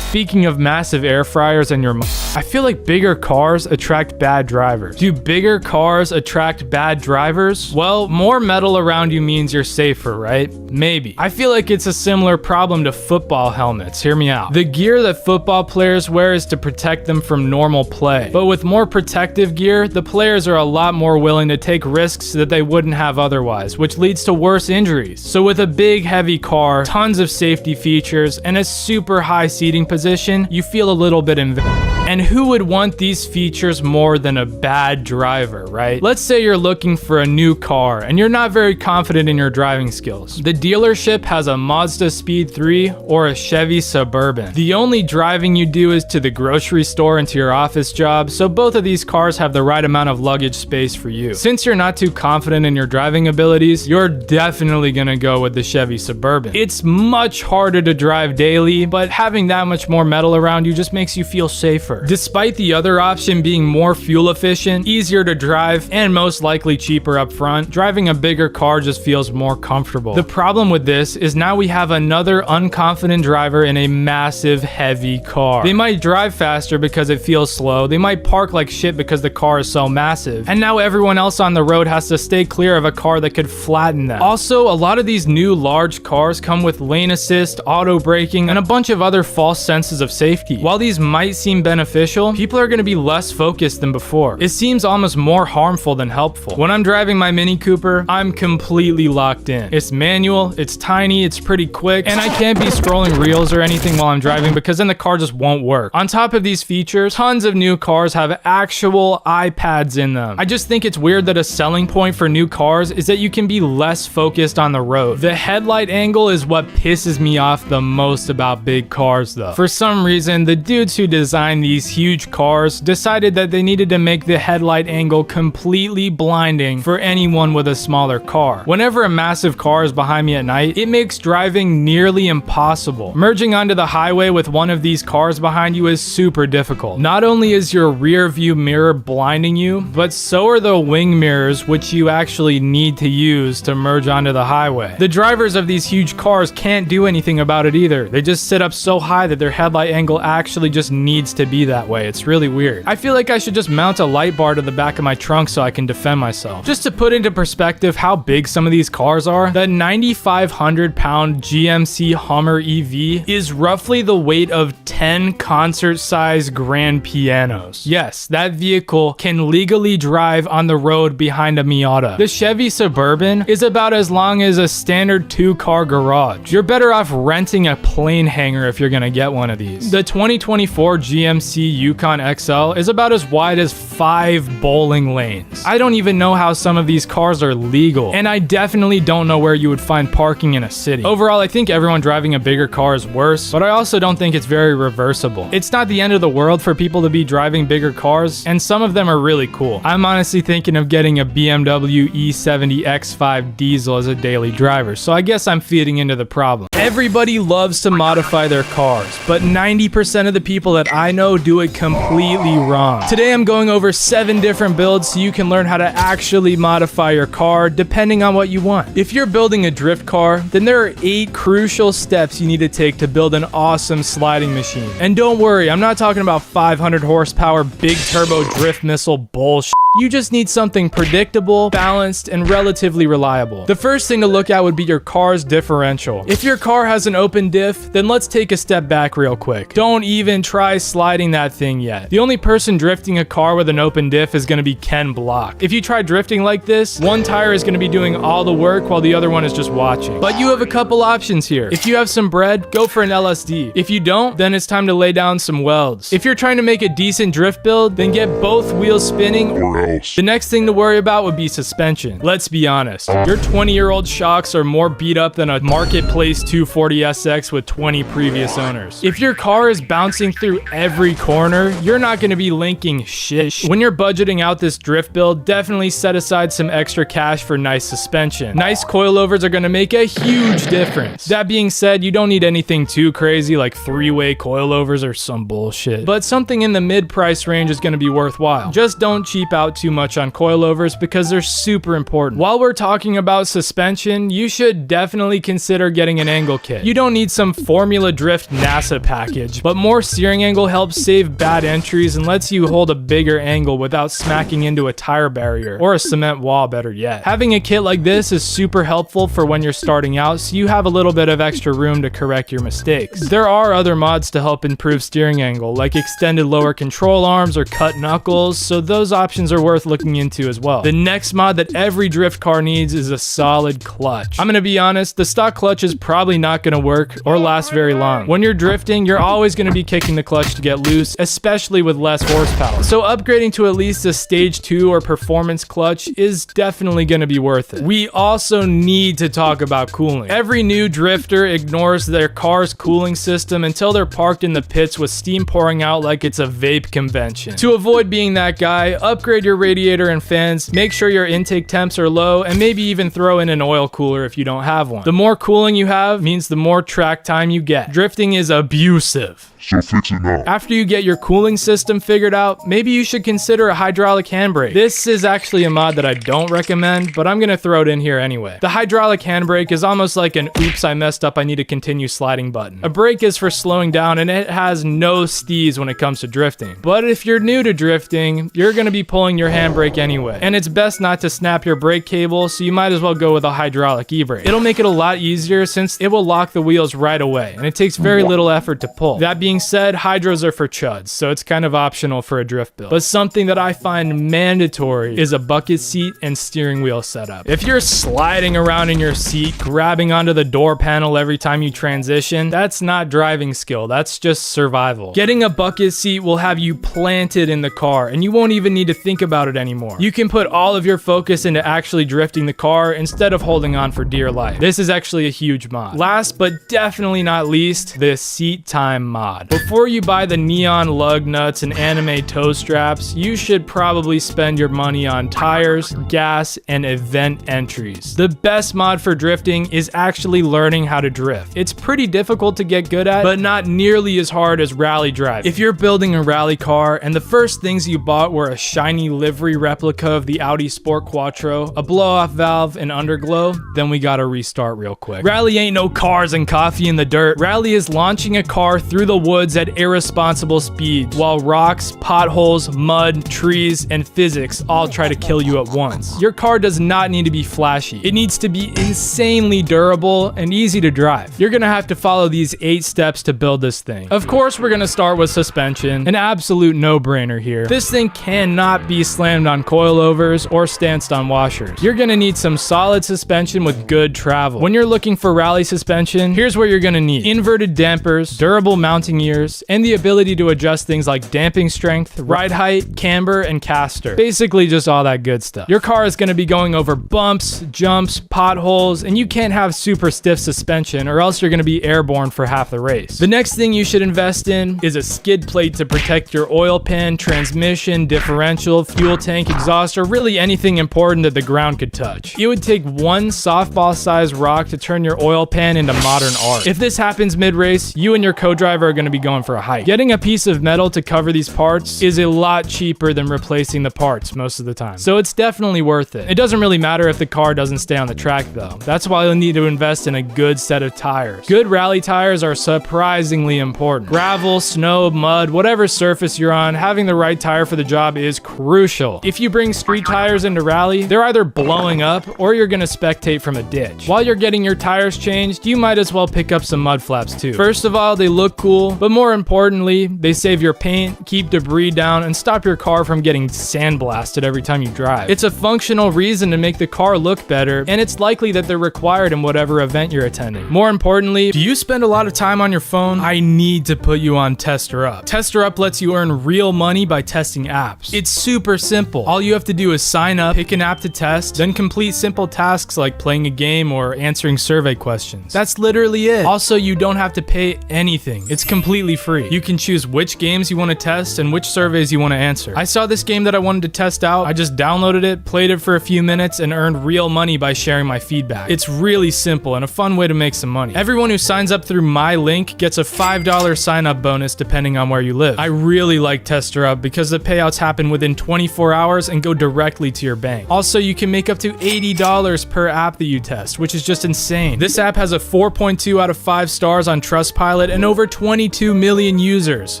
Speaking of massive air fryers and your I feel like bigger cars attract bad drivers. Do bigger cars attract bad drivers? Well, more metal around you means you're safer, right? Maybe. I feel like it's a similar problem to football helmets. Hear me out. The gear that football players wear is to protect them from normal play. But with more protective gear, the players are a lot more willing to take risks that they wouldn't have otherwise, which leads to worse injuries. So with a big, heavy car, tons of safety features, and a super high seating position, you feel a little bit invincible. And who would want these features more than a bad driver, right? Let's say you're looking for a new car and you're not very confident in your driving skills. The dealership has a Mazda Speed 3 or a Chevy Suburban. The only driving you do is to the grocery store and to your office job, so both of these cars have the right amount of luggage space for you. Since you're not too confident in your driving abilities, you're definitely gonna go with the Chevy Suburban. It's much harder to drive daily, but having that much more metal around you just makes you feel safer. Despite the other option being more fuel efficient, easier to drive, and most likely cheaper up front, driving a bigger car just feels more comfortable. The problem with this is now we have another unconfident driver in a massive, heavy car. They might drive faster because it feels slow, they might park like shit because the car is so massive, and now everyone else on the road has to stay clear of a car that could flatten them. Also, a lot of these new large cars come with lane assist, auto braking, and a bunch of other false senses of safety. While these might seem beneficial, people are going to be less focused than before. It seems almost more harmful than helpful. When I'm driving my Mini Cooper, I'm completely locked in. It's manual, it's tiny, it's pretty quick, and I can't be scrolling reels or anything while I'm driving because then the car just won't work. On top of these features, tons of new cars have actual iPads in them. I just think it's weird that a selling point for new cars is that you can be less focused on the road. The headlight angle is what pisses me off the most about big cars though. For some reason, the dudes who designed these huge cars decided that they needed to make the headlight angle completely blinding for anyone with a smaller car. Whenever a massive car is behind me at night, it makes driving nearly impossible. Merging onto the highway with one of these cars behind you is super difficult. Not only is your rear view mirror blinding you, but so are the wing mirrors, which you actually need to use to merge onto the highway. The drivers of these huge cars can't do anything about it either. They just sit up so high that their headlight angle actually just needs to be that way. It's really weird. I feel like I should just mount a light bar to the back of my trunk so I can defend myself. Just to put into perspective how big some of these cars are, the 9,500 pound GMC Hummer EV is roughly the weight of 10 concert-sized grand pianos. Yes, that vehicle can legally drive on the road behind a Miata. The Chevy Suburban is about as long as a standard 2-car garage. You're better off renting a plane hangar if you're gonna get one of these. The 2024 GMC Yukon XL is about as wide as 5 bowling lanes. I don't even know how some of these cars are legal, and I definitely don't know where you would find parking in a city. Overall, I think everyone driving a bigger car is worse, but I also don't think it's very reversible. It's not the end of the world for people to be driving bigger cars, and some of them are really cool. I'm honestly thinking of getting a BMW E70 X5 diesel as a daily driver, so I guess I'm feeding into the problem. Everybody loves to modify their cars, but 90% of the people that I know do it completely wrong. Today I'm going over 7 different builds so you can learn how to actually modify your car depending on what you want. If you're building a drift car, then there are 8 crucial steps you need to take to build an awesome sliding machine. And don't worry, I'm not talking about 500 horsepower big turbo drift missile bullshit. You just need something predictable, balanced, and relatively reliable. The first thing to look at would be your car's differential. If your car has an open diff, then let's take a step back real quick. Don't even try sliding that thing yet. The only person drifting a car with an open diff is going to be Ken Block. If you try drifting like this, one tire is going to be doing all the work while the other one is just watching. But you have a couple options here. If you have some bread, go for an LSD. If you don't, then it's time to lay down some welds. If you're trying to make a decent drift build, then get both wheels spinning or else. The next thing to worry about would be suspension. Let's be honest. Your 20-year-old shocks are more beat up than a marketplace 240SX with 20 previous owners. If your car is bouncing through every corner, you're not going to be linking shit. When you're budgeting out this drift build, definitely set aside some extra cash for nice suspension. Nice coilovers are going to make a huge difference. That being said, you don't need anything too crazy like 3-way coilovers or some bullshit. But something in the mid-price range is going to be worthwhile. Just don't cheap out too much on coilovers because they're super important. While we're talking about suspension, you should definitely consider getting an angle kit. You don't need some Formula Drift NASA package, but more steering angle helps save bad entries and lets you hold a bigger angle without smacking into a tire barrier or a cement wall, better yet. Having a kit like this is super helpful for when you're starting out, so you have a little bit of extra room to correct your mistakes. There are other mods to help improve steering angle, like extended lower control arms or cut knuckles, so those options are worth looking into as well. The next mod that every drift car needs is a solid clutch. I'm gonna be honest, the stock clutch is probably not gonna work or last very long. When you're drifting, you're always gonna be kicking the clutch to get loose, especially with less horsepower. So upgrading to at least a stage 2 or performance clutch is definitely gonna be worth it. We also need to talk about cooling. Every new drifter ignores their car's cooling system until they're parked in the pits with steam pouring out like it's a vape convention. To avoid being that guy, upgrade your radiator and fans, make sure your intake temps are low, and maybe even throw in an oil cooler if you don't have one. The more cooling you have means the more track time you get. Drifting is abusive. So fix it now. After you get your cooling system figured out, maybe you should consider a hydraulic handbrake. This is actually a mod that I don't recommend, but I'm gonna throw it in here anyway. The hydraulic handbrake is almost like an oops I messed up I need to continue sliding button. A brake is for slowing down and it has no steez when it comes to drifting. But if you're new to drifting, you're gonna be pulling your handbrake anyway. And it's best not to snap your brake cable, so you might as well go with a hydraulic e-brake. It'll make it a lot easier since it will lock the wheels right away, and it takes very little effort to pull. That being said, hydros are for chuds, so it's kind of optional for a drift build. But something that I find mandatory is a bucket seat and steering wheel setup. If you're sliding around in your seat, grabbing onto the door panel every time you transition, that's not driving skill, that's just survival. Getting a bucket seat will have you planted in the car, and you won't even need to think about it anymore. You can put all of your focus into actually drifting the car instead of holding on for dear life. This is actually a huge mod. Last but definitely not least, the seat time mod. Before you buy the neon lug nuts and anime toe straps, you should probably spend your money on tires, gas, and event entries. The best mod for drifting is actually learning how to drift. It's pretty difficult to get good at, but not nearly as hard as rally driving. If you're building a rally car and the first things you bought were a shiny livery replica of the Audi Sport Quattro, a blow-off valve, and underglow, then we gotta restart real quick. Rally ain't no cars and coffee in the dirt. Rally is launching a car through the woods at irresponsible speeds, while rocks, potholes, mud, trees, and physics all try to kill you at once. Your car does not need to be flashy. It needs to be insanely durable and easy to drive. You're gonna have to follow these 8 steps to build this thing. Of course, we're gonna start with suspension, an absolute no-brainer here. This thing cannot be slammed on coilovers or stanced on washers. You're gonna need some solid suspension with good travel. When you're looking for rally suspension, here's what you're gonna need: inverted dampers, durable mounting ears, and the ability to adjust things like damping strength, ride height, camber, and caster. Basically just all that good stuff. Your car is going to be going over bumps, jumps, potholes, and you can't have super stiff suspension or else you're going to be airborne for half the race. The next thing you should invest in is a skid plate to protect your oil pan, transmission, differential, fuel tank, exhaust, or really anything important that the ground could touch. It would take one softball-sized rock to turn your oil pan into modern art. If this happens mid-race, you and your co-driver are going to be going for a hike. Getting a piece of metal to cover these parts is a lot cheaper than replacing the parts most of the time, so it's definitely worth it. It doesn't really matter if the car doesn't stay on the track though. That's why you'll need to invest in a good set of tires. Good rally tires are surprisingly important. Gravel, snow, mud, whatever surface you're on, having the right tire for the job is crucial. crucial. If you bring street tires into rally, they're either blowing up or you're gonna spectate from a ditch. While you're getting your tires changed, you might as well pick up some mud flaps too. First of all, they look cool, but more importantly, they save your paint, keep debris down, and stop your car from getting sandblasted every time you drive. It's a functional reason to make the car look better, and it's likely that they're required in whatever event you're attending. More importantly, do you spend a lot of time on your phone? I need to put you on Tester Up. Tester Up lets you earn real money by testing apps. It's super simple. All you have to do is sign up, pick an app to test, then complete simple tasks like playing a game or answering survey questions. That's literally it. Also, you don't have to pay anything. It's completely free. You can choose which games you want to test and which surveys you want to answer. I saw this game that I wanted to test out. I just downloaded it, played it for a few minutes, and earned real money by sharing my feedback. It's really simple and a fun way to make some money. Everyone who signs up through my link gets a $5 sign-up bonus depending on where you live. I really like Tester Up because the payouts happen within 24 hours and go directly to your bank. Also, you can make up to $80 per app that you test, which is just insane. This app has a 4.2 out of 5 stars on Trustpilot and over 22 million users,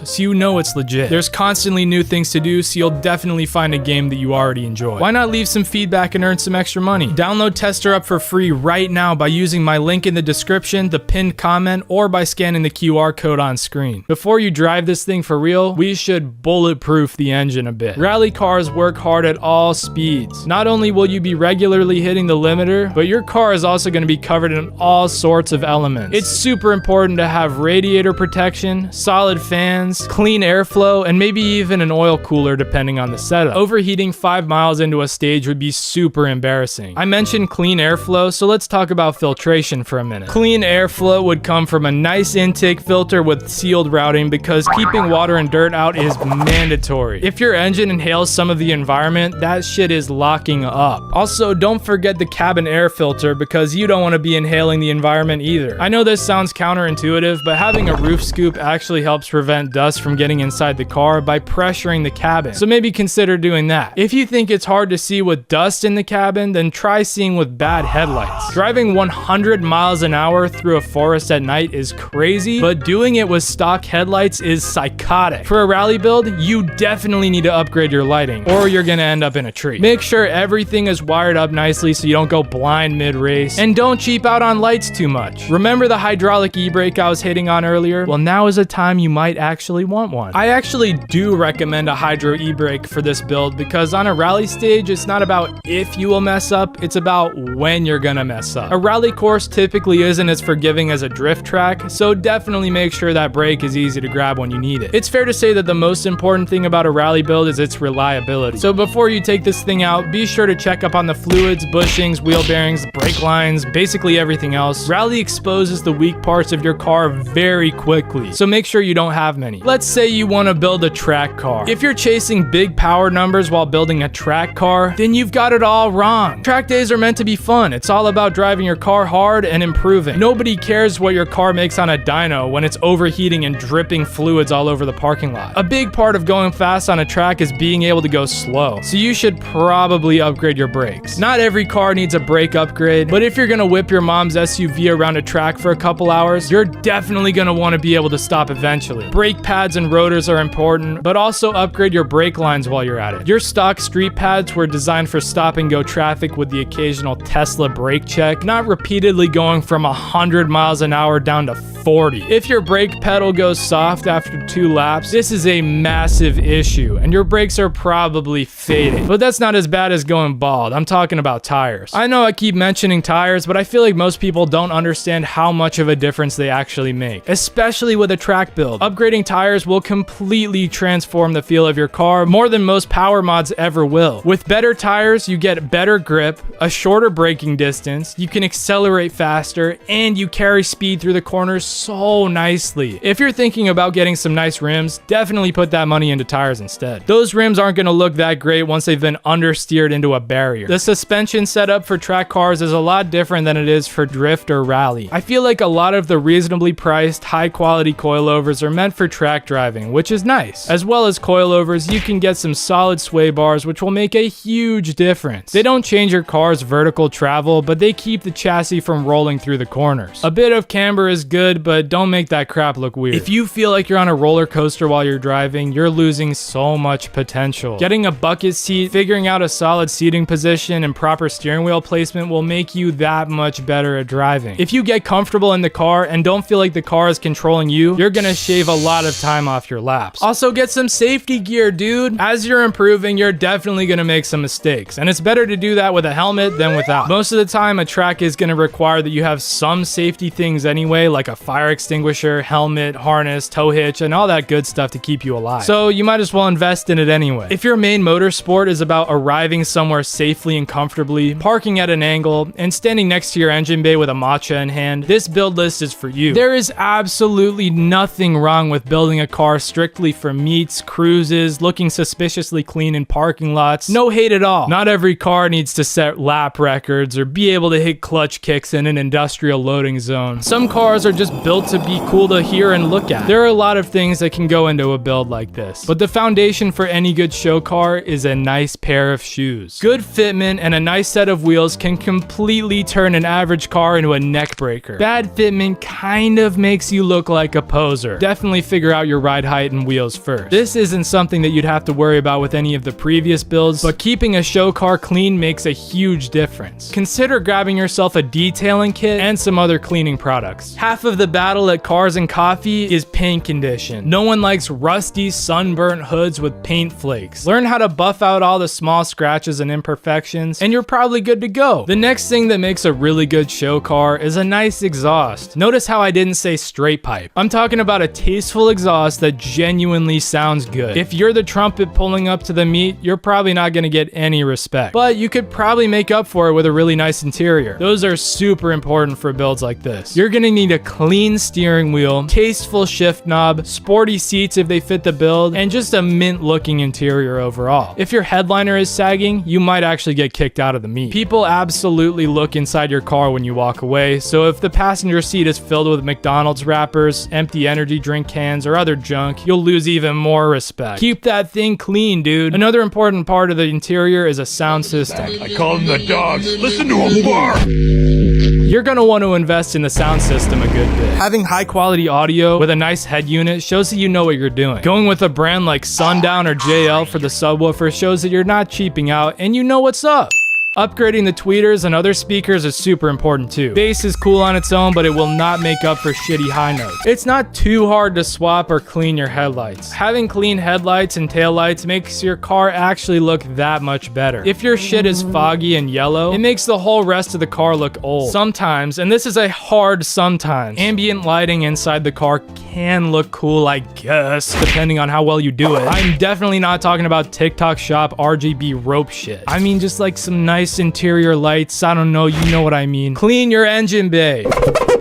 so you know it's legit. There's constantly new things to do, so you'll definitely find a game that you already enjoy. Why not leave some feedback and earn some extra money? Download Tester Up for free right now by using my link in the description, the pinned comment, or by scanning the QR code on screen. Before you drive this thing for real, we should bulletproof the engine a bit. Rally cars work hard at all speeds. Not only will you be regularly hitting the limiter, but your car is also going to be covered in all sorts of elements. It's super important to have radiator protection, solid fans, clean airflow, and maybe even an oil cooler depending on the setup. Overheating 5 miles into a stage would be super embarrassing. I mentioned clean airflow, so let's talk about filtration for a minute. Clean airflow would come from a nice intake filter with sealed routing because keeping water and dirt out is mandatory. If your engine inhales some of the environment, that shit is locking up. Also, don't forget the cabin air filter because you don't want to be inhaling the environment either. I know this sounds counterintuitive, but having a roof scoop actually helps prevent dust from getting inside the car by pressuring the cabin. So maybe consider doing that. If you think it's hard to see with dust in the cabin, then try seeing with bad headlights. Driving 100 miles an hour through a forest at night is crazy, but doing it with stock headlights is psychotic. For a rally build, you definitely need to upgrade your lighting, or you're gonna end up in a tree. Make sure everything is wired up nicely so you don't go blind mid-race, and don't cheap out on lights too much. Remember the hydraulic e-brake I was hitting on earlier? Well, now is a time you might actually want one. I actually do recommend a hydro e-brake for this build because on a rally stage, it's not about if you will mess up, it's about when you're gonna mess up. A rally course typically isn't as forgiving as a drift track, so definitely make sure that brake is easy to grab when you need it. It's fair to say that the most important thing about a rally build is its reliability. So before you take this thing out, be sure to check up on the fluids, bushings, wheel bearings, brake lines, basically everything else. Rally exposes the weak parts of your car very quickly, so make sure you don't have many. Let's say you want to build a track car. If you're chasing big power numbers while building a track car, then you've got it all wrong. Track days are meant to be fun. It's all about driving your car hard and improving. Nobody cares what your car makes on a dyno when it's overheating and dripping fluids all over the parking lot. A big part of going fast on a track is being able to go slow, so you should probably upgrade your brakes. Not every car needs a brake upgrade, but if you're gonna whip your mom's SUV around a track for a couple hours, you're definitely gonna want to be able to stop eventually. Brake pads and rotors are important, but also upgrade your brake lines while you're at it. Your stock street pads were designed for stop-and-go traffic with the occasional Tesla brake check, not repeatedly going from 100 miles an hour down to 40. If your brake pedal goes soft after 2 laps, this is a massive issue, and your brakes are probably fading. But that's not as bad as going bald. I'm talking about tires. I know I keep mentioning tires, but I feel like most people don't understand how much of a difference they actually make, especially with a track build. Upgrading tires will completely transform the feel of your car more than most power mods ever will. With better tires, you get better grip, a shorter braking distance, you can accelerate faster, and you carry speed through the corners so nicely. If you're thinking about getting some nice rims, definitely put that money into tires instead. Those rims aren't going to look that great once they've been understeered into a barrier. The suspension setup for track cars is a lot different than it is for drift or rally. I feel like a lot of the reasonably priced, high quality coilovers are meant for track driving, which is nice. As well as coilovers, you can get some solid sway bars, which will make a huge difference. They don't change your car's vertical travel, but they keep the chassis from rolling through the corners. A bit of camber is good, but don't make that crap look weird. If you feel like you're on a roller coaster while you're driving, you're losing so much potential. essential. Getting a bucket seat, figuring out a solid seating position, and proper steering wheel placement will make you that much better at driving. If you get comfortable in the car and don't feel like the car is controlling you, you're gonna shave a lot of time off your laps. Also, get some safety gear, dude. As you're improving, you're definitely gonna make some mistakes, and it's better to do that with a helmet than without. Most of the time, a track is gonna require that you have some safety things anyway, like a fire extinguisher, helmet, harness, tow hitch, and all that good stuff to keep you alive. So you might as well invest in it anyway. If your main motorsport is about arriving somewhere safely and comfortably, parking at an angle, and standing next to your engine bay with a matcha in hand, this build list is for you. There is absolutely nothing wrong with building a car strictly for meets, cruises, looking suspiciously clean in parking lots. No hate at all. Not every car needs to set lap records or be able to hit clutch kicks in an industrial loading zone. Some cars are just built to be cool to hear and look at. There are a lot of things that can go into a build like this, but the foundation for any good show car is a nice pair of shoes. Good fitment and a nice set of wheels can completely turn an average car into a neck breaker. Bad fitment kind of makes you look like a poser. Definitely figure out your ride height and wheels first. This isn't something that you'd have to worry about with any of the previous builds, but keeping a show car clean makes a huge difference. Consider grabbing yourself a detailing kit and some other cleaning products. Half of the battle at Cars and Coffee is paint condition. No one likes rusty, sunburnt hoods with paint flakes. Learn how to buff out all the small scratches and imperfections, and you're probably good to go. The next thing that makes a really good show car is a nice exhaust. Notice how I didn't say straight pipe. I'm talking about a tasteful exhaust that genuinely sounds good. If you're the trumpet pulling up to the meet, you're probably not going to get any respect, but you could probably make up for it with a really nice interior. Those are super important for builds like this. You're going to need a clean steering wheel, tasteful shift knob, sporty seats if they fit the build, and just a mint looking interior overall. If your headliner is sagging, you might actually get kicked out of the meet. People absolutely look inside your car when you walk away, so if the passenger seat is filled with McDonald's wrappers, empty energy drink cans, or other junk, you'll lose even more respect. Keep that thing clean, dude. Another important part of the interior is a sound system. I call them the dogs. Listen to them bark. You're gonna want to invest in the sound system a good bit. Having high quality audio with a nice head unit shows that you know what you're doing. Going with a brand like Sundown or JL for the subwoofer shows that you're not cheaping out and you know what's up. Upgrading the tweeters and other speakers is super important too. Bass is cool on its own, but it will not make up for shitty high notes. It's not too hard to swap or clean your headlights. Having clean headlights and taillights makes your car actually look that much better. If your shit is foggy and yellow, it makes the whole rest of the car look old. Sometimes, and this is a hard sometimes, ambient lighting inside the car can look cool, I guess, depending on how well you do it. I'm definitely not talking about TikTok shop RGB rope shit. I mean just like some nice interior lights. I don't know, you know what I mean. Clean your engine bay.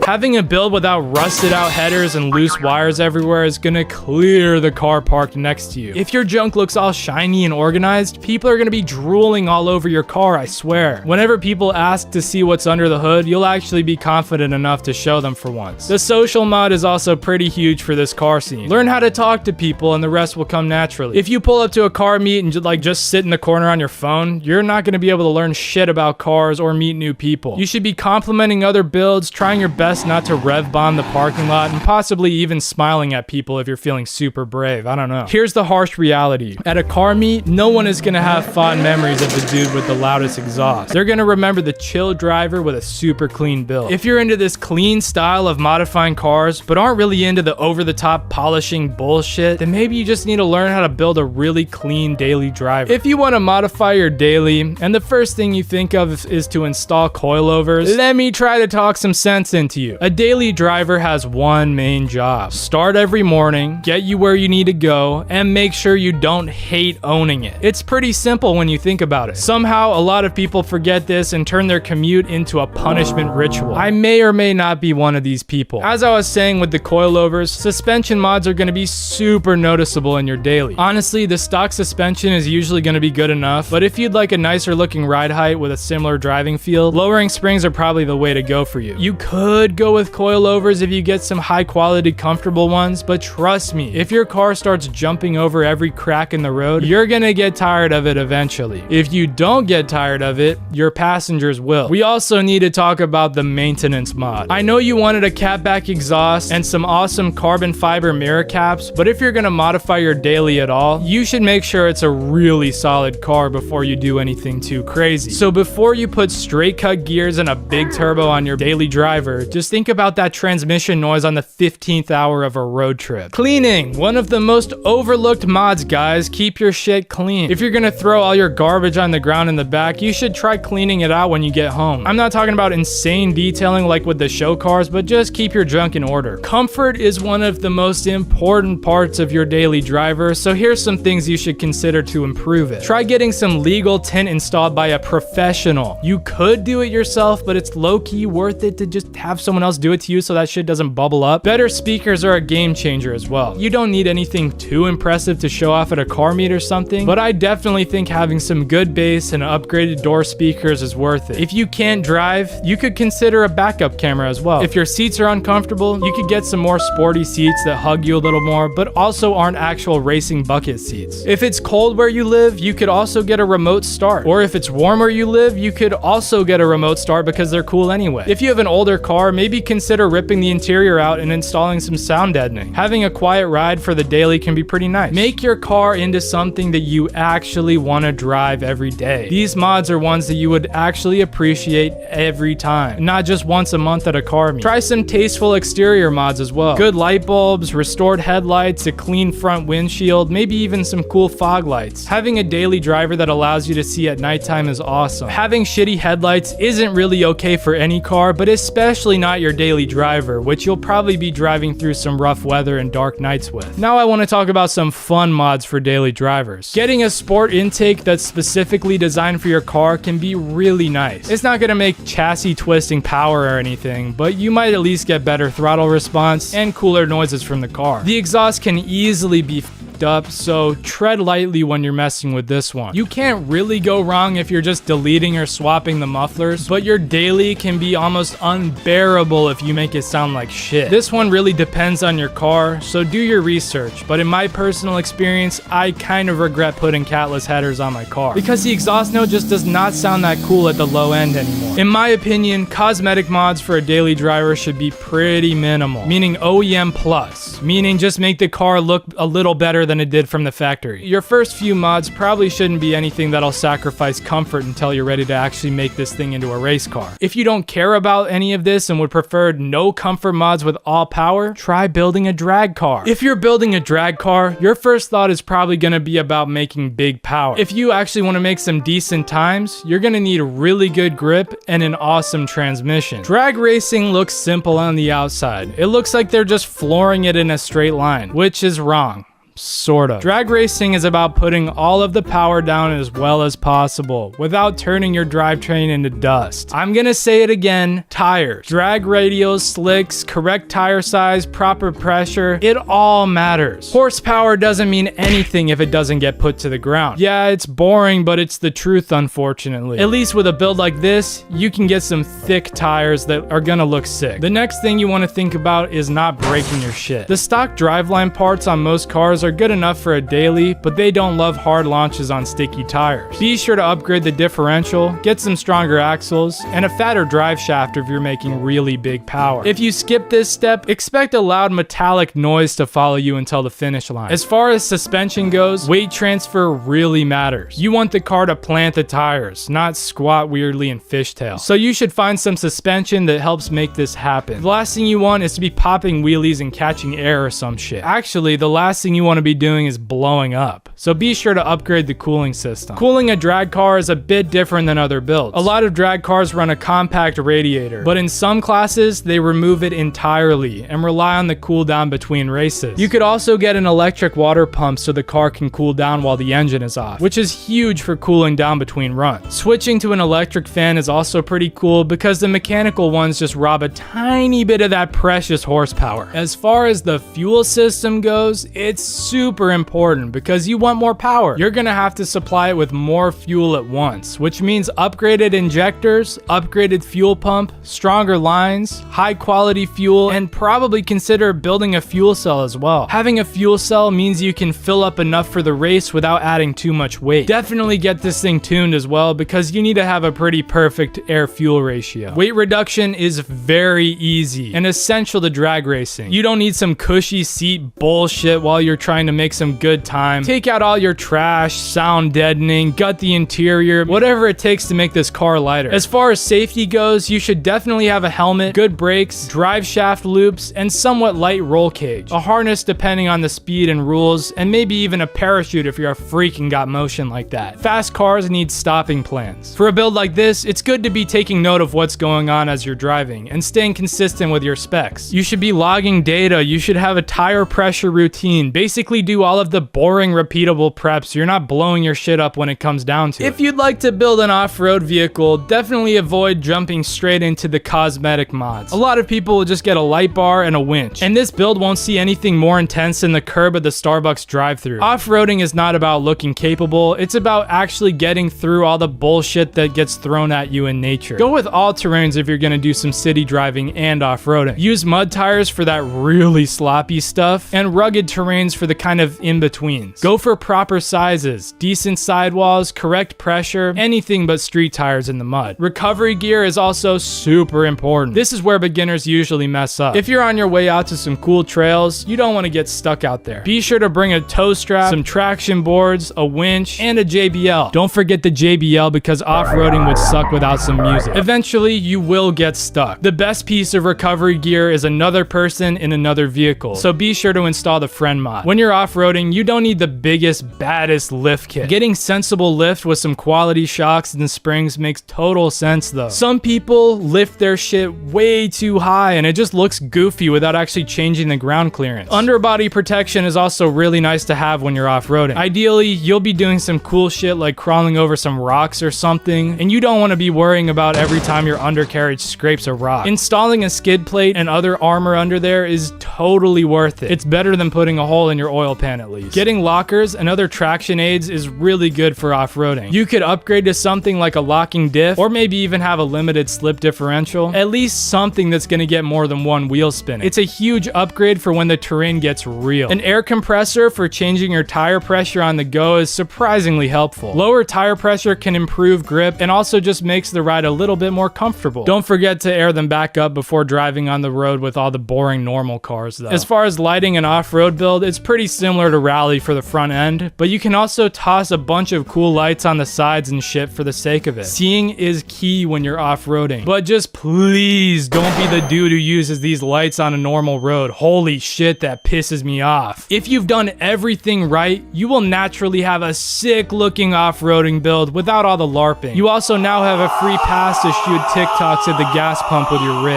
Having a build without rusted out headers and loose wires everywhere is gonna clear the car parked next to you. If your junk looks all shiny and organized, people are gonna be drooling all over your car, I swear. Whenever people ask to see what's under the hood, you'll actually be confident enough to show them for once. The social mod is also pretty huge for this car scene. Learn how to talk to people and the rest will come naturally. If you pull up to a car meet and just sit in the corner on your phone, you're not gonna be able to learn shit about cars or meet new people. You should be complimenting other builds, trying your best not to rev bomb the parking lot, and possibly even smiling at people if you're feeling super brave. I don't know. Here's the harsh reality. At a car meet, no one is gonna have fond memories of the dude with the loudest exhaust. They're gonna remember the chill driver with a super clean build. If you're into this clean style of modifying cars, but aren't really into the over-the-top polishing bullshit, then maybe you just need to learn how to build a really clean daily driver. If you want to modify your daily, and the first thing you think of is to install coilovers, let me try to talk some sense into you. A daily driver has one main job. Start every morning, get you where you need to go, and make sure you don't hate owning it. It's pretty simple when you think about it. Somehow, a lot of people forget this and turn their commute into a punishment ritual. I may or may not be one of these people. As I was saying with the coilovers, suspension mods are going to be super noticeable in your daily. Honestly, the stock suspension is usually going to be good enough, but if you'd like a nicer looking ride height with a similar driving feel, lowering springs are probably the way to go for you. You could could go with coilovers if you get some high quality comfortable ones, but trust me, if your car starts jumping over every crack in the road, you're gonna get tired of it eventually. If you don't get tired of it, your passengers will. We also need to talk about the maintenance mod. I know you wanted a catback exhaust and some awesome carbon fiber mirror caps, but if you're gonna modify your daily at all, you should make sure it's a really solid car before you do anything too crazy. So before you put straight cut gears and a big turbo on your daily driver, just think about that transmission noise on the 15th hour of a road trip. Cleaning, one of the most overlooked mods, guys. Keep your shit clean. If you're gonna throw all your garbage on the ground in the back, you should try cleaning it out when you get home. I'm not talking about insane detailing like with the show cars, but just keep your junk in order. Comfort is one of the most important parts of your daily driver, so here's some things you should consider to improve it. Try getting some legal tint installed by a professional. You could do it yourself, but it's low-key worth it to just have someone else do it to you so that shit doesn't bubble up. Better speakers are a game changer as well. You don't need anything too impressive to show off at a car meet or something, but I definitely think having some good bass and upgraded door speakers is worth it. If you can't drive, you could consider a backup camera as well. If your seats are uncomfortable, you could get some more sporty seats that hug you a little more, but also aren't actual racing bucket seats. If it's cold where you live, you could also get a remote start. Or if it's warm where you live, you could also get a remote start because they're cool anyway. If you have an older car, maybe consider ripping the interior out and installing some sound deadening. Having a quiet ride for the daily can be pretty nice. Make your car into something that you actually want to drive every day. These mods are ones that you would actually appreciate every time, not just once a month at a car meet. Try some tasteful exterior mods as well. Good light bulbs, restored headlights, a clean front windshield, maybe even some cool fog lights. Having a daily driver that allows you to see at nighttime is awesome. Having shitty headlights isn't really okay for any car, but especially not your daily driver, which you'll probably be driving through some rough weather and dark nights with. Now I want to talk about some fun mods for daily drivers. Getting a sport intake that's specifically designed for your car can be really nice. It's not going to make chassis twisting power or anything, but you might at least get better throttle response and cooler noises from the car. The exhaust can easily be up, so tread lightly when you're messing with this one. You can't really go wrong if you're just deleting or swapping the mufflers, but your daily can be almost unbearable if you make it sound like shit. This one really depends on your car, so do your research, but in my personal experience, I kind of regret putting catless headers on my car because the exhaust note just does not sound that cool at the low end anymore. In my opinion, cosmetic mods for a daily driver should be pretty minimal, meaning OEM plus, meaning just make the car look a little better than it did from the factory. Your first few mods probably shouldn't be anything that'll sacrifice comfort until you're ready to actually make this thing into a race car. If you don't care about any of this and would prefer no comfort mods with all power, try building a drag car. If you're building a drag car, your first thought is probably going to be about making big power. If you actually want to make some decent times, you're going to need really good grip and an awesome transmission. Drag racing looks simple on the outside. It looks like they're just flooring it in a straight line, which is wrong. Sort of. Drag racing is about putting all of the power down as well as possible without turning your drivetrain into dust. I'm gonna say it again, tires. Drag radials, slicks, correct tire size, proper pressure, it all matters. Horsepower doesn't mean anything if it doesn't get put to the ground. Yeah, it's boring, but it's the truth, unfortunately. At least with a build like this, you can get some thick tires that are gonna look sick. The next thing you wanna think about is not breaking your shit. The stock driveline parts on most cars are good enough for a daily, but they don't love hard launches on sticky tires. Be sure to upgrade the differential, get some stronger axles, and a fatter drive shaft if you're making really big power. If you skip this step, expect a loud metallic noise to follow you until the finish line. As far as suspension goes, weight transfer really matters. You want the car to plant the tires, not squat weirdly in fishtail. So you should find some suspension that helps make this happen. The last thing you want is to be popping wheelies and catching air or some shit. Actually, the last thing you want to be doing is blowing up. So be sure to upgrade the cooling system. Cooling a drag car is a bit different than other builds. A lot of drag cars run a compact radiator, but in some classes, they remove it entirely and rely on the cool down between races. You could also get an electric water pump so the car can cool down while the engine is off, which is huge for cooling down between runs. Switching to an electric fan is also pretty cool because the mechanical ones just rob a tiny bit of that precious horsepower. As far as the fuel system goes, it's super important because you want more power. You're gonna have to supply it with more fuel at once, which means upgraded injectors, upgraded fuel pump, stronger lines, high quality fuel, and probably consider building a fuel cell as well. Having a fuel cell means you can fill up enough for the race without adding too much weight. Definitely get this thing tuned as well because you need to have a pretty perfect air-fuel ratio. Weight reduction is very easy and essential to drag racing. You don't need some cushy seat bullshit while you're trying to make some good time. Take out all your trash, sound deadening, gut the interior, whatever it takes to make this car lighter. As far as safety goes, you should definitely have a helmet, good brakes, drive shaft loops, and somewhat light roll cage. A harness depending on the speed and rules, and maybe even a parachute if you're a freak and got motion like that. Fast cars need stopping plans. For a build like this, it's good to be taking note of what's going on as you're driving and staying consistent with your specs. You should be logging data, you should have a tire pressure routine, basically do all of the boring repeatable preps so you're not blowing your shit up when it comes down to it. If you'd like to build an off-road vehicle, definitely avoid jumping straight into the cosmetic mods. A lot of people will just get a light bar and a winch, and this build won't see anything more intense than the curb of the Starbucks drive-thru. Off-roading is not about looking capable, it's about actually getting through all the bullshit that gets thrown at you in nature. Go with all terrains if you're gonna do some city driving and off-roading. Use mud tires for that really sloppy stuff, and rugged terrains for the kind of in-betweens. Go for proper sizes, decent sidewalls, correct pressure, anything but street tires in the mud. Recovery gear is also super important. This is where beginners usually mess up. If you're on your way out to some cool trails, you don't want to get stuck out there. Be sure to bring a tow strap, some traction boards, a winch, and a JBL. Don't forget the JBL because off-roading would suck without some music. Eventually, you will get stuck. The best piece of recovery gear is another person in another vehicle, so be sure to install the friend mod. When you're off-roading, you don't need the biggest, baddest lift kit. Getting sensible lift with some quality shocks and springs makes total sense though. Some people lift their shit way too high and it just looks goofy without actually changing the ground clearance. Underbody protection is also really nice to have when you're off-roading. Ideally, you'll be doing some cool shit like crawling over some rocks or something, and you don't want to be worrying about every time your undercarriage scrapes a rock. Installing a skid plate and other armor under there is totally worth it. It's better than putting a hole in your oil pan at least. Getting lockers and other traction aids is really good for off-roading. You could upgrade to something like a locking diff, or maybe even have a limited slip differential. At least something that's gonna get more than one wheel spinning. It's a huge upgrade for when the terrain gets real. An air compressor for changing your tire pressure on the go is surprisingly helpful. Lower tire pressure can improve grip and also just makes the ride a little bit more comfortable. Don't forget to air them back up before driving on the road with all the boring normal cars though. As far as lighting an off-road build, it's pretty similar to Rally for the front end, but you can also toss a bunch of cool lights on the sides and shit for the sake of it. Seeing is key when you're off-roading, but just please don't be the dude who uses these lights on a normal road. Holy shit, that pisses me off. If you've done everything right, you will naturally have a sick looking off-roading build without all the LARPing. You also now have a free pass to shoot TikToks at the gas pump with your rig.